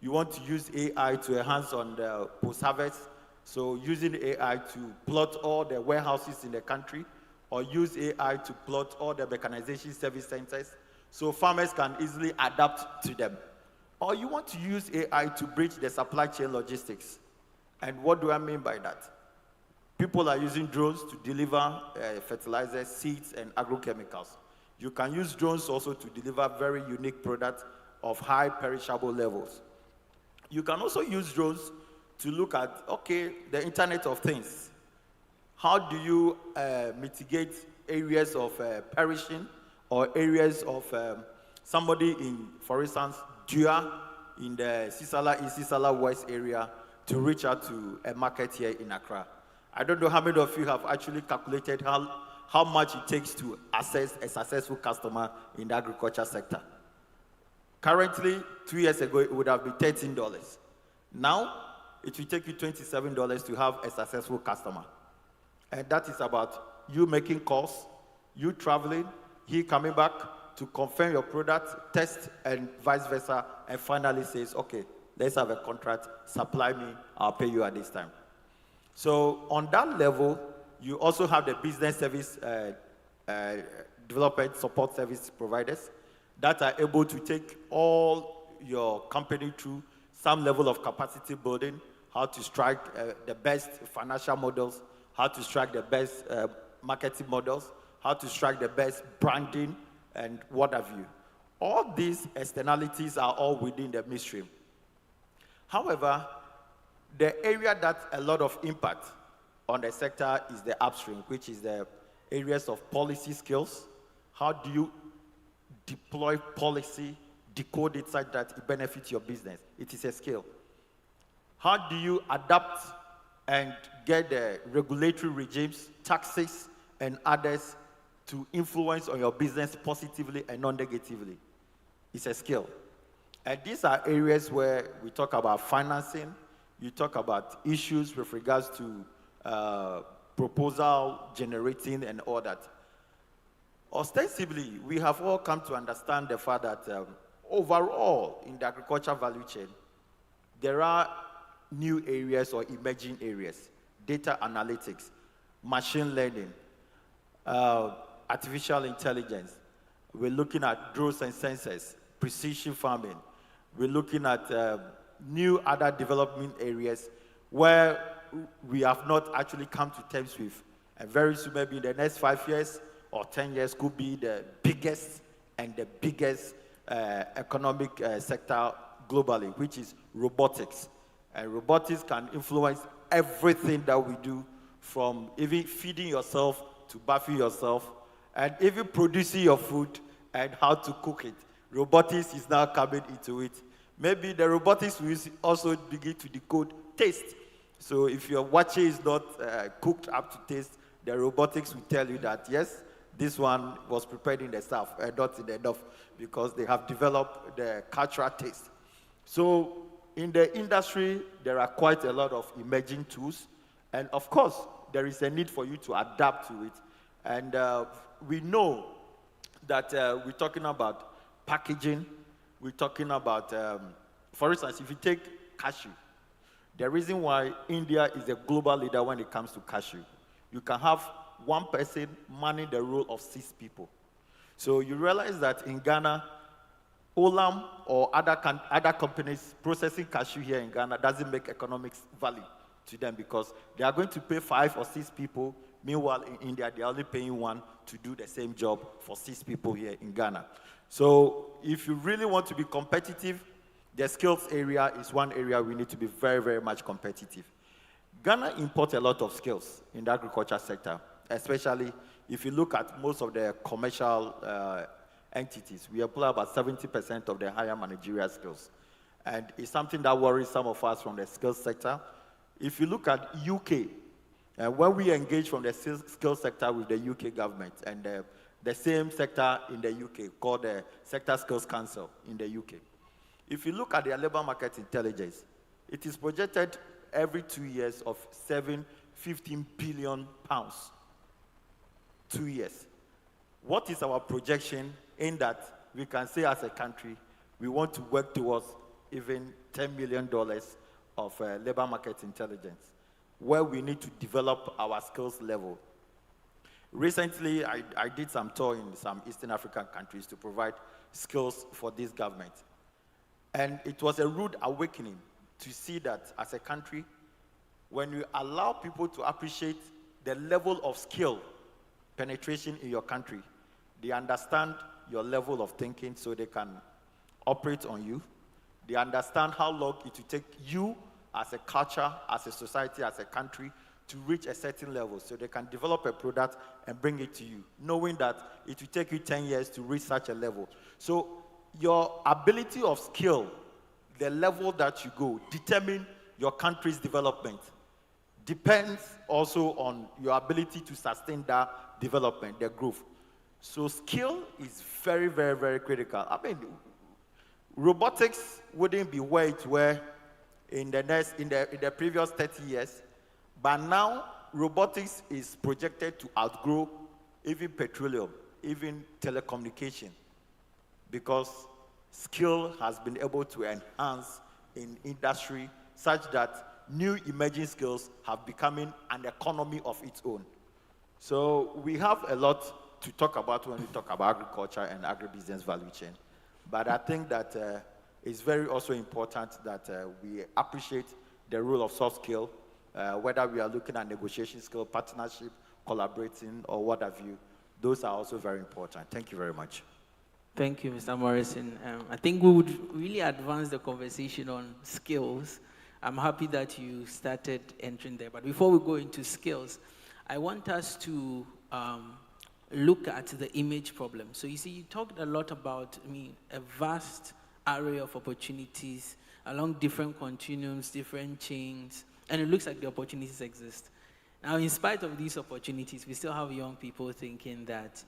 You want to use AI to enhance on the post-harvest. So using AI to plot all the warehouses in the country, or use AI to plot all the mechanization service centers, so farmers can easily adapt to them. Or you want to use AI to bridge the supply chain logistics. And what do I mean by that? People are using drones to deliver fertilizers, seeds, and agrochemicals. You can use drones also to deliver very unique products of high perishable levels. You can also use drones to look at, okay, the Internet of Things. How do you mitigate areas of perishing, or areas of somebody in, for instance, Dua in the Sisala West area to reach out to a market here in Accra? I don't know how many of you have actually calculated how much it takes to access a successful customer in the agriculture sector. Currently, 2 years ago, it would have been $13. Now, it will take you $27 to have a successful customer. And that is about you making calls, you traveling, he coming back to confirm your product, test, and vice versa, and finally says, okay, let's have a contract, supply me, I'll pay you at this time. So on that level, you also have the business service development support service providers that are able to take all your company through some level of capacity building, how to strike the best financial models, how to strike the best marketing models, how to strike the best branding, and what have you. All these externalities are all within the midstream. However, the area that a lot of impact on the sector is the upstream, which is the areas of policy skills. How do you deploy policy, decode it such that it benefits your business? It is a skill. How do you adapt and get the regulatory regimes, taxes, and others to influence on your business positively and non-negatively? It's a skill. And these are areas where we talk about financing, you talk about issues with regards to proposal generating and all that. Ostensibly, we have all come to understand the fact that overall, in the agriculture value chain, there are new areas or emerging areas: data analytics, machine learning, artificial intelligence. We're looking at drones and sensors, precision farming. We're looking at new other development areas where we have not actually come to terms with. And very soon, maybe in the next 5 years or 10 years, could be the biggest and the biggest economic sector globally, which is robotics. And robotics can influence everything that we do, from even feeding yourself to bathing yourself, and even producing your food and how to cook it. Robotics is now coming into it. Maybe the robotics will also begin to decode taste. So if your watcher is not cooked up to taste, the robotics will tell you that, yes, this one was prepared in the south and not in the north, because they have developed the cultural taste. So in the industry, there are quite a lot of emerging tools. And of course, there is a need for you to adapt to it. And we know that we're talking about packaging. We're talking about, for instance, if you take cashew, the reason why India is a global leader when it comes to cashew, you can have one person manning the role of 6 people. So you realize that in Ghana, Olam or other companies processing cashew here in Ghana doesn't make economic value to them, because they are going to pay 5 or 6 people. Meanwhile, in India, they are only paying 1 to do the same job for 6 people here in Ghana. So if you really want to be competitive, the skills area is one area we need to be very, very much competitive. Ghana imports a lot of skills in the agriculture sector, especially if you look at most of the commercial entities. We employ about 70% of the higher managerial skills. And it's something that worries some of us from the skills sector. If you look at UK, when we engage from the skills sector with the UK government, and the same sector in the UK called the Sector Skills Council in the UK, if you look at their labor market intelligence, it is projected every 2 years of 15 billion pounds. 2 years. What is our projection in that we can say as a country, we want to work towards even $10 million of labor market intelligence, where we need to develop our skills level. Recently, I did some tour in some Eastern African countries to provide skills for this government. And it was a rude awakening to see that as a country, when you allow people to appreciate the level of skill penetration in your country, they understand your level of thinking so they can operate on you. They understand how long it will take you as a culture, as a society, as a country to reach a certain level, so they can develop a product and bring it to you, knowing that it will take you 10 years to reach such a level. So your ability of skill, the level that you go, determine your country's development. Depends also on your ability to sustain that development, the growth. So skill is very, very, very critical. I mean, robotics wouldn't be where it were in the previous 30 years, but now robotics is projected to outgrow even petroleum, even telecommunication, because skill has been able to enhance in industry such that new emerging skills have become an economy of its own. So we have a lot to talk about when we talk about agriculture and agribusiness value chain. But I think that it's very also important that we appreciate the role of soft skill, whether we are looking at negotiation skill, partnership, collaborating, or what have you. Those are also very important. Thank you very much. Thank you, Mr. Morrison. I think we would really advance the conversation on skills. I'm happy that you started entering there. But before we go into skills, I want us to look at the image problem. So you see, you talked a lot about a vast array of opportunities along different continuums, different chains, and it looks like the opportunities exist. Now, in spite of these opportunities, we still have young people thinking that,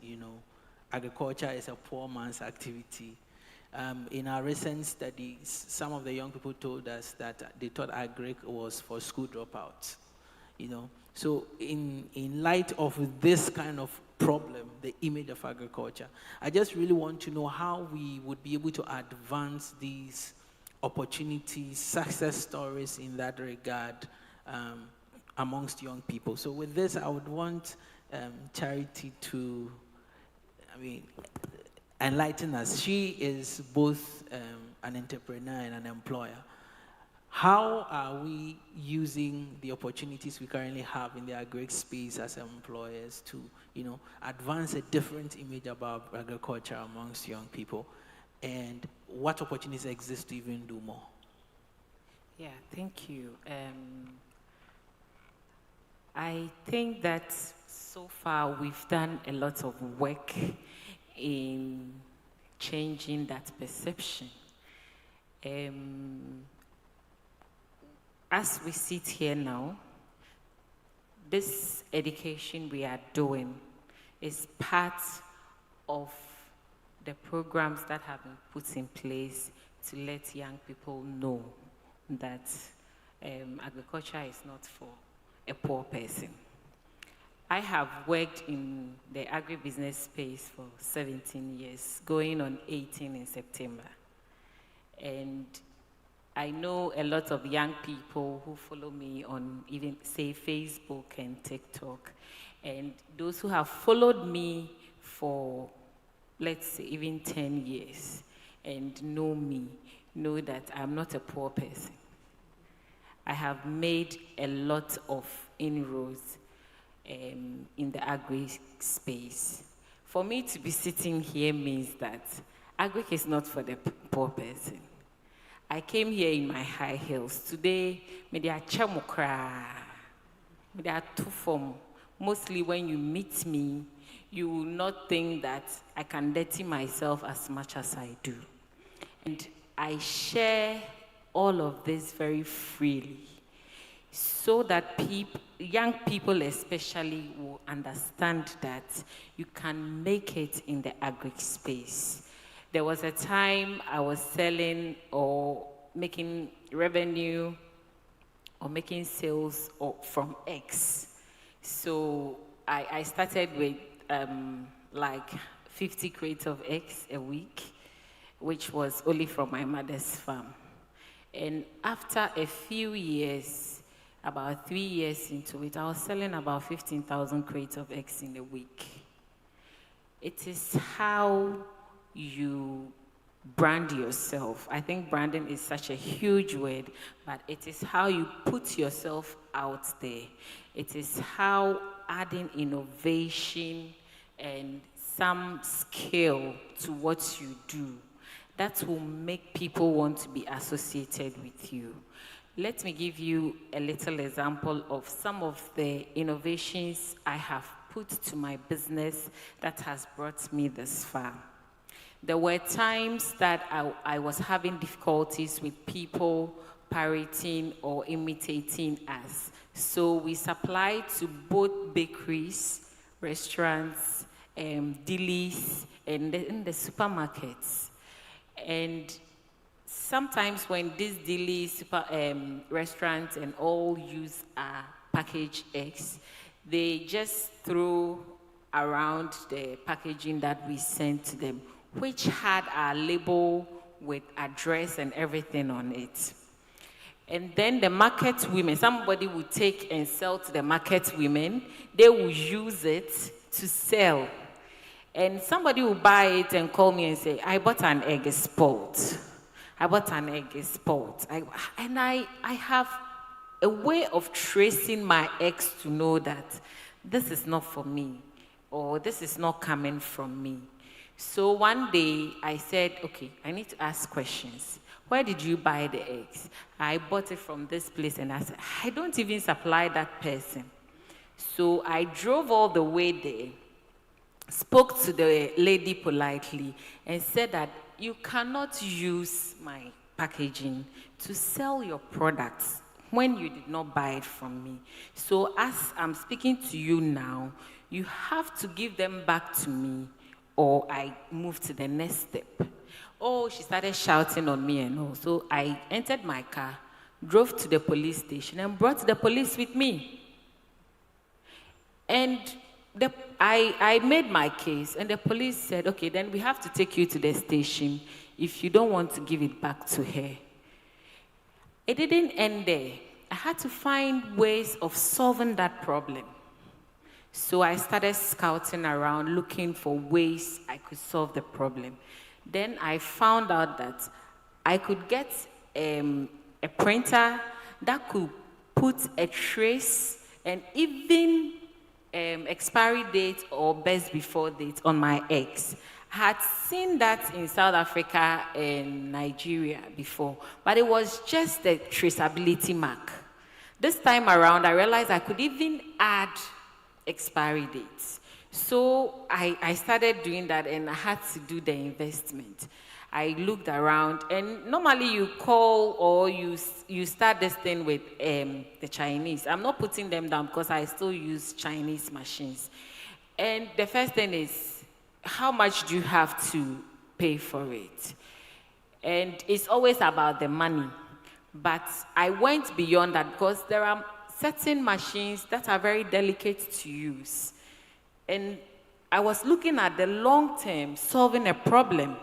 agriculture is a poor man's activity. In our recent studies, some of the young people told us that they thought agri was for school dropouts. So in light of this kind of problem, the image of agriculture. I just really want to know how we would be able to advance these opportunities, success stories in that regard amongst young people. So with this, I would want Charity to, enlighten us. She is both an entrepreneur and an employer. How are we using the opportunities we currently have in the agri space as employers to, advance a different image about agriculture amongst young people? And what opportunities exist to even do more? Yeah, thank you. I think that so far we've done a lot of work in changing that perception. As we sit here now, this education we are doing is part of the programs that have been put in place to let young people know that agriculture is not for a poor person. I have worked in the agribusiness space for 17 years, going on 18 in September. And I know a lot of young people who follow me on even, say, Facebook and TikTok. And those who have followed me for, let's say, even 10 years and know me, know that I'm not a poor person. I have made a lot of inroads in the agri space. For me to be sitting here means that agri is not for the poor person. I came here in my high heels. Today, maybe I chamukra, maybe I tufom. Mostly when you meet me, you will not think that I can dirty myself as much as I do. And I share all of this very freely so that young people especially will understand that you can make it in the agri space. There was a time I was selling or making revenue or making sales from eggs. So I started with like 50 crates of eggs a week, which was only from my mother's farm. And after a few years, about 3 years into it, I was selling about 15,000 crates of eggs in a week. It is how you brand yourself. I think branding is such a huge word, but it is how you put yourself out there. It is how adding innovation and some skill to what you do, that will make people want to be associated with you. Let me give you a little example of some of the innovations I have put to my business that has brought me this far. There were times that I was having difficulties with people parroting or imitating us. So we supplied to both bakeries, restaurants, delis, and in the supermarkets. And sometimes when these delis, restaurants and all use packaged eggs, they just throw around the packaging that we sent to them, which had our label with address and everything on it. And then the market women, somebody would take and sell to the market women, they will use it to sell. And somebody will buy it and call me and say, I bought an egg spoiled. I bought an egg spoiled. And I have a way of tracing my eggs to know that this is not for me, or this is not coming from me. So one day I said, okay, I need to ask questions. Where did you buy the eggs? I bought it from this place, and I said, I don't even supply that person. So I drove all the way there, spoke to the lady politely, and said that you cannot use my packaging to sell your products when you did not buy it from me. So as I'm speaking to you now, you have to give them back to me, or I move to the next step. Oh, she started shouting on me and all. So I entered my car, drove to the police station, and brought the police with me. And I made my case, and the police said, okay, then we have to take you to the station if you don't want to give it back to her. It didn't end there. I had to find ways of solving that problem. So I started scouting around, looking for ways I could solve the problem. Then I found out that I could get a printer that could put a trace and even expiry date or best before date on my eggs. I had seen that in South Africa and Nigeria before, but it was just the traceability mark. This time around, I realized I could even add expiry dates. So I started doing that, and I had to do the investment. I looked around, and normally you call or you start this thing with the Chinese. I'm not putting them down because I still use Chinese machines. And the first thing is, how much do you have to pay for it? And it's always about the money. But I went beyond that because there are certain machines that are very delicate to use. And I was looking at the long term, solving a problem.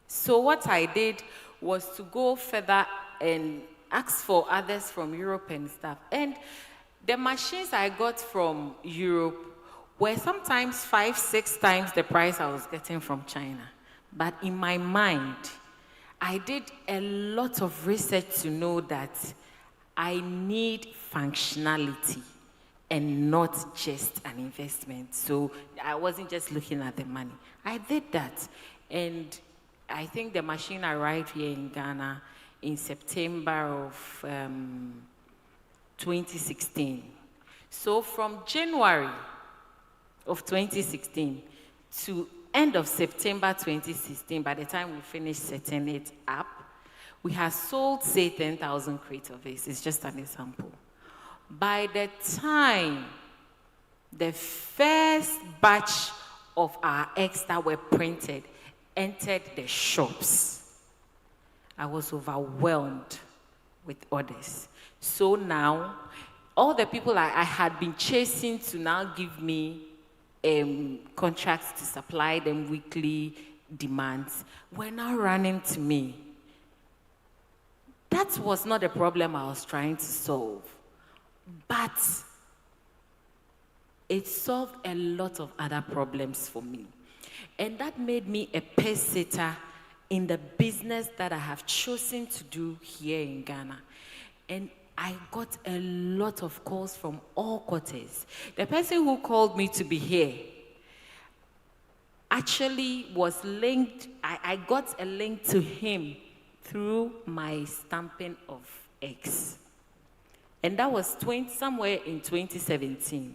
So what I did was to go further and ask for others from Europe and stuff. And the machines I got from Europe were sometimes 5-6 times the price I was getting from China. But in my mind, I did a lot of research to know that I need functionality and not just an investment. So I wasn't just looking at the money. I did that. And I think the machine arrived here in Ghana in September of 2016. So from January of 2016 to end of September 2016, by the time we finished setting it up, we had sold, say, 10,000 crates of it. It's just an example. By the time the first batch of our eggs that were printed entered the shops, I was overwhelmed with orders. So now, all the people I had been chasing to now give me contracts to supply them weekly demands were now running to me. That was not the problem I was trying to solve, but it solved a lot of other problems for me. And that made me a pace setter in the business that I have chosen to do here in Ghana. And I got a lot of calls from all quarters. The person who called me to be here actually was linked, I got a link to him through my stamping of eggs. And that was somewhere in 2017.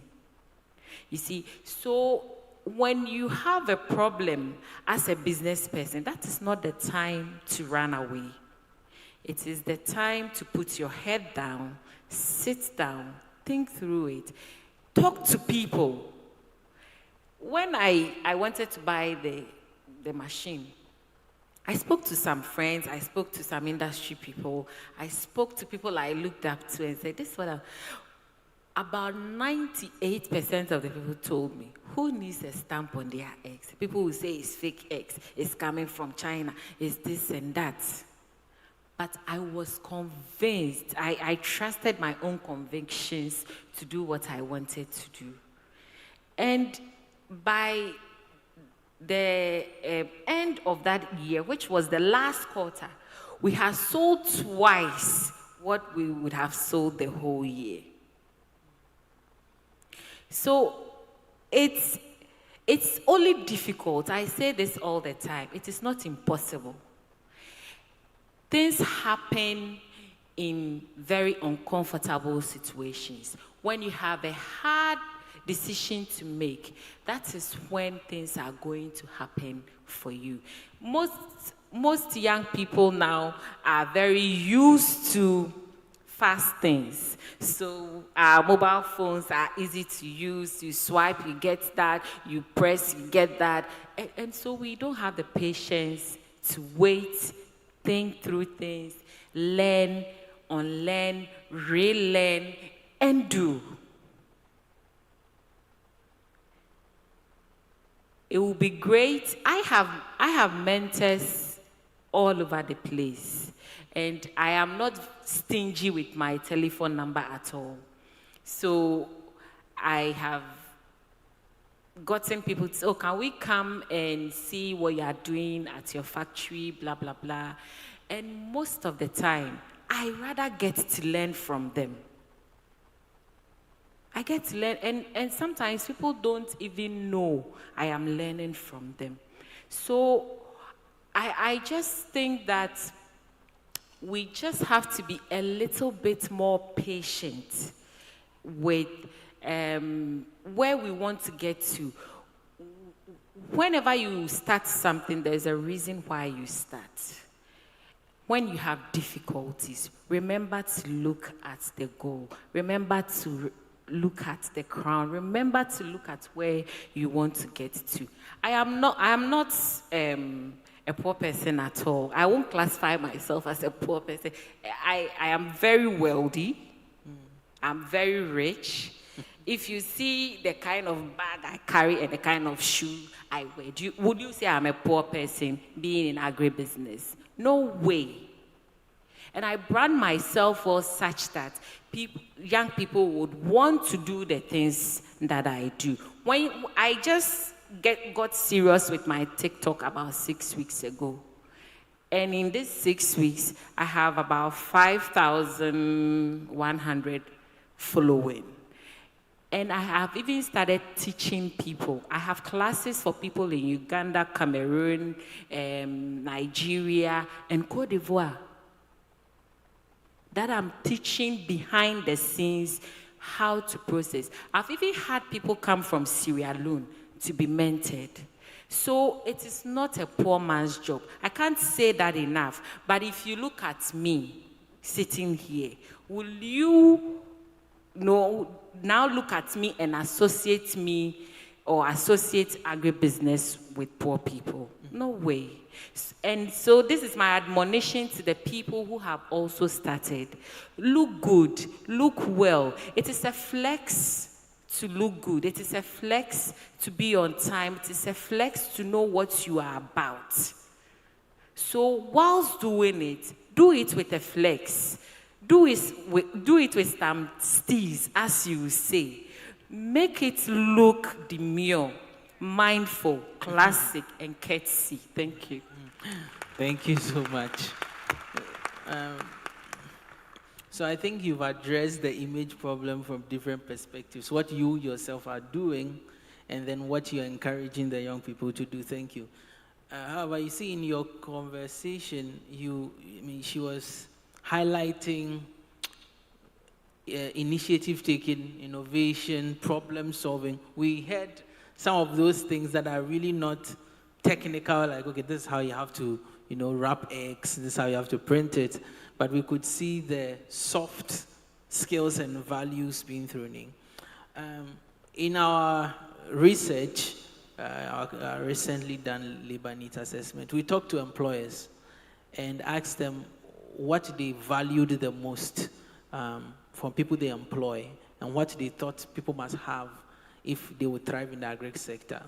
You see, so when you have a problem as a business person, that is not the time to run away. It is the time to put your head down, sit down, think through it, talk to people. When I wanted to buy the machine, I spoke to some friends, I spoke to some industry people, I spoke to people I looked up to and said, this is what about 98% of the people told me, who needs a stamp on their eggs? People will say it's fake eggs, it's coming from China, it's this and that. But I was convinced, I trusted my own convictions to do what I wanted to do. And by the end of that year, which was the last quarter, we had sold twice what we would have sold the whole year. So it's only difficult. I say this all the time. It is not impossible. Things happen in very uncomfortable situations. When you have a hard decision to make, that is when things are going to happen for you. Most young people now are very used to fast things. So our mobile phones are easy to use. You swipe, you get that. You press, you get that. And so we don't have the patience to wait, think through things, learn, unlearn, relearn, and do. it will be great. I have mentors all over the place, and I am not stingy with my telephone number at all. So I have gotten people to say, oh, can we come and see what you are doing at your factory, blah, blah, blah. And most of the time, I rather get to learn from them. I get to learn, and sometimes people don't even know I am learning from them. So I just think that we just have to be a little bit more patient with where we want to get to. Whenever you start something, there's a reason why you start. When you have difficulties, remember to look at the goal. Remember to look at the crown. Remember to look at where you want to get to. I am not a poor person at all. I won't classify myself as a poor person. I am very wealthy. I'm very rich. If you see the kind of bag I carry and the kind of shoe I wear, would you say I'm a poor person being in agribusiness? No way. And I brand myself well such that young people would want to do the things that I do. When I just got serious with my TikTok about 6 weeks ago. And in these 6 weeks, I have about 5,100 following. And I have even started teaching people. I have classes for people in Uganda, Cameroon, Nigeria, and Cote d'Ivoire that I'm teaching behind the scenes how to process. I've even had people come from Sierra Leone to be mentored. So it is not a poor man's job. I can't say that enough. But if you look at me sitting here, will you now look at me and associate me or associate agribusiness with poor people? No way. And so this is my admonition to the people who have also started. Look good, look well. It is a flex to look good. It is a flex to be on time. It is a flex to know what you are about. So whilst doing it, do it with a flex. Do it with some steez, as you say. Make it look demure, mindful, classic, and courtesy. Thank you. Thank you so much. So I think you've addressed the image problem from different perspectives, what you yourself are doing, and then what you're encouraging the young people to do. Thank you. However, you see in your conversation, she was highlighting initiative taking, innovation, problem solving. We heard some of those things that are really not technical, like, okay, this is how you have to, wrap eggs, this is how you have to print it. But we could see the soft skills and values being thrown in. In our research, our recently done labor needs assessment, we talked to employers and asked them what they valued the most from people they employ and what they thought people must have if they would thrive in the agri sector.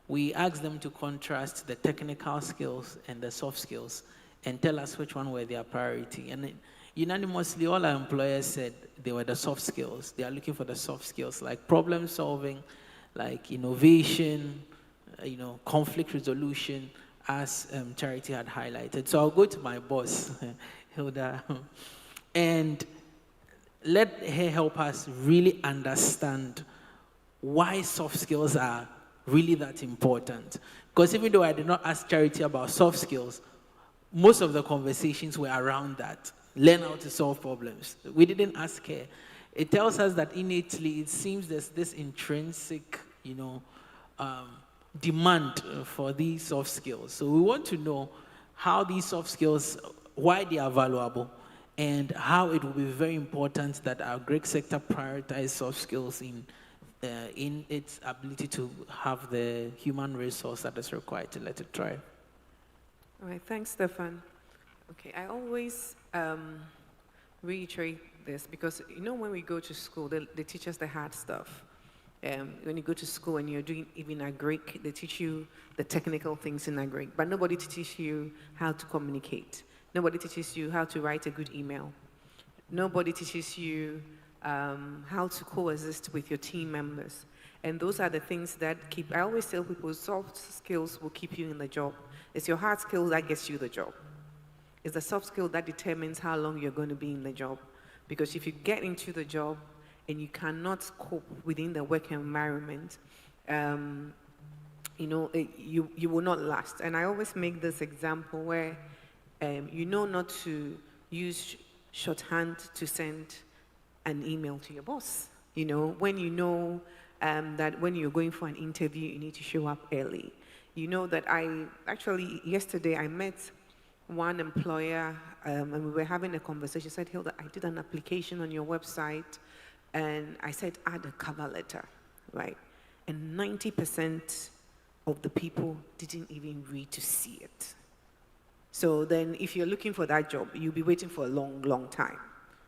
We asked them to contrast the technical skills and the soft skills and tell us which one were their priority. And unanimously, all our employers said they were the soft skills. They are looking for the soft skills, like problem solving, like innovation, conflict resolution, as Charity had highlighted. So I'll go to my boss, Hilda, and let her help us really understand why soft skills are really that important. Because even though I did not ask Charity about soft skills, most of the conversations were around that. Learn how to solve problems. We didn't ask her. It tells us that innately, it seems there's this intrinsic, demand for these soft skills. So we want to know how these soft skills, why they are valuable, and how it will be very important that our Greek sector prioritize soft skills in its ability to have the human resource that is required to let it thrive. All right, thanks, Stefan. Okay, I always reiterate this because, when we go to school, they teach us the hard stuff. when you go to school and you're doing even agric, they teach you the technical things in agric, but nobody teaches you how to communicate. Nobody teaches you how to write a good email. Nobody teaches you how to coexist with your team members. And those are the things that I always tell people, soft skills will keep you in the job. It's your hard skills that gets you the job. It's the soft skill that determines how long you're going to be in the job. Because if you get into the job and you cannot cope within the work environment, you will not last. And I always make this example where you know not to use shorthand to send an email to your boss. When you know that when you're going for an interview, you need to show up early. You know that yesterday I met one employer and we were having a conversation. She said, Hilda, I did an application on your website and I said, add a cover letter, right? And 90% of the people didn't even read to see it. So then if you're looking for that job, you'll be waiting for a long, long time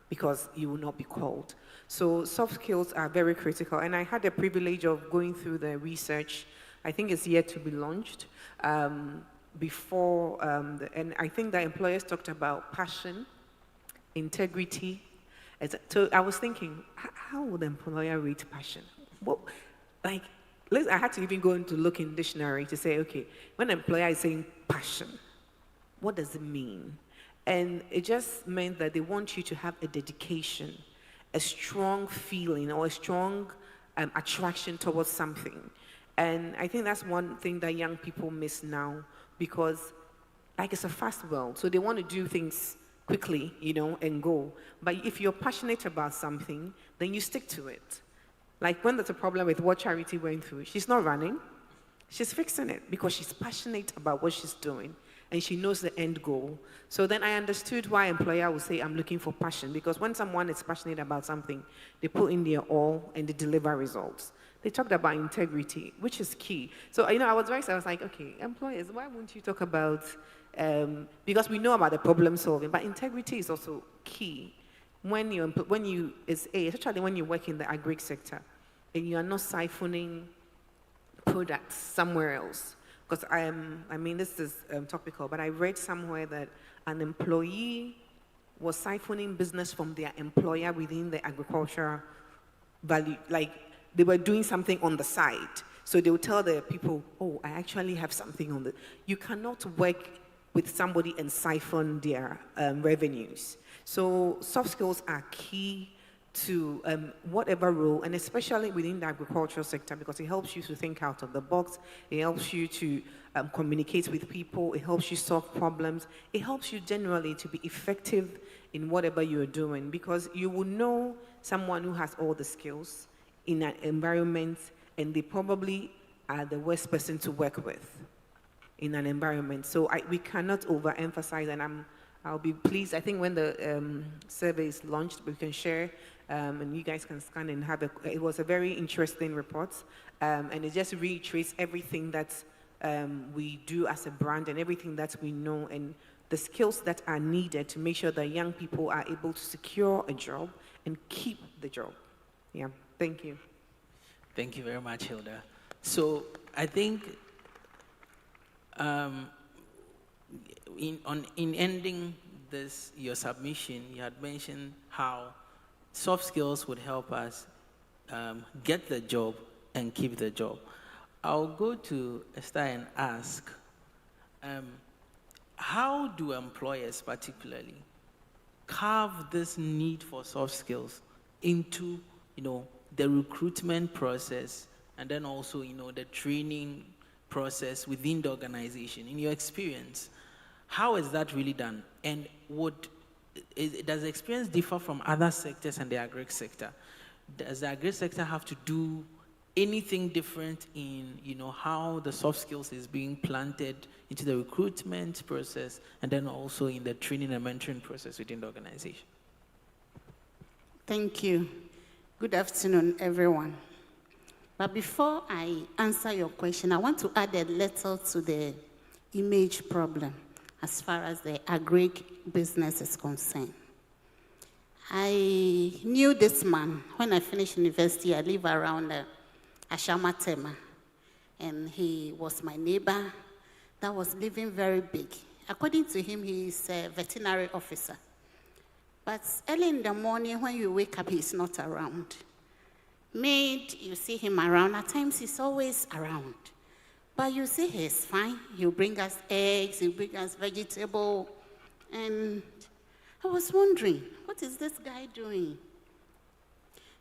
because you will not be called. So soft skills are very critical. And I had the privilege of going through the research. I think it's yet to be launched before, and I think that employers talked about passion, integrity. So I was thinking, how would the employer rate passion? I had to even go into look in dictionary to say, okay, when an employer is saying passion, what does it mean? And it just meant that they want you to have a dedication, a strong feeling or a strong attraction towards something. And I think that's one thing that young people miss now because it's a fast world. So they want to do things quickly, and go. But if you're passionate about something, then you stick to it. Like when there's a problem with what Charity went through, she's not running, she's fixing it because she's passionate about what she's doing and she knows the end goal. So then I understood why employer would say, I'm looking for passion, because when someone is passionate about something, they put in their all and they deliver results. They talked about integrity, which is key. So, I was like, okay, employers, why won't you talk about, because we know about the problem solving, but integrity is also key. Especially when you work in the agri sector and you are not siphoning products somewhere else. Because this is topical, but I read somewhere that an employee was siphoning business from their employer within the agriculture value, like they were doing something on the side. So they would tell the people, oh, I actually have something on the... You cannot work with somebody and siphon their revenues. So soft skills are key to whatever role, and especially within the agricultural sector, because it helps you to think out of the box, it helps you to communicate with people, it helps you solve problems, it helps you generally to be effective in whatever you're doing, because you will know someone who has all the skills in an environment, and they probably are the worst person to work with in an environment. So we cannot overemphasize, and I'll be pleased. I think when the survey is launched, we can share, and you guys can scan and have it was a very interesting report, and it just reiterates everything that we do as a brand and everything that we know and the skills that are needed to make sure that young people are able to secure a job and keep the job. Yeah, thank you. Thank you very much, Hilda. So I think in ending your submission, you had mentioned how soft skills would help us get the job and keep the job. I'll go to Esther and ask, how do employers particularly carve this need for soft skills into, the recruitment process and then also, the training process within the organization? In your experience, how is that really done? And does the experience differ from other sectors and the agri sector? Does the agri sector have to do anything different in, how the soft skills is being planted into the recruitment process and then also in the training and mentoring process within the organization? Thank you. Good afternoon, everyone. But before I answer your question, I want to add a little to the image problem as far as the agri business is concerned. I knew this man when I finished university. I live around Ashama Tema, and he was my neighbor that was living very big. According to him, he is a veterinary officer. But early in the morning, when you wake up, he's not around. Maid, you see him around. At times, he's always around. But you see he's fine. He'll bring us eggs, he'll bring us vegetable. And I was wondering, what is this guy doing?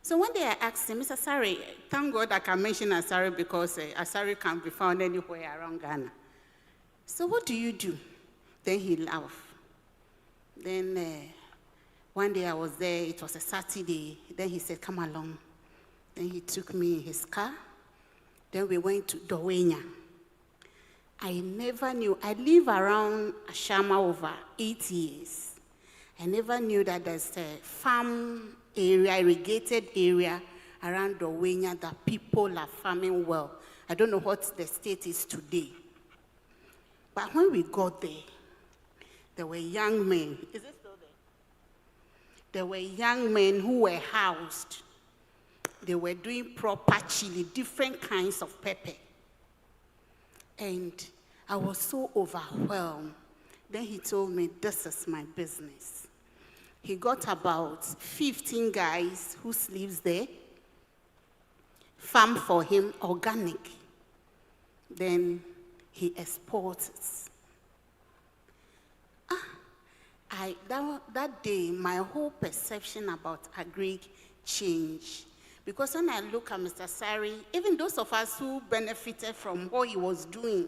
So one day I asked him, Mr. Asari, thank God I can mention Asari because Asari can't be found anywhere around Ghana. So what do you do? Then he laughed. Then one day I was there, it was a Saturday. Then he said, come along. Then he took me in his car. Then we went to Dowenya. I never knew. I live around Ashama over 8 years. I never knew that there's a farm area, irrigated area around Dowenya that people are farming well. I don't know what the state is today. But when we got there were young men. Is it still there? There were young men who were housed. They were doing proper chili, different kinds of pepper. And I was so overwhelmed. Then he told me, this is my business. He got about 15 guys who lives there, farm for him, organic. Then he exports. That day, my whole perception about agri changed. Because when I look at Mr. Sari, even those of us who benefited from what he was doing,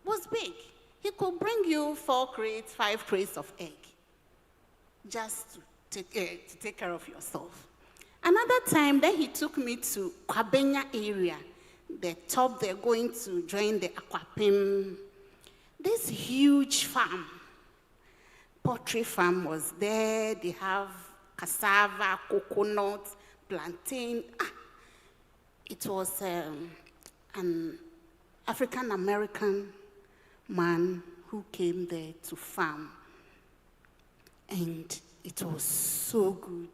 was big. He could bring you 4 crates, 5 crates of egg, just to take care of yourself. Another time, then he took me to Kwabenya area, the top, they're going to join the Aquapim. This huge farm, poultry farm was there. They have cassava, coconut, plantain. It was an African-American man who came there to farm. And it was so good.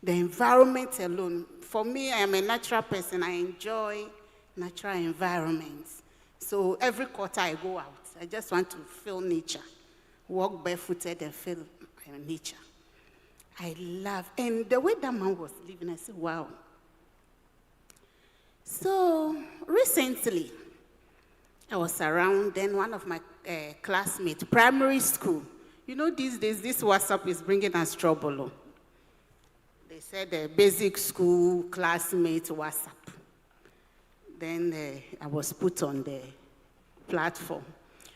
The environment alone, for me, I am a natural person. I enjoy natural environments. So every quarter I go out. I just want to feel nature, walk barefooted and feel nature. I love, and the way that man was living, I said, wow. So recently, I was around, then one of my classmates, primary school. You know, these days, this WhatsApp is bringing us trouble. They said the basic school classmate WhatsApp. Then I was put on the platform.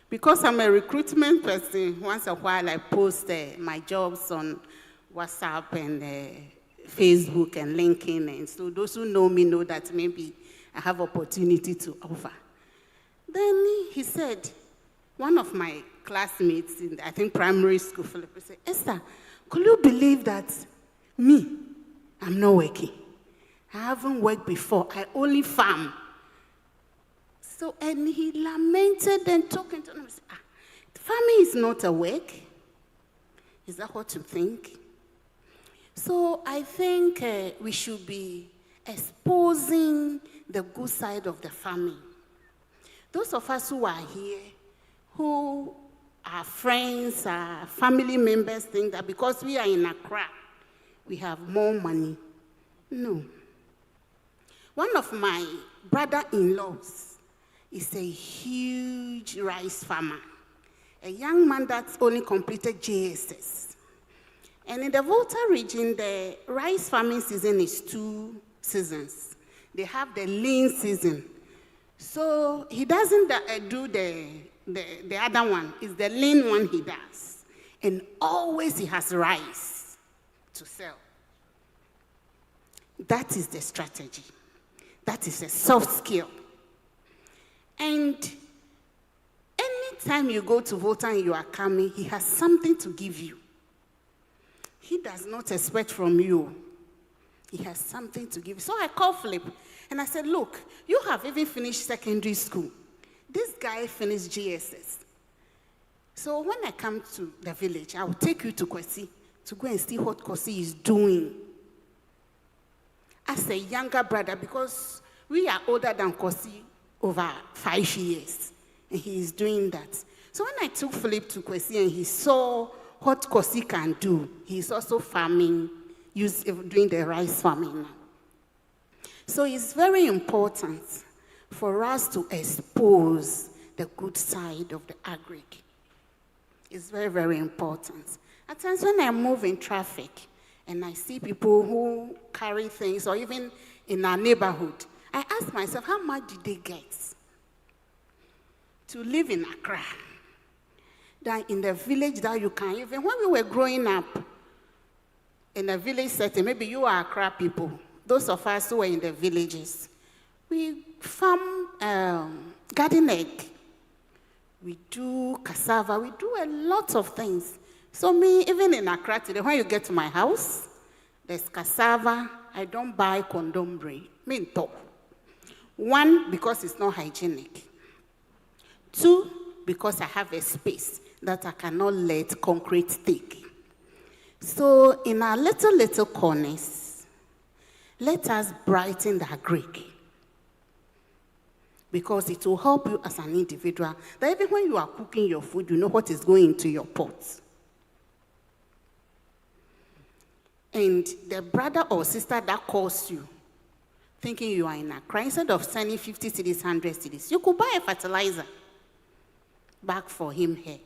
Because I'm a recruitment person, once in a while I post my jobs on WhatsApp and Facebook and LinkedIn. And so those who know me know that maybe I have opportunity to offer. Then he said, one of my classmates in, I think, primary school, Philip, said, Esther, could you believe that me, I'm not working? I haven't worked before. I only farm. So, and he lamented and talking to me. Said, farming is not a work. Is that what you think? So I think we should be exposing the good side of the farming. Those of us who are here, who are friends, are family members, think that because we are in Accra, we have more money. No. One of my brother-in-laws is a huge rice farmer, a young man that's only completed JSS. And in the Volta region, the rice farming season is 2 seasons. They have the lean season. So he doesn't do the other one. It's the lean one he does. And always he has rice to sell. That is the strategy. That is a soft skill. And anytime you go to Volta and you are coming, he has something to give you. He does not expect from you. He has something to give. So I called Philip and I said, look, you have even finished secondary school. This guy finished GSS. So when I come to the village, I will take you to Kwesi to go and see what Kwesi is doing. As a younger brother, because We are older than Kosi over 5 years, and he is doing that. So when I took Philip to Kwesi and he saw what Kosi can do, he's also farming, doing the rice farming now. So it's very important for us to expose the good side of the agric. It's very, very important. At times when I move in traffic and I see people who carry things, or even in our neighborhood, I ask myself, how much did they get to live in Accra? That in the village that you can, even when we were growing up in a village setting, maybe you are Accra people, those of us who were in the villages, we farm garden egg, we do cassava, we do a lot of things. So me, even in Accra today, when you get to my house, there's cassava. I don't buy condombre, minto. 1, because it's not hygienic. 2, because I have a space that I cannot let concrete take. So in our little corners, let us brighten the agric, because it will help you as an individual, that even when you are cooking your food, you know what is going into your pot. And the brother or sister that calls you, thinking you are in Accra, instead of sending 50 cedis, 100 cedis, you could buy a fertilizer back for him here.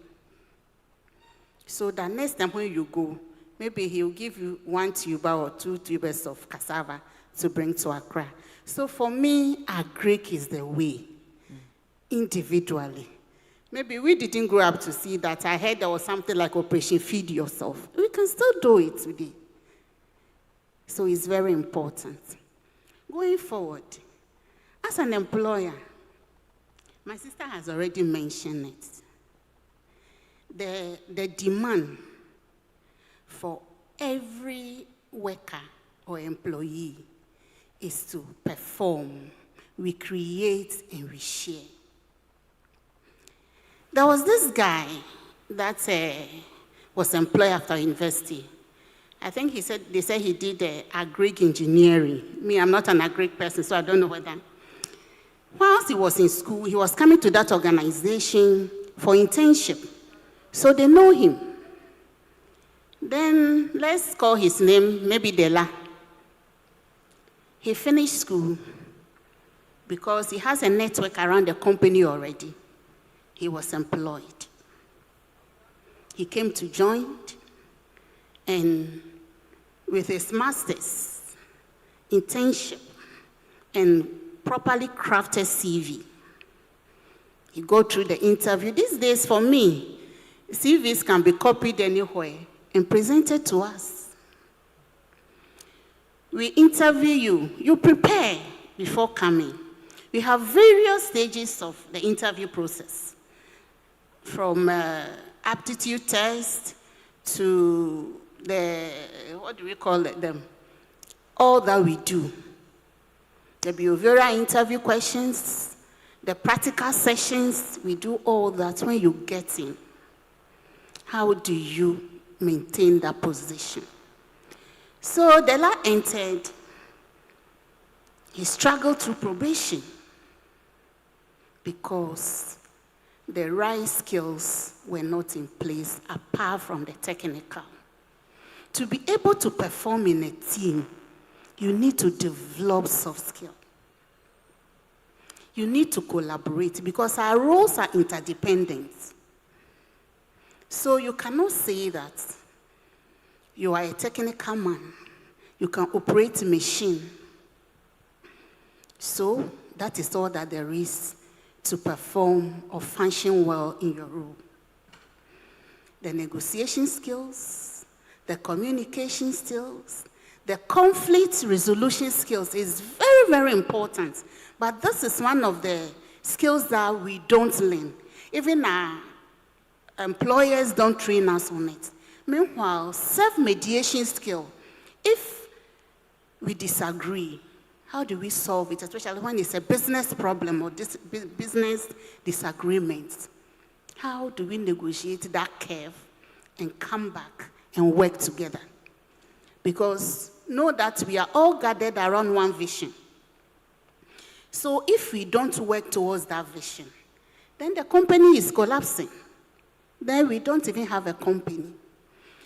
So that next time when you go, maybe he'll give you 1 tuber or 2 tubers of cassava to bring to Accra. So for me, agric is the way, individually. Maybe we didn't grow up to see that. I heard there was something like Operation Feed Yourself. We can still do it today. So it's very important. Going forward, as an employer, my sister has already mentioned it. The demand for every worker or employee is to perform. We create and we share. There was this guy that was employed after university. I think they said he did agric engineering. Me, I'm not an agric person, so I don't know whether. Whilst he was in school, he was coming to that organization for internship. So they know him. Then let's call his name, maybe Dela. He finished school because he has a network around the company already. He was employed. He came to join, and with his master's, internship, and properly crafted CV, he go through the interview. These days, for me, CVs can be copied anywhere and presented to us. We interview you. You prepare before coming. We have various stages of the interview process, from aptitude test to the, what do we call them? All that we do. The behavioral interview questions, the practical sessions, we do all that when you get in. How do you maintain that position? So Dela entered. He struggled through probation because the right skills were not in place apart from the technical. To be able to perform in a team, you need to develop soft skills. You need to collaborate because our roles are interdependent. So you cannot say that you are a technical man. You can operate a machine. So that is all that there is to perform or function well in your role. The negotiation skills, the communication skills, the conflict resolution skills is very, very important. But this is one of the skills that we don't learn. Even our employers don't train us on it. Meanwhile, self-mediation skill, if we disagree, how do we solve it, especially when it's a business problem or business disagreement? How do we negotiate that curve and come back and work together? Because know that we are all gathered around one vision. So if we don't work towards that vision, then the company is collapsing. Then we don't even have a company.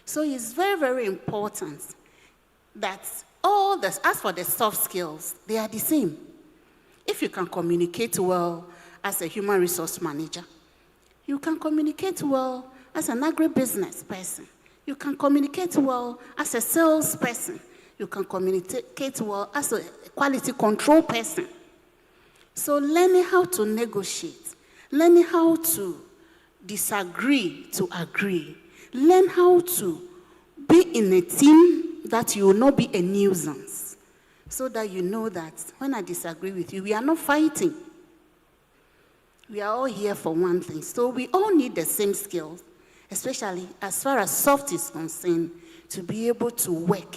So it's very, very important that as for the soft skills, they are the same. If you can communicate well as a human resource manager, you can communicate well as an agribusiness person, you can communicate well as a sales person, you can communicate well as a quality control person. So learning how to negotiate, learning how to disagree to agree, learn how to be in a team that you will not be a nuisance, so that you know that when I disagree with you, we are not fighting. We are all here for one thing. So we all need the same skills, especially as far as soft is concerned, to be able to work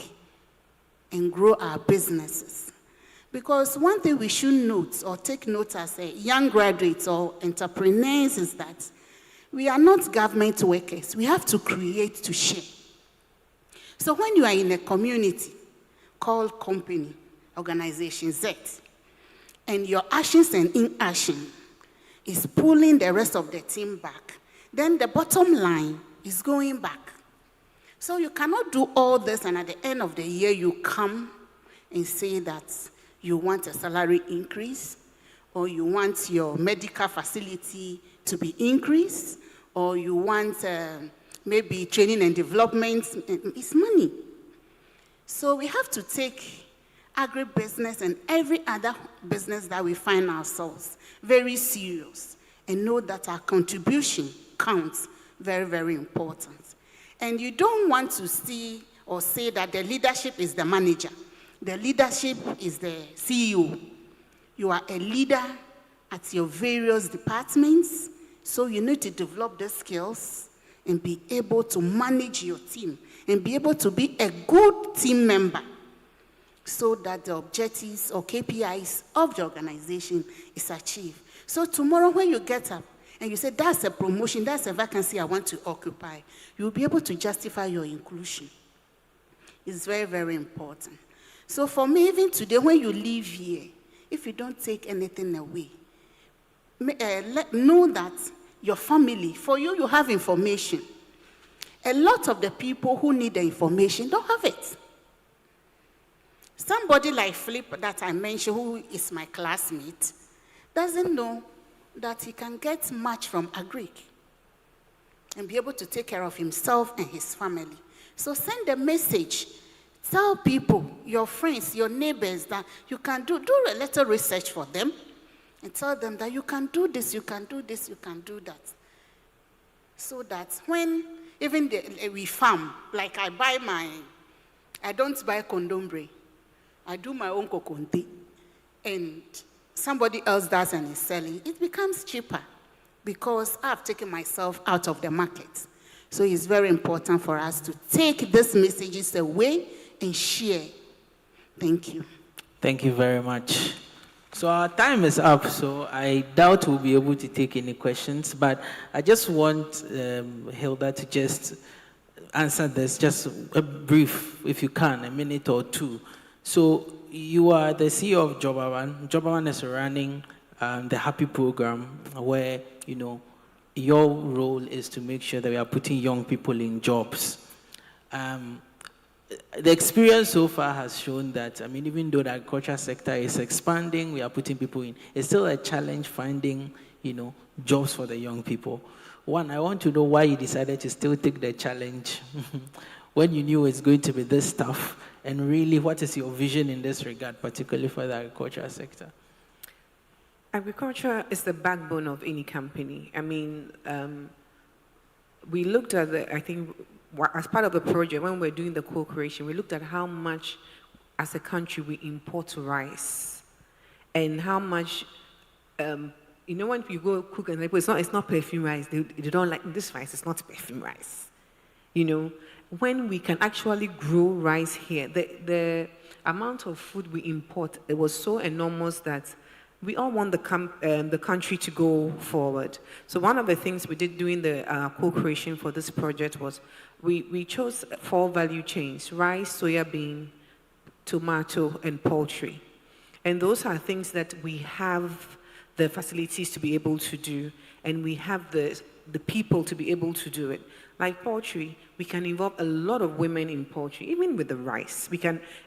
and grow our businesses. Because one thing we should note or take note as a young graduates or entrepreneurs is that we are not government workers. We have to create to share. So when you are in a community called company, organization Z, and your actions and inaction is pulling the rest of the team back, then the bottom line is going back. So you cannot do all this and at the end of the year you come and say that you want a salary increase, or you want your medical facility to be increased, or you want maybe training and development. It's money. So we have to take agribusiness and every other business that we find ourselves very serious and know that our contribution counts very, very important. And you don't want to see or say that the leadership is the manager. The leadership is the CEO. You are a leader at your various departments, so you need to develop the skills and be able to manage your team and be able to be a good team member so that the objectives or KPIs of the organization is achieved. So tomorrow when you get up and you say, that's a promotion, that's a vacancy I want to occupy, you'll be able to justify your inclusion. It's very, very important. So for me, even today, when you leave here, if you don't take anything away, know that your family, for you, you have information. A lot of the people who need the information don't have it. Somebody like Flip that I mentioned, who is my classmate, doesn't know that he can get much from Agric and be able to take care of himself and his family. So send a message. Tell people, your friends, your neighbors, that you can do a little research for them and tell them that you can do this, you can do this, you can do that. So that when even we farm, like I don't buy condombre, I do my own kokonte, and somebody else does and is selling, it becomes cheaper because I've taken myself out of the market. So it's very important for us to take these messages away and share. Thank you. Thank you very much. So our time is up, so I doubt we'll be able to take any questions, but I just want Hilda to just answer this, just a brief, if you can, a minute or two. So you are the CEO of Jobawan. Jobawan is running the Happy program where, you know, your role is to make sure that we are putting young people in jobs. The experience so far has shown that, I mean, even though the agriculture sector is expanding, we are putting people in, it's still a challenge finding, you know, jobs for the young people. One, I want to know why you decided to still take the challenge when you knew it's going to be this tough, and really what is your vision in this regard, particularly for the agriculture sector? Agriculture is the backbone of any company. I mean, we looked at I think, as part of the project, when we're doing the co-creation, we looked at how much, as a country, we import rice, and how much, you know, when you go cook and it's not perfume rice. They don't like this rice. It's not perfume rice. You know, when we can actually grow rice here, the amount of food we import, it was so enormous that we all want the country to go forward. So one of the things we did during the co-creation for this project was we chose 4 value chains: rice, soya bean, tomato, and poultry. And those are things that we have the facilities to be able to do, and we have the people to be able to do it. Like poultry, we can involve a lot of women in poultry, even with the rice.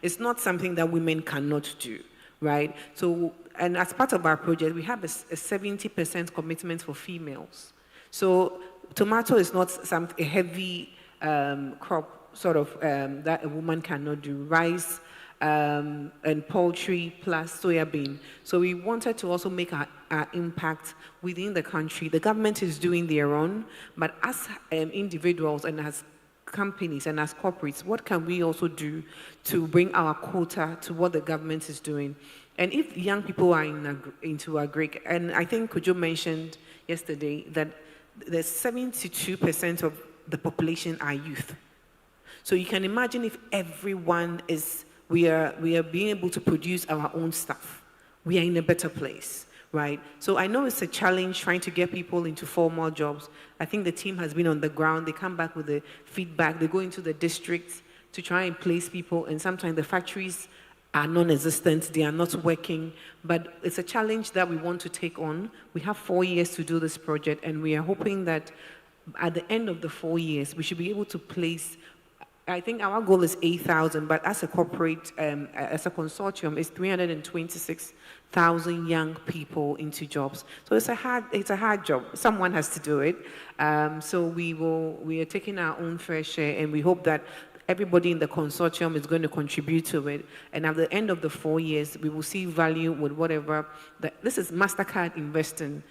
It's not something that women cannot do, right? So, and as part of our project, we have a 70% commitment for females. So tomato is not a heavy crop that a woman cannot do. Rice and poultry plus soya bean. So we wanted to also make our impact within the country. The government is doing their own, but as individuals and as companies and as corporates, what can we also do to bring our quota to what the government is doing? And if young people are into agri, and I think Kojo mentioned yesterday that the 72% of the population are youth. So you can imagine if everyone we are being able to produce our own stuff, we are in a better place, right? So I know it's a challenge trying to get people into formal jobs. I think the team has been on the ground. They come back with the feedback. They go into the districts to try and place people, and sometimes the factories are non-existent. They are not working, but it's a challenge that we want to take on. We have 4 years to do this project, and we are hoping that at the end of the 4 years, we should be able to place, I think our goal is 8,000, but as a corporate, as a consortium, it's 326,000 young people into jobs. So it's a hard job. Someone has to do it. So we are taking our own fair share, and we hope that everybody in the consortium is going to contribute to it. And at the end of the 4 years, we will see value with whatever. This is MasterCard investing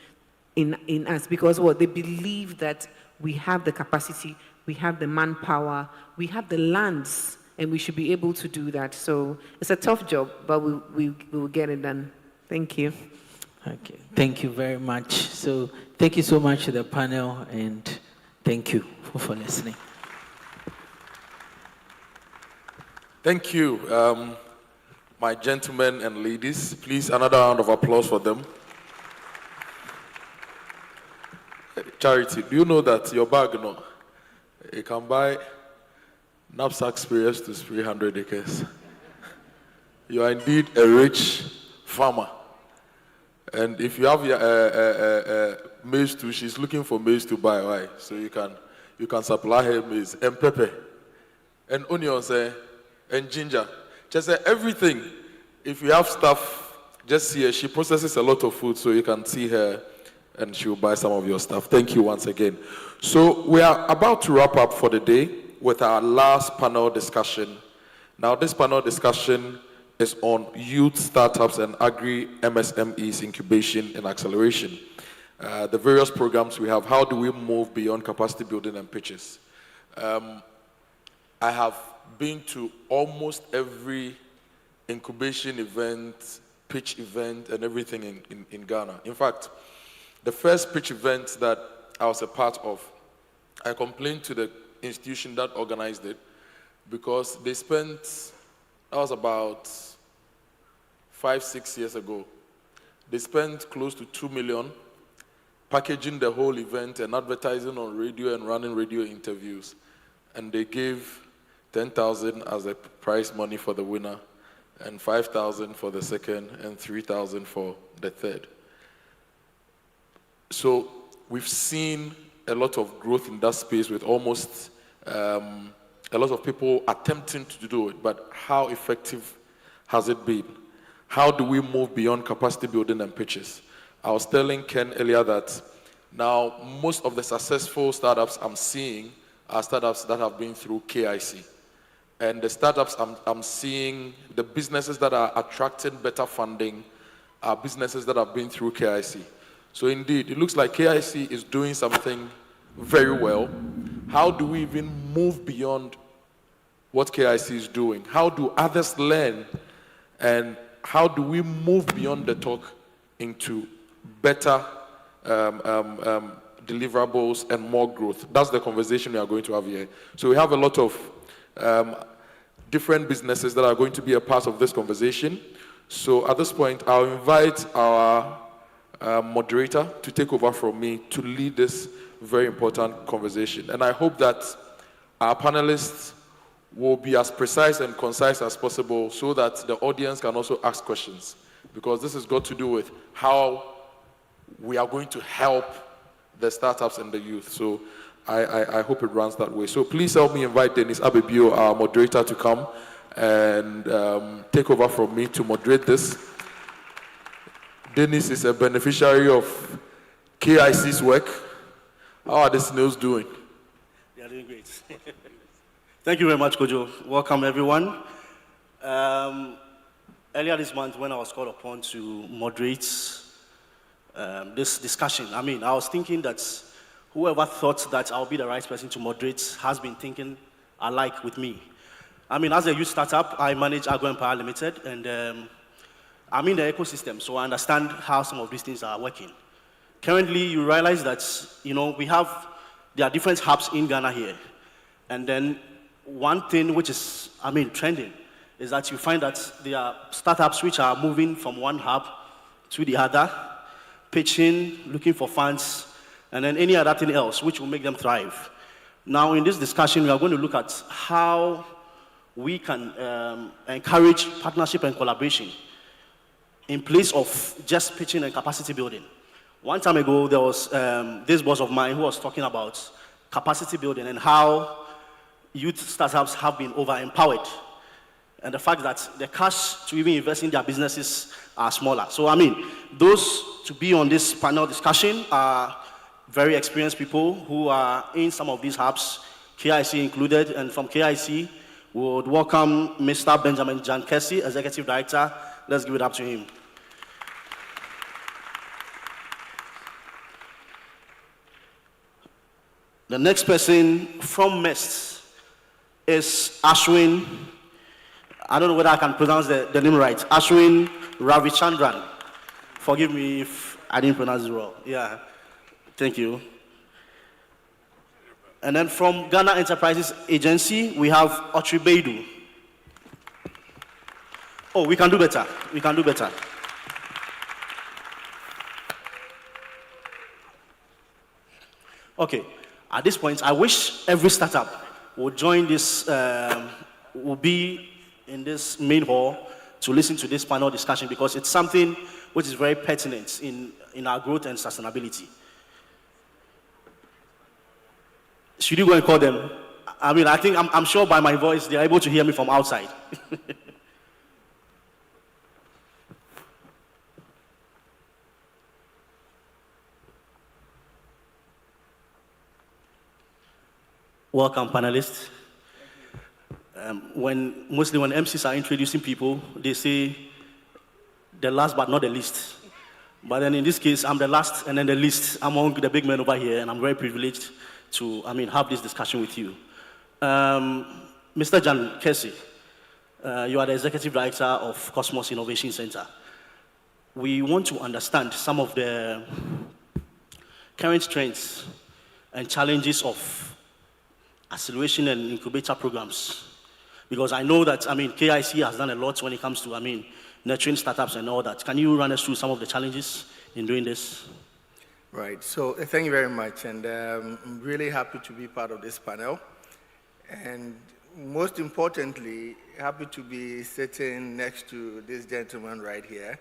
in us, because they believe that we have the capacity, we have the manpower, we have the lands, and we should be able to do that. So it's a tough job, but we will get it done. Thank you. Okay, thank you very much. So thank you so much to the panel, and thank you for listening. Thank you, my gentlemen and ladies. Please, another round of applause for them. Charity, do you know that your bag, you can buy knapsack sprayers to spray 100 acres. You are indeed a rich farmer. And if you have maize too, she's looking for maize to buy, right? So you can supply her maize and pepper and onions and ginger. Just everything. If you have stuff, just see her. She processes a lot of food, so you can see her and she will buy some of your stuff. Thank you once again. So we are about to wrap up for the day with our last panel discussion. Now this panel discussion is on youth startups and Agri-MSMEs incubation and acceleration. The various programs we have, how do we move beyond capacity building and pitches? I have been to almost every incubation event, pitch event, and everything in Ghana. In fact, the first pitch event that I was a part of, I complained to the institution that organized it because they spent, that was about 5-6 years ago, they spent close to 2 million packaging the whole event and advertising on radio and running radio interviews. And they gave 10,000 as a prize money for the winner, and 5,000 for the second, and 3,000 for the third. So we've seen a lot of growth in that space with almost a lot of people attempting to do it, but how effective has it been? How do we move beyond capacity building and pitches? I was telling Ken earlier that now most of the successful startups I'm seeing are startups that have been through KIC. And the startups I'm seeing, the businesses that are attracting better funding are businesses that have been through KIC. So indeed, it looks like KIC is doing something very well. How do we even move beyond what KIC is doing? How do others learn? And how do we move beyond the talk into better deliverables and more growth? That's the conversation we are going to have here. So we have a lot of different businesses that are going to be a part of this conversation. So at this point, I'll invite our moderator to take over from me to lead this very important conversation. And I hope that our panelists will be as precise and concise as possible so that the audience can also ask questions. because this has got to do with how we are going to help the startups and the youth. So I hope it runs that way. So please help me invite Dennis Abebio, our moderator, to come and take over from me to moderate this. Dennis is a beneficiary of KIC's work. How are the snails doing? They are doing great. Thank you very much, Kojo. Welcome, everyone. Earlier this month, when I was called upon to moderate this discussion, I was thinking that whoever thought that I'll be the right person to moderate has been thinking alike with me. As a youth startup, I manage Agri-MSME Limited, and I'm in the ecosystem, so I understand how some of these things are working. Currently, you realize that, there are different hubs in Ghana here. And then one thing which is, trending, is that you find that there are startups which are moving from one hub to the other, pitching, looking for funds, and then any other thing else which will make them thrive. Now, in this discussion, we are going to look at how we can encourage partnership and collaboration in place of just pitching and capacity building. One time ago, there was this boss of mine who was talking about capacity building and how youth startups have been over-empowered, and the fact that the cash to even invest in their businesses are smaller. So, those to be on this panel discussion are very experienced people who are in some of these hubs, KIC included, and from KIC, we would welcome Mr. Benjamin John Kessie, Executive Director. Let's give it up to him. The next person from MEST is Ashwin. I don't know whether I can pronounce the name right. Ashwin Ravichandran. Forgive me if I didn't pronounce it wrong. Yeah, thank you. And then from Ghana Enterprises Agency, we have Otribeidu. Oh, we can do better. We can do better. Okay. At this point, I wish every startup would join this, will be in this main hall to listen to this panel discussion, because it's something which is very pertinent in our growth and sustainability. Should you go and call them? I'm sure by my voice, they're able to hear me from outside. Welcome, panelists. Mostly when MCs are introducing people, they say the last but not the least. But then in this case, I'm the last and then the least among the big men over here, and I'm very privileged to, have this discussion with you. Mr. John Kessie, you are the Executive Director of Cosmos Innovation Center. We want to understand some of the current trends and challenges of acceleration and incubator programs, because I know that KIC has done a lot when it comes to nurturing startups and all that. Can you run us through some of the challenges in doing this? Right. So thank you very much, and I'm really happy to be part of this panel, and most importantly, happy to be sitting next to this gentleman right here.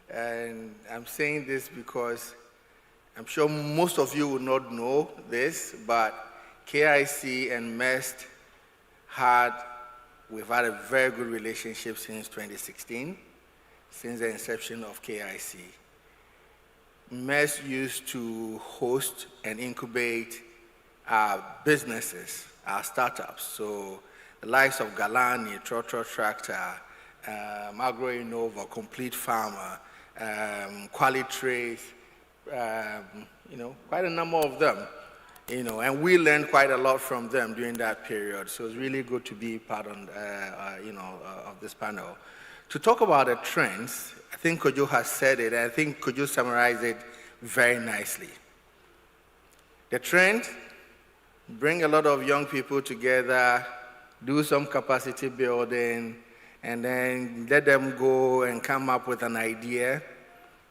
And I'm saying this because I'm sure most of you will not know this, but KIC and MEST we've had a very good relationship since 2016, since the inception of KIC. MEST used to host and incubate our businesses, our startups. So the likes of Galani, Trotro Tractor, Agro-Innova, Complete Farmer, Qualitrace, quite a number of them. And we learned quite a lot from them during that period. So it's really good to be part of this panel. To talk about the trends, I think Kojo has said it, and I think Kojo summarized it very nicely. The trend, bring a lot of young people together, do some capacity building, and then let them go and come up with an idea,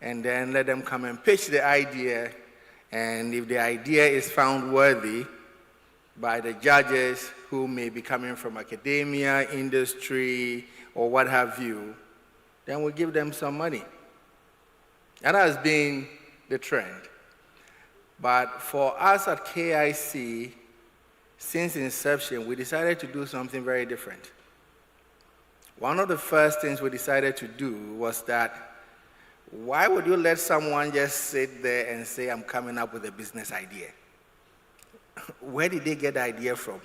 and then let them come and pitch the idea. And if the idea is found worthy by the judges who may be coming from academia, industry, or what have you, then we give them some money. That has been the trend. But for us at KIC, since inception, we decided to do something very different. One of the first things we decided to do was that, why would you let someone just sit there and say, I'm coming up with a business idea? Where did they get the idea from?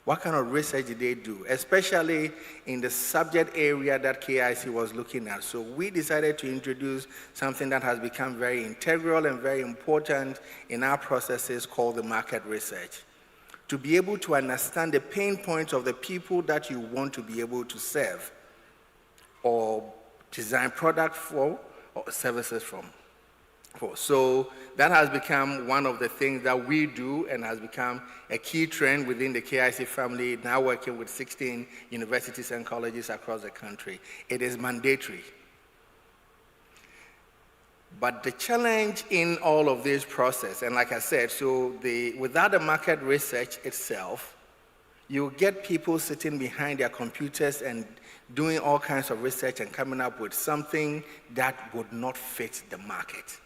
What kind of research did they do, especially in the subject area that KIC was looking at? So we decided to introduce something that has become very integral and very important in our processes called the market research. To be able to understand the pain points of the people that you want to be able to serve or design product for or services for. So that has become one of the things that we do and has become a key trend within the KIC family, now working with 16 universities and colleges across the country. It is mandatory. But the challenge in all of this process, and like I said, so without the market research itself, you get people sitting behind their computers and doing all kinds of research and coming up with something that would not fit the market.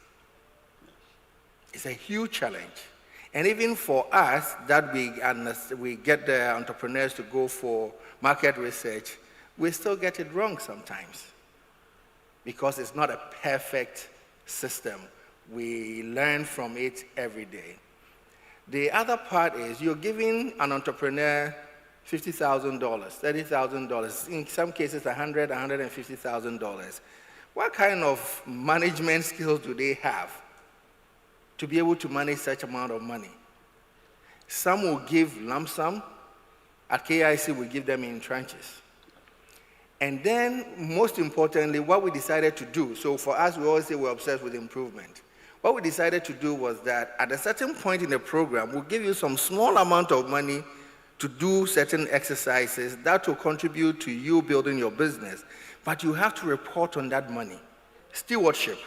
It's a huge challenge. And even for us, that we get the entrepreneurs to go for market research, we still get it wrong sometimes because it's not a perfect system. We learn from it every day. The other part is you're giving an entrepreneur $50,000, $30,000, in some cases $100,000, $150,000. What kind of management skills do they have to be able to manage such amount of money? Some will give lump sum. At KIC, we give them in tranches. And then, most importantly, what we decided to do, so for us, we always say we're obsessed with improvement. What we decided to do was that at a certain point in the program, we'll give you some small amount of money to do certain exercises that will contribute to you building your business. But you have to report on that money. Stewardship.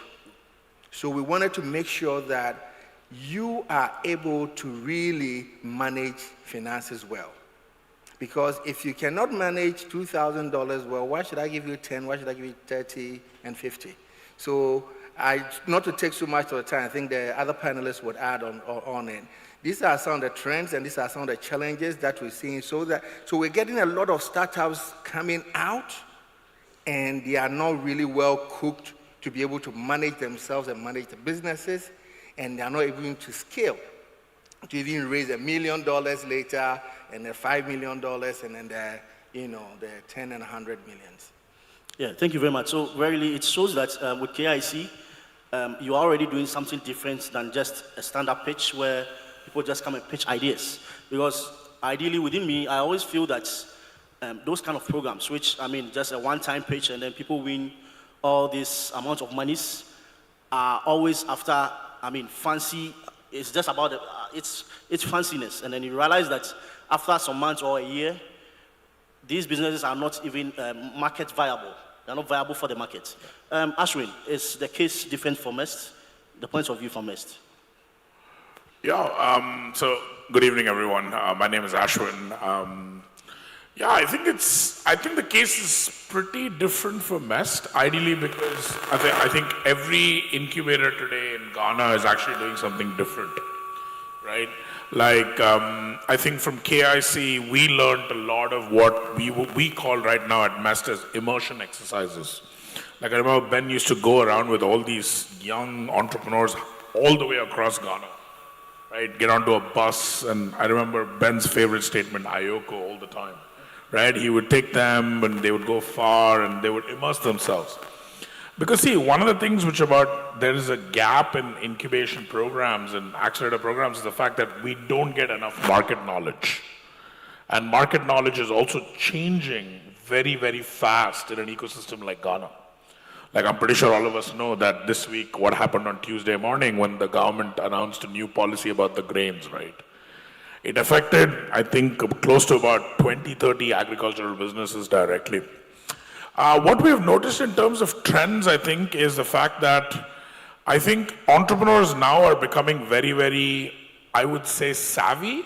So we wanted to make sure that you are able to really manage finances well. Because if you cannot manage $2,000 well, why should I give you 10? Why should I give you 30 and 50? So not to take so much of the time, I think the other panelists would add on it. These are some of the trends and these are some of the challenges that we're seeing. So we're getting a lot of startups coming out and they are not really well cooked to be able to manage themselves and manage the businesses, and they are not able to scale to even raise $1 million later and then $5 million and then the 10 and 100 millions. Yeah, thank you very much. So really, it shows that with KIC, you are already doing something different than just a stand-up pitch where people just come and pitch ideas. Because ideally within me, I always feel that those kind of programs, which, just a one-time pitch and then people win all this amount of monies, are always after, fancy. It's just about it's fanciness. And then you realize that after some months or a year, these businesses are not even market viable. They're not viable for the market. Ashwin, is the case different for MEST? The point of view for MEST? Yeah, so good evening, everyone. My name is Ashwin. I think the case is pretty different for MEST, ideally because I think every incubator today in Ghana is actually doing something different, right? Like, I think from KIC, we learned a lot of what we call right now at MEST as immersion exercises. Like, I remember Ben used to go around with all these young entrepreneurs all the way across Ghana, right? Get onto a bus, and I remember Ben's favorite statement, Ayoko, all the time, right? He would take them, and they would go far, and they would immerse themselves. Because see, one of the things there is a gap in incubation programs and accelerator programs is the fact that we don't get enough market knowledge. And market knowledge is also changing very, very fast in an ecosystem like Ghana. Like, I'm pretty sure all of us know that this week, what happened on Tuesday morning when the government announced a new policy about the grains, right? It affected, I think, close to about 20, 30 agricultural businesses directly. What we have noticed in terms of trends, I think, is the fact that I think entrepreneurs now are becoming very, very, I would say, savvy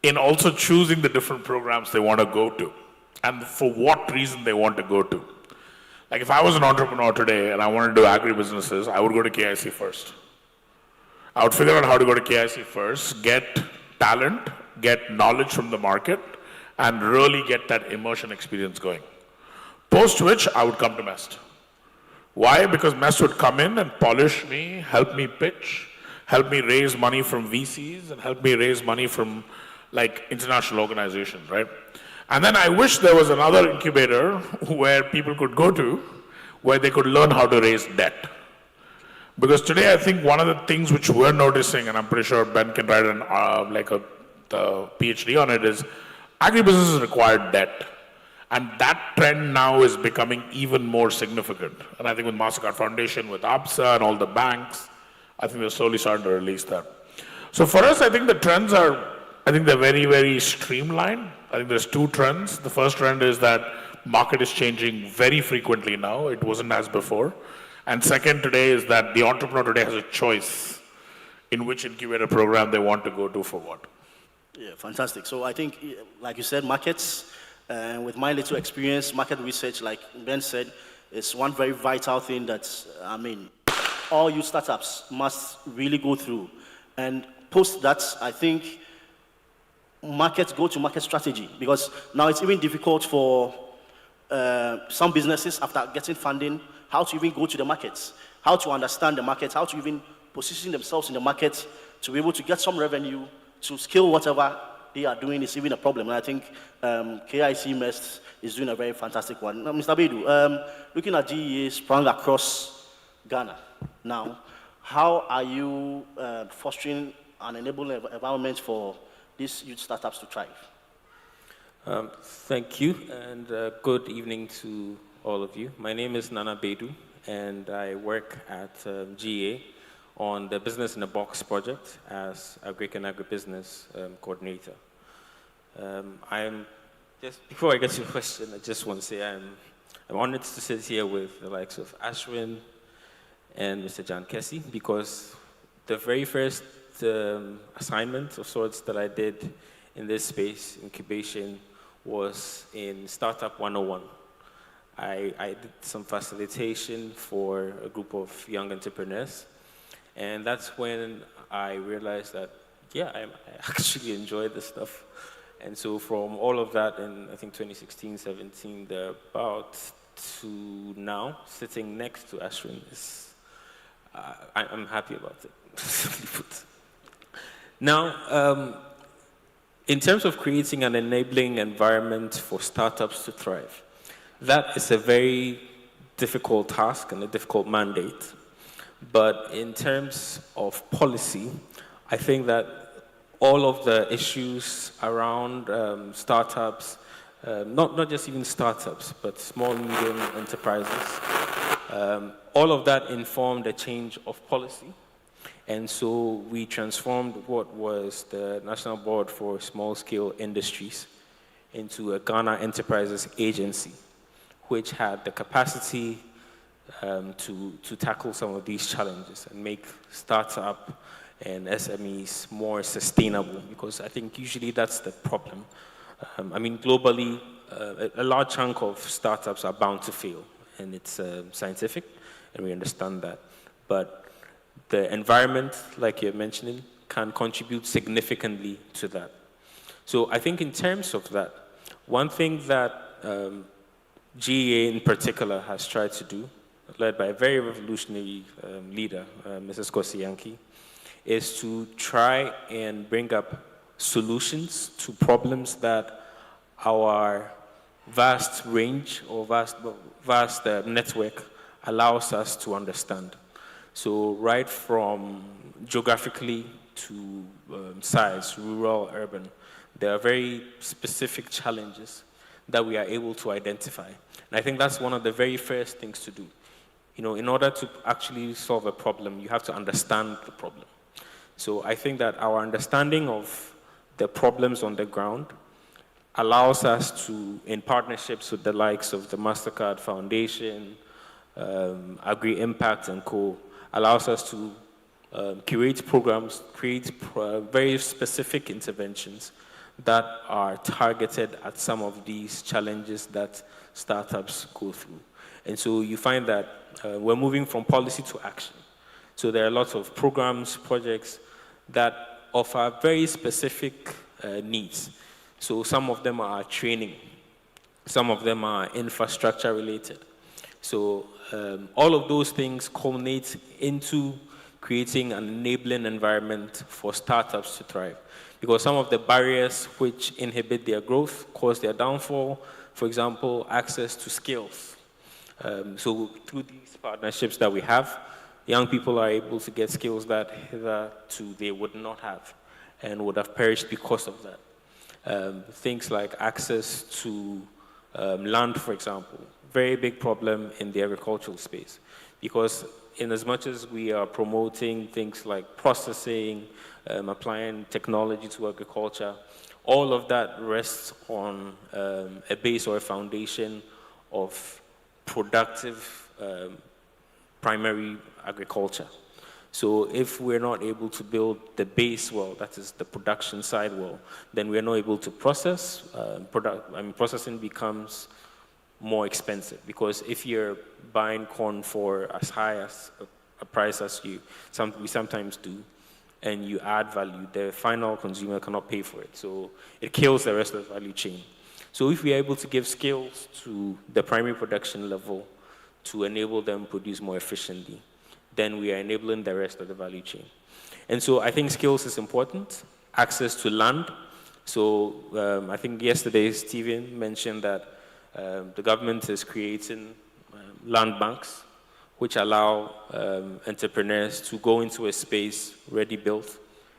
in also choosing the different programs they want to go to and for what reason they want to go to. Like if I was an entrepreneur today and I wanted to do agribusinesses, I would go to KIC first. I would figure out how to go to KIC first, get talent, get knowledge from the market, and really get that immersion experience going. Post which, I would come to MEST. Why? Because MEST would come in and polish me, help me pitch, help me raise money from VCs, and help me raise money from like international organizations, right? And then I wish there was another incubator where people could go to, where they could learn how to raise debt. Because today I think one of the things which we're noticing, and I'm pretty sure Ben can write the PhD on it, is agribusinesses require debt. And that trend now is becoming even more significant. And I think with MasterCard Foundation, with ABSA and all the banks, I think they're slowly starting to release that. So for us, I think the trends are, I think they're very, very streamlined. I think there's two trends. The first trend is that market is changing very frequently now. It wasn't as before. And second today is that the entrepreneur today has a choice in which incubator program they want to go to for what. Yeah, fantastic. So I think, like you said, markets, with my little experience, market research, like Ben said, is one very vital thing that, all you startups must really go through. And post that, I think go-to-market strategy, because now it's even difficult for some businesses after getting funding, how to even go to the markets, how to understand the market, how to even position themselves in the market to be able to get some revenue, to scale whatever they are doing is even a problem. And I think KIC MEST is doing a very fantastic one. Now, Mr. Bedu, looking at GEA sprung across Ghana now, how are you fostering an enabling environment for these youth startups to thrive? Thank you, and good evening to all of you. My name is Nana Bedu, and I work at GA on the Business in a Box project as Agric and Agribusiness coordinator. Before I get to your question, I just want to say I'm honored to sit here with the likes of Ashwin and Mr. John Kessie, because the very first assignment of sorts that I did in this space, incubation, was in Startup 101. I did some facilitation for a group of young entrepreneurs, and that's when I realized that, yeah, I actually enjoy this stuff. And so from all of that in, I think, 2016, 17, thereabout, to now, sitting next to Ashwin, I'm happy about it, simply put. Now, in terms of creating an enabling environment for startups to thrive, that is a very difficult task and a difficult mandate. But in terms of policy, I think that all of the issues around startups, not just even startups, but small, medium enterprises, all of that informed a change of policy. And so we transformed what was the National Board for Small-Scale Industries into a Ghana Enterprises Agency, which had the capacity to tackle some of these challenges and make startup and SMEs more sustainable, because I think usually that's the problem. Globally, a large chunk of startups are bound to fail, and it's scientific, and we understand that. But the environment, like you're mentioning, can contribute significantly to that. So I think in terms of that, one thing that GEA in particular has tried to do, led by a very revolutionary leader, Mrs. Kosiyanki, is to try and bring up solutions to problems that our vast range or vast network allows us to understand. So right from geographically to size, rural, urban, there are very specific challenges that we are able to identify. And I think that's one of the very first things to do. In order to actually solve a problem, you have to understand the problem. So I think that our understanding of the problems on the ground allows us to, in partnerships with the likes of the MasterCard Foundation, Agri-Impact and Co., allows us to curate programs, create very specific interventions that are targeted at some of these challenges that startups go through. And so you find that we're moving from policy to action. So there are lots of programs, projects that offer very specific needs. So some of them are training, some of them are infrastructure related. So all of those things culminate into creating an enabling environment for startups to thrive. Because some of the barriers which inhibit their growth, cause their downfall, for example, access to skills. So through these partnerships that we have, young people are able to get skills that hitherto they would not have and would have perished because of that. Things like access to land, for example, very big problem in the agricultural space. Because in as much as we are promoting things like processing, applying technology to agriculture, all of that rests on a base or a foundation of productive primary agriculture. So if we're not able to build the base well, that is the production side well, then we're not able to process. Processing becomes more expensive, because if you're buying corn for as high as a price as we sometimes do, and you add value, the final consumer cannot pay for it. So it kills the rest of the value chain. So if we are able to give skills to the primary production level to enable them produce more efficiently, then we are enabling the rest of the value chain. And so I think skills is important, access to land. So I think yesterday Stephen mentioned that the government is creating land banks, which allow entrepreneurs to go into a space ready built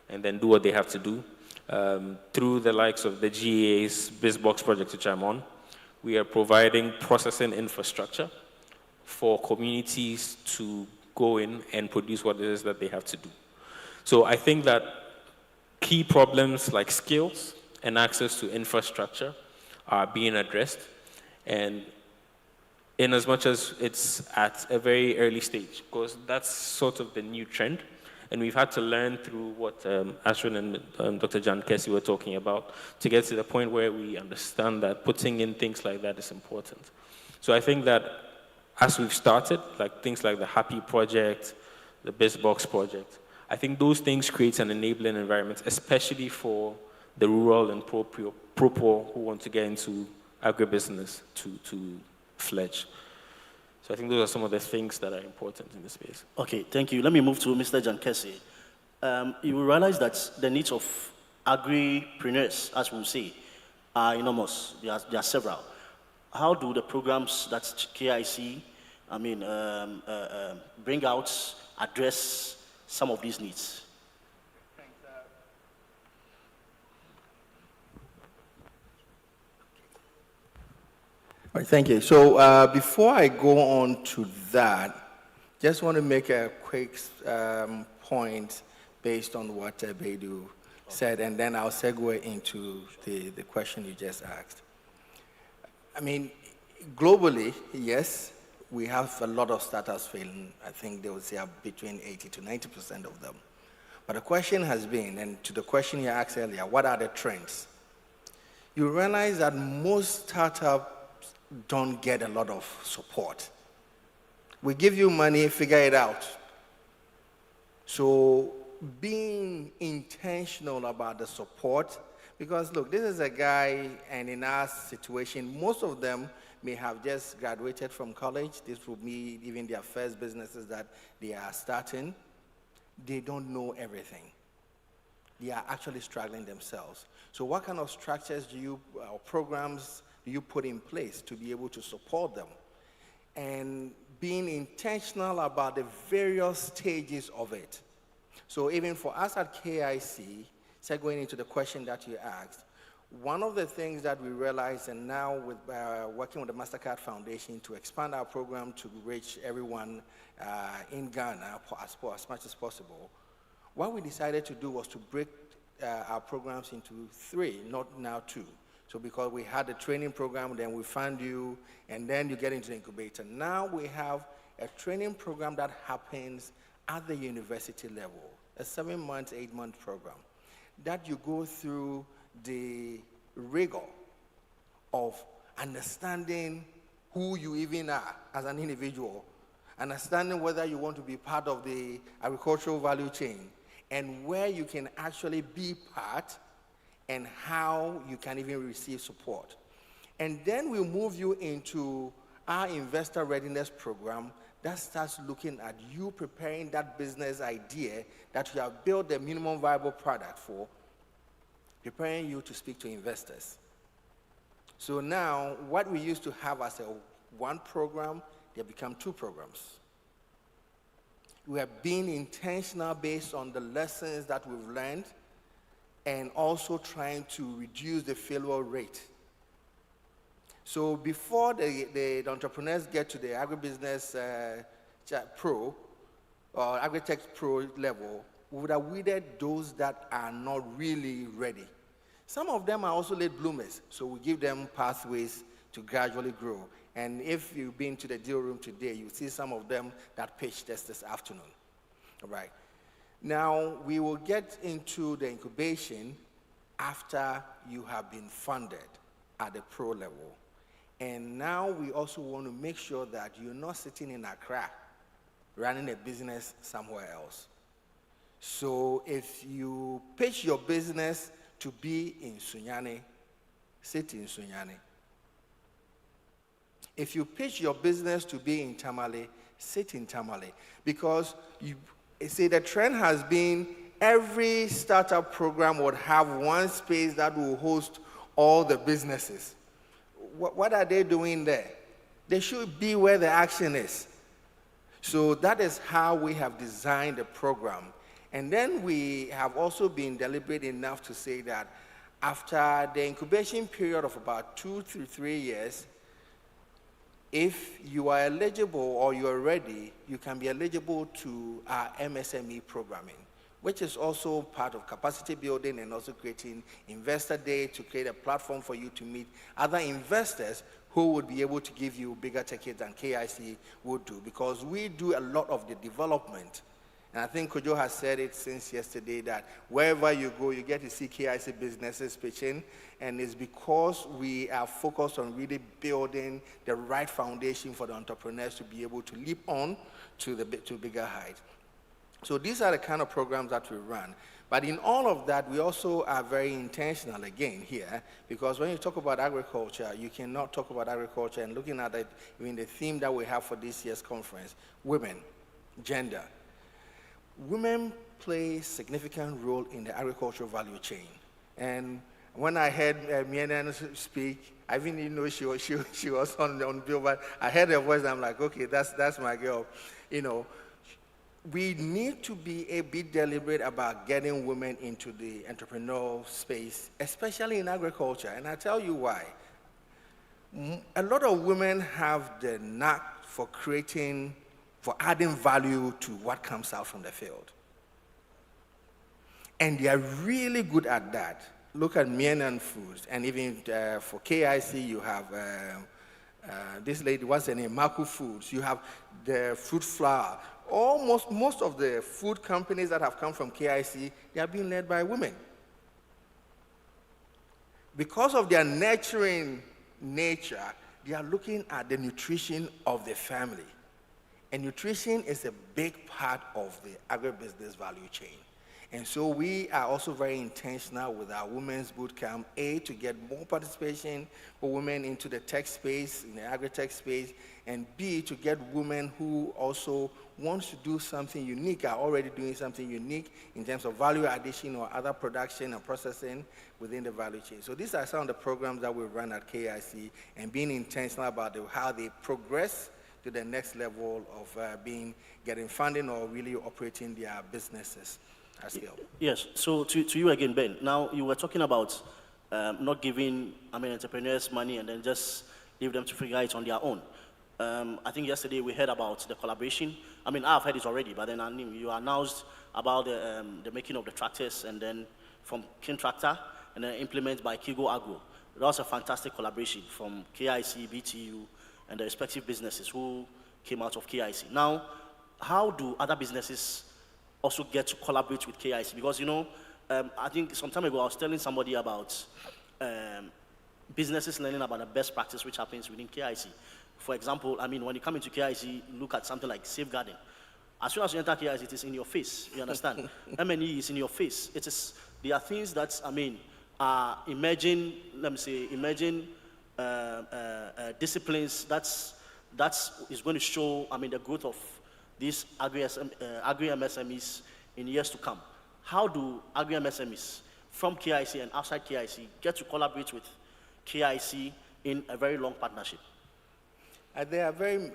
and then do what they have to do. Through the likes of the GA's BizBox project, which I'm on, we are providing processing infrastructure for communities to go in and produce what it is that they have to do. So I think that key problems like skills and access to infrastructure are being addressed. And in as much as it's at a very early stage, because that's sort of the new trend. And we've had to learn through what Ashwin and Dr. John Kessie were talking about to get to the point where we understand that putting in things like that is important. So I think that as we've started, like things like the Happy Project, the BizBox project, I think those things create an enabling environment, especially for the rural and pro-poor who want to get into agribusiness to fledge. So I think those are some of the things that are important in this space. Okay, thank you. Let me move to Mr. John Kessie. You will realize that the needs of agripreneurs, as we say, are enormous. There are several. How do the programs that KIC, bring out, address some of these needs? All right, thank you. So before I go on to that, just want to make a quick point based on what Bedu said, and then I'll segue into the question you just asked. I mean, globally, yes, we have a lot of startups failing. I think they would say between 80 to 90% of them. But the question has been, and to the question you asked earlier, what are the trends? You realize that most startups don't get a lot of support. We give you money, figure it out. So being intentional about the support, because look, this is a guy, and in our situation, most of them may have just graduated from college. This will be even their first businesses that they are starting. They don't know everything. They are actually struggling themselves. So what kind of structures do you, or programs do you put in place to be able to support them? And being intentional about the various stages of it. So even for us at KIC, segueing into the question that you asked, one of the things that we realized, and now with working with the MasterCard Foundation to expand our program to reach everyone in Ghana as much as possible, what we decided to do was to break our programs into 3, not now 2. So because we had the training program, then we fund you, and then you get into the incubator. Now we have a training program that happens at the university level, a 7-month, 8-month program, that you go through the rigor of understanding who you even are as an individual, understanding whether you want to be part of the agricultural value chain, and where you can actually be part, and how you can even receive support. And then we'll move you into our investor readiness program that starts looking at you preparing that business idea that you have built the minimum viable product for, preparing you to speak to investors. So now, what we used to have as a one program, they become two programs. We have been intentional based on the lessons that we've learned, and also trying to reduce the failure rate. So before the entrepreneurs get to the agribusiness pro or agritech pro level, we would have weeded those that are not really ready. Some of them are also late bloomers, so we give them pathways to gradually grow. And if you've been to the deal room today, you see some of them that pitched us this afternoon. All right. Now, we will get into the incubation after you have been funded at the pro level. And now we also want to make sure that you're not sitting in Accra running a business somewhere else. So if you pitch your business to be in Sunyani, sit in Sunyani. If you pitch your business to be in Tamale, sit in Tamale. Because you see, the trend has been every startup program would have one space that will host all the businesses. What are they doing there? They should be where the action is. So that is how we have designed the program. And then we have also been deliberate enough to say that after the incubation period of about 2 to 3 years, if you are eligible or you are ready, you can be eligible to our MSME programming, which is also part of capacity building and also creating investor day to create a platform for you to meet other investors who would be able to give you bigger tickets than KIC would do, because we do a lot of the development. And I think Kojo has said it since yesterday that wherever you go, you get to see KIC businesses pitching, and it's because we are focused on really building the right foundation for the entrepreneurs to be able to leap on to bigger heights. So these are the kind of programs that we run. But in all of that, we also are very intentional again here, because when you talk about agriculture, you cannot talk about agriculture and looking at it in the theme that we have for this year's conference, women, gender. Women play a significant role in the agricultural value chain. And when I heard Miena speak, I didn't know she was on bill, but I heard her voice and I'm like, okay, that's my girl. You know, we need to be a bit deliberate about getting women into the entrepreneurial space, especially in agriculture. And I tell you why. A lot of women have the knack for adding value to what comes out from the field. And they are really good at that. Look at Mienan Foods, and even for KIC, you have this lady, what's her name, Maku Foods. You have the fruit flour. Most of the food companies that have come from KIC, they are being led by women. Because of their nurturing nature, they are looking at the nutrition of the family. And nutrition is a big part of the agribusiness value chain. And so we are also very intentional with our women's bootcamp, A, to get more participation for women into the tech space, in the agri-tech space, and B, to get women who also want to do something unique, are already doing something unique in terms of value addition or other production and processing within the value chain. So these are some of the programs that we run at KIC, and being intentional about how they progress to the next level of getting funding or really operating their businesses at scale. Yes, so to you again, Ben. Now, you were talking about not giving entrepreneurs money and then just leave them to figure it on their own. I think yesterday we heard about the collaboration. I've heard it already, but then you announced about the making of the tractors, and then from King Tractor, and then implemented by Kigo Agro. That was a fantastic collaboration from KIC, BTU, and the respective businesses who came out of KIC. Now, how do other businesses also get to collaborate with KIC? Because, I think some time ago I was telling somebody about businesses learning about the best practice which happens within KIC. For example, I mean, when you come into KIC, look at something like safeguarding. As soon as you enter KIC, it is in your face, you understand? M&E is in your face. There are things that, I mean, are emerging, let me say, emerging disciplines that is going to show, I mean, the growth of these Agri-MSMEs in years to come. How do Agri-MSMEs from KIC and outside KIC get to collaborate with KIC in a very long partnership? There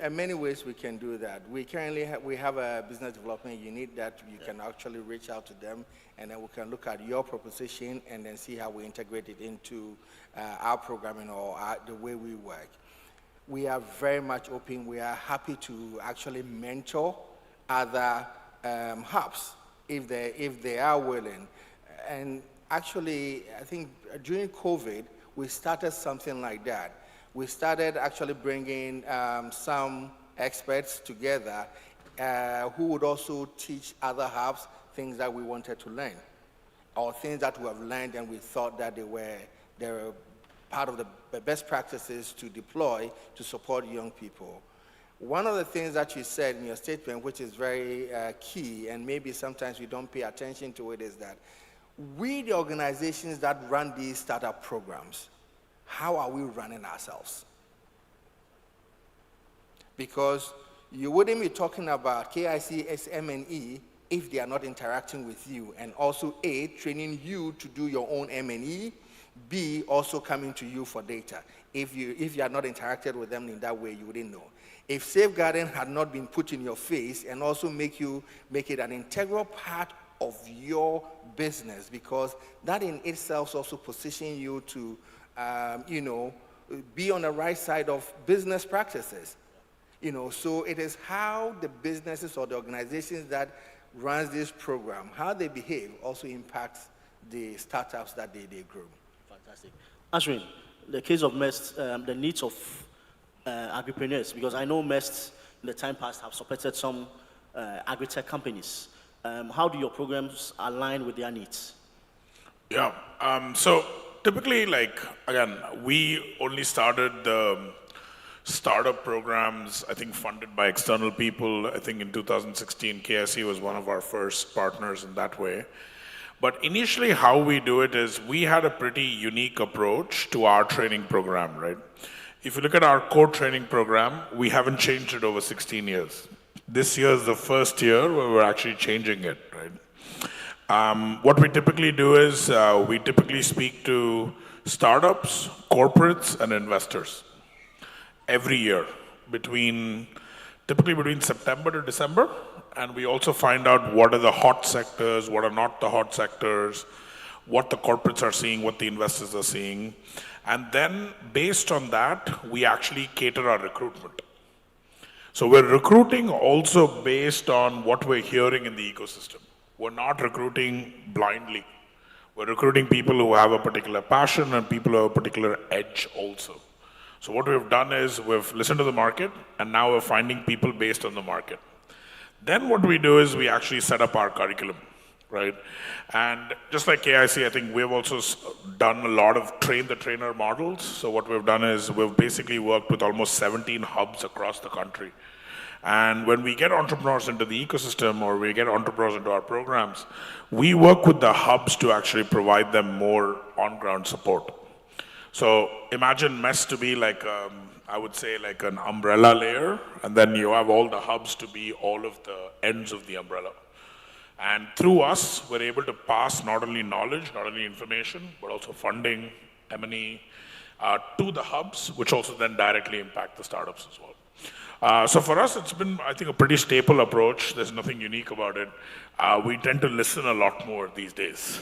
are many ways we can do that. We currently have a business development unit that you can actually reach out to them, and then we can look at your proposition and then see how we integrate it into our programming or the way we work. We are very much open. We are happy to actually mentor other hubs if they are willing. And actually, I think during COVID, we started something like that. We started actually bringing some experts together who would also teach other hubs things that we wanted to learn, or things that we have learned and we thought that they were part of the best practices to deploy to support young people. One of the things that you said in your statement, which is very key, and maybe sometimes we don't pay attention to it, is that we, the organizations that run these startup programs, how are we running ourselves? Because you wouldn't be talking about KIC, SM&E if they are not interacting with you, and also A, training you to do your own M&E, B, also coming to you for data. If you had not interacted with them in that way, you wouldn't know. If safeguarding had not been put in your face and also make it an integral part of your business, because that in itself also positions you to be on the right side of business practices. So it is how the businesses or the organizations that runs this program, how they behave also impacts the startups that they grow. Fantastic. Ashwin, the case of MEST, the needs of agripreneurs, because I know MEST in the time past have supported some agri-tech companies. How do your programs align with their needs? Yeah, so typically, again, we only started the startup programs, I think, funded by external people. I think in 2016, KIC was one of our first partners in that way. But initially, how we do it is we had a pretty unique approach to our training program, right? If you look at our core training program, we haven't changed it over 16 years. This year is the first year where we're actually changing it, right? What we typically do is we typically speak to startups, corporates, and investors every year, typically between September to December, and we also find out what are the hot sectors, what are not the hot sectors, what the corporates are seeing, what the investors are seeing. And then based on that, we actually cater our recruitment. So we're recruiting also based on what we're hearing in the ecosystem. We're not recruiting blindly. We're recruiting people who have a particular passion and people who have a particular edge also. So what we've done is we've listened to the market, and now we're finding people based on the market. Then what we do is we actually set up our curriculum, right? And just like KIC, I think we've also done a lot of train-the-trainer models. So what we've done is we've basically worked with almost 17 hubs across the country. And when we get entrepreneurs into the ecosystem or we get entrepreneurs into our programs, we work with the hubs to actually provide them more on-ground support. So imagine MESS to be like, I would say like an umbrella layer, and then you have all the hubs to be all of the ends of the umbrella. And through us, we're able to pass not only knowledge, not only information, but also funding, M&E, to the hubs, which also then directly impact the startups as well. So for us, it's been, I think, a pretty staple approach. There's nothing unique about it. We tend to listen a lot more these days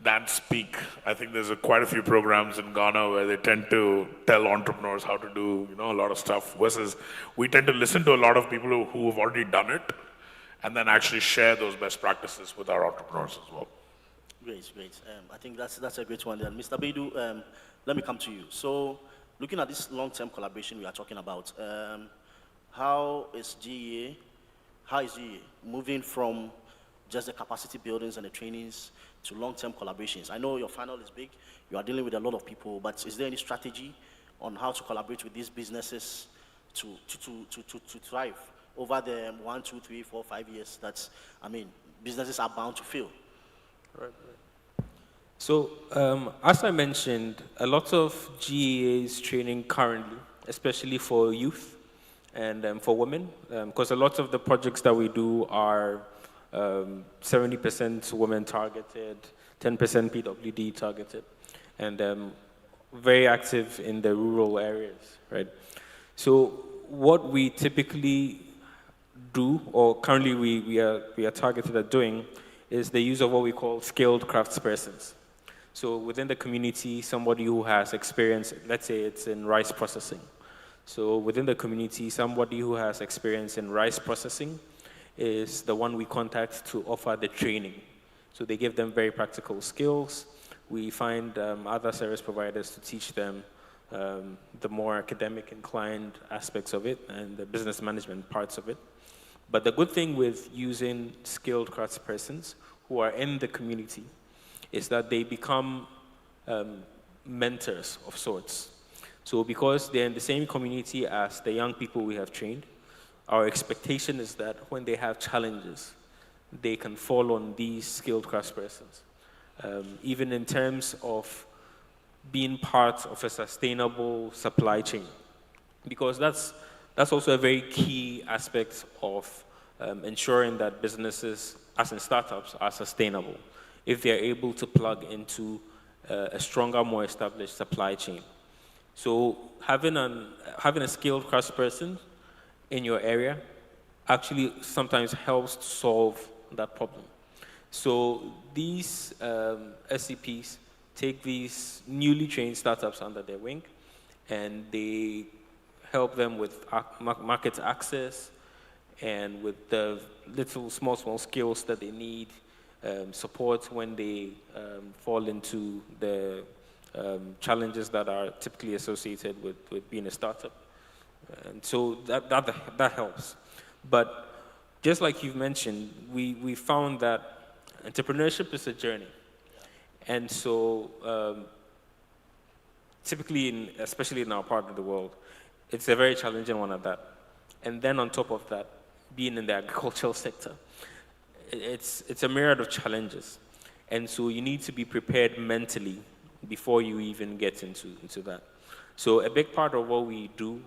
than speak. I think there's quite a few programs in Ghana where they tend to tell entrepreneurs how to do a lot of stuff, versus we tend to listen to a lot of people who have already done it and then actually share those best practices with our entrepreneurs as well. Great, great. I think that's a great one there. Mr. Baidu, let me come to you. So looking at this long-term collaboration we are talking about, how is GEA moving from just the capacity buildings and the trainings to long-term collaborations? I know your funnel is big, you are dealing with a lot of people, but is there any strategy on how to collaborate with these businesses to thrive over the 1, 2, 3, 4, 5 years that, I mean, businesses are bound to fail. Right. So, as I mentioned, a lot of GEA's training currently, especially for youth and for women, because a lot of the projects that we do are 70% women targeted, 10% PWD targeted, and very active in the rural areas, right? So what we typically do, or currently we are targeted at doing, is the use of what we call skilled craftspersons. So within the community, somebody who has experience, let's say it's in rice processing. So within the community, somebody who has experience in rice processing is the one we contact to offer the training. So they give them very practical skills. We find other service providers to teach them the more academic inclined aspects of it and the business management parts of it. But the good thing with using skilled craftspersons who are in the community is that they become mentors of sorts. So because they're in the same community as the young people we have trained, our expectation is that when they have challenges, they can fall on these skilled craftspersons. Even in terms of being part of a sustainable supply chain, because that's also a very key aspect of ensuring that businesses, as in startups, are sustainable if they're able to plug into a stronger, more established supply chain. So having a skilled craftsperson in your area actually sometimes helps to solve that problem. So these SCPs take these newly trained startups under their wing, and they help them with market access and with the little small skills that they need, support when they fall into the challenges that are typically associated with being a startup. And so that helps. But just like you've mentioned, we found that entrepreneurship is a journey. And so typically, especially in our part of the world, it's a very challenging one at that. And then on top of that, being in the agricultural sector, it's a myriad of challenges. And so you need to be prepared mentally before you even get into that. So a big part of what we do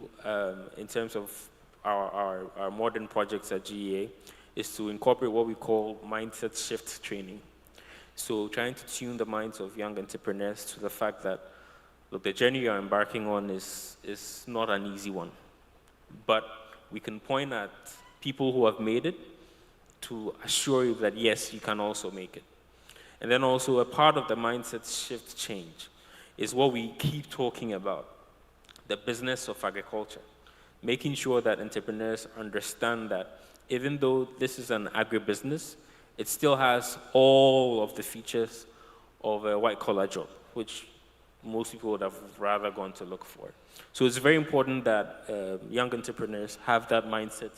in terms of our modern projects at GEA is to incorporate what we call mindset shift training. So trying to tune the minds of young entrepreneurs to the fact that, look, the journey you're embarking on is not an easy one. But we can point at people who have made it to assure you that, yes, you can also make it. And then also a part of the mindset shift change is what we keep talking about, the business of agriculture, making sure that entrepreneurs understand that even though this is an agribusiness, it still has all of the features of a white-collar job, which most people would have rather gone to look for. So it's very important that young entrepreneurs have that mindset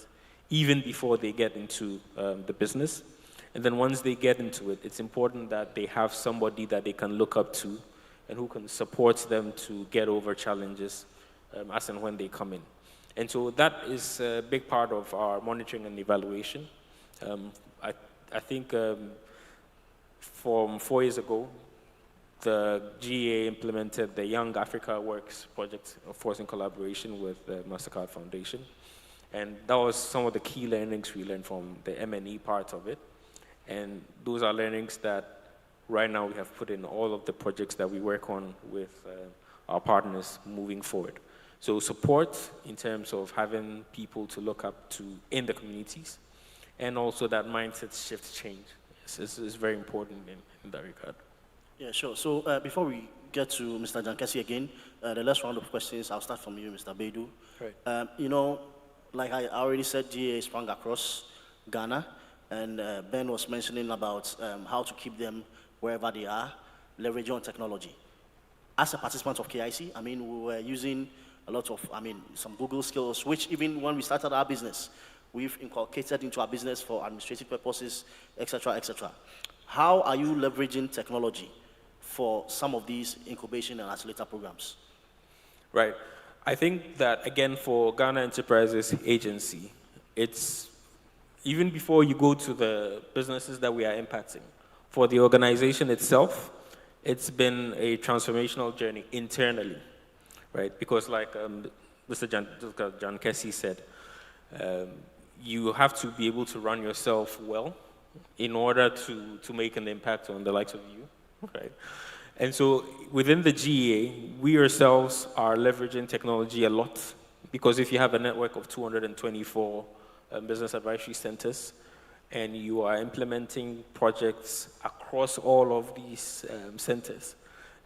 even before they get into the business. And then once they get into it, it's important that they have somebody that they can look up to and who can support them to get over challenges as and when they come in. And so that is a big part of our monitoring and evaluation. I think from 4 years ago, the GEA implemented the Young Africa Works project, of course, in collaboration with the MasterCard Foundation. And that was some of the key learnings we learned from the M&E part of it. And those are learnings that right now we have put in all of the projects that we work on with our partners moving forward. So support in terms of having people to look up to in the communities, and also that mindset shift change is very important in that regard. Yeah, sure. So before we get to Mr. Jankesi again, the last round of questions, I'll start from you, Mr. Beidou. Right. You know, like I already said, GA sprang across Ghana, and Ben was mentioning about how to keep them wherever they are, leveraging on technology. As a participant of KIC, I mean, we were using a lot of, some Google skills, which even when we started our business, we've inculcated into our business for administrative purposes, etc., etc. How are you leveraging technology for some of these incubation and accelerator programs? Right. I think that, again, for Ghana Enterprises Agency, it's even before you go to the businesses that we are impacting, for the organization itself, it's been a transformational journey internally, right? Because like Mr. John Kessie said, you have to be able to run yourself well in order to make an impact on the likes of you, right? And so within the GEA, we ourselves are leveraging technology a lot, because if you have a network of 224 business advisory centers, and you are implementing projects across all of these centers,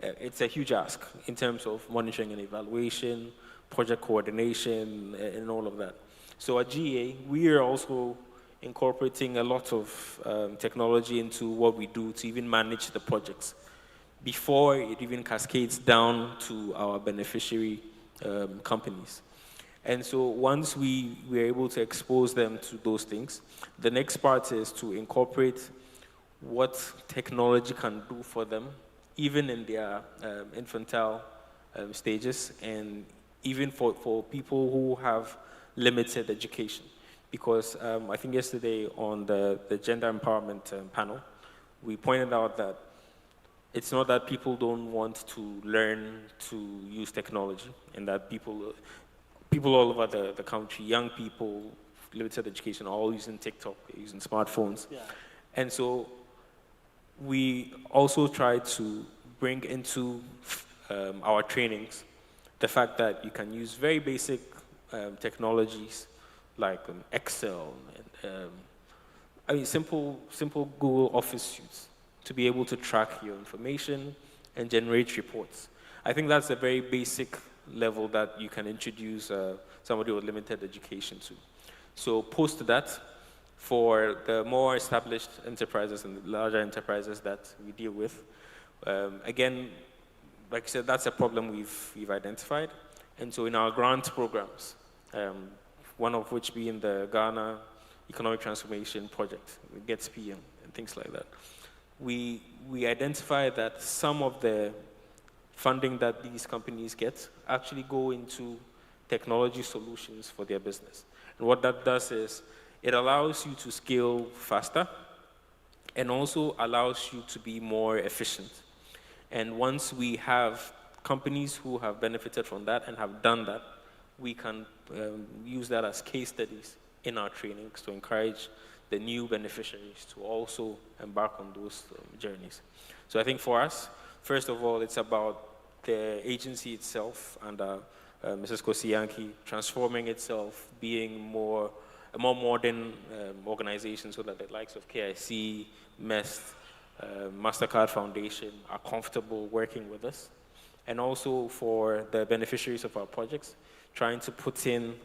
it's a huge ask in terms of monitoring and evaluation, project coordination, and all of that. So at GEA, we are also incorporating a lot of technology into what we do to even manage the projects before it even cascades down to our beneficiary companies. And so once we are able to expose them to those things, the next part is to incorporate what technology can do for them, even in their infantile stages, and even for people who have limited education. Because I think yesterday on the gender empowerment panel, we pointed out that it's not that people don't want to learn to use technology, and that people all over the country, young people, limited education, are all using TikTok, using smartphones. Yeah. And so we also try to bring into our trainings the fact that you can use very basic technologies like Excel, and simple Google Office suites to be able to track your information and generate reports. I think that's a very basic level that you can introduce somebody with limited education to. So post that, for the more established enterprises and the larger enterprises that we deal with, again, like I said, that's a problem we've identified. And so in our grant programs, one of which being the Ghana Economic Transformation Project, GETSP and things like that, we identify that some of the funding that these companies get actually go into technology solutions for their business. And what that does is it allows you to scale faster and also allows you to be more efficient. And once we have companies who have benefited from that and have done that, we can use that as case studies in our trainings to encourage the new beneficiaries to also embark on those journeys. So I think for us, first of all, it's about the agency itself and Mrs. Kosiyanki transforming itself, being a more modern organization, so that the likes of KIC, MEST, MasterCard Foundation are comfortable working with us. And also for the beneficiaries of our projects, trying to put in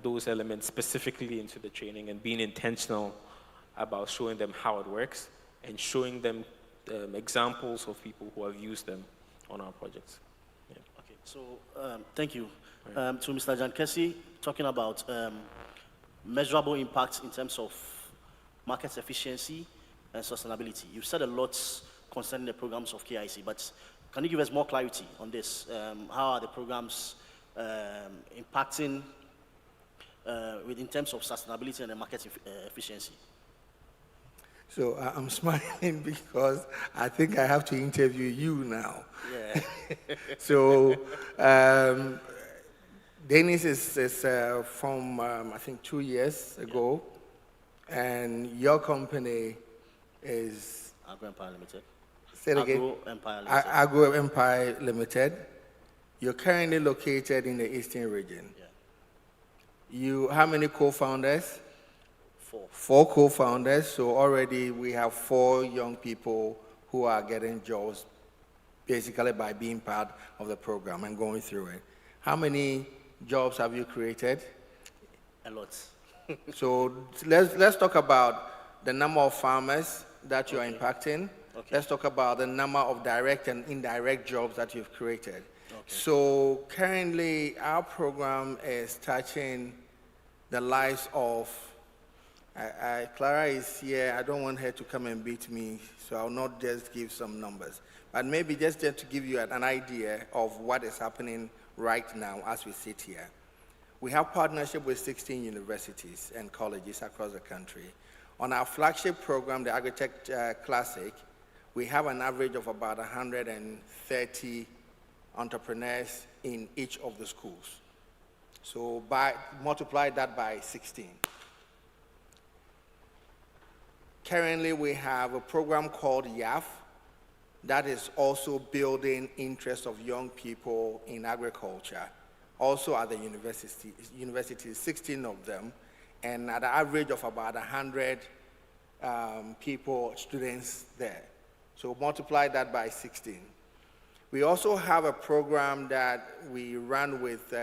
those elements specifically into the training and being intentional about showing them how it works and showing them examples of people who have used them on our projects. Yeah. Okay, so thank you. Right. To Mr. John Kessie, talking about measurable impacts in terms of market efficiency and sustainability. You've said a lot concerning the programs of KIC, but can you give us more clarity on this? How are the programs impacting in terms of sustainability and the market efficiency? So I'm smiling because I think I have to interview you now. Yeah. So Dennis is from, I think, 2 years ago, and your company is... Agri-Empire Limited. Say it again. Agri-Empire Limited. Agri-Empire Limited. You're currently located in the Eastern region. Yeah. How many co-founders? 4. 4 co-founders, so already we have 4 young people who are getting jobs basically by being part of the program and going through it. How many jobs have you created? A lot. So let's talk about the number of farmers that you are impacting. Okay. Let's talk about the number of direct and indirect jobs that you've created. Okay. So currently our program is touching the lives of Clara is here. I don't want her to come and beat me, so I'll not just give some numbers. But maybe just to give you an idea of what is happening right now as we sit here. We have partnership with 16 universities and colleges across the country. On our flagship program, the Agritech Classic, we have an average of about 130 entrepreneurs in each of the schools. So multiply that by 16. Currently, we have a program called YAF that is also building interest of young people in agriculture, also at the universities, 16 of them, and at an average of about 100 students there. So multiply that by 16. We also have a program that we run with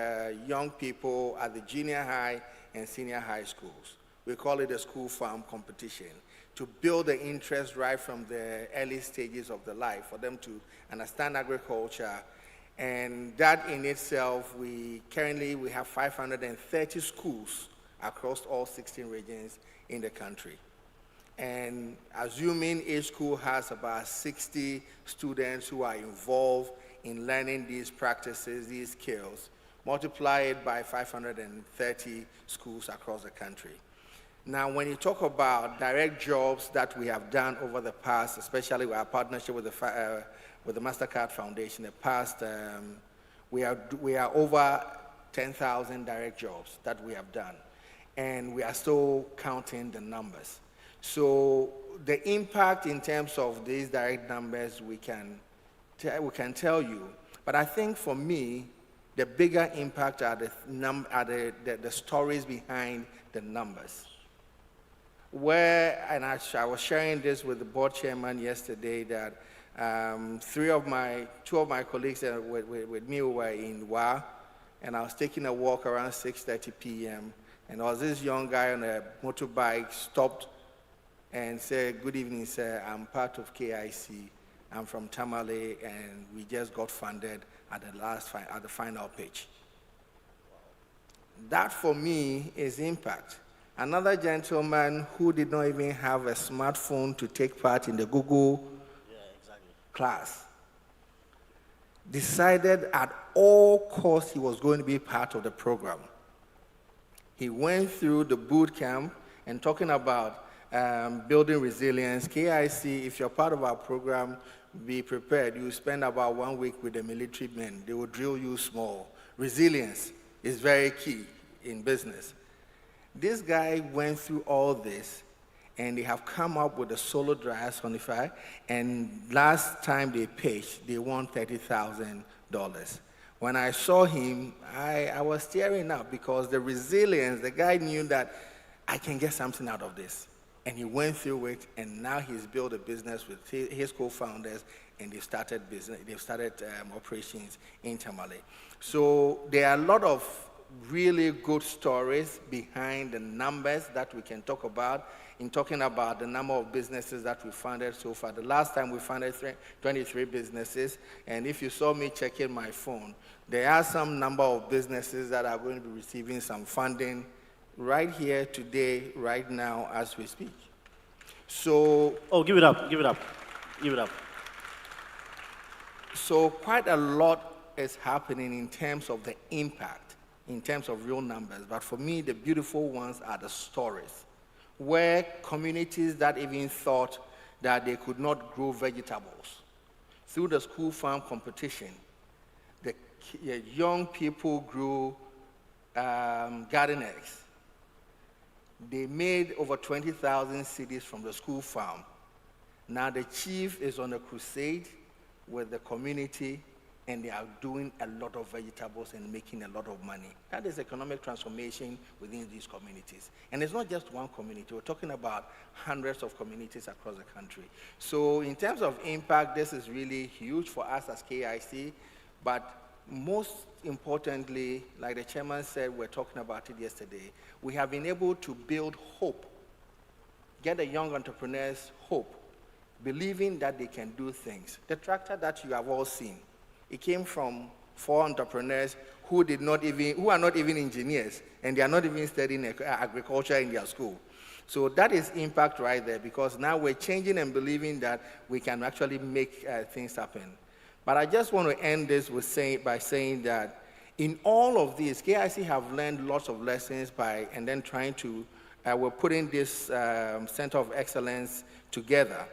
young people at the junior high and senior high schools. We call it a school farm competition, to build the interest right from the early stages of the life, for them to understand agriculture. And that in itself, currently we have 530 schools across all 16 regions in the country. And assuming each school has about 60 students who are involved in learning these practices, these skills, multiply it by 530 schools across the country. Now, when you talk about direct jobs that we have done over the past, especially with our partnership with the MasterCard Foundation, the past, we are over 10,000 direct jobs that we have done, and we are still counting the numbers. So the impact in terms of these direct numbers, we can tell you, but I think for me, the bigger impact are the stories behind the numbers. And I was sharing this with the board chairman yesterday, that two of my colleagues with me were in Wa, and I was taking a walk around 6:30 p.m. and there was this young guy on a motorbike stopped and said, "Good evening, sir. I'm part of KIC. I'm from Tamale, and we just got funded at the final pitch." That for me is impact. Another gentleman who did not even have a smartphone to take part in the Google class decided at all costs he was going to be part of the program. He went through the boot camp and talking about building resilience. KIC, if you're part of our program, be prepared. You spend about 1 week with the military men. They will drill you small. Resilience is very key in business. This guy went through all this, and they have come up with a solo dry sonify, and last time they pitched, they won $30,000. When I saw him, I was tearing up, because the resilience, the guy knew that I can get something out of this. And he went through it, and now he's built a business with his co-founders, and they've started operations in Tamale. So there are a lot of really good stories behind the numbers that we can talk about in talking about the number of businesses that we funded so far. The last time we funded 23 businesses, and if you saw me checking my phone, there are some number of businesses that are going to be receiving some funding right here today, right now, as we speak. So... Oh, give it up, give it up, give it up. So quite a lot is happening in terms of the impact, in terms of real numbers. But for me, the beautiful ones are the stories, where communities that even thought that they could not grow vegetables, through the school farm competition, the young people grew garden eggs. They made over 20,000 cedis from the school farm. Now the chief is on a crusade with the community, and they are doing a lot of vegetables and making a lot of money. That is economic transformation within these communities. And it's not just one community. We're talking about hundreds of communities across the country. So in terms of impact, this is really huge for us as KIC, but most importantly, like the chairman said, we're talking about it yesterday, we have been able to build hope, get the young entrepreneurs hope, believing that they can do things. The tractor that you have all seen, it came from 4 entrepreneurs who are not even engineers, and they are not even studying agriculture in their school. So that is impact right there, because now we're changing and believing that we can actually make things happen. But I just want to end this by saying that in all of this, KIC have learned lots of lessons and then trying to, we're putting this Center of Excellence together.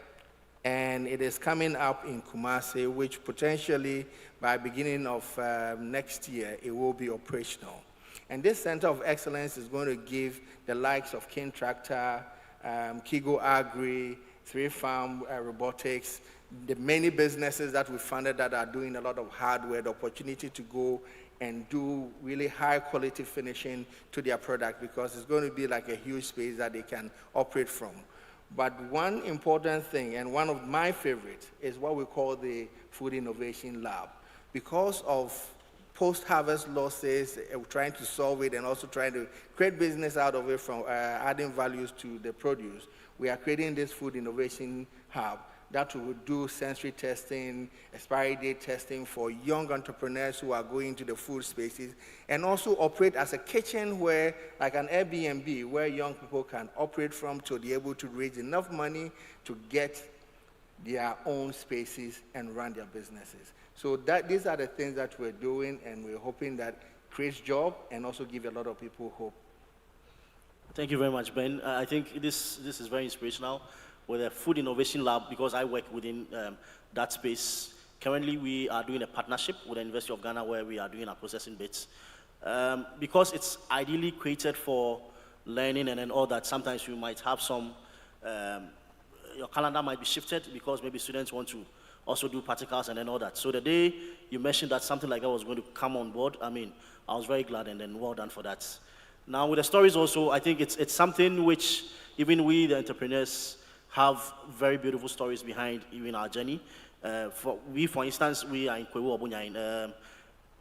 And it is coming up in Kumasi, which potentially by beginning of next year, it will be operational. And this Center of Excellence is going to give the likes of King Tractor, Kigo Agri, 3Farm Robotics, the many businesses that we funded that are doing a lot of hardware, the opportunity to go and do really high quality finishing to their product, because it's going to be like a huge space that they can operate from. But one important thing, and one of my favorites, is what we call the Food Innovation Lab. Because of post-harvest losses, trying to solve it and also trying to create business out of it from adding values to the produce, we are creating this Food Innovation Hub that will do sensory testing, expiry date testing for young entrepreneurs who are going to the food spaces, and also operate as a kitchen where, like an Airbnb, where young people can operate from to be able to raise enough money to get their own spaces and run their businesses. So these are the things that we're doing, and we're hoping that creates jobs and also give a lot of people hope. Thank you very much, Ben. I think this is very inspirational with a Food Innovation Lab, because I work within that space. Currently, we are doing a partnership with the University of Ghana where we are doing our processing bits. Because it's ideally created for learning and then all that, sometimes you might have some, your calendar might be shifted because maybe students want to also do practicals and then all that. So the day you mentioned that something like that was going to come on board, I mean, I was very glad, and then well done for that. Now with the stories also, I think it's something which even we, the entrepreneurs, have very beautiful stories behind even our journey. For instance, we are in Kwewu Obunya.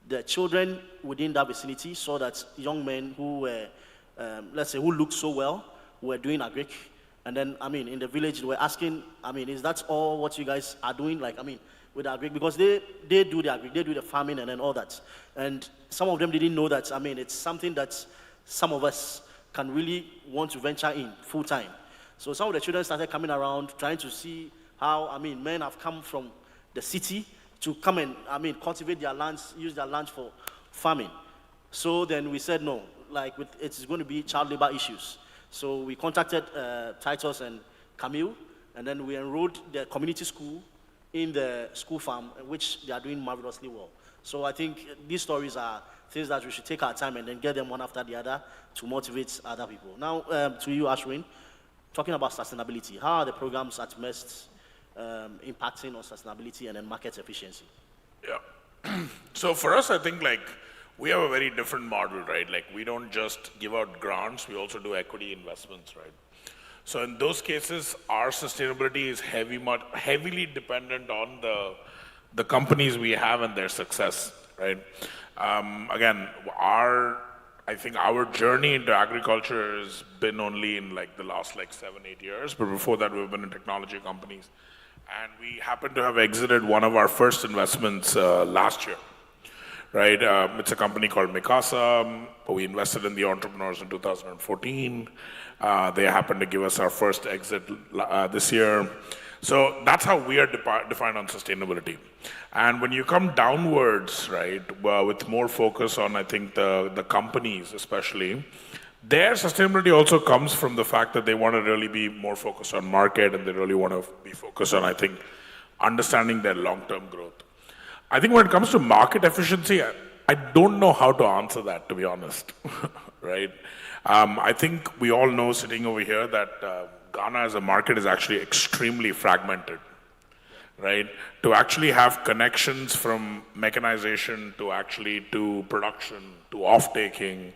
The children within that vicinity saw that young men who were, let's say, who looked so well, were doing agric. And then, I mean, in the village, they were asking, I mean, is that all what you guys are doing? Like, I mean, with agric, because they do the agric, they do the farming and then all that. And some of them didn't know that, I mean, it's something that some of us can really want to venture in full time. So some of the children started coming around, trying to see how, I mean, men have come from the city to come and, I mean, cultivate their lands, use their lands for farming. So then we said, no, like, it's going to be child labor issues. So we contacted Titus and Camille, and then we enrolled the community school in the school farm, which they are doing marvelously well. So I think these stories are things that we should take our time and then get them one after the other to motivate other people. Now, to you, Ashwin, talking about sustainability, how are the programs at MEST impacting on sustainability and then market efficiency? Yeah. So for us, I think like we have a very different model, right? Like we don't just give out grants, we also do equity investments, right? So in those cases, our sustainability is heavily dependent on the companies we have and their success, right? Again, I think our journey into agriculture has been only in like the last like 7-8 years, but before that we've been in technology companies. And we happen to have exited one of our first investments last year, right? It's a company called Mikasa. We invested in the entrepreneurs in 2014. They happened to give us our first exit this year. So that's how we are defined on sustainability. And when you come downwards, right, with more focus on, I think, the companies especially, their sustainability also comes from the fact that they want to really be more focused on market, and they really want to be focused on, I think, understanding their long-term growth. I think when it comes to market efficiency, I don't know how to answer that, to be honest, right? I think we all know sitting over here that Ghana as a market is actually extremely fragmented, right? To actually have connections from mechanization to production, to off-taking,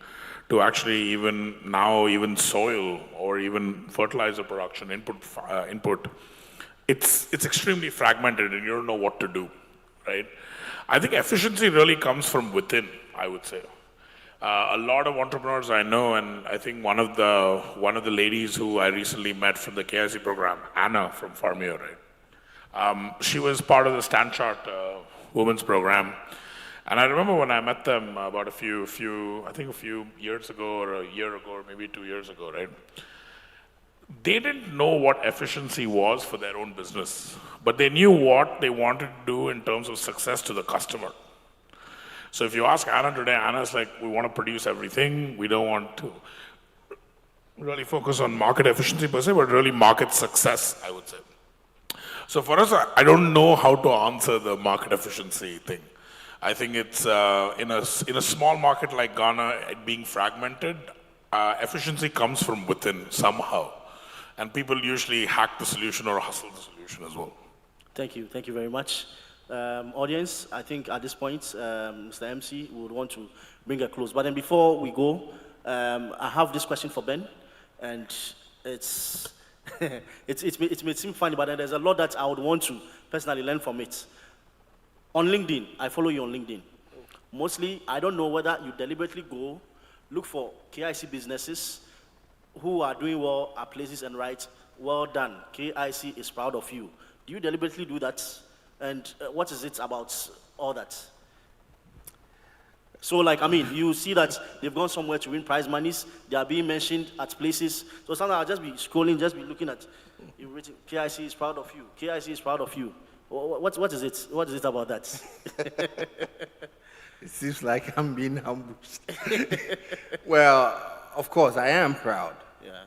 to actually even soil or even fertilizer production input, it's extremely fragmented and you don't know what to do, right? I think efficiency really comes from within, I would say. A lot of entrepreneurs I know, and I think one of the ladies who I recently met from the KIC program, Anna from Farmio, right? She was part of the Stand Chart Women's Program. And I remember when I met them about a few years ago, or a year ago, or maybe 2 years ago, right? they didn't know what efficiency was for their own business, but they knew what they wanted to do in terms of success to the customer. So if you ask Anna today, Anna's like, we want to produce everything. We don't want to really focus on market efficiency per se, but really market success, I would say. So for us, I don't know how to answer the market efficiency thing. I think it's in a small market like Ghana, it being fragmented, efficiency comes from within somehow. And people usually hack the solution or hustle the solution as well. Thank you very much. Audience, I think at this point, Mr. MC would want to bring a close. But then before we go, I have this question for Ben, and it may seem funny, but there's a lot that I would want to personally learn from it. On LinkedIn, I follow you on LinkedIn. Mostly, I don't know whether you deliberately go look for KIC businesses who are doing well at places and write, well done, KIC is proud of you. Do you deliberately do that? And what is it about all that? So like, I mean, you see that they've gone somewhere to win prize monies, they are being mentioned at places. So sometimes I'll just be scrolling, just be looking at, you've written, KIC is proud of you, KIC is proud of you. What is it? What is it about that? It seems like I'm being ambushed. Well, of course, I am proud. Yeah.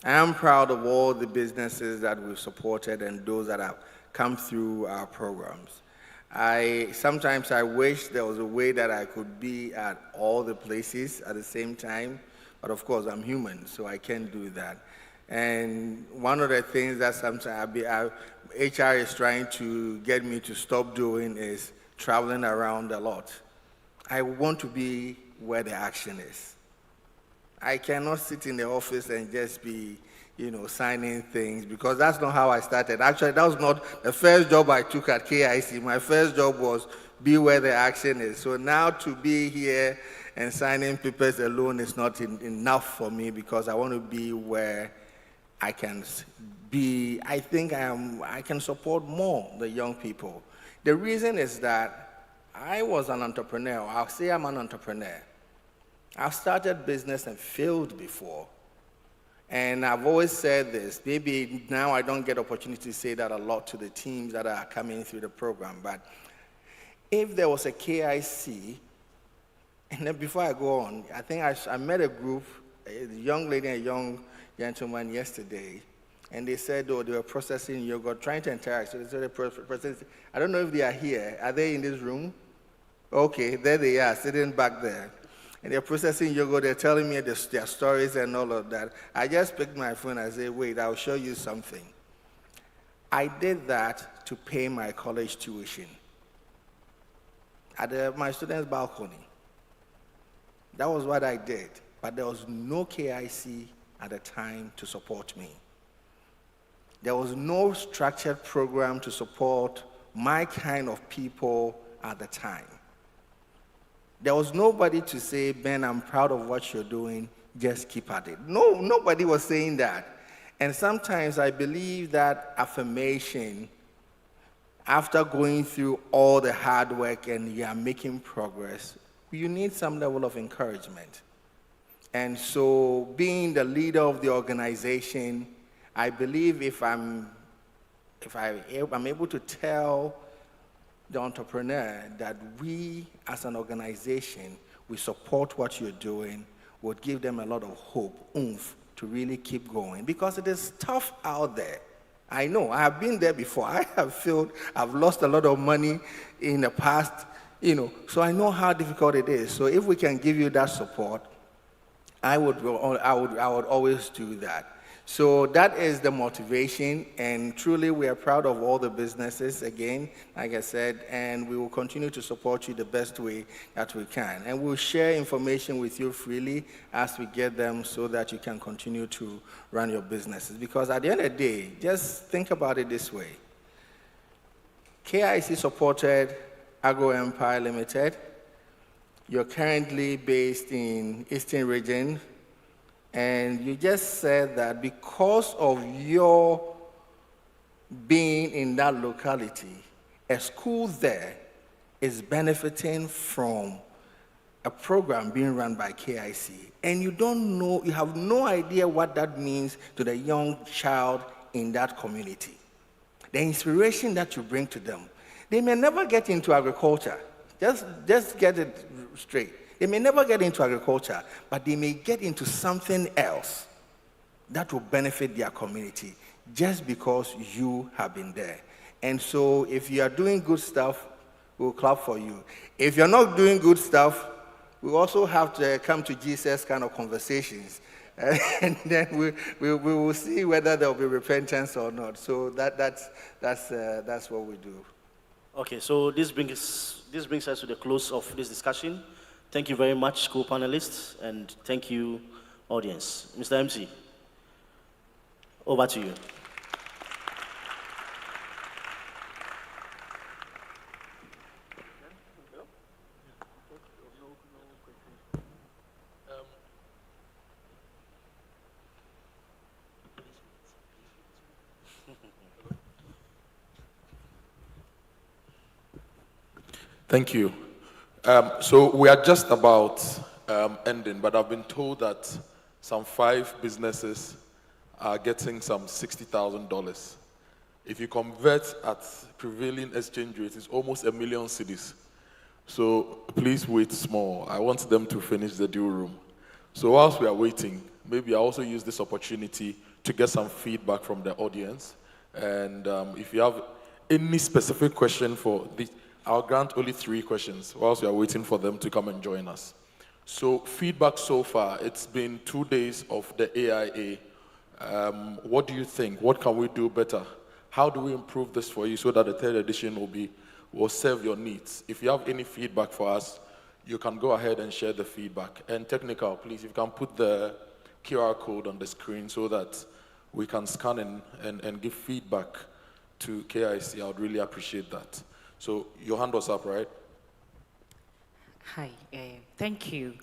I am proud of all the businesses that we've supported and those that have come through our programs. Sometimes I wish there was a way that I could be at all the places at the same time, but of course I'm human, so I can't do that. And one of the things that sometimes HR is trying to get me to stop doing is traveling around a lot. I want to be where the action is. I cannot sit in the office and just be, signing things, because that's not how I started. Actually, that was not the first job I took at KIC. My first job was be where the action is. So now to be here and signing papers alone is not enough for me, because I want to be where I can be. I think I can support more the young people. The reason is that I was an entrepreneur. I'll say I'm an entrepreneur. I've started business and failed before. And I've always said this. Maybe now I don't get opportunity to say that a lot to the teams that are coming through the program. But if there was a KIC, and then before I go on, I think I met a group, a young lady and a young gentleman yesterday, and they said, they were processing yogurt, trying to interact. So they said, I don't know if they are here. Are they in this room? Okay, there they are, sitting back there. And they're processing yogurt, they're telling me their stories and all of that. I just picked my phone and I said, wait, I'll show you something. I did that to pay my college tuition at my student's balcony. That was what I did. But there was no KIC at the time to support me. There was no structured program to support my kind of people at the time. There was nobody to say, Ben, I'm proud of what you're doing, just keep at it. No, nobody was saying that. And sometimes I believe that affirmation, after going through all the hard work and you are making progress, you need some level of encouragement. And so being the leader of the organization, I believe if I'm able to tell the entrepreneur that we as an organization, we support what you're doing, would give them a lot of hope, oomph, to really keep going. Because it is tough out there. I know, I have been there before. I have failed, I've lost a lot of money in the past, so I know how difficult it is. So if we can give you that support, I would always do that. So that is the motivation, and truly we are proud of all the businesses, again, like I said, and we will continue to support you the best way that we can. And we'll share information with you freely as we get them so that you can continue to run your businesses. Because at the end of the day, just think about it this way. KIC supported Agri-Empire Limited. You're currently based in Eastern Region, and you just said that because of your being in that locality, a school there is benefiting from a program being run by KIC, and you don't know, you have no idea what that means to the young child in that community. The inspiration that you bring to them. They may never get into agriculture. Just get it straight. They may never get into agriculture, but they may get into something else that will benefit their community just because you have been there. And so if you are doing good stuff, we'll clap for you. If you're not doing good stuff, we also have to come to Jesus kind of conversations. And then we will see whether there will be repentance or not. So that's what we do. Okay, so this brings us to the close of this discussion. Thank you very much, co-panelists, and thank you, audience. Mr. MC, over to you. Thank you. So we are just about ending, but I've been told that some 5 businesses are getting some $60,000. If you convert at prevailing exchange rate, it's almost 1 million cedis. So please wait small. I want them to finish the deal room. So whilst we are waiting, maybe I also use this opportunity to get some feedback from the audience. And if you have any specific question for this, I'll grant only 3 questions whilst we are waiting for them to come and join us. So feedback so far, it's been 2 days of the AIA. What do you think? What can we do better? How do we improve this for you so that the 3rd edition will serve your needs? If you have any feedback for us, you can go ahead and share the feedback. And technical, please, if you can put the QR code on the screen so that we can scan and give feedback to KIC, I would really appreciate that. So your hand was up, right? Hi, thank you.